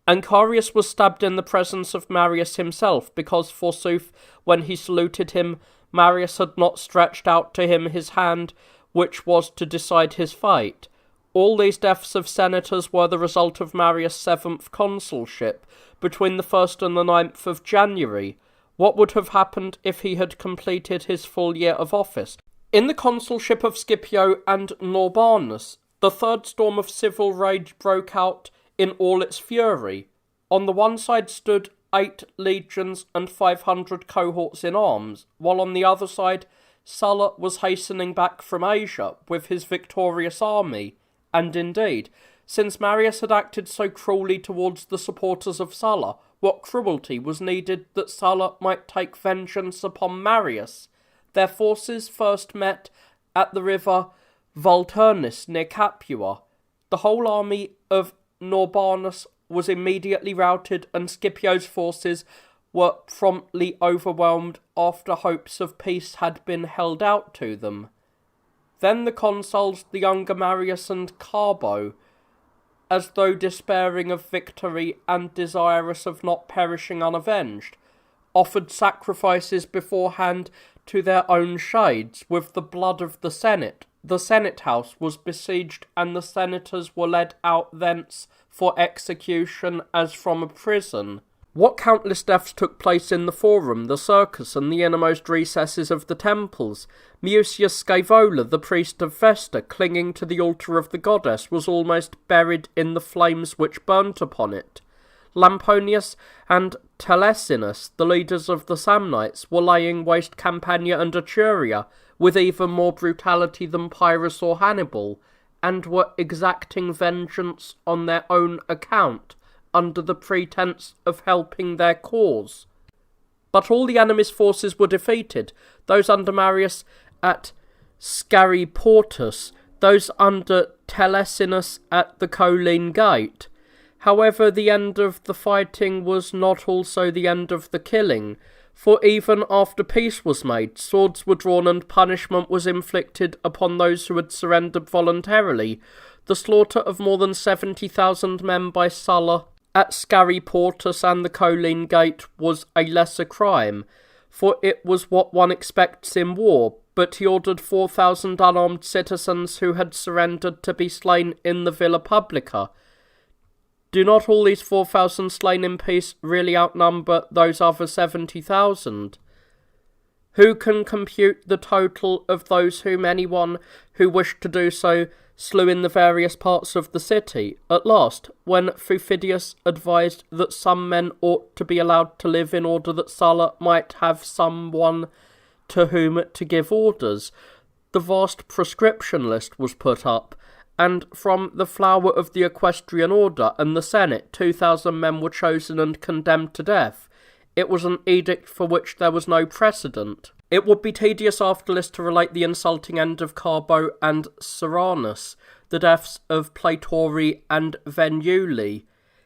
Ancarius was stabbed in the presence of Marius himself, because, forsooth, when he saluted him, Marius had not stretched out to him his hand, which was to decide his fate. All these deaths of senators were the result of Marius' 7th consulship, between the 1st and the 9th of January. What would have happened if he had completed his full year of office? In the consulship of Scipio and Norbanus, the third storm of civil rage broke out in all its fury. On the one side stood 8 legions and 500 cohorts in arms, while on the other side Sulla was hastening back from Asia with his victorious army. And indeed, since Marius had acted so cruelly towards the supporters of Sulla, what cruelty was needed that Sulla might take vengeance upon Marius? Their forces first met at the river Vulturnus near Capua. The whole army of Norbanus was immediately routed, and Scipio's forces were promptly overwhelmed after hopes of peace had been held out to them. Then the consuls, the younger Marius and Carbo, as though despairing of victory and desirous of not perishing unavenged, offered sacrifices beforehand to their own shades with the blood of the Senate. The Senate house was besieged, and the senators were led out thence for execution as from a prison. What countless deaths took place in the Forum, the Circus, and the innermost recesses of the temples! Mucius Scaevola, the priest of Vesta, clinging to the altar of the goddess, was almost buried in the flames which burnt upon it. Lamponius and Telesinus, the leaders of the Samnites, were laying waste Campania and Etruria with even more brutality than Pyrrhus or Hannibal, and were exacting vengeance on their own account, under the pretence of helping their cause. But all the enemy's forces were defeated, those under Marius at Scariportus, those under Telesinus at the Colline Gate. However, the end of the fighting was not also the end of the killing, for even after peace was made, swords were drawn and punishment was inflicted upon those who had surrendered voluntarily. The slaughter of more than 70,000 men by Sulla at Scariportus and the Colline Gate was a lesser crime, for it was what one expects in war, but he ordered 4,000 unarmed citizens who had surrendered to be slain in the Villa Publica. Do not all these 4,000 slain in peace really outnumber those other 70,000? Who can compute the total of those whom anyone who wished to do so slew in the various parts of the city? At last, when Fufidius advised that some men ought to be allowed to live in order that Sulla might have someone to whom to give orders, the vast proscription list was put up, and from the flower of the equestrian order and the Senate 2,000 men were chosen and condemned to death. It was an edict for which there was no precedent. It would be tedious after this to relate the insulting end of Carbo and Serranus, the deaths of Platori and Venuli,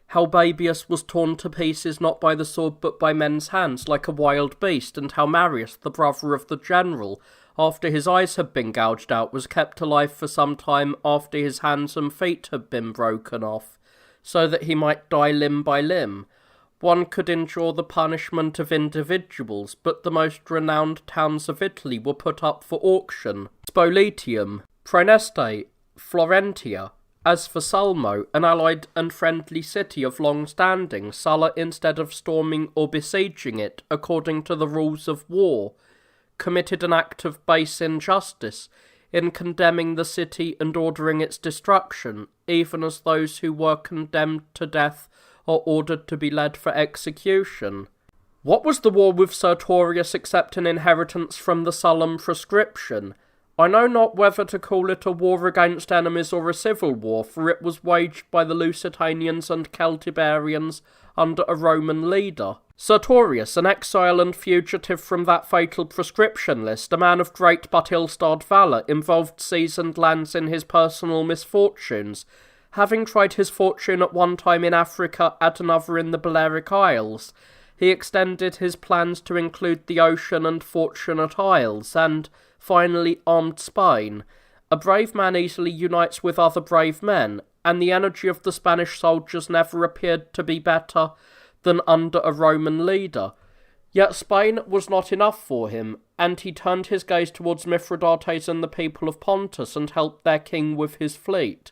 how Babius was torn to pieces not by the sword but by men's hands like a wild beast, and how Marius, the brother of the general, after his eyes had been gouged out, was kept alive for some time after his hands and feet had been broken off, so that he might die limb by limb. One could endure the punishment of individuals, but the most renowned towns of Italy were put up for auction. Spolitium, Praeneste, Florentia. As for Salmo, an allied and friendly city of long standing, Sulla, instead of storming or besieging it according to the rules of war, committed an act of base injustice in condemning the city and ordering its destruction, even as those who were condemned to death are ordered to be led for execution. What was the war with Sertorius except an inheritance from the Sullan proscription? I know not whether to call it a war against enemies or a civil war, for it was waged by the Lusitanians and Celtiberians under a Roman leader. Sertorius, an exile and fugitive from that fatal proscription list, a man of great but ill-starred valour, involved seas and lands in his personal misfortunes, having tried his fortune at one time in Africa, at another in the Balearic Isles. He extended his plans to include the ocean and Fortunate Isles, and, finally, armed Spain. A brave man easily unites with other brave men, and the energy of the Spanish soldiers never appeared to be better than under a Roman leader. Yet Spain was not enough for him, and he turned his gaze towards Mithridates and the people of Pontus and helped their king with his fleet.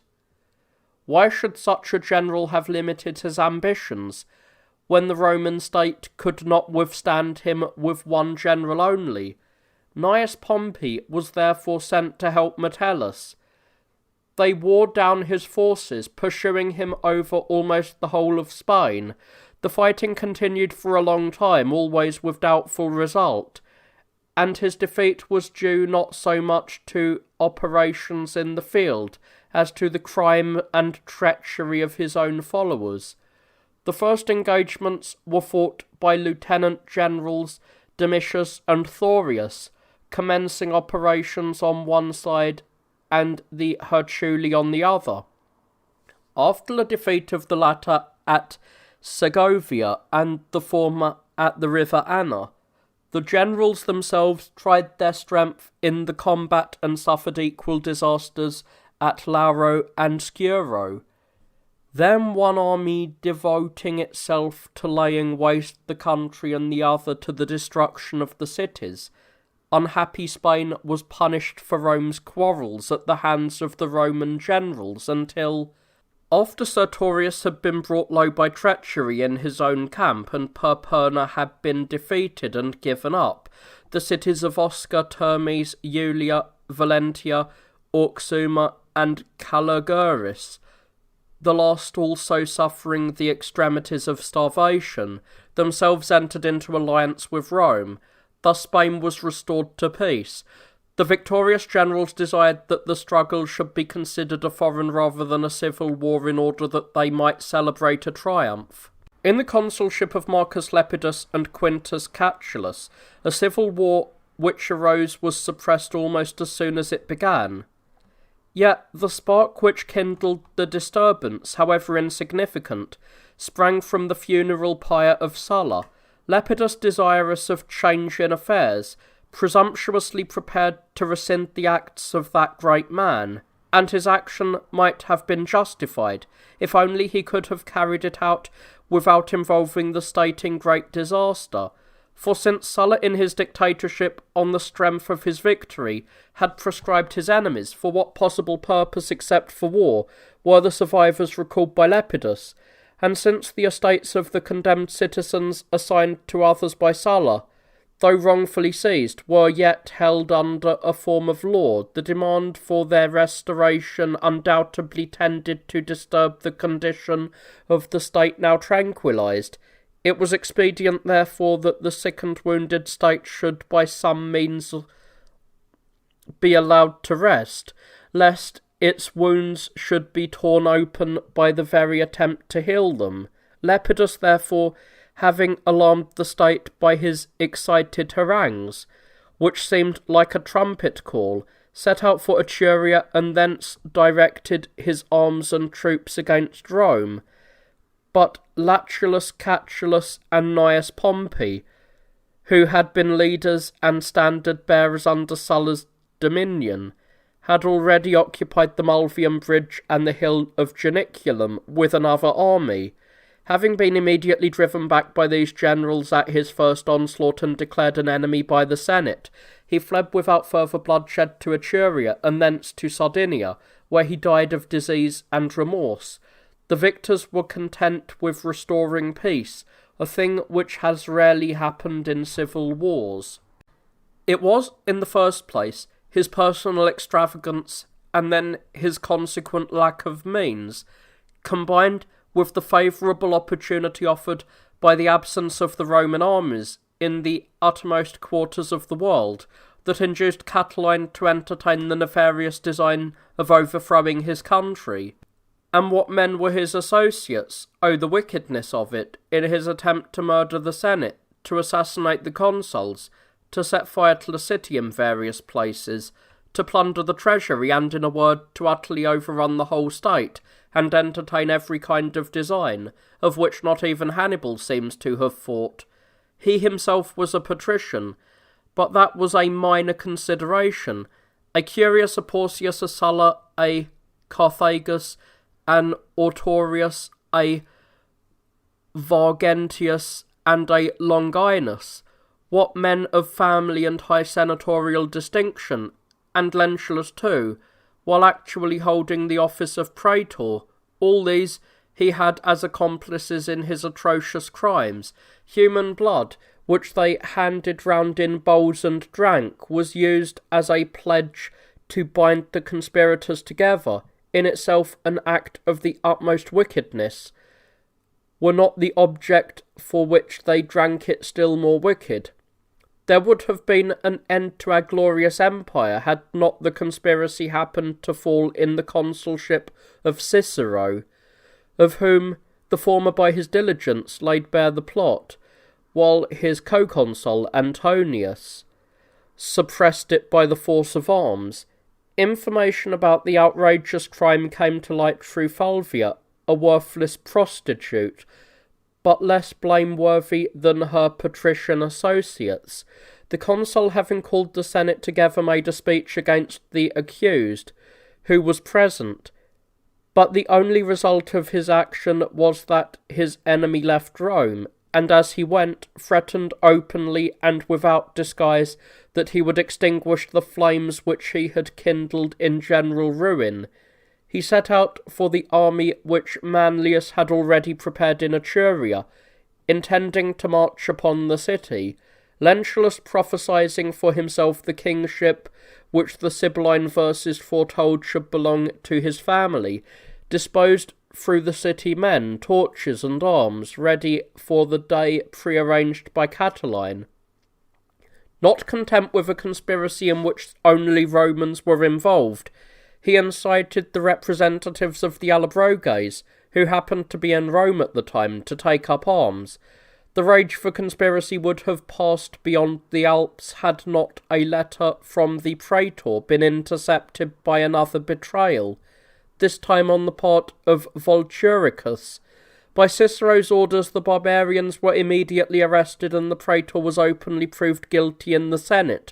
Why should such a general have limited his ambitions, when the Roman state could not withstand him with one general only? Gnaeus Pompey was therefore sent to help Metellus. They wore down his forces, pursuing him over almost the whole of Spain. The fighting continued for a long time, always with doubtful result, and his defeat was due not so much to operations in the field as to the crime and treachery of his own followers. The first engagements were fought by Lieutenant Generals Domitius and Thorius, commencing operations on one side and the Herculi on the other. After the defeat of the latter at Segovia and the former at the river Anna, the generals themselves tried their strength in the combat and suffered equal disasters at Lauro and Scuro. Then one army devoting itself to laying waste the country and the other to the destruction of the cities, unhappy Spain was punished for Rome's quarrels at the hands of the Roman generals until, after Sertorius had been brought low by treachery in his own camp and Perperna had been defeated and given up, the cities of Osca, Termes, Iulia, Valentia, Auxuma, and Calaguris, the last also suffering the extremities of starvation, themselves entered into alliance with Rome. Thus Spain was restored to peace. The victorious generals desired that the struggle should be considered a foreign rather than a civil war in order that they might celebrate a triumph. In the consulship of Marcus Lepidus and Quintus Catulus, a civil war which arose was suppressed almost as soon as it began. Yet the spark which kindled the disturbance, however insignificant, sprang from the funeral pyre of Sulla. Lepidus, desirous of change in affairs, presumptuously prepared to rescind the acts of that great man, and his action might have been justified, if only he could have carried it out without involving the state in great disaster. For since Sulla in his dictatorship, on the strength of his victory, had proscribed his enemies, for what possible purpose except for war were the survivors recalled by Lepidus, and since the estates of the condemned citizens assigned to others by Sulla, though wrongfully seized, were yet held under a form of law, the demand for their restoration undoubtedly tended to disturb the condition of the state now tranquillized. It was expedient, therefore, that the sick and wounded state should by some means be allowed to rest, lest its wounds should be torn open by the very attempt to heal them. Lepidus, therefore, having alarmed the state by his excited harangues, which seemed like a trumpet call, set out for Etruria and thence directed his arms and troops against Rome. But Latulus, Catulus, and Gnaeus Pompey, who had been leaders and standard-bearers under Sulla's dominion, had already occupied the Mulvian Bridge and the hill of Janiculum with another army. Having been immediately driven back by these generals at his first onslaught and declared an enemy by the Senate, he fled without further bloodshed to Etruria and thence to Sardinia, where he died of disease and remorse. The victors were content with restoring peace, a thing which has rarely happened in civil wars. It was, in the first place, his personal extravagance, and then his consequent lack of means, combined with the favourable opportunity offered by the absence of the Roman armies in the uttermost quarters of the world, that induced Catiline to entertain the nefarious design of overthrowing his country. And what men were his associates? Oh, the wickedness of it, in his attempt to murder the Senate, to assassinate the consuls, to set fire to the city in various places, to plunder the treasury, and, in a word, to utterly overrun the whole state, and entertain every kind of design, of which not even Hannibal seems to have thought. He himself was a patrician, but that was a minor consideration. A Curius, a Porcius, a Sulla, a Carthagus, an Ortorius, a Vargentius, and a Longinus what men of family and high senatorial distinction, and Lentulus too, while actually holding the office of praetor, all these he had as accomplices in his atrocious crimes. Human blood, which they handed round in bowls and drank, was used as a pledge to bind the conspirators together, in itself an act of the utmost wickedness. Were not the object for which they drank it still more wicked? There would have been an end to our glorious empire had not the conspiracy happened to fall in the consulship of Cicero, of whom the former by his diligence laid bare the plot, while his co-consul Antonius suppressed it by the force of arms. Information about the outrageous crime came to light through Fulvia, a worthless prostitute, but less blameworthy than her patrician associates. The consul, having called the Senate together, made a speech against the accused, who was present, but the only result of his action was that his enemy left Rome, and as he went, threatened openly and without disguise that he would extinguish the flames which he had kindled in general ruin. He set out for the army which Manlius had already prepared in Etruria, intending to march upon the city. Lentulus, prophesying for himself the kingship which the Sibylline verses foretold should belong to his family, disposed through the city men, torches and arms, ready for the day prearranged by Catiline. Not content with a conspiracy in which only Romans were involved, he incited the representatives of the Allobroges, who happened to be in Rome at the time, to take up arms. The rage for conspiracy would have passed beyond the Alps had not a letter from the praetor been intercepted by another betrayal, this time on the part of Volturicus. By Cicero's orders, the barbarians were immediately arrested and the praetor was openly proved guilty in the Senate.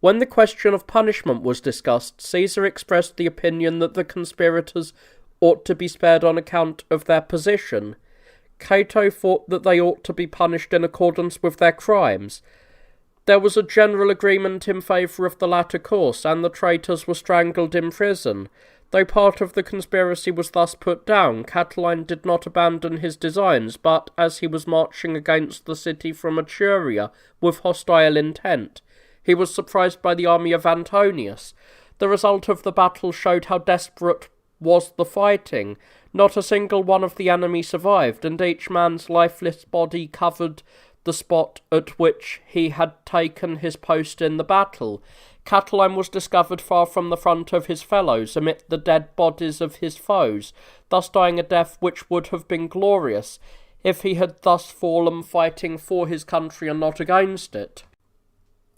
When the question of punishment was discussed, Caesar expressed the opinion that the conspirators ought to be spared on account of their position. Cato thought that they ought to be punished in accordance with their crimes. There was a general agreement in favour of the latter course, and the traitors were strangled in prison. Though part of the conspiracy was thus put down, Catiline did not abandon his designs, but, as he was marching against the city from Etruria with hostile intent, he was surprised by the army of Antonius. The result of the battle showed how desperate was the fighting. Not a single one of the enemy survived, and each man's lifeless body covered the spot at which he had taken his post in the battle. Catiline was discovered far from the front of his fellows, amid the dead bodies of his foes, thus dying a death which would have been glorious, if he had thus fallen fighting for his country and not against it.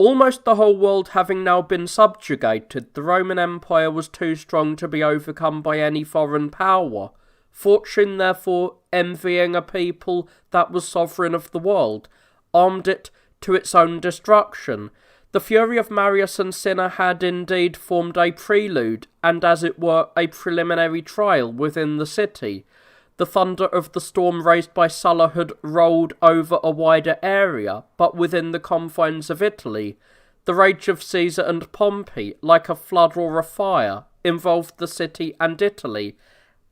Almost the whole world having now been subjugated, the Roman Empire was too strong to be overcome by any foreign power. Fortune, therefore, envying a people that was sovereign of the world, armed it to its own destruction. The fury of Marius and Cinna had indeed formed a prelude, and as it were a preliminary trial within the city. The thunder of the storm raised by Sulla had rolled over a wider area, but within the confines of Italy. The rage of Caesar and Pompey, like a flood or a fire, involved the city and Italy,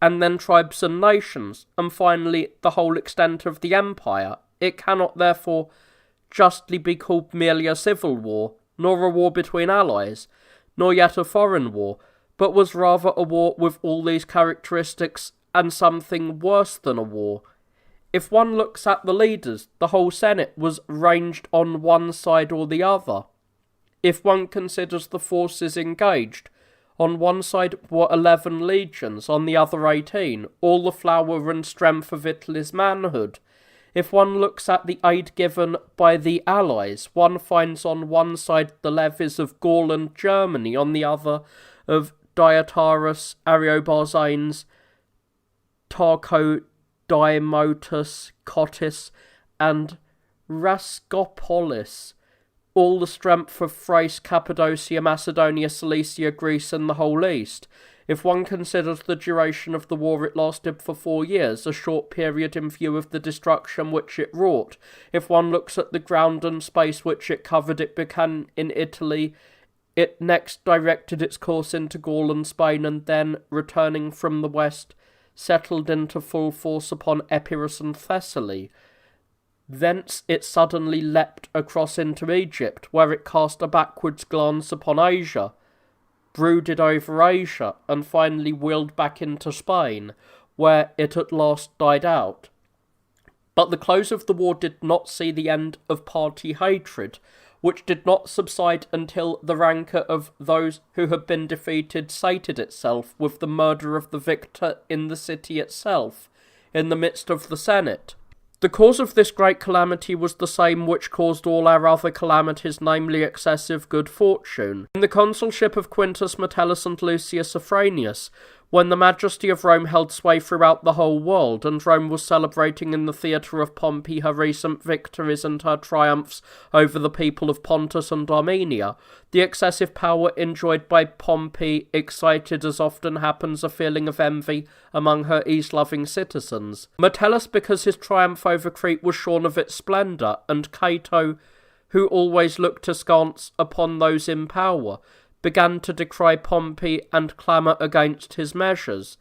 and then tribes and nations, and finally the whole extent of the empire. It cannot therefore justly be called merely a civil war, nor a war between allies, nor yet a foreign war, but was rather a war with all these characteristics and something worse than a war. If one looks at the leaders, the whole Senate was ranged on one side or the other. If one considers the forces engaged, on one side were 11 legions, on the other 18, all the flower and strength of Italy's manhood. If one looks at the aid given by the Allies, one finds on one side the levies of Gaul and Germany, on the other of Diotarus, Ariobarzanes, Tarquodiemotus, Cotys, and Rascopolis, all the strength of Thrace, Cappadocia, Macedonia, Cilicia, Greece, and the whole East. If one considers the duration of the war, it lasted for 4 years, a short period in view of the destruction which it wrought. If one looks at the ground and space which it covered, it began in Italy. It next directed its course into Gaul and Spain, and then, returning from the west, settled into full force upon Epirus and Thessaly. Thence it suddenly leapt across into Egypt, where it cast a backwards glance upon Asia, brooded over Asia, and finally wheeled back into Spain, where it at last died out. But the close of the war did not see the end of party hatred, which did not subside until the rancour of those who had been defeated sated itself with the murder of the victor in the city itself, in the midst of the Senate. The cause of this great calamity was the same which caused all our other calamities, namely excessive good fortune. In the consulship of Quintus Metellus and Lucius Afranius, when the majesty of Rome held sway throughout the whole world, and Rome was celebrating in the theatre of Pompey her recent victories and her triumphs over the people of Pontus and Armenia, the excessive power enjoyed by Pompey excited, as often happens, a feeling of envy among her ease-loving citizens. Metellus, because his triumph over Crete was shorn of its splendour, and Cato, who always looked askance upon those in power, began to decry Pompey and clamour against his measures.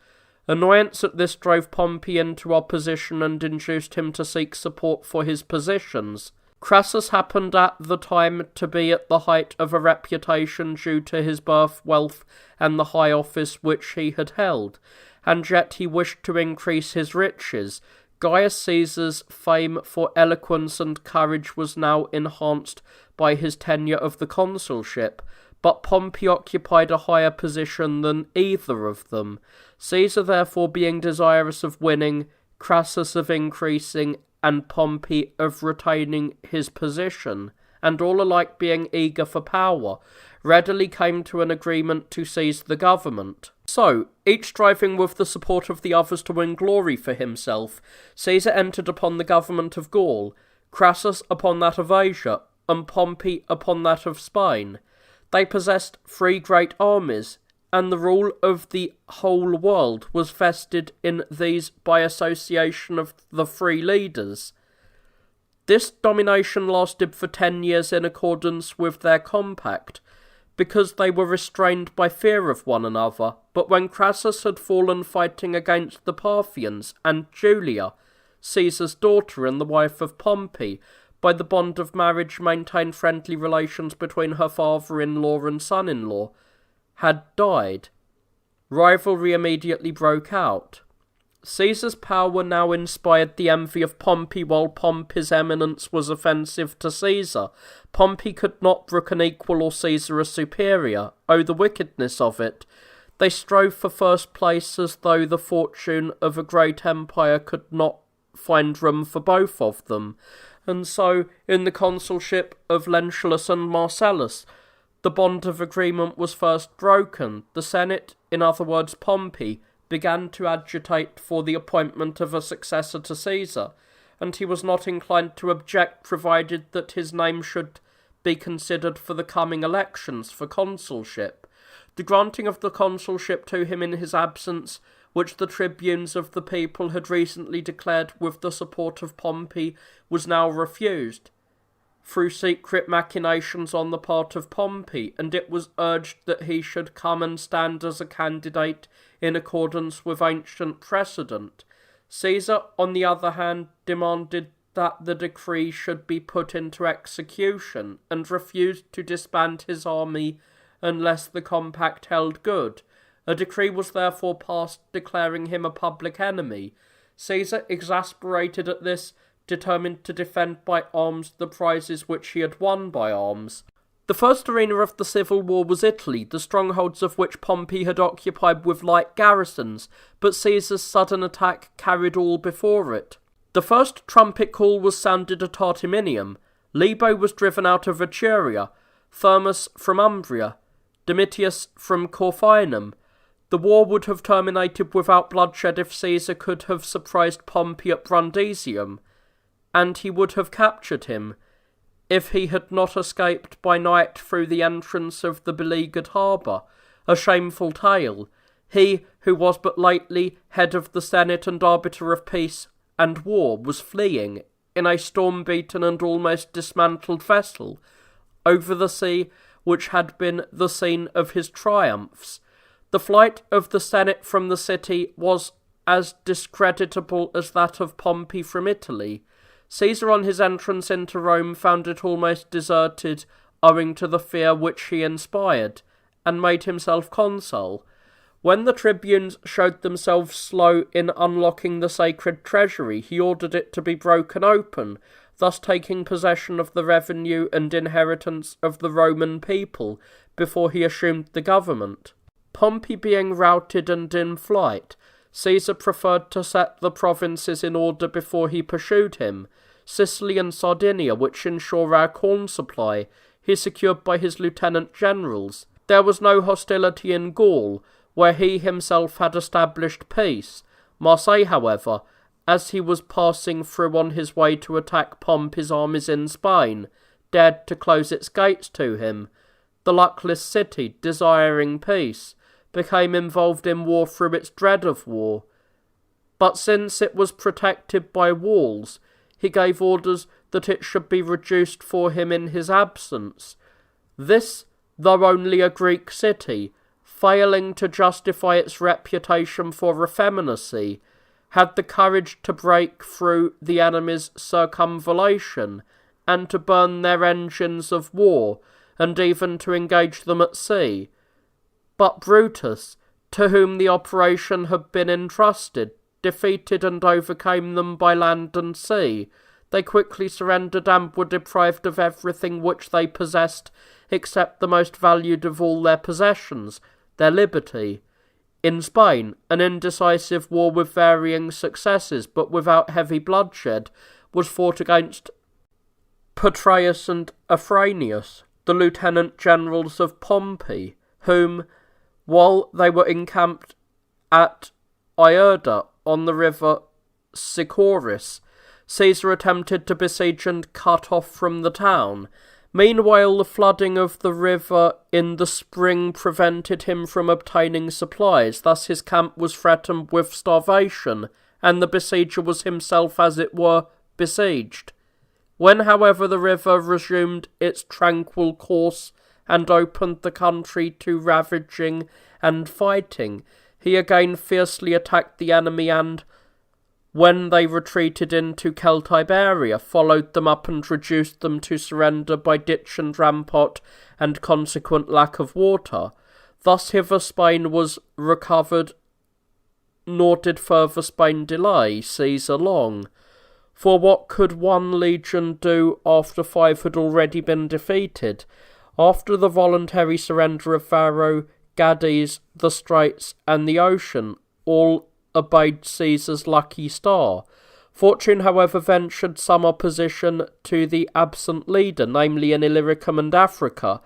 Annoyance at this drove Pompey into opposition and induced him to seek support for his positions. Crassus happened at the time to be at the height of a reputation due to his birth, wealth, and the high office which he had held, and yet he wished to increase his riches. Gaius Caesar's fame for eloquence and courage was now enhanced by his tenure of the consulship, but Pompey occupied a higher position than either of them. Caesar therefore being desirous of winning, Crassus of increasing, and Pompey of retaining his position, and all alike being eager for power, readily came to an agreement to seize the government. So, each striving with the support of the others to win glory for himself, Caesar entered upon the government of Gaul, Crassus upon that of Asia, and Pompey upon that of Spain. They possessed 3 great armies, and the rule of the whole world was vested in these by association of the 3 leaders. This domination lasted for 10 years in accordance with their compact, because they were restrained by fear of one another. But when Crassus had fallen fighting against the Parthians, and Julia, Caesar's daughter and the wife of Pompey, by the bond of marriage maintained friendly relations between her father-in-law and son-in-law, had died, rivalry immediately broke out. Caesar's power now inspired the envy of Pompey, while Pompey's eminence was offensive to Caesar. Pompey could not brook an equal or Caesar a superior. Oh, the wickedness of it! They strove for first place as though the fortune of a great empire could not find room for both of them. And so, in the consulship of Lentulus and Marcellus, the bond of agreement was first broken. The Senate, in other words Pompey, began to agitate for the appointment of a successor to Caesar, and he was not inclined to object provided that his name should be considered for the coming elections for consulship. The granting of the consulship to him in his absence, which the tribunes of the people had recently declared with the support of Pompey, was now refused, through secret machinations on the part of Pompey, and it was urged that he should come and stand as a candidate in accordance with ancient precedent. Caesar, on the other hand, demanded that the decree should be put into execution, and refused to disband his army unless the compact held good. A decree was therefore passed declaring him a public enemy. Caesar, exasperated at this, determined to defend by arms the prizes which he had won by arms. The first arena of the civil war was Italy, the strongholds of which Pompey had occupied with light garrisons, but Caesar's sudden attack carried all before it. The first trumpet call was sounded at Arteminium. Libo was driven out of Etruria, Thermus from Umbria, Domitius from Corfinum. The war would have terminated without bloodshed if Caesar could have surprised Pompey at Brundisium, and he would have captured him, if he had not escaped by night through the entrance of the beleaguered harbour. A shameful tale. He, who was but lately head of the Senate and arbiter of peace and war, was fleeing in a storm-beaten and almost dismantled vessel over the sea which had been the scene of his triumphs. The flight of the Senate from the city was as discreditable as that of Pompey from Italy. Caesar, on his entrance into Rome, found it almost deserted, owing to the fear which he inspired, and made himself consul. When the tribunes showed themselves slow in unlocking the sacred treasury, he ordered it to be broken open, thus taking possession of the revenue and inheritance of the Roman people before he assumed the government. Pompey being routed and in flight, Caesar preferred to set the provinces in order before he pursued him. Sicily and Sardinia, which ensure our corn supply, he secured by his lieutenant generals. There was no hostility in Gaul, where he himself had established peace. Marseille, however, as he was passing through on his way to attack Pompey's armies in Spain, dared to close its gates to him. The luckless city, desiring peace, became involved in war through its dread of war. But since it was protected by walls, he gave orders that it should be reduced for him in his absence. This, though only a Greek city, failing to justify its reputation for effeminacy, had the courage to break through the enemy's circumvallation, and to burn their engines of war, and even to engage them at sea. But Brutus, to whom the operation had been entrusted, defeated and overcame them by land and sea. They quickly surrendered and were deprived of everything which they possessed, except the most valued of all their possessions, their liberty. In Spain, an indecisive war with varying successes, but without heavy bloodshed, was fought against Petreius and Afranius, the lieutenant generals of Pompey, whom, while they were encamped at Ierda on the river Sicoris, Caesar attempted to besiege and cut off from the town. Meanwhile, the flooding of the river in the spring prevented him from obtaining supplies. Thus his camp was threatened with starvation, and the besieger was himself, as it were, besieged. When, however, the river resumed its tranquil course and opened the country to ravaging and fighting, he again fiercely attacked the enemy and, when they retreated into Celtiberia, followed them up and reduced them to surrender by ditch and rampart and consequent lack of water. Thus hither Spain was recovered, nor did further Spain delay Caesar long. For what could one legion do after 5 had already been defeated? After the voluntary surrender of Varro, Gades, the Straits, and the ocean, all obeyed Caesar's lucky star. Fortune, however, ventured some opposition to the absent leader, namely in Illyricum and Africa,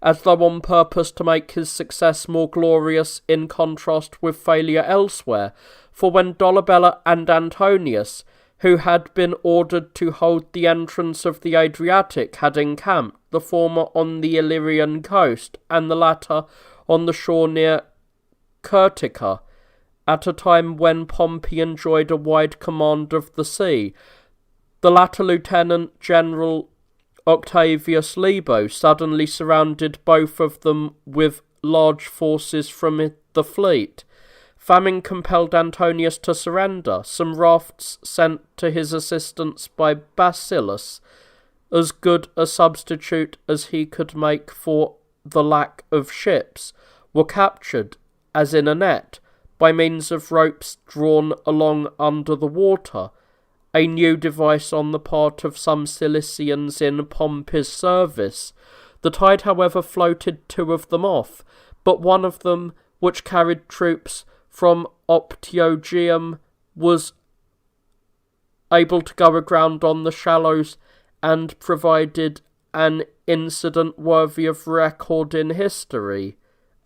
as though on purpose to make his success more glorious in contrast with failure elsewhere. For when Dolabella and Antonius, who had been ordered to hold the entrance of the Adriatic, had encamped, the former on the Illyrian coast, and the latter on the shore near Curtica, at a time when Pompey enjoyed a wide command of the sea, the latter Lieutenant General Octavius Libo suddenly surrounded both of them with large forces from the fleet. Famine compelled Antonius to surrender. Some rafts sent to his assistance by Bacillus, as good a substitute as he could make for the lack of ships, were captured, as in a net, by means of ropes drawn along under the water, a new device on the part of some Cilicians in Pompey's service. The tide, however, floated 2 of them off, but one of them, which carried troops from Optiogium, was able to go aground on the shallows and provided an incident worthy of record in history.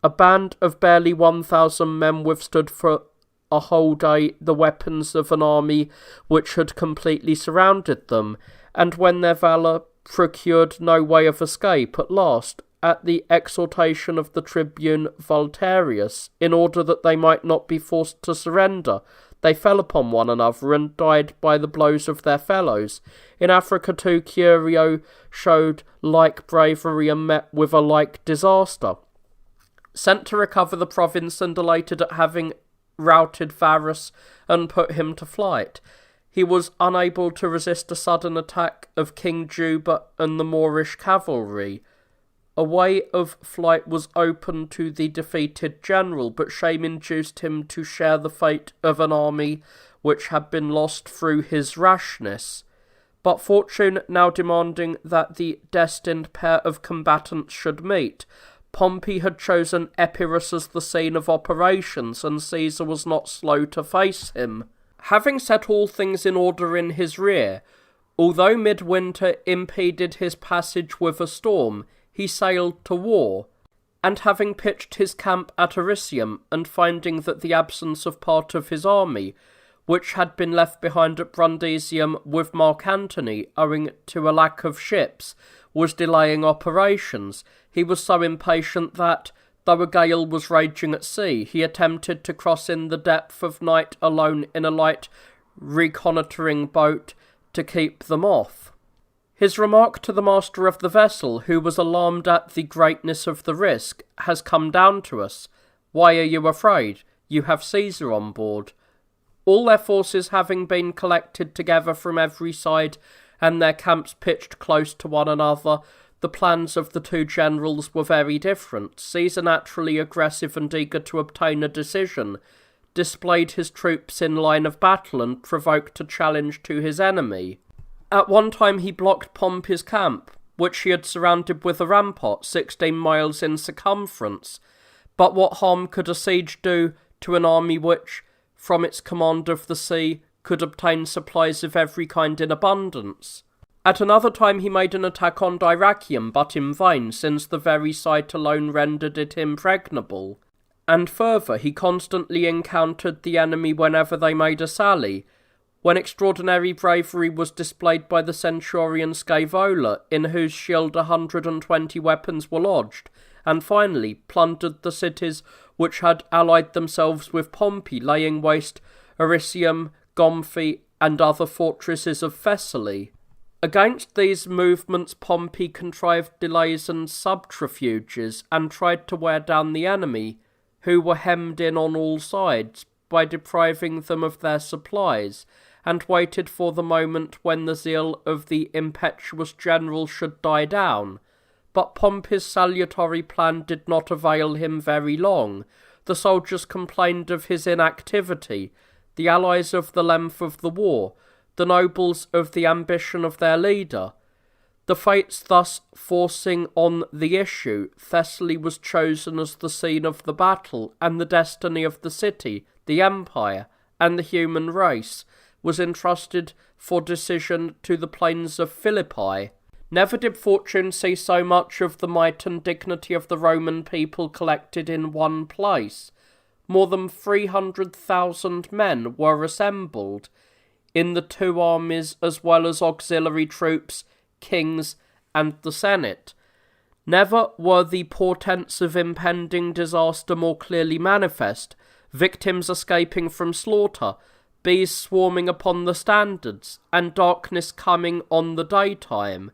A band of barely 1,000 men withstood for a whole day the weapons of an army which had completely surrounded them, and when their valour procured no way of escape, at last, at the exhortation of the tribune Voltarius, in order that they might not be forced to surrender, they fell upon one another and died by the blows of their fellows. In Africa too, Curio showed like bravery and met with a like disaster. Sent to recover the province and elated at having routed Varus and put him to flight, he was unable to resist a sudden attack of King Juba and the Moorish cavalry. A way of flight was open to the defeated general, but shame induced him to share the fate of an army which had been lost through his rashness. But fortune now demanding that the destined pair of combatants should meet, Pompey had chosen Epirus as the scene of operations, and Caesar was not slow to face him. Having set all things in order in his rear, although midwinter impeded his passage with a storm, he sailed to war, and having pitched his camp at Aricium, and finding that the absence of part of his army, which had been left behind at Brundisium with Mark Antony, owing to a lack of ships, was delaying operations, he was so impatient that, though a gale was raging at sea, he attempted to cross in the depth of night alone in a light reconnoitring boat to keep them off. His remark to the master of the vessel, who was alarmed at the greatness of the risk, has come down to us. Why are you afraid? You have Caesar on board. All their forces having been collected together from every side, and their camps pitched close to one another, the plans of the two generals were very different. Caesar, naturally aggressive and eager to obtain a decision, displayed his troops in line of battle and provoked a challenge to his enemy. At one time he blocked Pompey's camp, which he had surrounded with a rampart 16 miles in circumference. But what harm could a siege do to an army which, from its command of the sea, could obtain supplies of every kind in abundance? At another time he made an attack on Dyrrachium, but in vain, since the very sight alone rendered it impregnable. And further, he constantly encountered the enemy whenever they made a sally, when extraordinary bravery was displayed by the centurion Scaevola, in whose shield 120 weapons were lodged, and finally plundered the cities which had allied themselves with Pompey, laying waste Aricium, Gomphi, and other fortresses of Thessaly. Against these movements Pompey contrived delays and subterfuges, and tried to wear down the enemy, who were hemmed in on all sides, by depriving them of their supplies, and waited for the moment when the zeal of the impetuous general should die down. But Pompey's salutary plan did not avail him very long. The soldiers complained of his inactivity, the allies of the length of the war, the nobles of the ambition of their leader. The fates thus forcing on the issue, Thessaly was chosen as the scene of the battle, and the destiny of the city, the empire, and the human race was entrusted for decision to the plains of Philippi. Never did fortune see so much of the might and dignity of the Roman people collected in one place. More than 300,000 men were assembled, in the two armies as well as auxiliary troops, kings, and the Senate. Never were the portents of impending disaster more clearly manifest, victims escaping from slaughter, bees swarming upon the standards, and darkness coming on the daytime.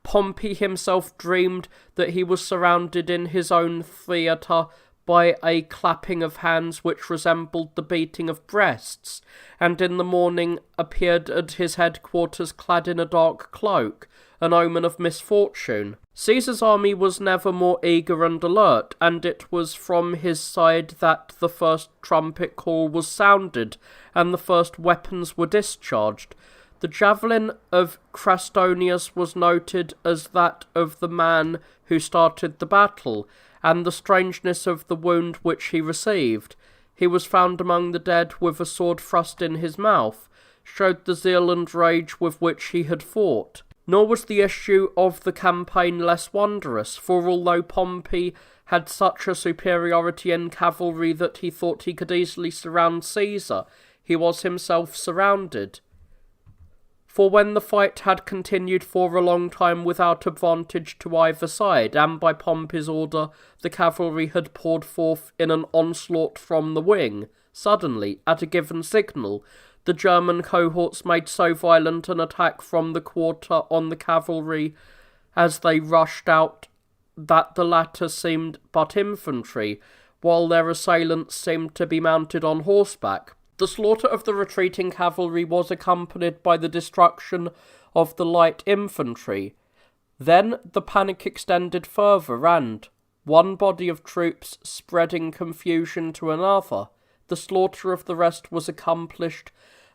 Pompey himself dreamed that he was surrounded in his own theatre by a clapping of hands which resembled the beating of breasts, and in the morning appeared at his headquarters clad in a dark cloak, an omen of misfortune. Caesar's army was never more eager and alert, and it was from his side that the first trumpet call was sounded, and the first weapons were discharged. The javelin of Crastonius was noted as that of the man who started the battle, and the strangeness of the wound which he received. He was found among the dead with a sword thrust in his mouth, showed the zeal and rage with which he had fought. Nor was the issue of the campaign less wondrous, for although Pompey had such a superiority in cavalry that he thought he could easily surround Caesar, he was himself surrounded. For when the fight had continued for a long time without advantage to either side, and by Pompey's order the cavalry had poured forth in an onslaught from the wing, suddenly, at a given signal, the German cohorts made so violent an attack from the quarter on the cavalry as they rushed out that the latter seemed but infantry, while their assailants seemed to be mounted on horseback. The slaughter of the retreating cavalry was accompanied by the destruction of the light infantry. Then the panic extended further, and, one body of troops spreading confusion to another, the slaughter of the rest was accomplished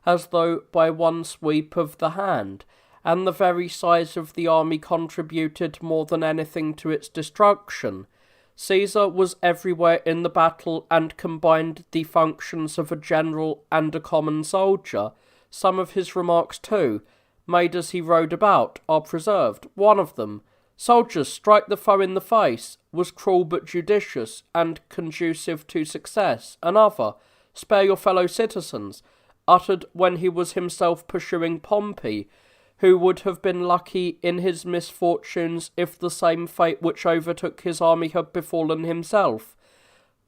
as though by one sweep of the hand, and the very size of the army contributed more than anything to its destruction. Caesar was everywhere in the battle and combined the functions of a general and a common soldier. Some of his remarks, too, made as he rode about, are preserved. One of them, "Soldiers, strike the foe in the face," was cruel but judicious and conducive to success. Another, "Spare your fellow citizens," uttered when he was himself pursuing Pompey, who would have been lucky in his misfortunes if the same fate which overtook his army had befallen himself,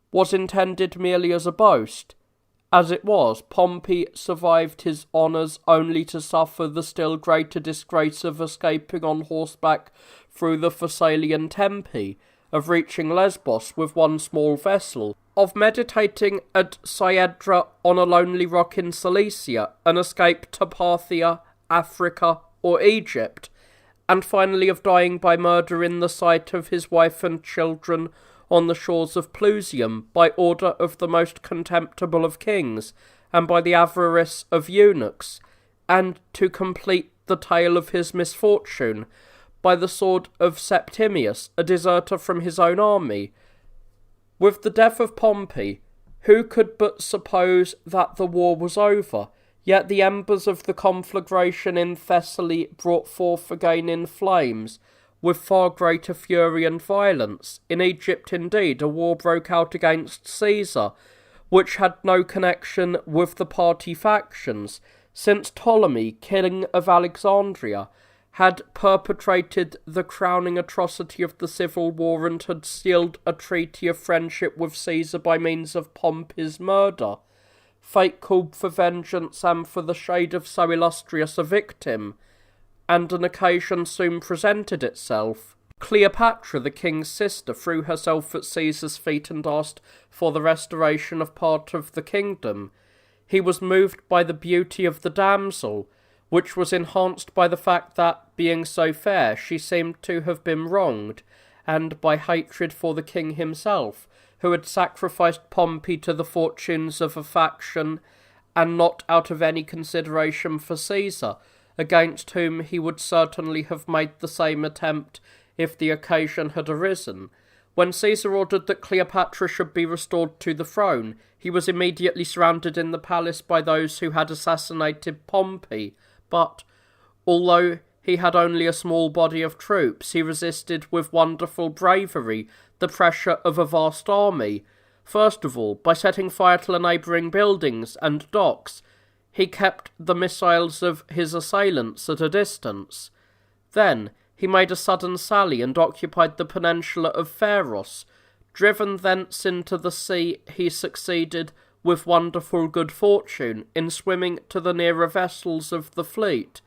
was intended merely as a boast. As it was, Pompey survived his honours only to suffer the still greater disgrace of escaping on horseback through the Thessalian Tempe, of reaching Lesbos with one small vessel, of meditating at Syedra on a lonely rock in Cilicia, an escape to Parthia, Africa, or Egypt, and finally of dying by murder in the sight of his wife and children on the shores of Plusium, by order of the most contemptible of kings, and by the avarice of eunuchs, and, to complete the tale of his misfortune, by the sword of Septimius, a deserter from his own army. With the death of Pompey, who could but suppose that the war was over? Yet the embers of the conflagration in Thessaly brought forth again in flames, with far greater fury and violence. In Egypt, indeed, a war broke out against Caesar, which had no connection with the party factions, since Ptolemy, king of Alexandria, had perpetrated the crowning atrocity of the civil war and had sealed a treaty of friendship with Caesar by means of Pompey's murder. Fate called for vengeance and for the shade of so illustrious a victim, and an occasion soon presented itself. Cleopatra, the king's sister, threw herself at Caesar's feet and asked for the restoration of part of the kingdom. He was moved by the beauty of the damsel, which was enhanced by the fact that, being so fair, she seemed to have been wronged, and by hatred for the king himself, who had sacrificed Pompey to the fortunes of a faction, and not out of any consideration for Caesar, against whom he would certainly have made the same attempt if the occasion had arisen. When Caesar ordered that Cleopatra should be restored to the throne, he was immediately surrounded in the palace by those who had assassinated Pompey, but, although he had only a small body of troops, he resisted with wonderful bravery the pressure of a vast army. First of all, by setting fire to the neighbouring buildings and docks, he kept the missiles of his assailants at a distance. Then he made a sudden sally and occupied the peninsula of Pharos. Driven thence into the sea, he succeeded, with wonderful good fortune, in swimming to the nearer vessels of the fleet,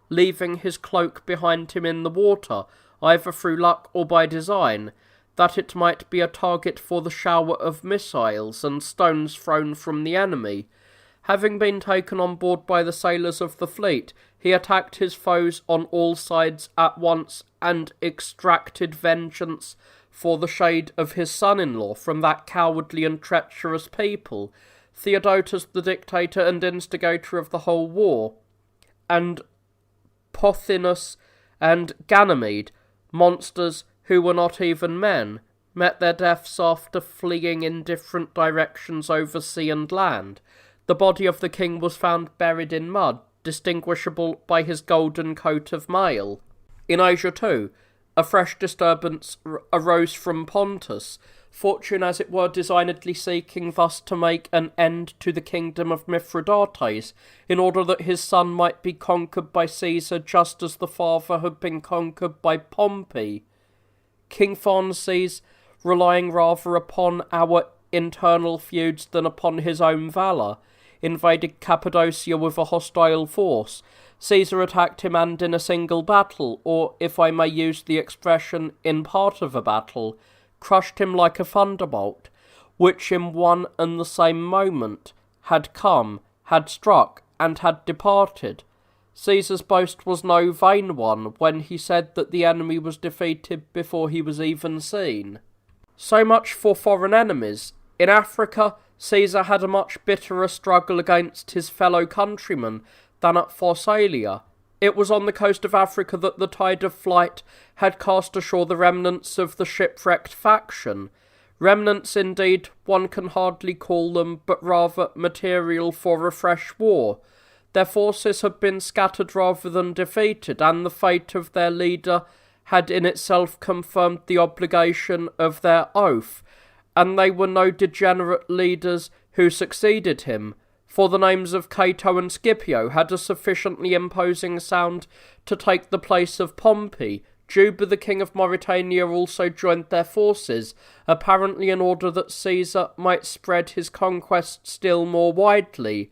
leaving his cloak behind him in the water, either through luck or by design, that it might be a target for the shower of missiles and stones thrown from the enemy. Having been taken on board by the sailors of the fleet, he attacked his foes on all sides at once and extracted vengeance for the shade of his son-in-law from that cowardly and treacherous people, Theodotus the dictator and instigator of the whole war, and Pothinus and Ganymede, monsters who were not even men, met their deaths after fleeing in different directions over sea and land. The body of the king was found buried in mud, distinguishable by his golden coat of mail. In Asia, too, a fresh disturbance arose from Pontus, fortune as it were designedly seeking thus to make an end to the kingdom of Mithridates, in order that his son might be conquered by Caesar just as the father had been conquered by Pompey. King Pharnaces, relying rather upon our internal feuds than upon his own valour, invaded Cappadocia with a hostile force. Caesar attacked him, and in a single battle, or, if I may use the expression, in part of a battle, crushed him like a thunderbolt, which in one and the same moment had come, had struck, and had departed. Caesar's boast was no vain one when he said that the enemy was defeated before he was even seen. So much for foreign enemies. In Africa, Caesar had a much bitterer struggle against his fellow countrymen than at Pharsalia. It was on the coast of Africa that the tide of flight had cast ashore the remnants of the shipwrecked faction. Remnants, indeed, one can hardly call them, but rather material for a fresh war. Their forces had been scattered rather than defeated, and the fate of their leader had in itself confirmed the obligation of their oath, and they were no degenerate leaders who succeeded him, for the names of Cato and Scipio had a sufficiently imposing sound to take the place of Pompey. Juba, the king of Mauritania, also joined their forces, apparently in order that Caesar might spread his conquest still more widely.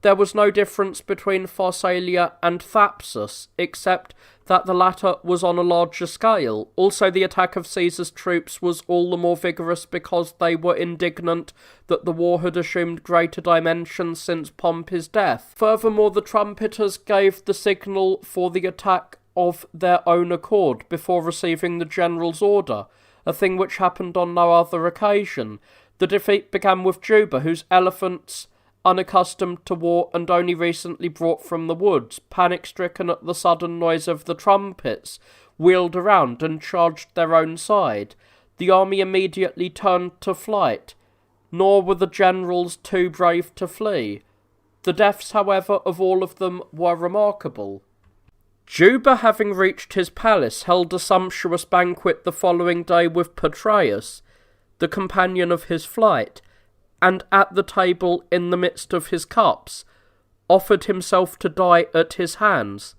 There was no difference between Pharsalia and Thapsus, except that the latter was on a larger scale. Also, the attack of Caesar's troops was all the more vigorous because they were indignant that the war had assumed greater dimensions since Pompey's death. Furthermore, the trumpeters gave the signal for the attack of their own accord before receiving the general's order, a thing which happened on no other occasion. The defeat began with Juba, whose elephants, unaccustomed to war and only recently brought from the woods, panic-stricken at the sudden noise of the trumpets, wheeled around and charged their own side. The army immediately turned to flight, nor were the generals too brave to flee. The deaths, however, of all of them were remarkable. Juba, having reached his palace, held a sumptuous banquet the following day with Petreius, the companion of his flight, and at the table, in the midst of his cups, offered himself to die at his hands.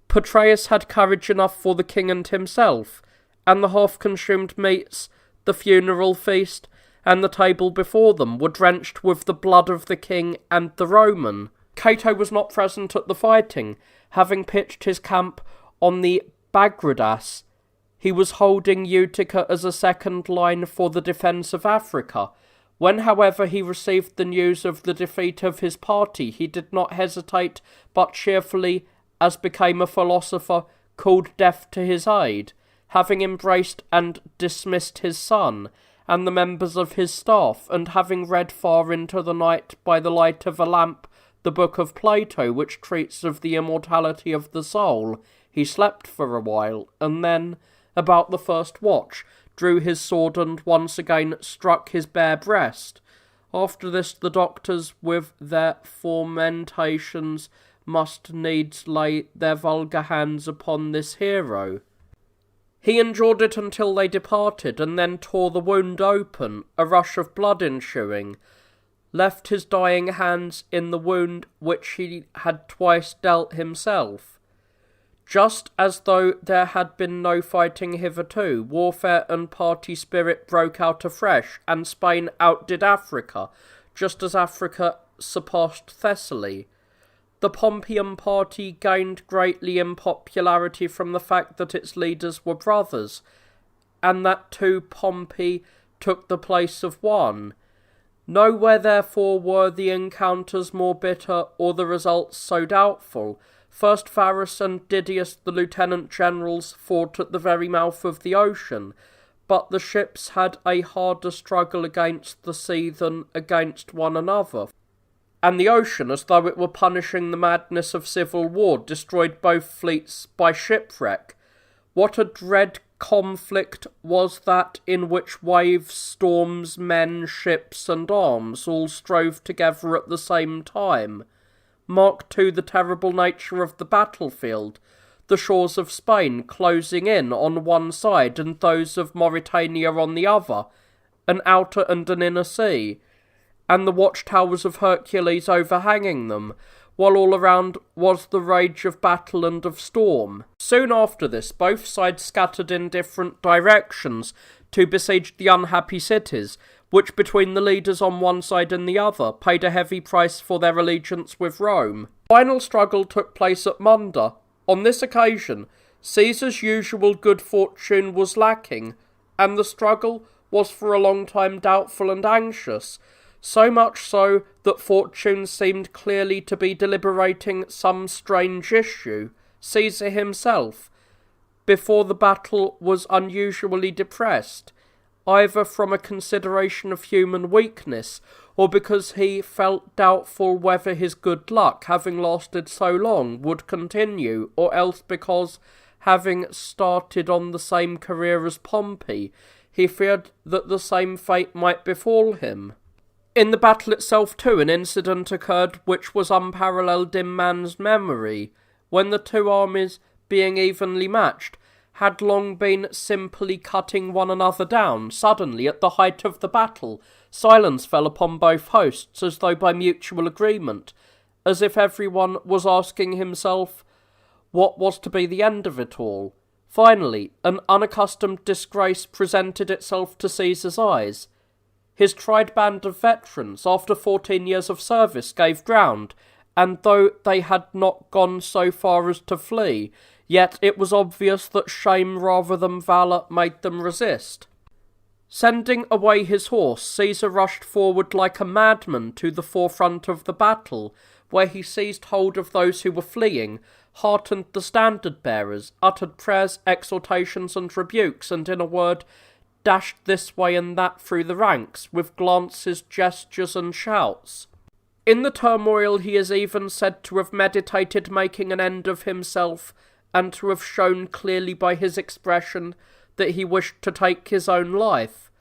Petreius had courage enough for the king and himself, and the half-consumed meats, the funeral feast, and the table before them were drenched with the blood of the king and the Roman. Cato was not present at the fighting, having pitched his camp on the Bagradas. He was holding Utica as a second line for the defence of Africa. When, however, he received the news of the defeat of his party, he did not hesitate, but cheerfully, as became a philosopher, called death to his aid, having embraced and dismissed his son, and the members of his staff, and having read far into the night by the light of a lamp the book of Plato, which treats of the immortality of the soul, he slept for a while, and then, about the first watch, drew his sword and once again struck his bare breast. After this the doctors with their fomentations must needs lay their vulgar hands upon this hero. He endured it until they departed, and then tore the wound open, a rush of blood ensuing, left his dying hands in the wound which he had twice dealt himself. Just as though there had been no fighting hitherto, warfare and party spirit broke out afresh, and Spain outdid Africa, just as Africa surpassed Thessaly. The Pompeian party gained greatly in popularity from the fact that its leaders were brothers, and that two Pompey took the place of one. Nowhere, therefore, were the encounters more bitter or the results so doubtful. First Varus and Didius, the lieutenant-generals, fought at the very mouth of the ocean, but the ships had a harder struggle against the sea than against one another, and the ocean, as though it were punishing the madness of civil war, destroyed both fleets by shipwreck. What a dread conflict was that in which waves, storms, men, ships, and arms all strove together at the same time! Mark too the terrible nature of the battlefield, the shores of Spain closing in on one side and those of Mauritania on the other, an outer and an inner sea, and the watchtowers of Hercules overhanging them, while all around was the rage of battle and of storm. Soon after this, both sides scattered in different directions to besiege the unhappy cities, which between the leaders on one side and the other paid a heavy price for their allegiance with Rome. The final struggle took place at Munda. On this occasion, Caesar's usual good fortune was lacking, and the struggle was for a long time doubtful and anxious, so much so that fortune seemed clearly to be deliberating some strange issue. Caesar himself, before the battle, was unusually depressed, either from a consideration of human weakness, or because he felt doubtful whether his good luck, having lasted so long, would continue, or else because, having started on the same career as Pompey, he feared that the same fate might befall him. In the battle itself, too, an incident occurred which was unparalleled in man's memory, when the two armies, being evenly matched, had long been simply cutting one another down. Suddenly, at the height of the battle, silence fell upon both hosts, as though by mutual agreement, as if everyone was asking himself what was to be the end of it all. Finally, an unaccustomed disgrace presented itself to Caesar's eyes. His tried band of veterans, after 14 years of service, gave ground, and though they had not gone so far as to flee, yet it was obvious that shame rather than valour made them resist. Sending away his horse, Caesar rushed forward like a madman to the forefront of the battle, where he seized hold of those who were fleeing, heartened the standard-bearers, uttered prayers, exhortations, and rebukes, and, in a word, dashed this way and that through the ranks, with glances, gestures, and shouts. In the turmoil he is even said to have meditated making an end of himself, and to have shown clearly by his expression that he wished to take his own life.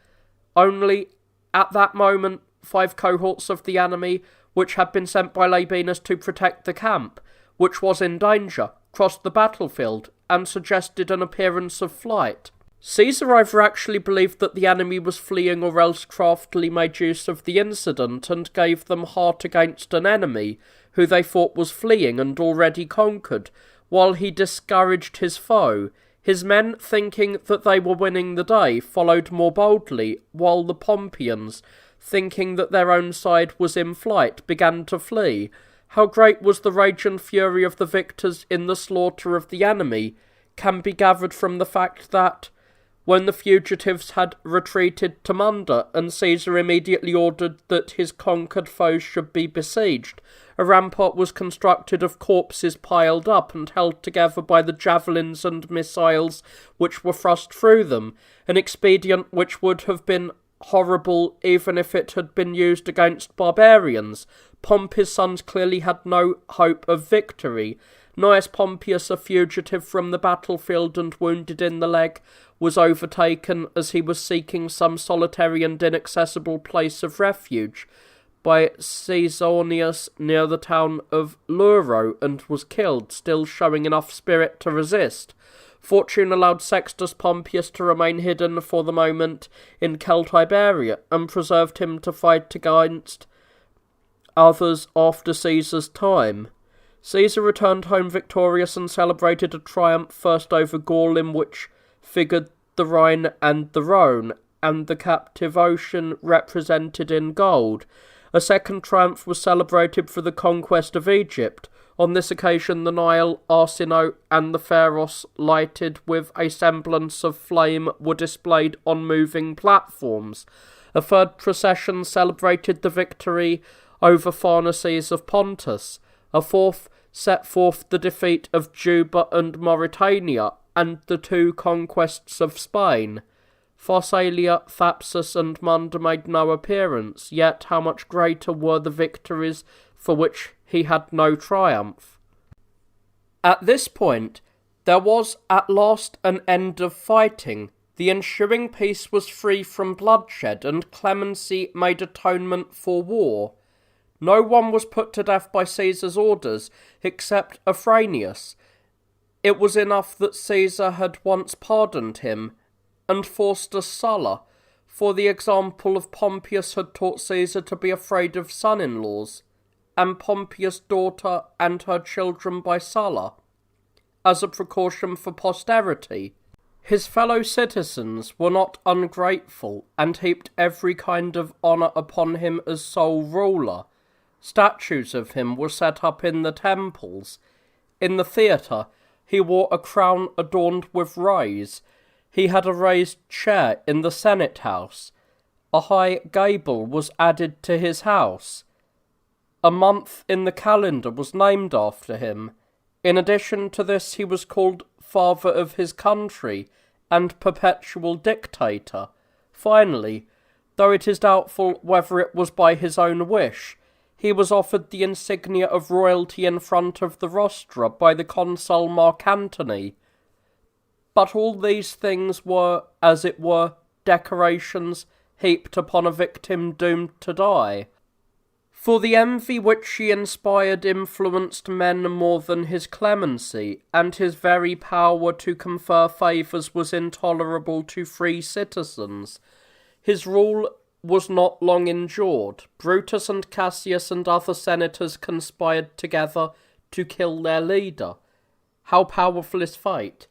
Only, at that moment, 5 cohorts of the enemy, which had been sent by Labienus to protect the camp, which was in danger, crossed the battlefield, and suggested an appearance of flight. Caesar either actually believed that the enemy was fleeing, or else craftily made use of the incident, and gave them heart against an enemy, who they thought was fleeing and already conquered, while he discouraged his foe. His men, thinking that they were winning the day, followed more boldly, while the Pompeians, thinking that their own side was in flight, began to flee. How great was the rage and fury of the victors in the slaughter of the enemy can be gathered from the fact that, when the fugitives had retreated to Munda, and Caesar immediately ordered that his conquered foes should be besieged, a rampart was constructed of corpses piled up and held together by the javelins and missiles which were thrust through them, an expedient which would have been horrible even if it had been used against barbarians. Pompey's sons clearly had no hope of victory. Gnaeus Pompeius, a fugitive from the battlefield and wounded in the leg, was overtaken as he was seeking some solitary and inaccessible place of refuge by Caesonius near the town of Luro, and was killed, still showing enough spirit to resist. Fortune allowed Sextus Pompeius to remain hidden for the moment in Celtiberia, and preserved him to fight against others after Caesar's time. Caesar returned home victorious and celebrated a triumph first over Gaul, in which figured the Rhine and the Rhone, and the captive ocean represented in gold. A second triumph was celebrated for the conquest of Egypt. On this occasion the Nile, Arsinoe, and the Pharos, lighted with a semblance of flame, were displayed on moving platforms. A third procession celebrated the victory over Pharnaces of Pontus. A fourth set forth the defeat of Juba and Mauritania, and the 2 conquests of Spain. Pharsalia, Thapsus, and Munda made no appearance, yet how much greater were the victories for which he had no triumph. At this point, there was at last an end of fighting. The ensuing peace was free from bloodshed, and clemency made atonement for war. No one was put to death by Caesar's orders, except Afranius. It was enough that Caesar had once pardoned him, and Faustus Sulla, For the example of Pompeius had taught Caesar to be afraid of son-in-laws, and Pompeius' daughter and her children by Sulla, as a precaution for posterity. His fellow citizens were not ungrateful, and heaped every kind of honour upon him as sole ruler. Statues of him were set up in the temples. In the theatre he wore a crown adorned with rays. He had a raised chair in the Senate house. A high gable was added to his house. A month in the calendar was named after him. In addition to this, he was called Father of his country and perpetual dictator. Finally, though it is doubtful whether it was by his own wish, he was offered the insignia of royalty in front of the rostra by the consul Mark Antony. But all these things were, as it were, decorations heaped upon a victim doomed to die. For the envy which he inspired influenced men more than his clemency, and his very power to confer favours was intolerable to free citizens. His rule was not long endured. Brutus and Cassius and other senators conspired together to kill their leader. How powerful is fate!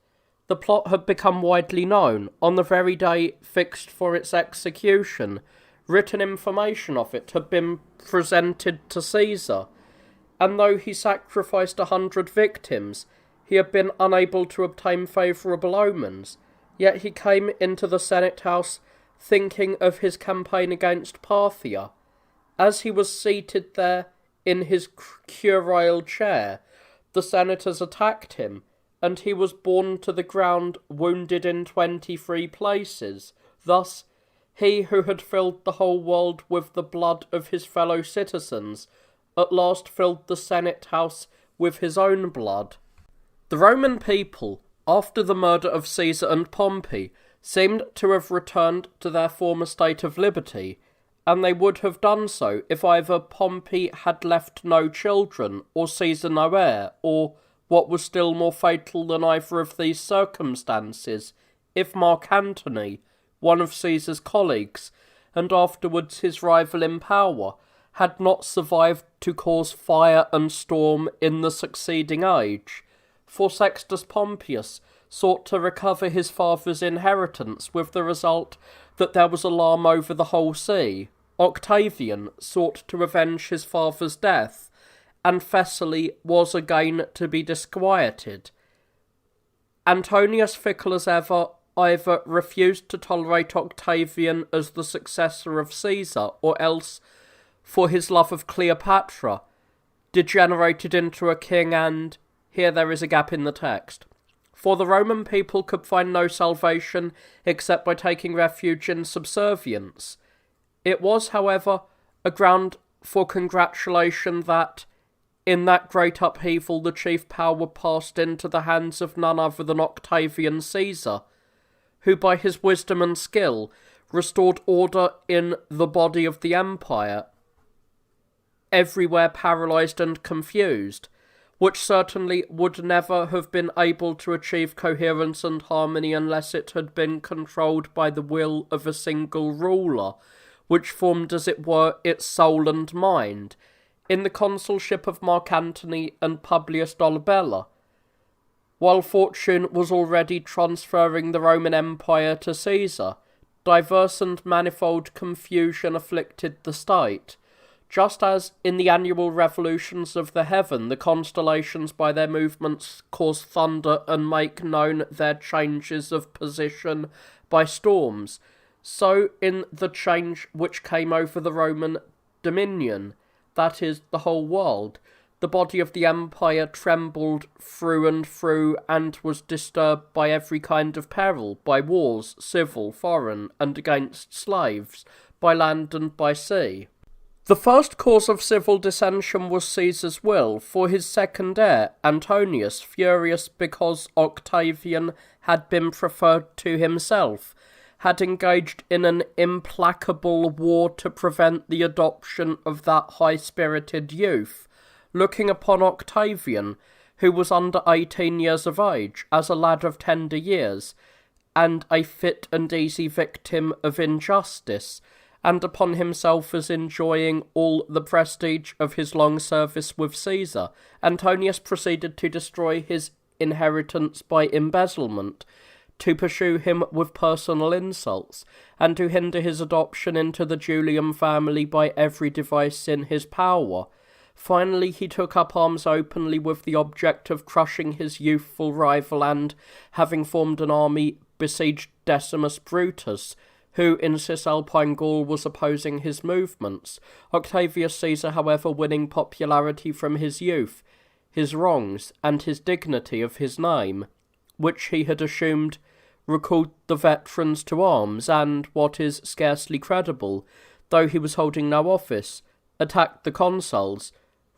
The plot had become widely known. On the very day fixed for its execution, written information of it had been presented to Caesar, and though he sacrificed 100 victims, he had been unable to obtain favourable omens. Yet he came into the Senate house thinking of his campaign against Parthia. As he was seated there in his curule chair, the senators attacked him, and he was borne to the ground wounded in 23 places. Thus, he who had filled the whole world with the blood of his fellow citizens, at last filled the Senate house with his own blood. The Roman people, after the murder of Caesar and Pompey, seemed to have returned to their former state of liberty, and they would have done so if either Pompey had left no children, or Caesar no heir, or, what was still more fatal than either of these circumstances, if Mark Antony, one of Caesar's colleagues, and afterwards his rival in power, had not survived to cause fire and storm in the succeeding age. For Sextus Pompeius sought to recover his father's inheritance, with the result that there was alarm over the whole sea. Octavian sought to avenge his father's death, and Thessaly was again to be disquieted. Antonius, fickle as ever, either refused to tolerate Octavian as the successor of Caesar, or else, for his love of Cleopatra, degenerated into a king, and here there is a gap in the text. For the Roman people could find no salvation except by taking refuge in subservience. It was, however, a ground for congratulation that, in that great upheaval, the chief power passed into the hands of none other than Octavian Caesar, who by his wisdom and skill restored order in the body of the empire, everywhere paralysed and confused, which certainly would never have been able to achieve coherence and harmony unless it had been controlled by the will of a single ruler, which formed, as it were, its soul and mind, in the consulship of Mark Antony and Publius Dolabella. While fortune was already transferring the Roman Empire to Caesar, diverse and manifold confusion afflicted the state. Just as in the annual revolutions of the heaven the constellations by their movements cause thunder and make known their changes of position by storms, so in the change which came over the Roman dominion, that is, the whole world, the body of the empire trembled through and was disturbed by every kind of peril, by wars, civil, foreign, and against slaves, by land and by sea. The first cause of civil dissension was Caesar's will, for his second heir, Antonius, furious because Octavian had been preferred to himself, had engaged in an implacable war to prevent the adoption of that high-spirited youth, looking upon Octavian, who was under 18 years of age, as a lad of tender years, and a fit and easy victim of injustice, and upon himself as enjoying all the prestige of his long service with Caesar, Antonius proceeded to destroy his inheritance by embezzlement, to pursue him with personal insults, and to hinder his adoption into the Julian family by every device in his power. Finally, he took up arms openly with the object of crushing his youthful rival and, having formed an army, besieged Decimus Brutus, who in Cisalpine Gaul was opposing his movements. Octavius Caesar, however, winning popularity from his youth, his wrongs, and his dignity of his name, which he had assumed, recalled the veterans to arms, and, what is scarcely credible, though he was holding no office, attacked the consuls,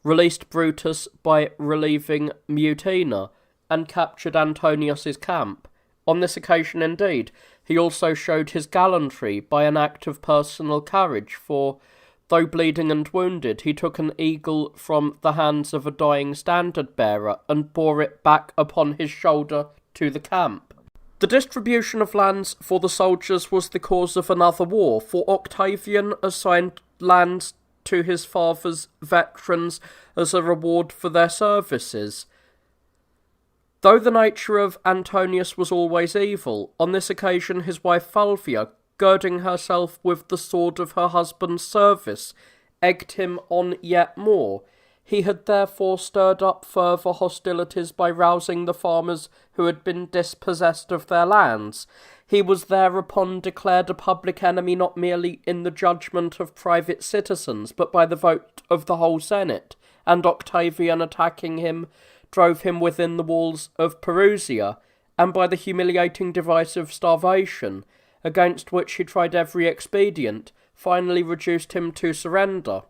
released Brutus by relieving Mutina, and captured Antonius's camp. On this occasion, indeed, he also showed his gallantry by an act of personal courage, for, though bleeding and wounded, he took an eagle from the hands of a dying standard-bearer and bore it back upon his shoulder to the camp. The distribution of lands for the soldiers was the cause of another war, for Octavian assigned lands to his father's veterans as a reward for their services. Though the nature of Antonius was always evil, on this occasion his wife Fulvia, girding herself with the sword of her husband's service, egged him on yet more. He had therefore stirred up further hostilities by rousing the farmers who had been dispossessed of their lands. He was thereupon declared a public enemy not merely in the judgment of private citizens, but by the vote of the whole Senate, and Octavian, attacking him, drove him within the walls of Perusia, and by the humiliating device of starvation, against which he tried every expedient, finally reduced him to surrender.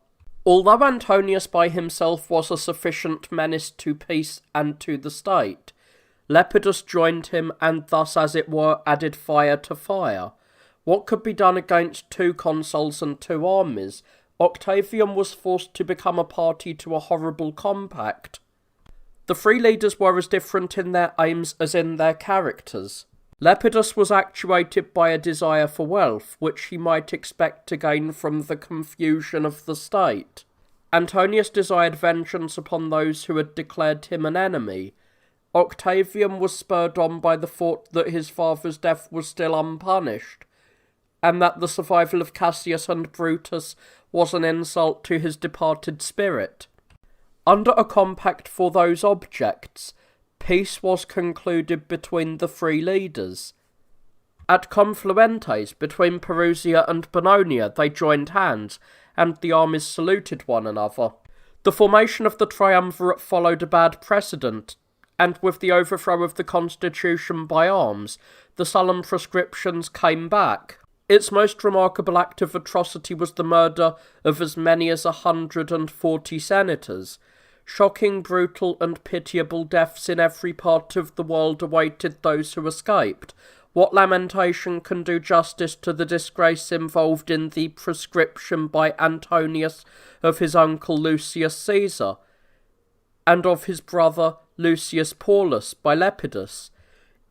Although Antonius by himself was a sufficient menace to peace and to the state, Lepidus joined him and thus, as it were, added fire to fire. What could be done against two consuls and two armies? Octavian was forced to become a party to a horrible compact. The three leaders were as different in their aims as in their characters. Lepidus was actuated by a desire for wealth, which he might expect to gain from the confusion of the state. Antonius desired vengeance upon those who had declared him an enemy. Octavian was spurred on by the thought that his father's death was still unpunished, and that the survival of Cassius and Brutus was an insult to his departed spirit. Under a compact for those objects, peace was concluded between the three leaders. At Confluentes, between Perusia and Bononia, they joined hands, and the armies saluted one another. The formation of the triumvirate followed a bad precedent, and with the overthrow of the constitution by arms, the solemn proscriptions came back. Its most remarkable act of atrocity was the murder of as many as 140 senators. Shocking, brutal, and pitiable deaths in every part of the world awaited those who escaped. What lamentation can do justice to the disgrace involved in the proscription by Antonius of his uncle Lucius Caesar, and of his brother Lucius Paulus by Lepidus?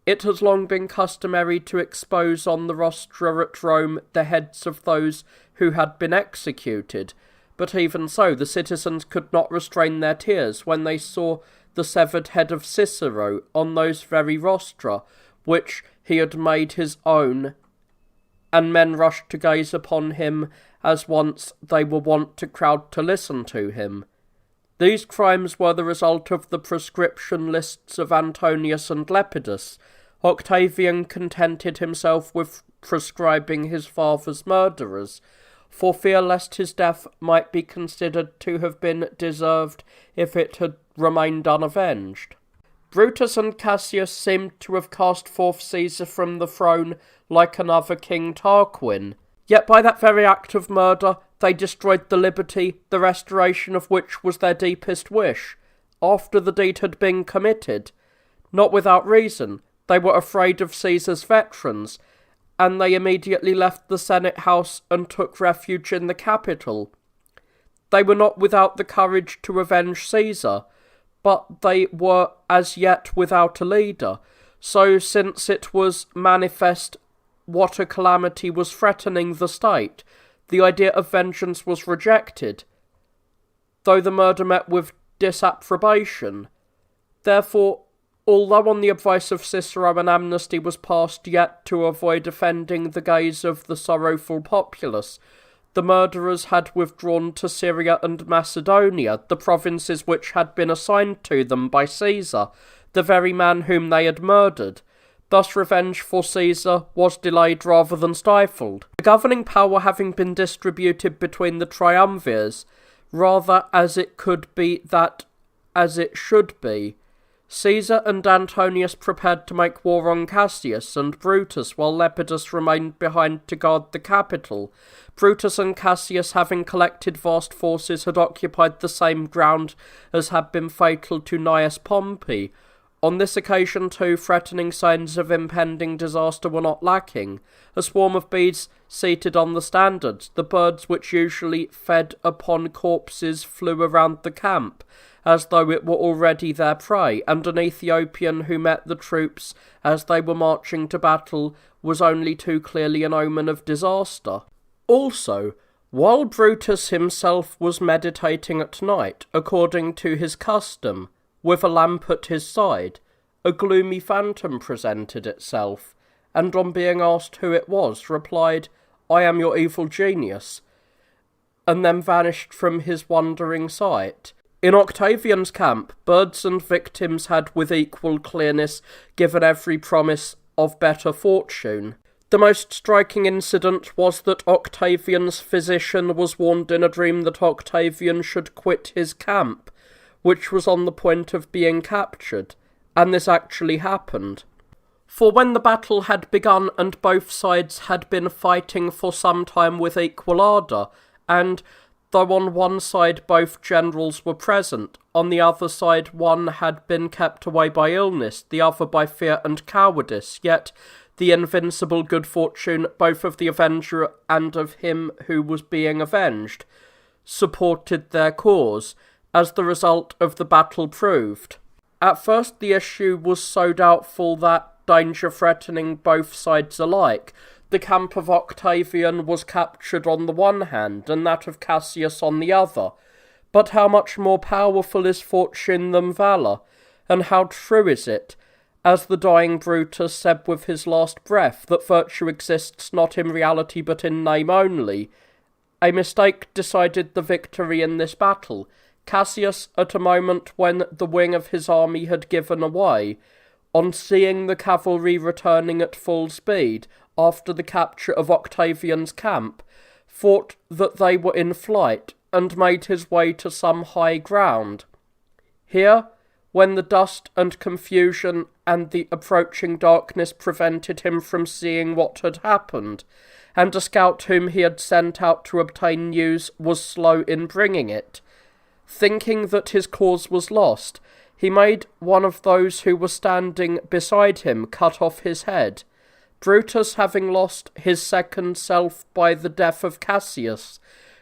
It has long been customary to expose on the rostra at Rome the heads of those who had been executed, but even so the citizens could not restrain their tears when they saw the severed head of Cicero on those very rostra, which he had made his own, and men rushed to gaze upon him as once they were wont to crowd to listen to him. These crimes were the result of the proscription lists of Antonius and Lepidus. Octavian contented himself with proscribing his father's murderers, for fear lest his death might be considered to have been deserved if it had remained unavenged. Brutus and Cassius seemed to have cast forth Caesar from the throne like another King Tarquin. Yet by that very act of murder they destroyed the liberty, the restoration of which was their deepest wish. After the deed had been committed, not without reason, they were afraid of Caesar's veterans, and they immediately left the Senate House and took refuge in the Capitol. They were not without the courage to avenge Caesar, but they were as yet without a leader, So, since it was manifest what a calamity was threatening the state, the idea of vengeance was rejected, though the murder met with disapprobation. Therefore, although on the advice of Cicero an amnesty was passed, yet to avoid offending the gaze of the sorrowful populace, the murderers had withdrawn to Syria and Macedonia, the provinces which had been assigned to them by Caesar, the very man whom they had murdered. Thus revenge for Caesar was delayed rather than stifled, the governing power having been distributed between the triumvirs, rather as it could be that as it should be. Caesar and Antonius prepared to make war on Cassius and Brutus, while Lepidus remained behind to guard the capital. Brutus and Cassius, having collected vast forces, had occupied the same ground as had been fatal to Gnaeus Pompey. On this occasion, too, threatening signs of impending disaster were not lacking. A swarm of bees seated on the standards, the birds which usually fed upon corpses, flew around the camp, as though it were already their prey, and an Ethiopian who met the troops as they were marching to battle was only too clearly an omen of disaster. Also, while Brutus himself was meditating at night, according to his custom, with a lamp at his side, a gloomy phantom presented itself, and on being asked who it was, replied, "I am your evil genius," and then vanished from his wondering sight. In Octavian's camp, birds and victims had with equal clearness given every promise of better fortune. The most striking incident was that Octavian's physician was warned in a dream that Octavian should quit his camp, which was on the point of being captured, and this actually happened. For when the battle had begun and both sides had been fighting for some time with equal ardour, and though on one side both generals were present, on the other side one had been kept away by illness, the other by fear and cowardice, yet the invincible good fortune both of the avenger and of him who was being avenged supported their cause, as the result of the battle proved. At first the issue was so doubtful that, danger threatening both sides alike, the camp of Octavian was captured on the one hand, and that of Cassius on the other. But how much more powerful is fortune than valour, and how true is it, as the dying Brutus said with his last breath, that virtue exists not in reality but in name only. A mistake decided the victory in this battle. Cassius, at a moment when the wing of his army had given away, on seeing the cavalry returning at full speed after the capture of Octavian's camp, thought that they were in flight, and made his way to some high ground. Here, when the dust and confusion and the approaching darkness prevented him from seeing what had happened, and a scout whom he had sent out to obtain news was slow in bringing it, thinking that his cause was lost, he made one of those who were standing beside him cut off his head. Brutus, having lost his second self by the death of Cassius,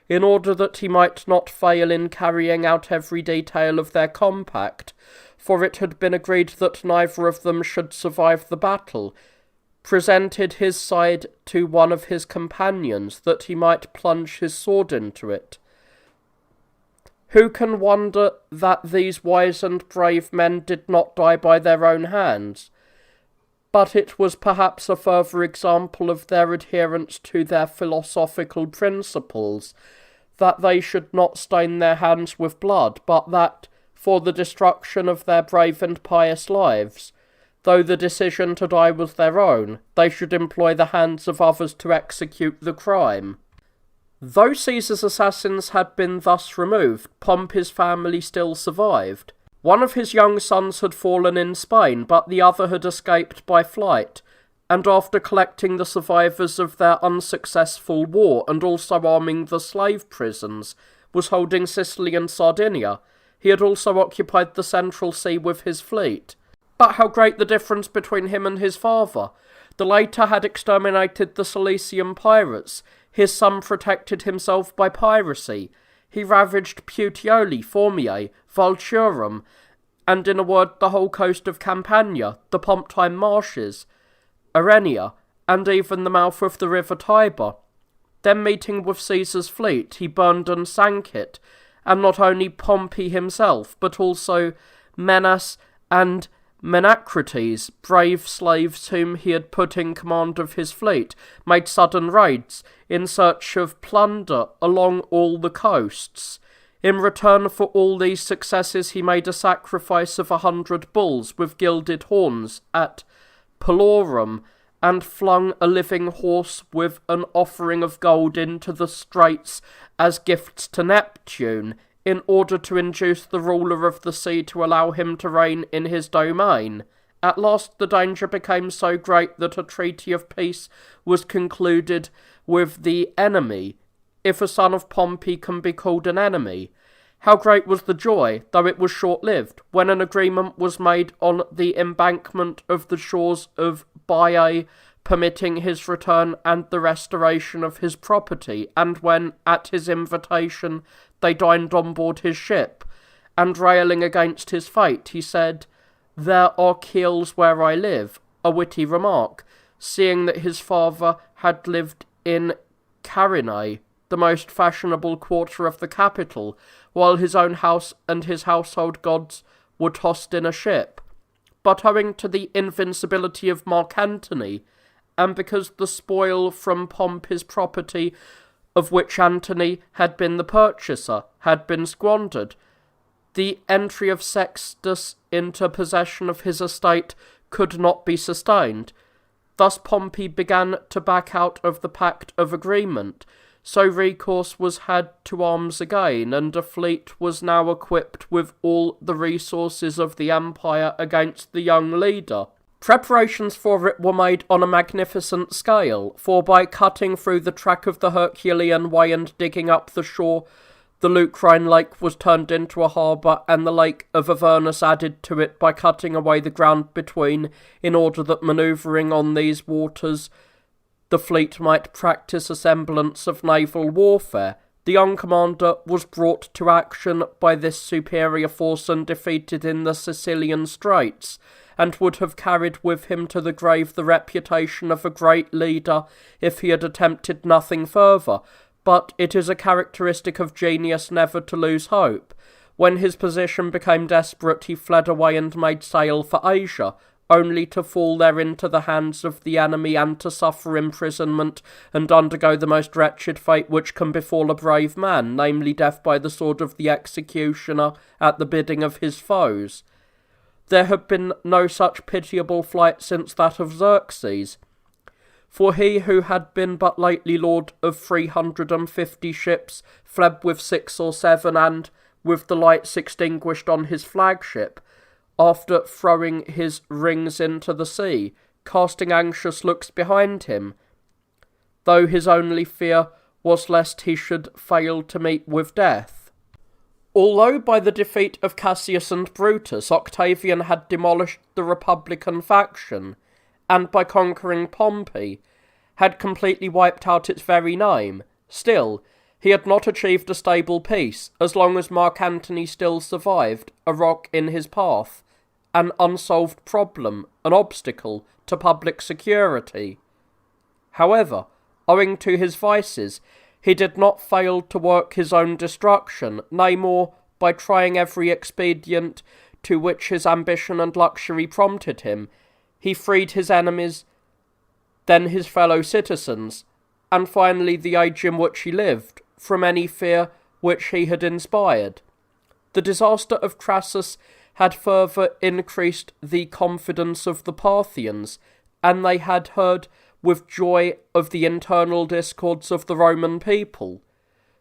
in order that he might not fail in carrying out every detail of their compact, for it had been agreed that neither of them should survive the battle, presented his side to one of his companions, that he might plunge his sword into it. Who can wonder that these wise and brave men did not die by their own hands? But it was perhaps a further example of their adherence to their philosophical principles, that they should not stain their hands with blood, but that, for the destruction of their brave and pious lives, though the decision to die was their own, they should employ the hands of others to execute the crime. Though Caesar's assassins had been thus removed, Pompey's family still survived. One of his young sons had fallen in Spain, but the other had escaped by flight, and after collecting the survivors of their unsuccessful war and also arming the slave prisons, was holding Sicily and Sardinia. He had also occupied the Central Sea with his fleet. But how great the difference between him and his father! The latter had exterminated the Cilician pirates. His son protected himself by piracy. He ravaged Puteoli, Formiae, Vulturum, and in a word the whole coast of Campania, the Pomptine marshes, Arenia, and even the mouth of the river Tiber. Then meeting with Caesar's fleet, he burned and sank it, and not only Pompey himself, but also Menas and Menacrates, brave slaves whom he had put in command of his fleet, made sudden raids in search of plunder along all the coasts. In return for all these successes he made a sacrifice of 100 bulls with gilded horns at Palorum, and flung a living horse with an offering of gold into the straits as gifts to Neptune, in order to induce the ruler of the sea to allow him to reign in his domain. At last the danger became so great that a treaty of peace was concluded with the enemy, if a son of Pompey can be called an enemy. How great was the joy, though it was short-lived, when an agreement was made on the embankment of the shores of Baiae, permitting his return and the restoration of his property, and when, at his invitation, they dined on board his ship, and railing against his fate, he said, "There are keels where I live," a witty remark, seeing that his father had lived in Carinae, the most fashionable quarter of the capital, while his own house and his household gods were tossed in a ship. But owing to the invincibility of Mark Antony, and because the spoil from Pompey's property, of which Antony had been the purchaser, had been squandered, the entry of Sextus into possession of his estate could not be sustained. Thus Pompey began to back out of the pact of agreement, so recourse was had to arms again, and a fleet was now equipped with all the resources of the empire against the young leader. Preparations for it were made on a magnificent scale, for by cutting through the track of the Herculean way and digging up the shore, the Lucrine lake was turned into a harbour, and the lake of Avernus added to it by cutting away the ground between, in order that manoeuvring on these waters the fleet might practise a semblance of naval warfare. The young commander was brought to action by this superior force and defeated in the Sicilian Straits, and would have carried with him to the grave the reputation of a great leader if he had attempted nothing further. But it is a characteristic of genius never to lose hope. When his position became desperate, he fled away and made sail for Asia, only to fall there into the hands of the enemy and to suffer imprisonment and undergo the most wretched fate which can befall a brave man, namely death by the sword of the executioner at the bidding of his foes. There had been no such pitiable flight since that of Xerxes, for he who had been but lately lord of 350 ships fled with 6 or 7, and, with the lights extinguished on his flagship, after throwing his rings into the sea, casting anxious looks behind him, though his only fear was lest he should fail to meet with death. Although by the defeat of Cassius and Brutus, Octavian had demolished the Republican faction, and by conquering Pompey, had completely wiped out its very name, still, he had not achieved a stable peace, as long as Mark Antony still survived, a rock in his path, an unsolved problem, an obstacle to public security. However, owing to his vices, he did not fail to work his own destruction, nay more, by trying every expedient to which his ambition and luxury prompted him, he freed his enemies, then his fellow citizens, and finally the age in which he lived, from any fear which he had inspired. The disaster of Crassus had further increased the confidence of the Parthians, and they had heard with joy of the internal discords of the Roman people.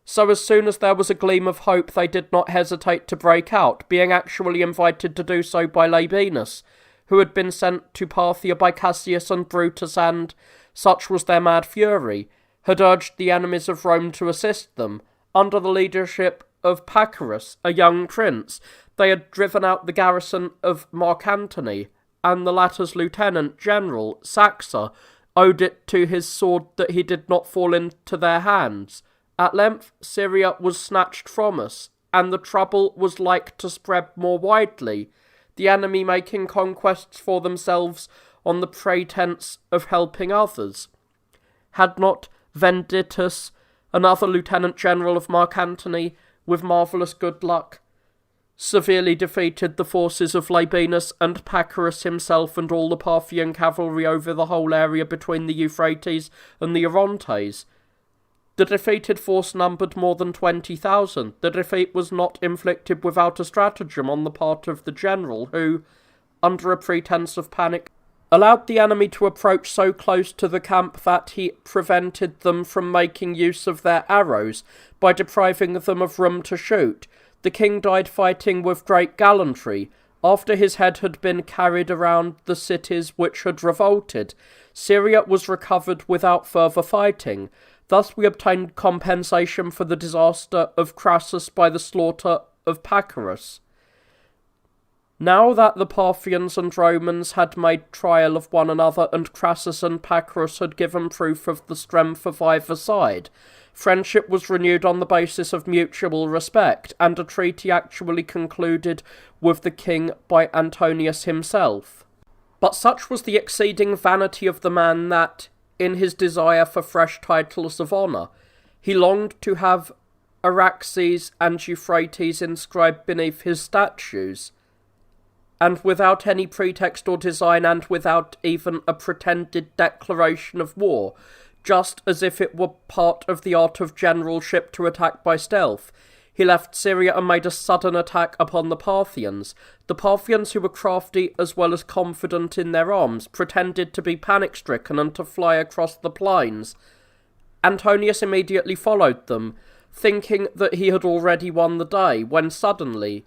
So as soon as there was a gleam of hope, they did not hesitate to break out, being actually invited to do so by Labienus, who had been sent to Parthia by Cassius and Brutus, and, such was their mad fury, had urged the enemies of Rome to assist them. Under the leadership of Pacorus, a young prince, they had driven out the garrison of Mark Antony, and the latter's lieutenant general, Saxa, owed it to his sword that he did not fall into their hands. At length Syria was snatched from us, and the trouble was like to spread more widely. the enemy making conquests for themselves on the pretense of helping others. Had not Venditus, another lieutenant general of Mark Antony, with marvellous good luck, severely defeated the forces of Labienus and Pacorus himself and all the Parthian cavalry over the whole area between the Euphrates and the Orontes. The defeated force numbered more than 20,000. The defeat was not inflicted without a stratagem on the part of the general, who, under a pretence of panic, allowed the enemy to approach so close to the camp that he prevented them from making use of their arrows by depriving them of room to shoot. The king died fighting with great gallantry. After his head had been carried around the cities which had revolted, Syria was recovered without further fighting. Thus we obtained compensation for the disaster of Crassus by the slaughter of Pacorus. Now that the Parthians and Romans had made trial of one another, and Crassus and Pacorus had given proof of the strength of either side, friendship was renewed on the basis of mutual respect, and a treaty actually concluded with the king by Antonius himself. But such was the exceeding vanity of the man that, in his desire for fresh titles of honour, he longed to have Araxes and Euphrates inscribed beneath his statues, and without any pretext or design, and without even a pretended declaration of war, just as if it were part of the art of generalship to attack by stealth, he left Syria and made a sudden attack upon the Parthians. The Parthians, who were crafty as well as confident in their arms, pretended to be panic-stricken and to fly across the plains. Antonius immediately followed them, thinking that he had already won the day, when suddenly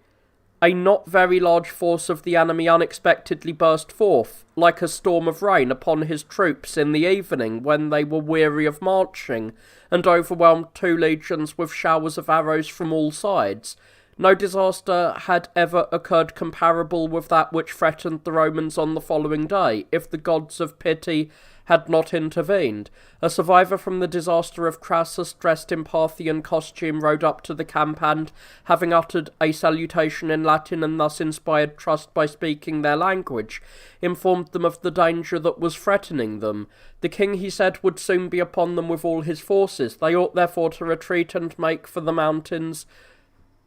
a not very large force of the enemy unexpectedly burst forth, like a storm of rain, upon his troops in the evening, when they were weary of marching, and overwhelmed 2 legions with showers of arrows from all sides. No disaster had ever occurred comparable with that which threatened the Romans on the following day, if the gods of pity had not intervened. A survivor from the disaster of Crassus, dressed in Parthian costume, rode up to the camp and, having uttered a salutation in Latin and thus inspired trust by speaking their language, informed them of the danger that was threatening them. The king, he said, would soon be upon them with all his forces. They ought therefore to retreat and make for the mountains,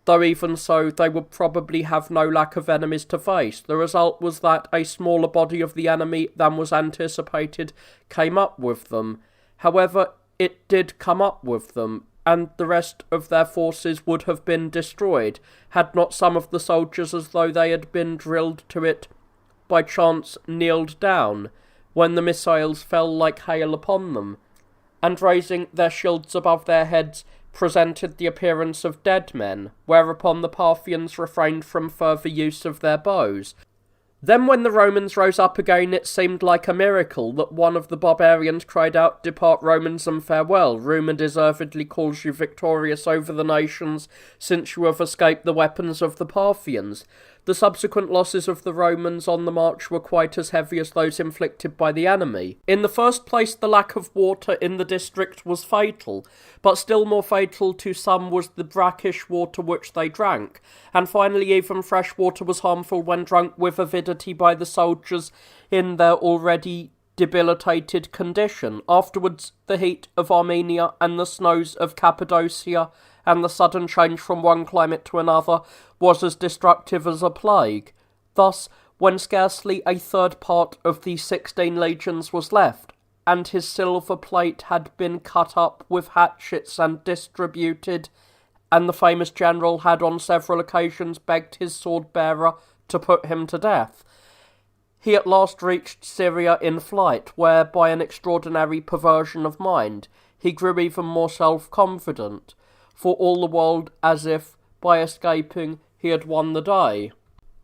though even so they would probably have no lack of enemies to face. The result was that a smaller body of the enemy than was anticipated came up with them. However, it did come up with them, and the rest of their forces would have been destroyed, had not some of the soldiers, as though they had been drilled to it, by chance kneeled down, when the missiles fell like hail upon them, and raising their shields above their heads, presented the appearance of dead men, whereupon the Parthians refrained from further use of their bows. Then when the Romans rose up again, it seemed like a miracle that one of the barbarians cried out, "Depart, Romans, and farewell. Rumour deservedly calls you victorious over the nations, since you have escaped the weapons of the Parthians." The subsequent losses of the Romans on the march were quite as heavy as those inflicted by the enemy. In the first place, the lack of water in the district was fatal, but still more fatal to some was the brackish water which they drank, and finally even fresh water was harmful when drunk with avidity by the soldiers in their already debilitated condition. Afterwards, the heat of Armenia and the snows of Cappadocia, and the sudden change from one climate to another, was as destructive as a plague. Thus, when scarcely a third part of the 16 legions was left, and his silver plate had been cut up with hatchets and distributed, and the famous general had on several occasions begged his sword-bearer to put him to death, he at last reached Syria in flight, where, by an extraordinary perversion of mind, he grew even more self-confident, for all the world as if, by escaping, he had won the day.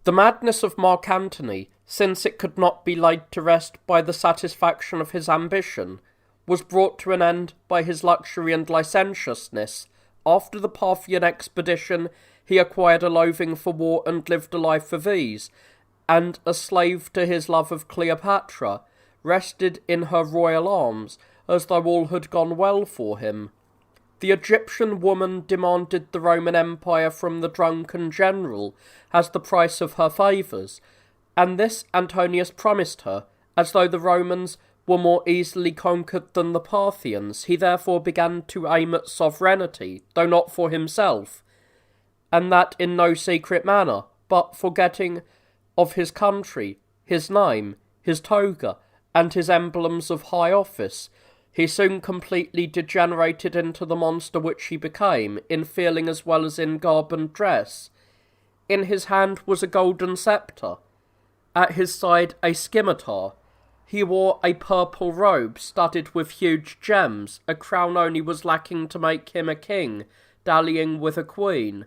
The madness of Mark Antony, since it could not be laid to rest by the satisfaction of his ambition, was brought to an end by his luxury and licentiousness. After the Parthian expedition, he acquired a loathing for war and lived a life of ease, and, a slave to his love of Cleopatra, rested in her royal arms, as though all had gone well for him. The Egyptian woman demanded the Roman Empire from the drunken general as the price of her favours, and this Antonius promised her, as though the Romans were more easily conquered than the Parthians. He therefore began to aim at sovereignty, though not for himself, and that in no secret manner, but forgetting of his country, his name, his toga, and his emblems of high office. He soon completely degenerated into the monster which he became, in feeling as well as in garb and dress. In his hand was a golden sceptre, at his side a scimitar. He wore a purple robe studded with huge gems. A crown only was lacking to make him a king, dallying with a queen.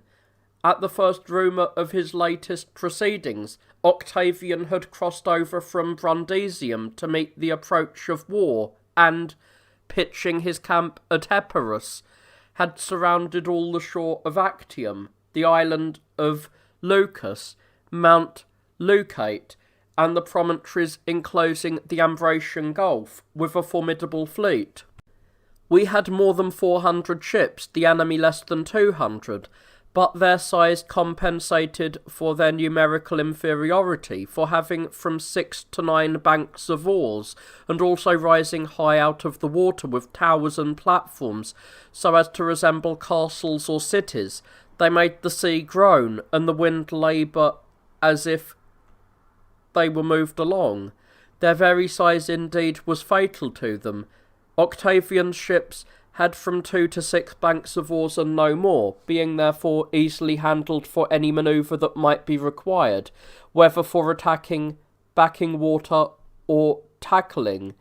At the first rumour of his latest proceedings, Octavian had crossed over from Brundisium to meet the approach of war, and, pitching his camp at Epirus, had surrounded all the shore of Actium, the island of Leucas, Mount Leucate, and the promontories enclosing the Ambracian Gulf, with a formidable fleet. We had more than 400 ships, the enemy less than 200, but their size compensated for their numerical inferiority, for having from 6 to 9 banks of oars, and also rising high out of the water with towers and platforms, so as to resemble castles or cities. They made the sea groan, and the wind labour as if they were moved along. Their very size indeed was fatal to them. Octavian's ships had from 2 to 6 banks of oars and no more, being therefore easily handled for any manoeuvre that might be required, whether for attacking, backing water, or tackling.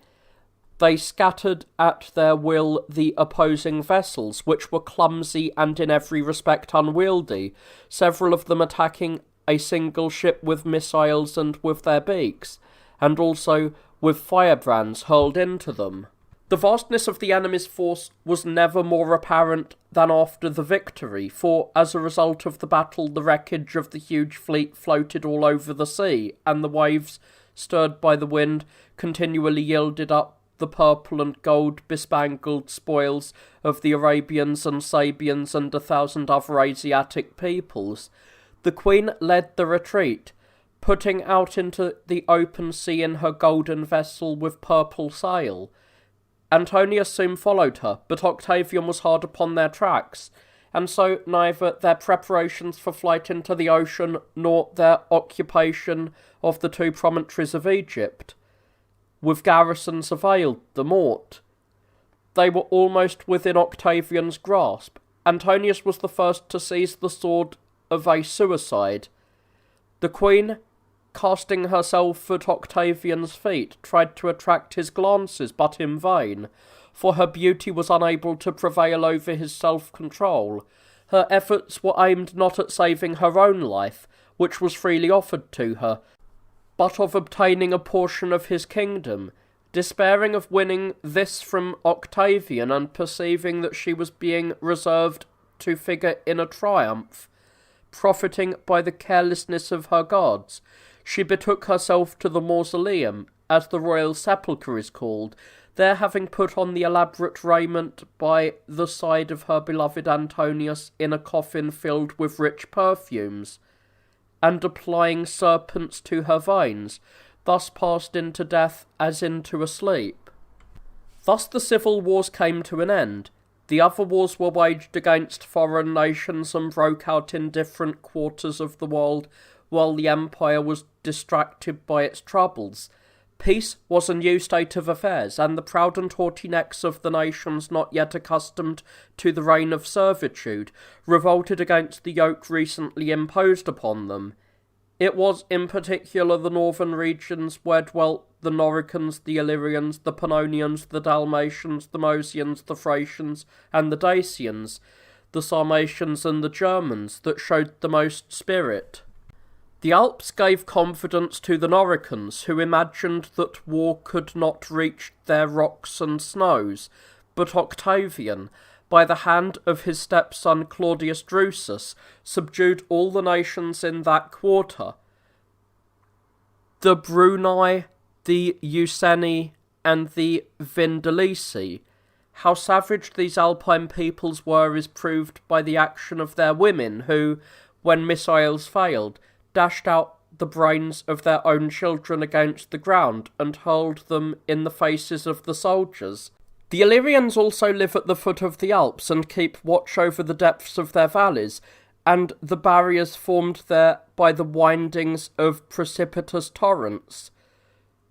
They scattered at their will the opposing vessels, which were clumsy and in every respect unwieldy, several of them attacking a single ship with missiles and with their beaks, and also with firebrands hurled into them. The vastness of the enemy's force was never more apparent than after the victory, for as a result of the battle the wreckage of the huge fleet floated all over the sea, and the waves, stirred by the wind, continually yielded up the purple and gold bespangled spoils of the Arabians and Sabians and 1,000 other Asiatic peoples. The queen led the retreat, putting out into the open sea in her golden vessel with purple sail. Antonius soon followed her, but Octavian was hard upon their tracks, and so neither their preparations for flight into the ocean nor their occupation of the 2 promontories of Egypt with garrisons availed them aught. They were almost within Octavian's grasp. Antonius was the first to seize the sword of a suicide. The queen, casting herself at Octavian's feet, tried to attract his glances, but in vain, for her beauty was unable to prevail over his self-control. Her efforts were aimed not at saving her own life, which was freely offered to her, but of obtaining a portion of his kingdom. Despairing of winning this from Octavian, and perceiving that she was being reserved to figure in a triumph, profiting by the carelessness of her guards, she betook herself to the mausoleum, as the royal sepulchre is called, there having put on the elaborate raiment by the side of her beloved Antonius in a coffin filled with rich perfumes, and applying serpents to her veins, thus passed into death as into a sleep. Thus the civil wars came to an end. The other wars were waged against foreign nations and broke out in different quarters of the world, while the empire was distracted by its troubles. Peace was a new state of affairs, and the proud and haughty necks of the nations not yet accustomed to the reign of servitude revolted against the yoke recently imposed upon them. It was in particular the northern regions where dwelt the Noricans, the Illyrians, the Pannonians, the Dalmatians, the Mosians, the Thracians, and the Dacians, the Sarmatians and the Germans, that showed the most spirit. The Alps gave confidence to the Noricans, who imagined that war could not reach their rocks and snows, but Octavian, by the hand of his stepson Claudius Drusus, subdued all the nations in that quarter. The Bruni, the Euxeni, and the Vindelici, How savage these Alpine peoples were is proved by the action of their women, who, when missiles failed, dashed out the brains of their own children against the ground and hurled them in the faces of the soldiers. The Illyrians also live at the foot of the Alps and keep watch over the depths of their valleys, and the barriers formed there by the windings of precipitous torrents.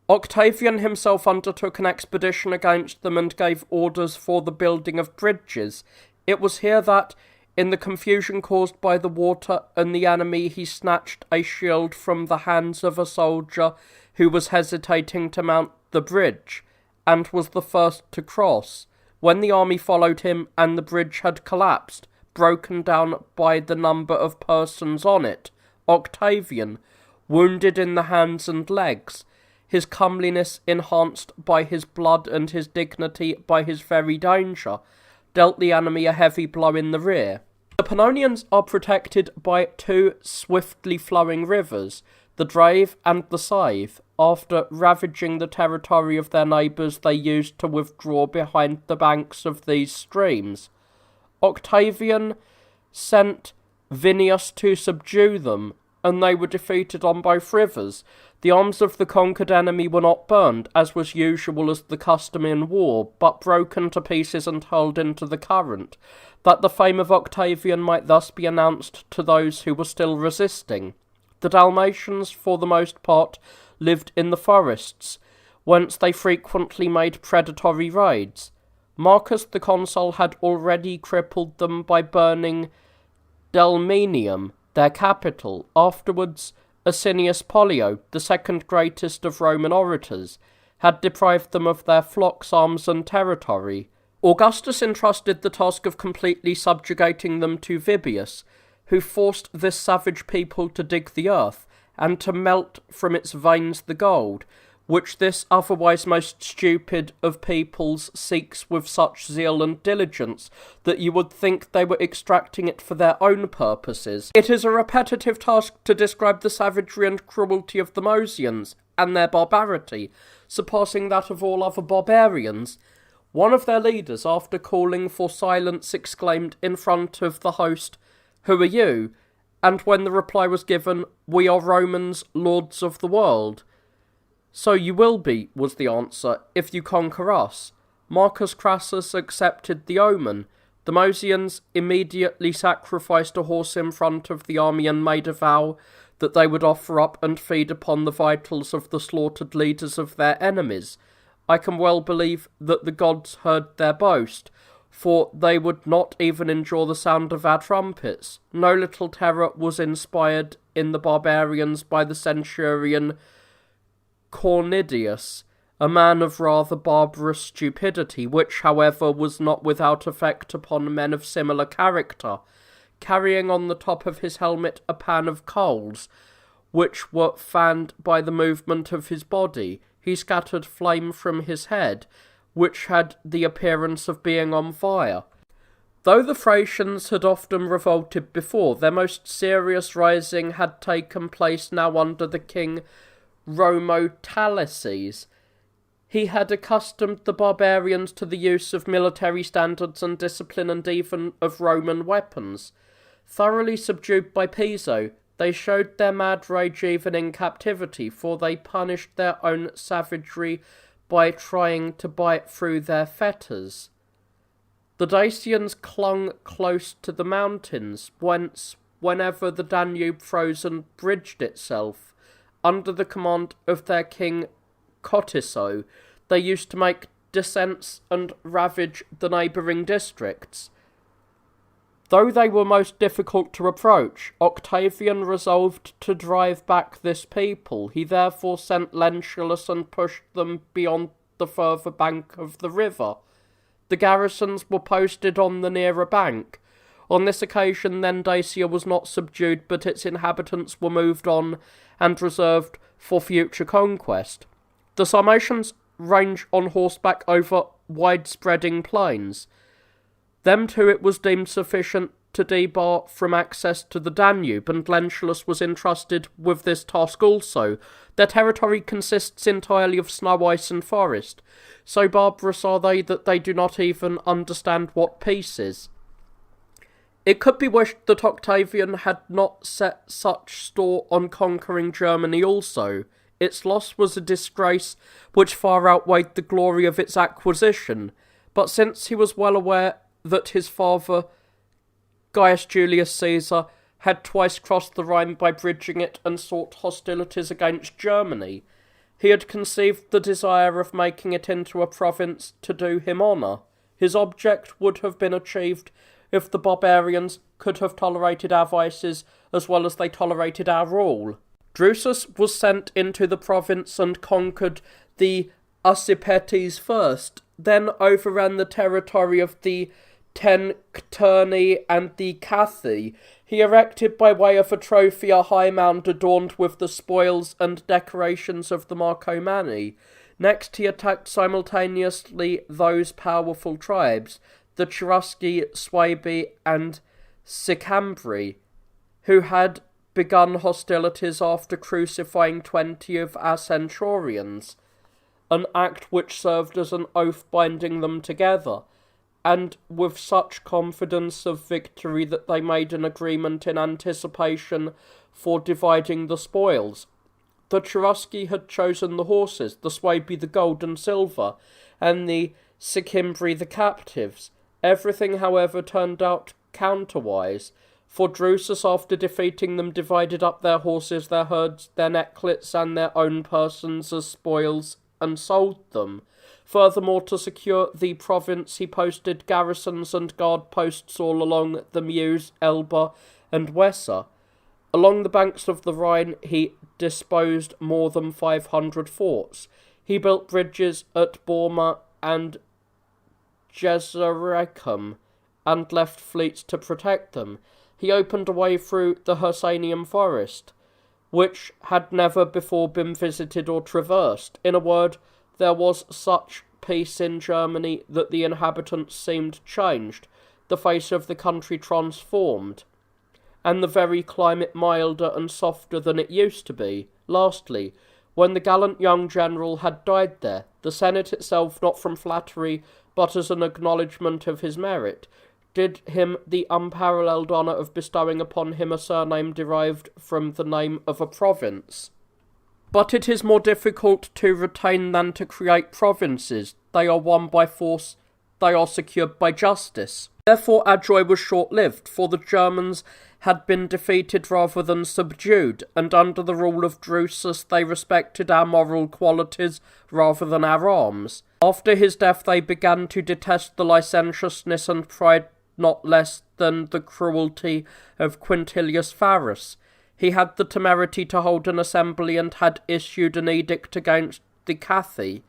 Octavian himself undertook an expedition against them and gave orders for the building of bridges. It was here that, in the confusion caused by the water and the enemy, he snatched a shield from the hands of a soldier who was hesitating to mount the bridge, and was the first to cross. When the army followed him and the bridge had collapsed, broken down by the number of persons on it, Octavian, wounded in the hands and legs, his comeliness enhanced by his blood and his dignity by his very danger, dealt the enemy a heavy blow in the rear. The Pannonians are protected by two swiftly flowing rivers, the Drave and the Save. After ravaging the territory of their neighbours, they used to withdraw behind the banks of these streams. Octavian sent Vinius to subdue them, and they were defeated on both rivers. The arms of the conquered enemy were not burned, as was usual as the custom in war, but broken to pieces and hurled into the current, that the fame of Octavian might thus be announced to those who were still resisting. The Dalmatians, for the most part, lived in the forests, whence they frequently made predatory raids. Marcus the consul had already crippled them by burning Delmenium, their capital. Afterwards, Asinius Pollio, the second greatest of Roman orators, had deprived them of their flocks, arms, and territory. Augustus entrusted the task of completely subjugating them to Vibius, who forced this savage people to dig the earth, and to melt from its veins the gold, which this otherwise most stupid of peoples seeks with such zeal and diligence that you would think they were extracting it for their own purposes. It is a repetitive task to describe the savagery and cruelty of the Mosians, and their barbarity, surpassing that of all other barbarians. One of their leaders, after calling for silence, exclaimed in front of the host, "Who are you?" And when the reply was given, "We are Romans, lords of the world." "So you will be," was the answer, "if you conquer us." Marcus Crassus accepted the omen. The Mosians immediately sacrificed a horse in front of the army and made a vow that they would offer up and feed upon the vitals of the slaughtered leaders of their enemies. I can well believe that the gods heard their boast, for they would not even endure the sound of our trumpets. No little terror was inspired in the barbarians by the centurion Cornidius, a man of rather barbarous stupidity, which, however, was not without effect upon men of similar character. Carrying on the top of his helmet a pan of coals, which were fanned by the movement of his body, he scattered flame from his head, which had the appearance of being on fire. Though the Thracians had often revolted before, their most serious rising had taken place now under the king Romotalices. He had accustomed the barbarians to the use of military standards and discipline, and even of Roman weapons. Thoroughly subdued by Piso, they showed their mad rage even in captivity, for they punished their own savagery by trying to bite through their fetters. The Dacians clung close to the mountains, whence, whenever the Danube froze and bridged itself, under the command of their king Cotiso, they used to make descents and ravage the neighbouring districts. Though they were most difficult to approach, Octavian resolved to drive back this people. He therefore sent Lentulus and pushed them beyond the further bank of the river. The garrisons were posted on the nearer bank. On this occasion then Dacia was not subdued, but its inhabitants were moved on and reserved for future conquest. The Sarmatians range on horseback over wide-spreading plains. Them too it was deemed sufficient to debar from access to the Danube, and Lentulus was entrusted with this task also. Their territory consists entirely of snow, ice, and forest. So barbarous are they that they do not even understand what peace is. It could be wished that Octavian had not set such store on conquering Germany also. Its loss was a disgrace which far outweighed the glory of its acquisition, but since he was well aware that his father, Gaius Julius Caesar, had twice crossed the Rhine by bridging it and sought hostilities against Germany, he had conceived the desire of making it into a province to do him honour. His object would have been achieved if the barbarians could have tolerated our vices as well as they tolerated our rule. Drusus was sent into the province and conquered the Usipetes first, then overran the territory of the Tencterni and the Cathi. He erected by way of a trophy a high mound adorned with the spoils and decorations of the Marcomanni. Next he attacked simultaneously those powerful tribes, the Cherusci, Suebi, and Sicambri, who had begun hostilities after crucifying 20 of our centurions, an act which served as an oath binding them together, and with such confidence of victory that they made an agreement in anticipation for dividing the spoils. The Cherusci had chosen the horses, the Suebi the gold and silver, and the Sicimbri the captives. Everything, however, turned out counterwise, for Drusus, after defeating them, divided up their horses, their herds, their necklets, and their own persons as spoils, and sold them. Furthermore, to secure the province, he posted garrisons and guard posts all along the Meuse, Elbe, and Weser. Along the banks of the Rhine, he disposed more than 500 forts. He built bridges at Borma and Gezerecum, and left fleets to protect them. He opened a way through the Hercynian forest, which had never before been visited or traversed. In a word, there was such peace in Germany that the inhabitants seemed changed, the face of the country transformed, and the very climate milder and softer than it used to be. Lastly, when the gallant young general had died there, the Senate itself, not from flattery, but as an acknowledgment of his merit, did him the unparalleled honour of bestowing upon him a surname derived from the name of a province. But it is more difficult to retain than to create provinces. They are won by force, they are secured by justice. Therefore our joy was short-lived, for the Germans had been defeated rather than subdued, and under the rule of Drusus they respected our moral qualities rather than our arms. After his death they began to detest the licentiousness and pride not less than the cruelty of Quintilius Varus. He had the temerity to hold an assembly and had issued an edict against the Cathi,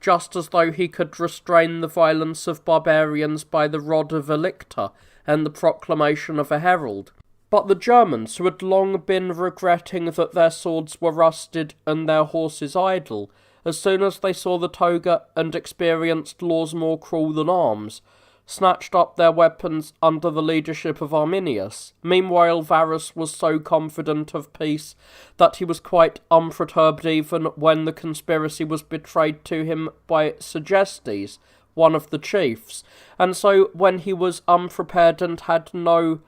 just as though he could restrain the violence of barbarians by the rod of a lictor and the proclamation of a herald. But the Germans, who had long been regretting that their swords were rusted and their horses idle, as soon as they saw the toga and experienced laws more cruel than arms, snatched up their weapons under the leadership of Arminius. Meanwhile Varus was so confident of peace that he was quite unperturbed even when the conspiracy was betrayed to him by Segestes, one of the chiefs, and so when he was unprepared and had no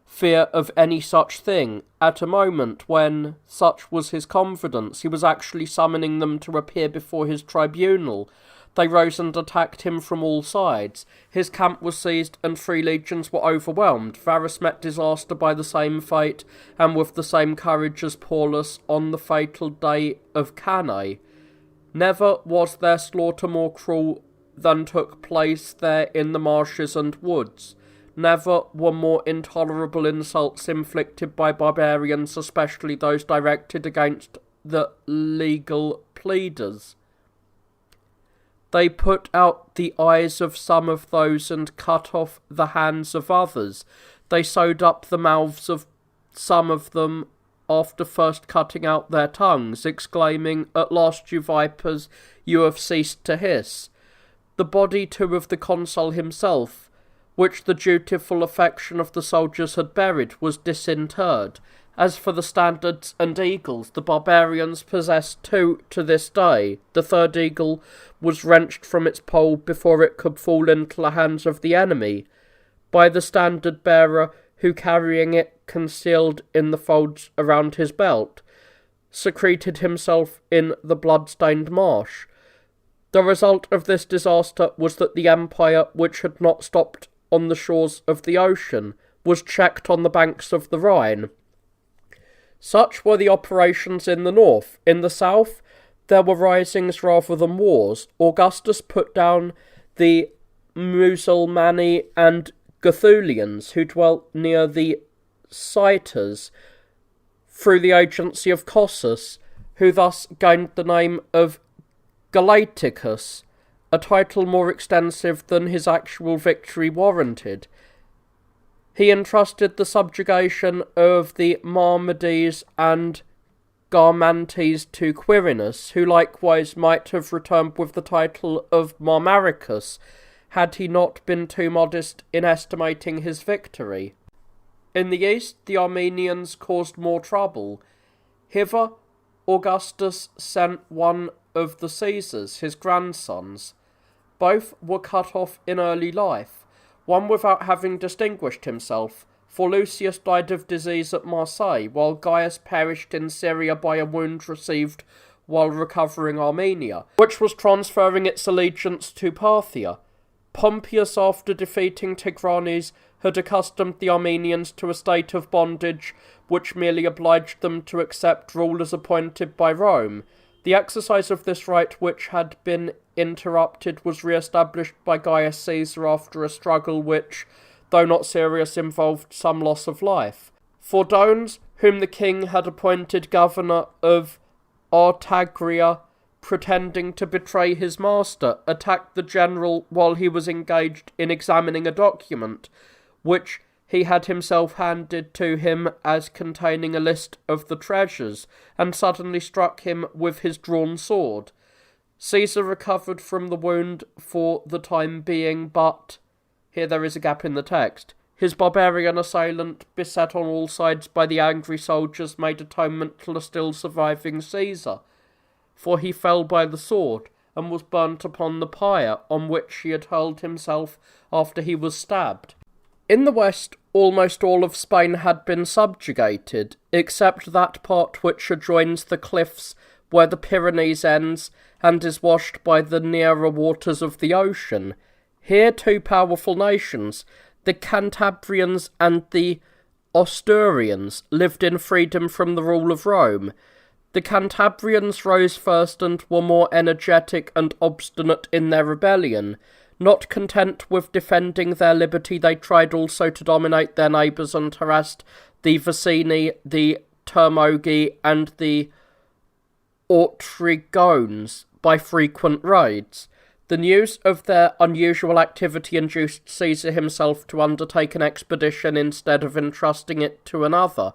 fear of any such thing, at a moment when, such was his confidence, he was actually summoning them to appear before his tribunal, they rose and attacked him from all sides. His camp was seized and 3 legions were overwhelmed. Varus met disaster by the same fate and with the same courage as Paulus on the fatal day of Cannae. Never was there slaughter more cruel than took place there in the marshes and woods. Never were more intolerable insults inflicted by barbarians, especially those directed against the legal pleaders. They put out the eyes of some of those and cut off the hands of others. They sewed up the mouths of some of them after first cutting out their tongues, exclaiming, "At last, you vipers, you have ceased to hiss." The body too of the consul himself which the dutiful affection of the soldiers had buried, was disinterred. As for the standards and eagles, the barbarians possessed two to this day. The third eagle was wrenched from its pole before it could fall into the hands of the enemy, by the standard bearer, who, carrying it concealed in the folds around his belt, secreted himself in the blood-stained marsh. The result of this disaster was that the empire, which had not stopped on the shores of the ocean, was checked on the banks of the Rhine. Such were the operations in the north. In the south, there were risings rather than wars. Augustus put down the Musulmani and Gaethulians, who dwelt near the Citters, through the agency of Cossus, who thus gained the name of Galaticus, a title more extensive than his actual victory warranted. He entrusted the subjugation of the Marmades and Garmantes to Quirinus, who likewise might have returned with the title of Marmaricus, had he not been too modest in estimating his victory. In the east, the Armenians caused more trouble. Hither, Augustus sent one of the Caesars, his grandsons. Both were cut off in early life, one without having distinguished himself, for Lucius died of disease at Marseille, while Gaius perished in Syria by a wound received while recovering Armenia, which was transferring its allegiance to Parthia. Pompeius, after defeating Tigranes, had accustomed the Armenians to a state of bondage which merely obliged them to accept rulers appointed by Rome. The exercise of this right, which had been interrupted, was re-established by Gaius Caesar after a struggle which, though not serious, involved some loss of life. Fordones, whom the king had appointed governor of Artagria, pretending to betray his master, attacked the general while he was engaged in examining a document, which he had himself handed to him as containing a list of the treasures, and suddenly struck him with his drawn sword. Caesar recovered from the wound for the time being, but here there is a gap in the text. His barbarian assailant, beset on all sides by the angry soldiers, made atonement to the still surviving Caesar, for he fell by the sword, and was burnt upon the pyre on which he had hurled himself after he was stabbed. In the west, almost all of Spain had been subjugated, except that part which adjoins the cliffs where the Pyrenees ends and is washed by the nearer waters of the ocean. Here two powerful nations, the Cantabrians and the Asturians, lived in freedom from the rule of Rome. The Cantabrians rose first and were more energetic and obstinate in their rebellion. Not content with defending their liberty, they tried also to dominate their neighbours and harassed the Vicini, the Termogi, and the Autrigones by frequent raids. The news of their unusual activity induced Caesar himself to undertake an expedition instead of entrusting it to another.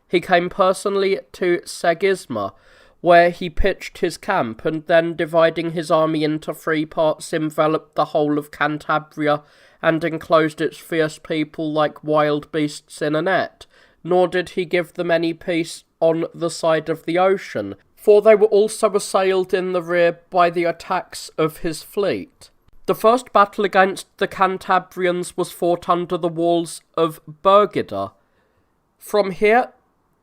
He came personally to Segisma, where he pitched his camp, and then, dividing his army into three parts, enveloped the whole of Cantabria and enclosed its fierce people like wild beasts in a net. Nor did he give them any peace on the side of the ocean, for they were also assailed in the rear by the attacks of his fleet. The first battle against the Cantabrians was fought under the walls of Bergida. From here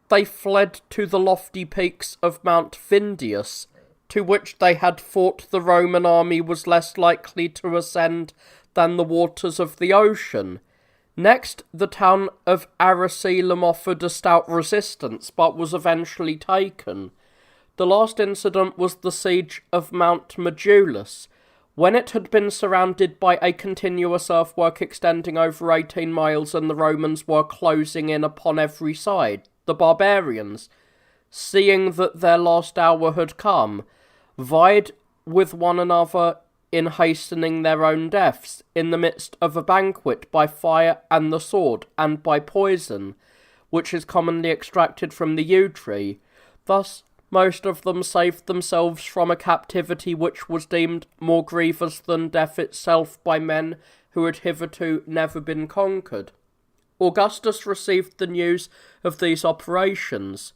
they fled to the lofty peaks of Mount Vindius, to which they had fought the Roman army was less likely to ascend than the waters of the ocean. Next, the town of Aracelum offered a stout resistance, but was eventually taken. The last incident was the siege of Mount Majulus, when it had been surrounded by a continuous earthwork extending over 18 miles and the Romans were closing in upon every side. The barbarians, seeing that their last hour had come, vied with one another in hastening their own deaths, in the midst of a banquet, by fire and the sword, and by poison, which is commonly extracted from the yew tree. Thus most of them saved themselves from a captivity which was deemed more grievous than death itself by men who had hitherto never been conquered. Augustus received the news of these operations,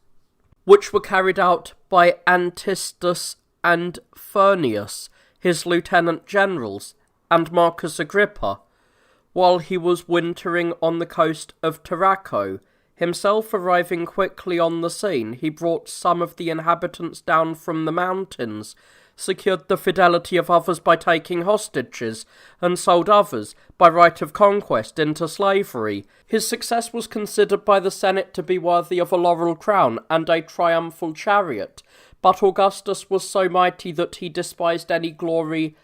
which were carried out by Antistus and Furnius, his lieutenant generals, and Marcus Agrippa, while he was wintering on the coast of Tarraco. Himself arriving quickly on the scene, he brought some of the inhabitants down from the mountains, secured the fidelity of others by taking hostages, and sold others, by right of conquest, into slavery. His success was considered by the Senate to be worthy of a laurel crown and a triumphal chariot, but Augustus was so mighty that he despised any glory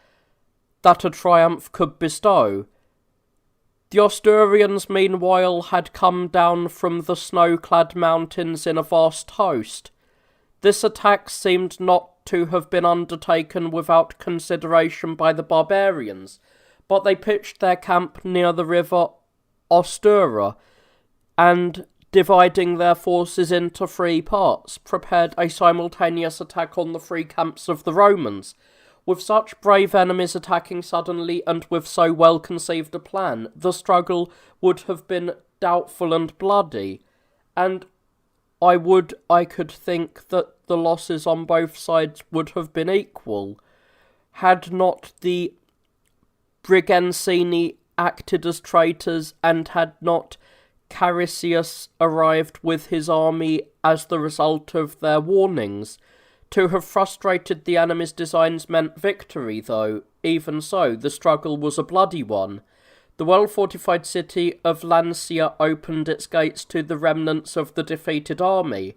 that a triumph could bestow. The Asturians, meanwhile, had come down from the snow-clad mountains in a vast host. This attack seemed not to have been undertaken without consideration by the barbarians, but they pitched their camp near the river Ostura, and, dividing their forces into 3 parts, prepared a simultaneous attack on the 3 camps of the Romans. With such brave enemies attacking suddenly and with so well conceived a plan, the struggle would have been doubtful and bloody, and I could think that the losses on both sides would have been equal, had not the Briganzini acted as traitors, and had not Carisius arrived with his army as the result of their warnings. To have frustrated the enemy's designs meant victory, though, even so, the struggle was a bloody one. The well-fortified city of Lancia opened its gates to the remnants of the defeated army.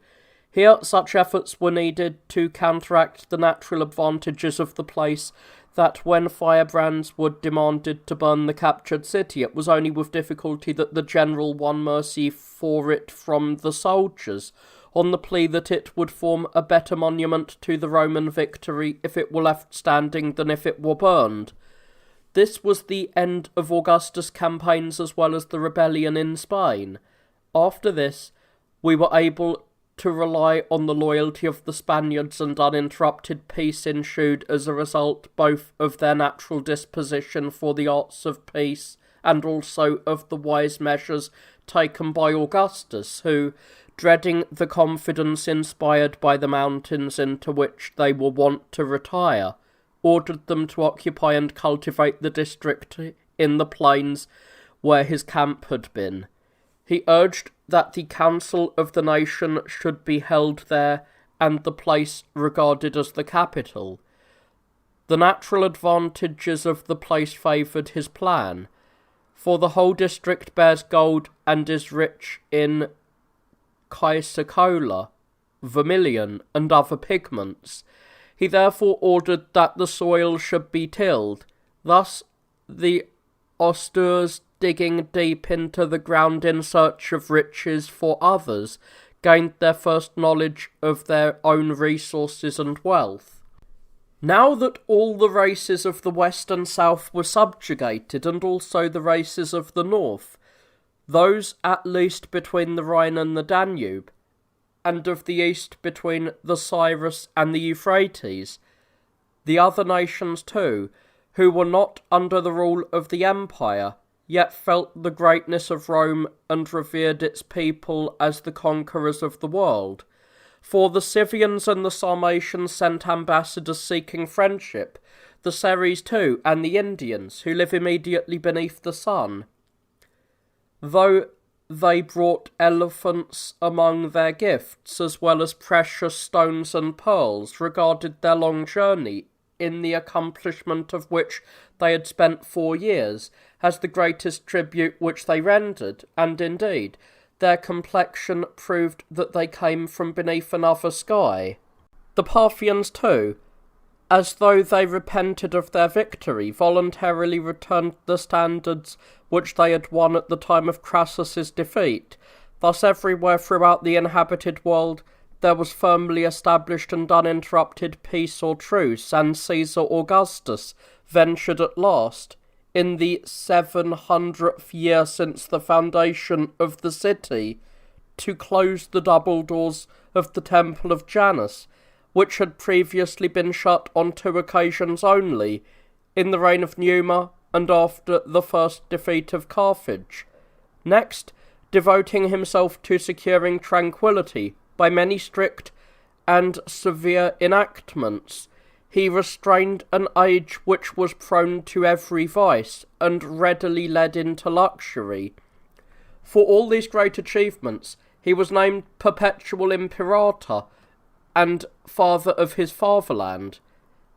Here, such efforts were needed to counteract the natural advantages of the place, that when firebrands were demanded to burn the captured city, it was only with difficulty that the general won mercy for it from the soldiers, on the plea that it would form a better monument to the Roman victory if it were left standing than if it were burned. This was the end of Augustus' campaigns as well as the rebellion in Spain. After this, we were able to rely on the loyalty of the Spaniards, and uninterrupted peace ensued as a result both of their natural disposition for the arts of peace and also of the wise measures taken by Augustus, who, dreading the confidence inspired by the mountains into which they were wont to retire, ordered them to occupy and cultivate the district in the plains where his camp had been. He urged that the council of the nation should be held there, and the place regarded as the capital. The natural advantages of the place favoured his plan, for the whole district bears gold and is rich in chrysocolla, vermilion, and other pigments. He therefore ordered that the soil should be tilled. Thus the Astures, digging deep into the ground in search of riches for others, gained their first knowledge of their own resources and wealth. Now that all the races of the west and south were subjugated, and also the races of the north, those at least between the Rhine and the Danube, and of the east between the Cyrus and the Euphrates, the other nations too, who were not under the rule of the empire, yet felt the greatness of Rome and revered its people as the conquerors of the world. For the Scythians and the Sarmatians sent ambassadors seeking friendship, the Seres too, and the Indians, who live immediately beneath the sun. Though they brought elephants among their gifts, as well as precious stones and pearls, regarded their long journey, in the accomplishment of which they had spent 4 years, as the greatest tribute which they rendered, and indeed, their complexion proved that they came from beneath another sky. The Parthians too, as though they repented of their victory, voluntarily returned the standards which they had won at the time of Crassus's defeat. Thus everywhere throughout the inhabited world there was firmly established and uninterrupted peace or truce, and Caesar Augustus ventured at last, in the 700th year since the foundation of the city, to close the double doors of the temple of Janus, which had previously been shut on 2 occasions only, in the reign of Numa and after the first defeat of Carthage. Next, devoting himself to securing tranquillity by many strict and severe enactments, he restrained an age which was prone to every vice and readily led into luxury. For all these great achievements, he was named Perpetual Imperator and Father of his fatherland.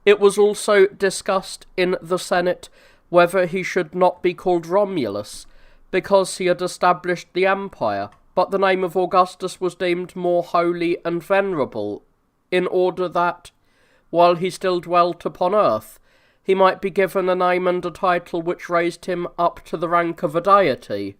It was also discussed in the Senate whether he should not be called Romulus, because he had established the empire, but the name of Augustus was deemed more holy and venerable, in order that, while he still dwelt upon earth, he might be given a name and a title which raised him up to the rank of a deity.